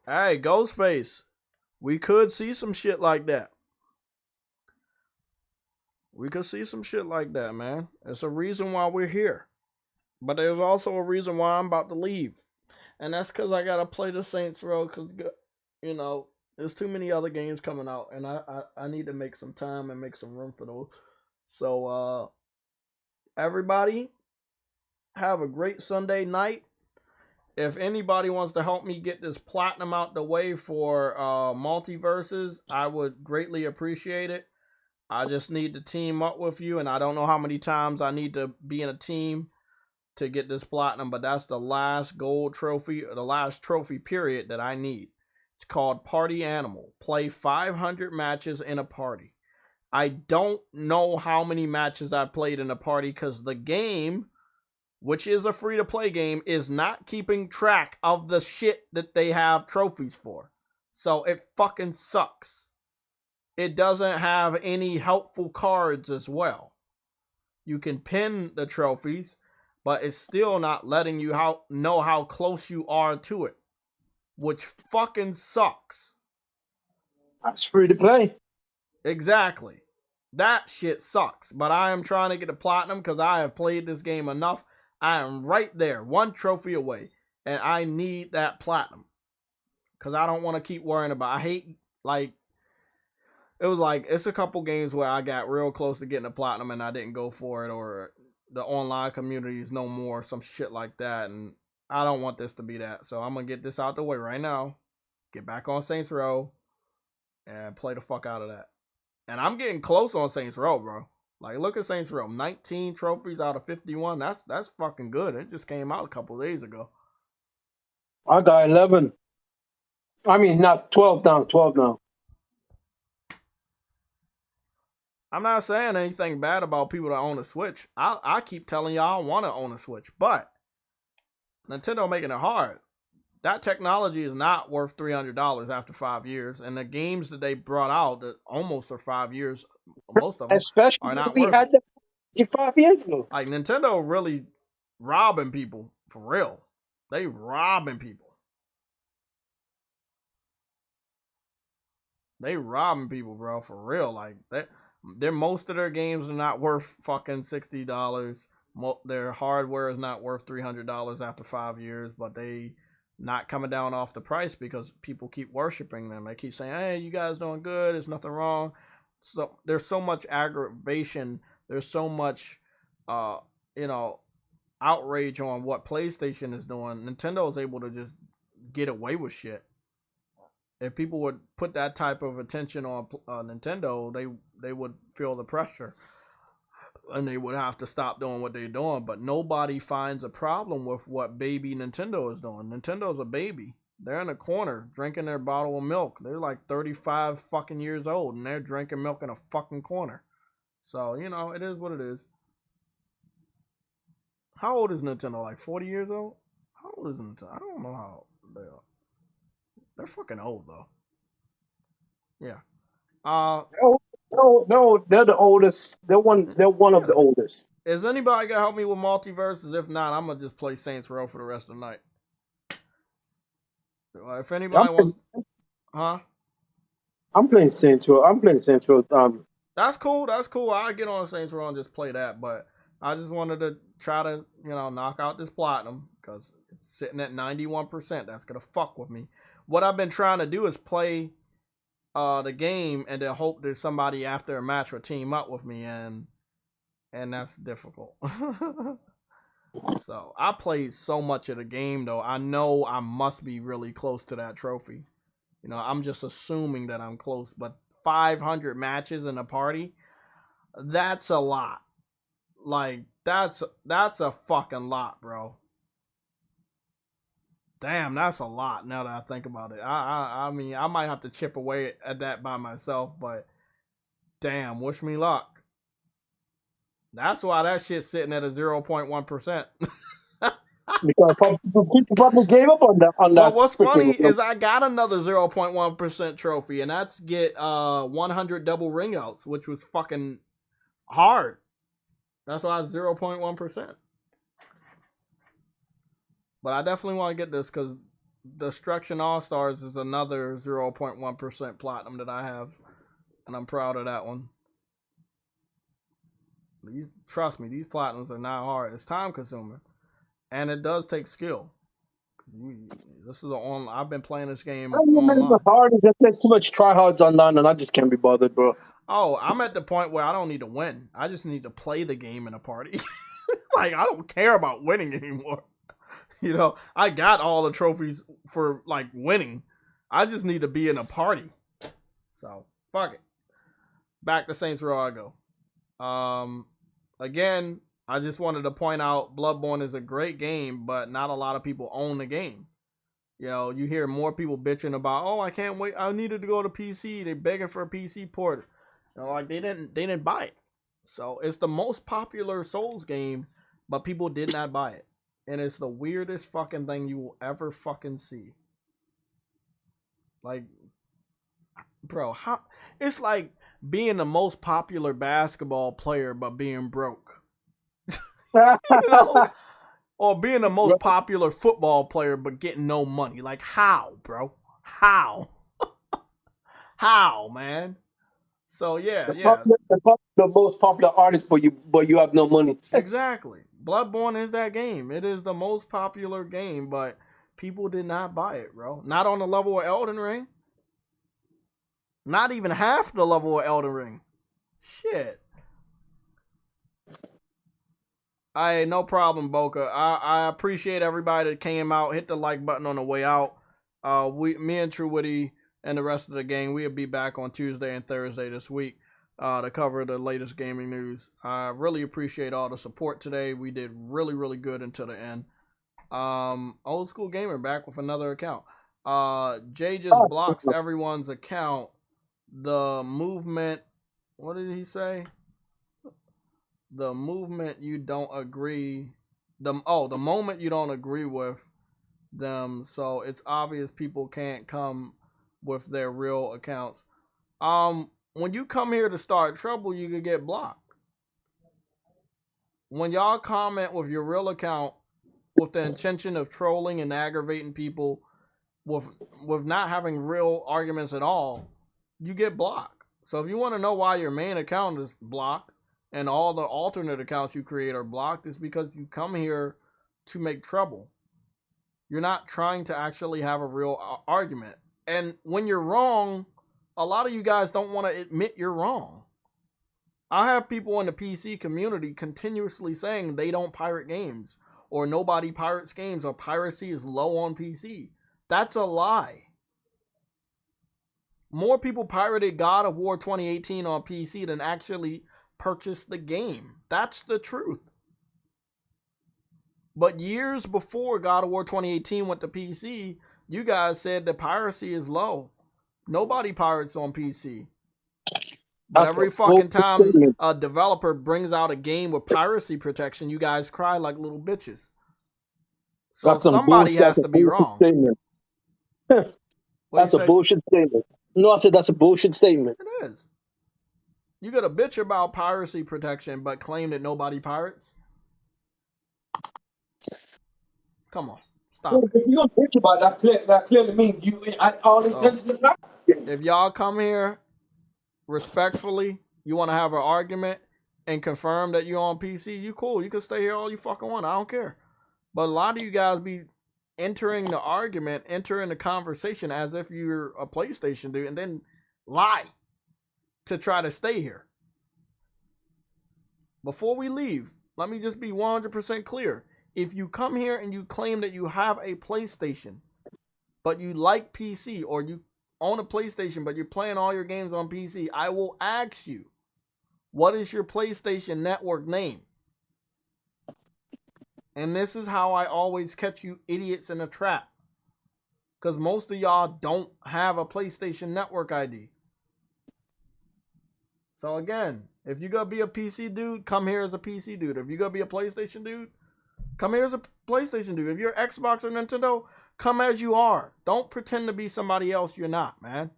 Hey, Ghostface. We could see some shit like that. We could see some shit like that, man. It's a reason why we're here. But there's also a reason why I'm about to leave. And that's because I got to play the Saints Row because, you know, there's too many other games coming out. And I need to make some time and make some room for those. So, everybody, have a great Sunday night. If anybody wants to help me get this platinum out the way for multiverses, I would greatly appreciate it. I just need to team up with you, and I don't know how many times I need to be in a team to get this platinum, but that's the last gold trophy, or the last trophy period that I need. It's called Party Animal. Play 500 matches in a party. I don't know how many matches I played in a party because the game, which is a free-to-play game, is not keeping track of the shit that they have trophies for. So it fucking sucks. It doesn't have any helpful cards as well. You can pin the trophies, but it's still not letting you know how close you are to it, which fucking sucks. That's free to play. Exactly. That shit sucks. But I am trying to get a platinum because I have played this game enough. I am right there, one trophy away, and I need that platinum because I don't want to keep worrying about. I hate, like, it was like it's a couple games where I got real close to getting a platinum and I didn't go for it, or the online community is no more, some shit like that, and I don't want this to be that. So I'm gonna get this out the way right now, get back on Saints Row, and play the fuck out of that. And I'm getting close on Saints Row, bro. Like, look at Saints Row. 19 trophies out of 51. That's fucking good. It just came out a couple days ago. I got 11. I mean, not 12 now. 12 now. I'm not saying anything bad about people that own a Switch. I keep telling y'all I want to own a Switch. But Nintendo making it hard. That technology is not worth $300 after 5 years. And the games that they brought out that almost are 5 years, most of them, especially are not we worth had it. them 5 years ago. Like, Nintendo really robbing people for real. They robbing people. They robbing people, bro, for real. Like, most of their games are not worth fucking $60. Their hardware is not worth $300 after 5 years, but they not coming down off the price because people keep worshiping them. They keep saying, hey, you guys doing good, there's nothing wrong. So there's so much aggravation, there's so much outrage on what PlayStation is doing. Nintendo is able to just get away with shit. If people would put that type of attention on Nintendo, they would feel the pressure and they would have to stop doing what they're doing. But nobody finds a problem with what baby Nintendo is doing. Nintendo's a baby. They're in a corner drinking their bottle of milk. They're like 35 fucking years old and they're drinking milk in a fucking corner. So, you know, it is what it is. How old is Nintendo? Like 40 years old? How old is Nintendo? I don't know how old they are. They're fucking old though. Yeah. No, they're the oldest. They're one of the oldest. Is anybody gonna help me with multiverses? If not, I'm gonna just play Saints Row for the rest of the night. If anybody wants, huh? I'm playing Saints Row. That's cool. That's cool. I get on Saints Row and just play that. But I just wanted to try to, you know, knock out this platinum because it's sitting at 91%. That's gonna fuck with me. What I've been trying to do is play the game and then hope that somebody after a match will team up with me, and that's difficult. So I played so much of the game though. I know I must be really close to that trophy. You know, I'm just assuming that I'm close, but 500 matches in a party, that's a lot. Like that's a fucking lot, bro. Damn, that's a lot now that I think about it. I mean, I might have to chip away at that by myself, but damn, wish me luck. That's why that shit's sitting at a 0.1%. Because people probably gave up on that. Well, what's funny is I got another 0.1% trophy, and that's get 100 double ring outs, which was fucking hard. That's why it's 0.1%. But I definitely want to get this because Destruction All-Stars is another 0.1% platinum that I have, and I'm proud of that one. Trust me, these platinums are not hard. It's time consuming, and it does take skill. This is I've been playing this game online. It's hard. There's too much tryhards online, and I just can't be bothered, bro. Oh, I'm at the point where I don't need to win. I just need to play the game in a party. Like I don't care about winning anymore. You know, I got all the trophies for like winning. I just need to be in a party. So fuck it. Back to Saints Row I go. Again, I just wanted to point out Bloodborne is a great game, but not a lot of people own the game. You know, you hear more people bitching about, oh, I can't wait, I needed to go to PC. They're begging for a PC port. You know, like they didn't buy it. So it's the most popular Souls game, but people did not buy it. And it's the weirdest fucking thing you will ever fucking see. Like, bro, how it's like being the most popular basketball player but being broke. You know? Or being the most popular football player but getting no money. Like how, bro? How? How, man? So yeah, the most popular artist, but you have no money. Exactly. Bloodborne is that game. It is the most popular game, but people did not buy it, bro. Not on the level of Elden Ring. Not even half the level of Elden Ring. Shit. Hey, no problem, Boca. I appreciate everybody that came out. Hit the like button on the way out. Me and True Witty and the rest of the gang, we'll be back on Tuesday and Thursday this week to cover the latest gaming news. I really appreciate all the support today. We did really, really good until the end. Old School Gamer back with another account. Jay just blocks everyone's account. The movement, what did he say? The movement you don't agree, the moment you don't agree with them, so it's obvious people can't come with their real accounts. When you come here to start trouble, you could get blocked. When y'all comment with your real account with the intention of trolling and aggravating people with not having real arguments at all, you get blocked. So if you want to know why your main account is blocked and all the alternate accounts you create are blocked, it's because you come here to make trouble. You're not trying to actually have a real argument. And when you're wrong, a lot of you guys don't want to admit you're wrong. I have people in the PC community continuously saying they don't pirate games, or nobody pirates games, or piracy is low on PC. That's a lie. More people pirated God of War 2018 on PC than actually purchased the game. That's the truth. But years before God of War 2018 went to PC, You guys said that piracy is low. Nobody pirates on PC. But every fucking time a developer brings out a game with piracy protection, you guys cry like little bitches. So somebody has to be wrong. That's a bullshit statement. No, I said that's a bullshit statement. It is. You got a bitch about piracy protection, but claim that nobody pirates? Come on, stop it. If you don't bitch about that clearly means you all intentions. If y'all come here respectfully, you want to have an argument and confirm that you're on PC, you cool. You can stay here all you fucking want. I don't care. But a lot of you guys be entering the argument, entering the conversation as if you're a PlayStation dude, and then lie to try to stay here. Before we leave, let me just be 100% clear. If you come here and you claim that you have a PlayStation, but you like PC, or you own a PlayStation, but you're playing all your games on PC, I will ask you, what is your PlayStation Network name? And this is how I always catch you idiots in a trap. Because most of y'all don't have a PlayStation Network ID. So again, if you're going to be a PC dude, come here as a PC dude. If you're going to be a PlayStation dude, come here as a PlayStation dude. If you're Xbox or Nintendo, come as you are. Don't pretend to be somebody else you're not, man.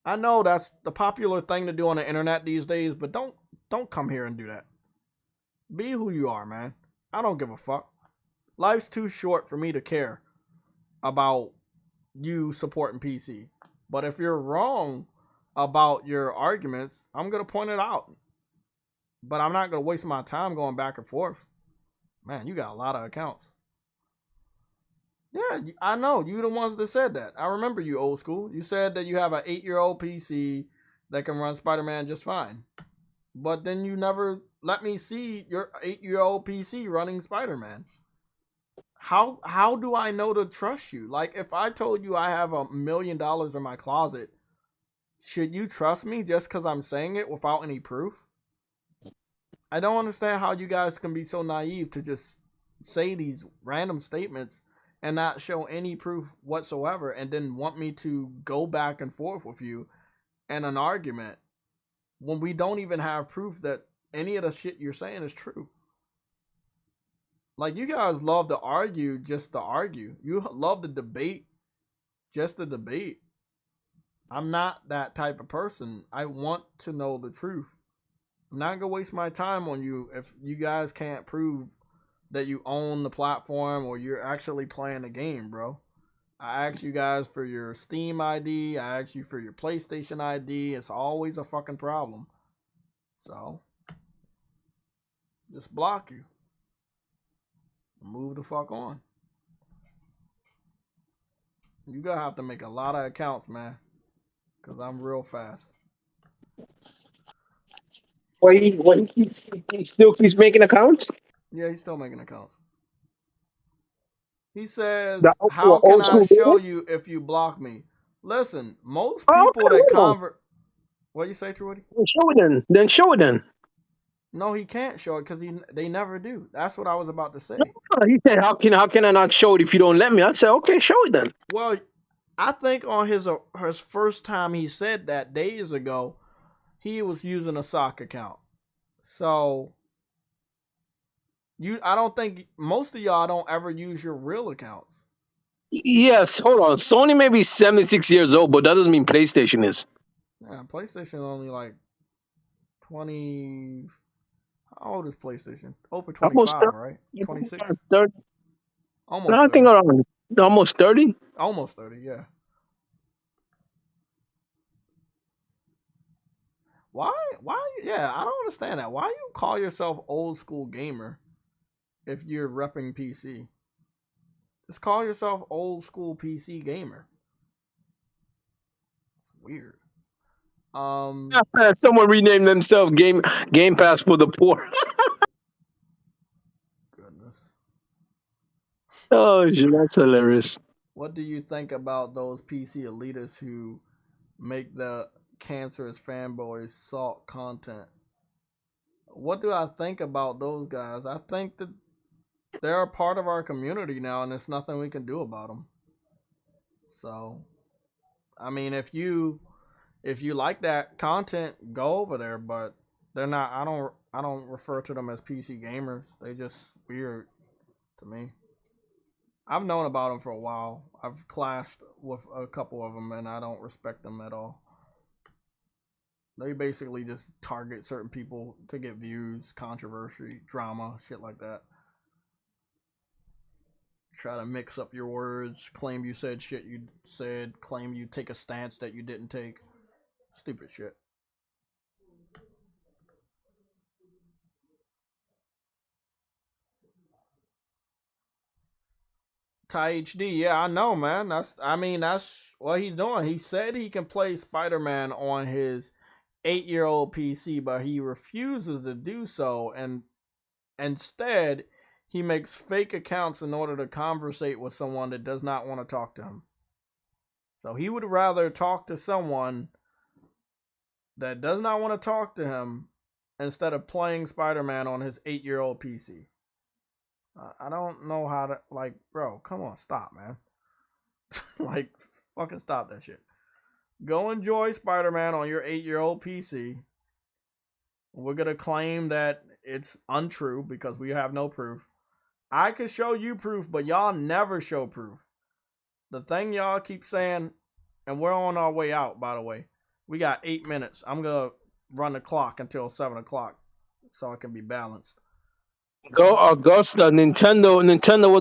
I know that's the popular thing to do on the internet these days, but don't come here and do that. Be who you are, man. I don't give a fuck. Life's too short for me to care about you supporting PC. But if you're wrong about your arguments, I'm going to point it out. But I'm not going to waste my time going back and forth. Man, you got a lot of accounts. Yeah, I know. You the ones that said that. I remember you, old school. You said that you have an 8-year-old PC that can run Spider-Man just fine. But then you never let me see your 8-year-old PC running Spider-Man. How do I know to trust you? Like, if I told you I have $1 million in my closet, should you trust me just because I'm saying it without any proof? I don't understand how you guys can be so naive to just say these random statements and not show any proof whatsoever, and then want me to go back and forth with you in an argument when we don't even have proof that any of the shit you're saying is true. Like, you guys love to argue just to argue. You love to debate just to debate. I'm not that type of person. I want to know the truth. I'm not going to waste my time on you if you guys can't prove that you own the platform or you're actually playing the game, bro. I asked you guys for your Steam ID. I asked you for your PlayStation ID. It's always a fucking problem. So, just block you. Move the fuck on. You gonna have to make a lot of accounts, man. Because I'm real fast. Well, he still keeps making accounts? Yeah, he's still making accounts. He says, The how can old I school show dude? you if you block me? Listen, most Oh, people okay, that well. convert... What you say, Trudy? Then show it then. Then show it then. No, he can't show it because they never do. That's what I was about to say. He said, how can I not show it if you don't let me? I said, okay, show it then. Well, I think on his first time he said that days ago, he was using a sock account. So I don't think most of y'all don't ever use your real accounts. Yes, hold on. Sony may be 76 years old, but that doesn't mean PlayStation is. Yeah, PlayStation only like 20. How old is PlayStation? Over 25, right? 26? 30. Almost I 30. think around almost 30. Almost 30, yeah. Why? Yeah, I don't understand that. Why you call yourself old school gamer if you're repping PC? Just call yourself old school PC gamer. Weird. Someone renamed themselves Game Pass for the poor. Goodness. Oh, shit, that's hilarious. What do you think about those PC elitists who make the cancerous fanboys salt content? What do I think about those guys? I think that they're a part of our community now, and there's nothing we can do about them. So, I mean, if you like that content, go over there. But they're not. I don't refer to them as PC gamers. They just weird to me. I've known about them for a while. I've clashed with a couple of them, and I don't respect them at all. They basically just target certain people to get views, controversy, drama, shit like that. Try to mix up your words, claim you said shit you said, claim you take a stance that you didn't take. Stupid shit. Ty HD, yeah, I know, man. That's what he's doing. He said he can play Spider-Man on his 8-year-old PC, but he refuses to do so, and instead he makes fake accounts in order to conversate with someone that does not want to talk to him. So he would rather talk to someone that does not want to talk to him instead of playing Spider-Man on his 8-year-old PC. I don't know how to, like, bro, come on, stop, man. Like, fucking stop that shit. Go enjoy Spider-Man on your 8-year-old PC. We're going to claim that it's untrue because we have no proof. I could show you proof, but y'all never show proof. The thing y'all keep saying, and we're on our way out, by the way. We got 8 minutes. I'm going to run the clock until 7 o'clock so it can be balanced. Go Augusta. Nintendo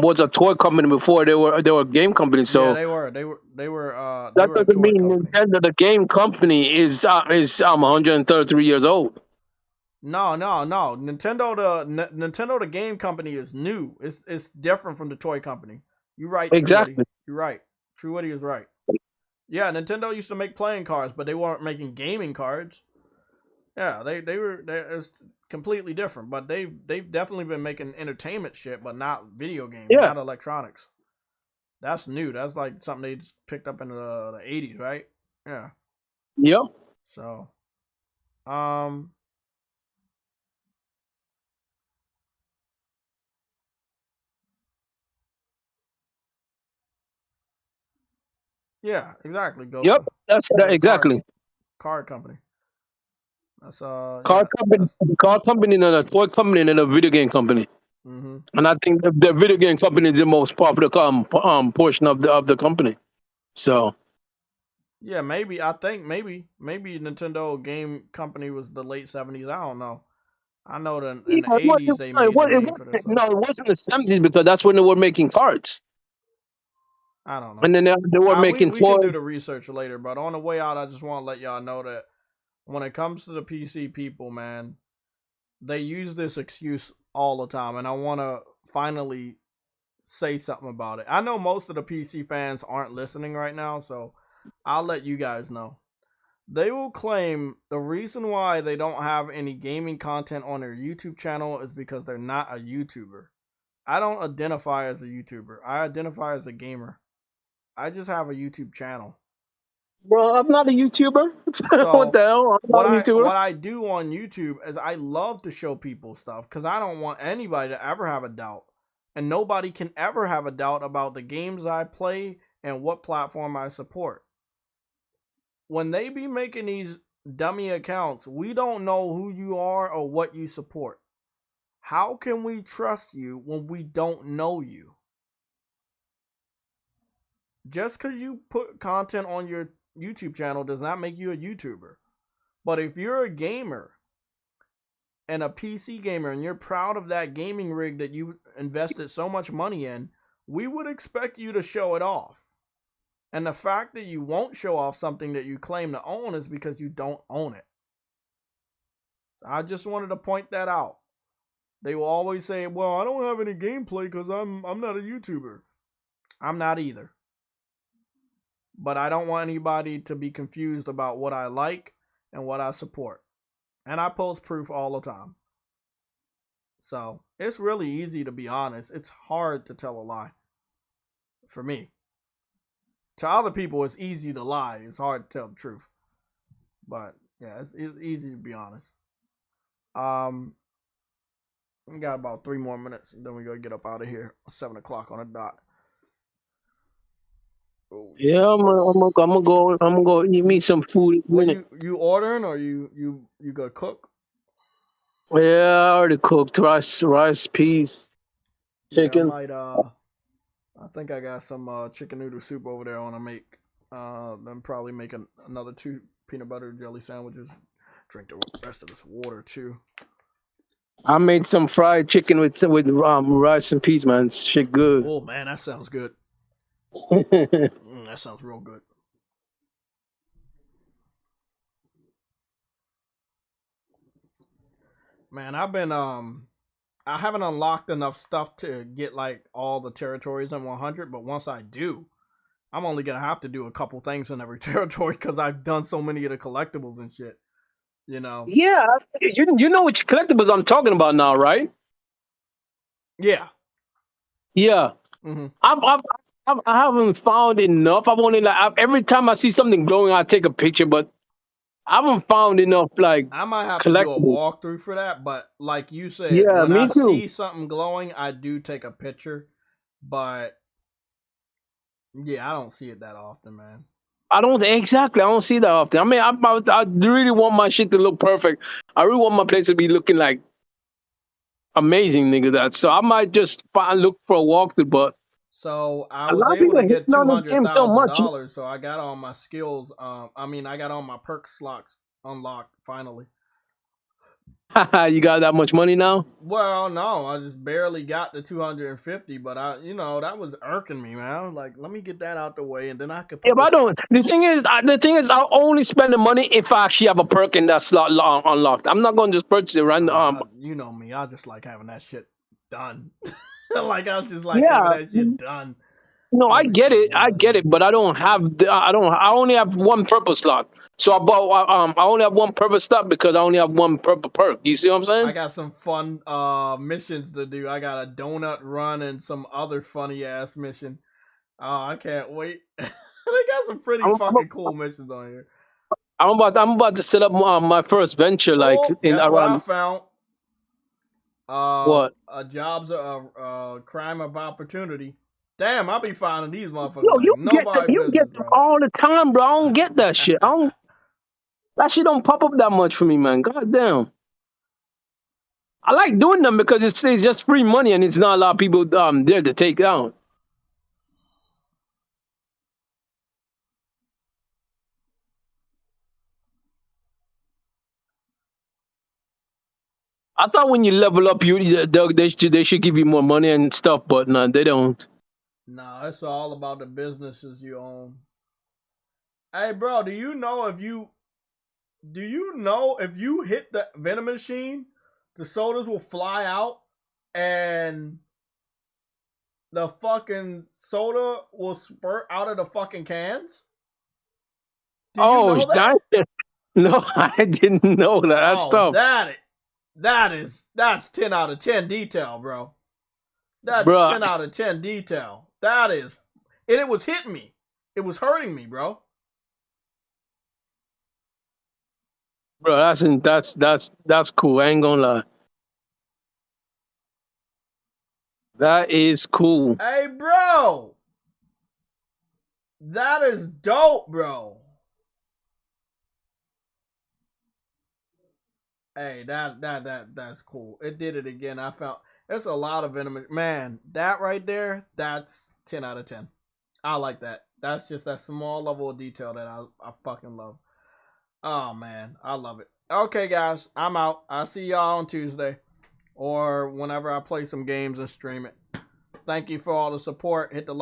was a toy company before they were a game company. So yeah, they were that a doesn't toy mean company. Nintendo, the game company, is 133 years old. No. Nintendo the game company is new. It's different from the toy company. You're right, Exactly. True Woody. You're right. True Woody is right. Yeah, Nintendo used to make playing cards, but they weren't making gaming cards. Yeah, it's completely different. But they've definitely been making entertainment shit, but not video games, Yeah. not electronics. That's new. That's like something they just picked up in the 80s, right? Yeah. Yep. So, yeah, exactly. Yep. Gotham. That's Yeah, exactly. card company. That's Car yeah. company, car company, and a toy company, and a video game company. Mm-hmm. And I think the video game company is the most popular portion of the company. So Yeah, maybe I think maybe Nintendo game company was the late 70s. I don't know. I know that in the 80s they made a name for themselves. no, it wasn't the 70s because that's when they were making cards, I don't know. and then they were making We can do toys. the research later, but on the way out, I just want to let y'all know that when it comes to the PC people, man, they use this excuse all the time, and I want to finally say something about it. I know most of the PC fans aren't listening right now, so I'll let you guys know. They will claim the reason why they don't have any gaming content on their YouTube channel is because they're not a YouTuber. I don't identify as a YouTuber. I identify as a gamer. I just have a YouTube channel. Bro, I'm not a YouTuber. So What the hell? I'm not a YouTuber. what I do on YouTube is I love to show people stuff because I don't want anybody to ever have a doubt. And nobody can ever have a doubt about the games I play and what platform I support. When they be making these dummy accounts, we don't know who you are or what you support. How can we trust you when we don't know you? Just because you put content on your YouTube channel does not make you a YouTuber. But if you're a gamer and a PC gamer and you're proud of that gaming rig that you invested so much money in, we would expect you to show it off. And the fact that you won't show off something that you claim to own is because you don't own it. I just wanted to point that out. They will always say, well, I don't have any gameplay because I'm not a YouTuber. I'm not either. But I don't want anybody to be confused about what I like and what I support. And I post proof all the time. So it's really easy to be honest. It's hard to tell a lie. For me. To other people, it's easy to lie. It's hard to tell the truth. But yeah, it's easy to be honest. We got about 3 more minutes, and then we gotta get up out of here. 7 o'clock on the dot. Yeah, I'm gonna go eat me some food in a What minute. you ordering or you gonna cook? Yeah, I already cooked rice, peas, Yeah, I chicken. might I think I got some chicken noodle soup over there I wanna make. Then probably make another 2 peanut butter jelly sandwiches. Drink the rest of this water too. I made some fried chicken with rice and peas, man. Shit good. Oh man, that sounds good. That sounds real good. Man, I haven't unlocked enough stuff to get like all the territories in 100, but once I do, I'm only gonna have to do a couple things in every territory because I've done so many of the collectibles and shit. You know? Yeah, you know which collectibles I'm talking about now, right? Yeah. Yeah, hmm I haven't found enough. I've only every time I see something glowing, I take a picture, but I haven't found enough like I might have to do a collectibles. walkthrough for that, but like you said, Yeah, when I me too. see something glowing, I do take a picture. But yeah, I don't see it that often, man. I don't exactly. I don't see that often. I mean, I really want my shit to look perfect. I really want my place to be looking like amazing, nigga. That so I might just look for a walkthrough, but So I a was lot of able people to are get hitting two on this hundred game so thousand much. dollars. So I got all my skills. I got all my perk slots unlocked finally. You got that much money now? Well, no, I just barely got the 250, but that was irking me, man. I was like, let me get that out the way, and then I could Yeah, put but I this. don't. The thing is, I'll only spend the money if I actually have a perk in that slot unlocked. I'm not going to just purchase it random. You know me, I just like having that shit done. Like I just like having Yeah, that shit done no, I every get it. single I time. get it, but I don't have. I don't. I only have one purple slot. So I bought. I only have one purple slot because I only have one purple perk. You see what I'm I saying? got some fun missions to do. I got a donut run and some other funny ass mission. Oh, I can't wait. They got some pretty I'm, I'm, fucking cool missions on here. I'm about to set up my first venture, like Oh, in guess what I around found? what? A job's a crime of opportunity. Damn, I be finding these motherfuckers Yo, like nobody you get business, them bro. all the time, bro. I don't get that shit. I don't. That shit don't pop up that much for me, man. God damn. I like doing them because it's just free money and it's not a lot of people there to take down. I thought when you level up, they should give you more money and stuff, but no, they don't. Nah, it's all about the businesses you own. Hey, bro, do you know if you hit the venom machine, the sodas will fly out and the fucking soda will spurt out of the fucking cans? Do you Oh, know that? no, I didn't know that. That's Oh, tough, that's 10 out of 10 detail, bro. That's bro. 10 out of 10 detail. That is, and it was hitting me. It was hurting me, bro. Bro, that's cool. I ain't gonna lie. That is cool. Hey, bro. That is dope, bro. Hey, that's cool. It did it again. I found there's a lot of venom. Man, that right there, that's 10 out of 10. I like that. That's just that small level of detail that I fucking love. Oh man, I love it. Okay, guys, I'm out. I'll see y'all on Tuesday or whenever I play some games and stream it. Thank you for all the support. Hit the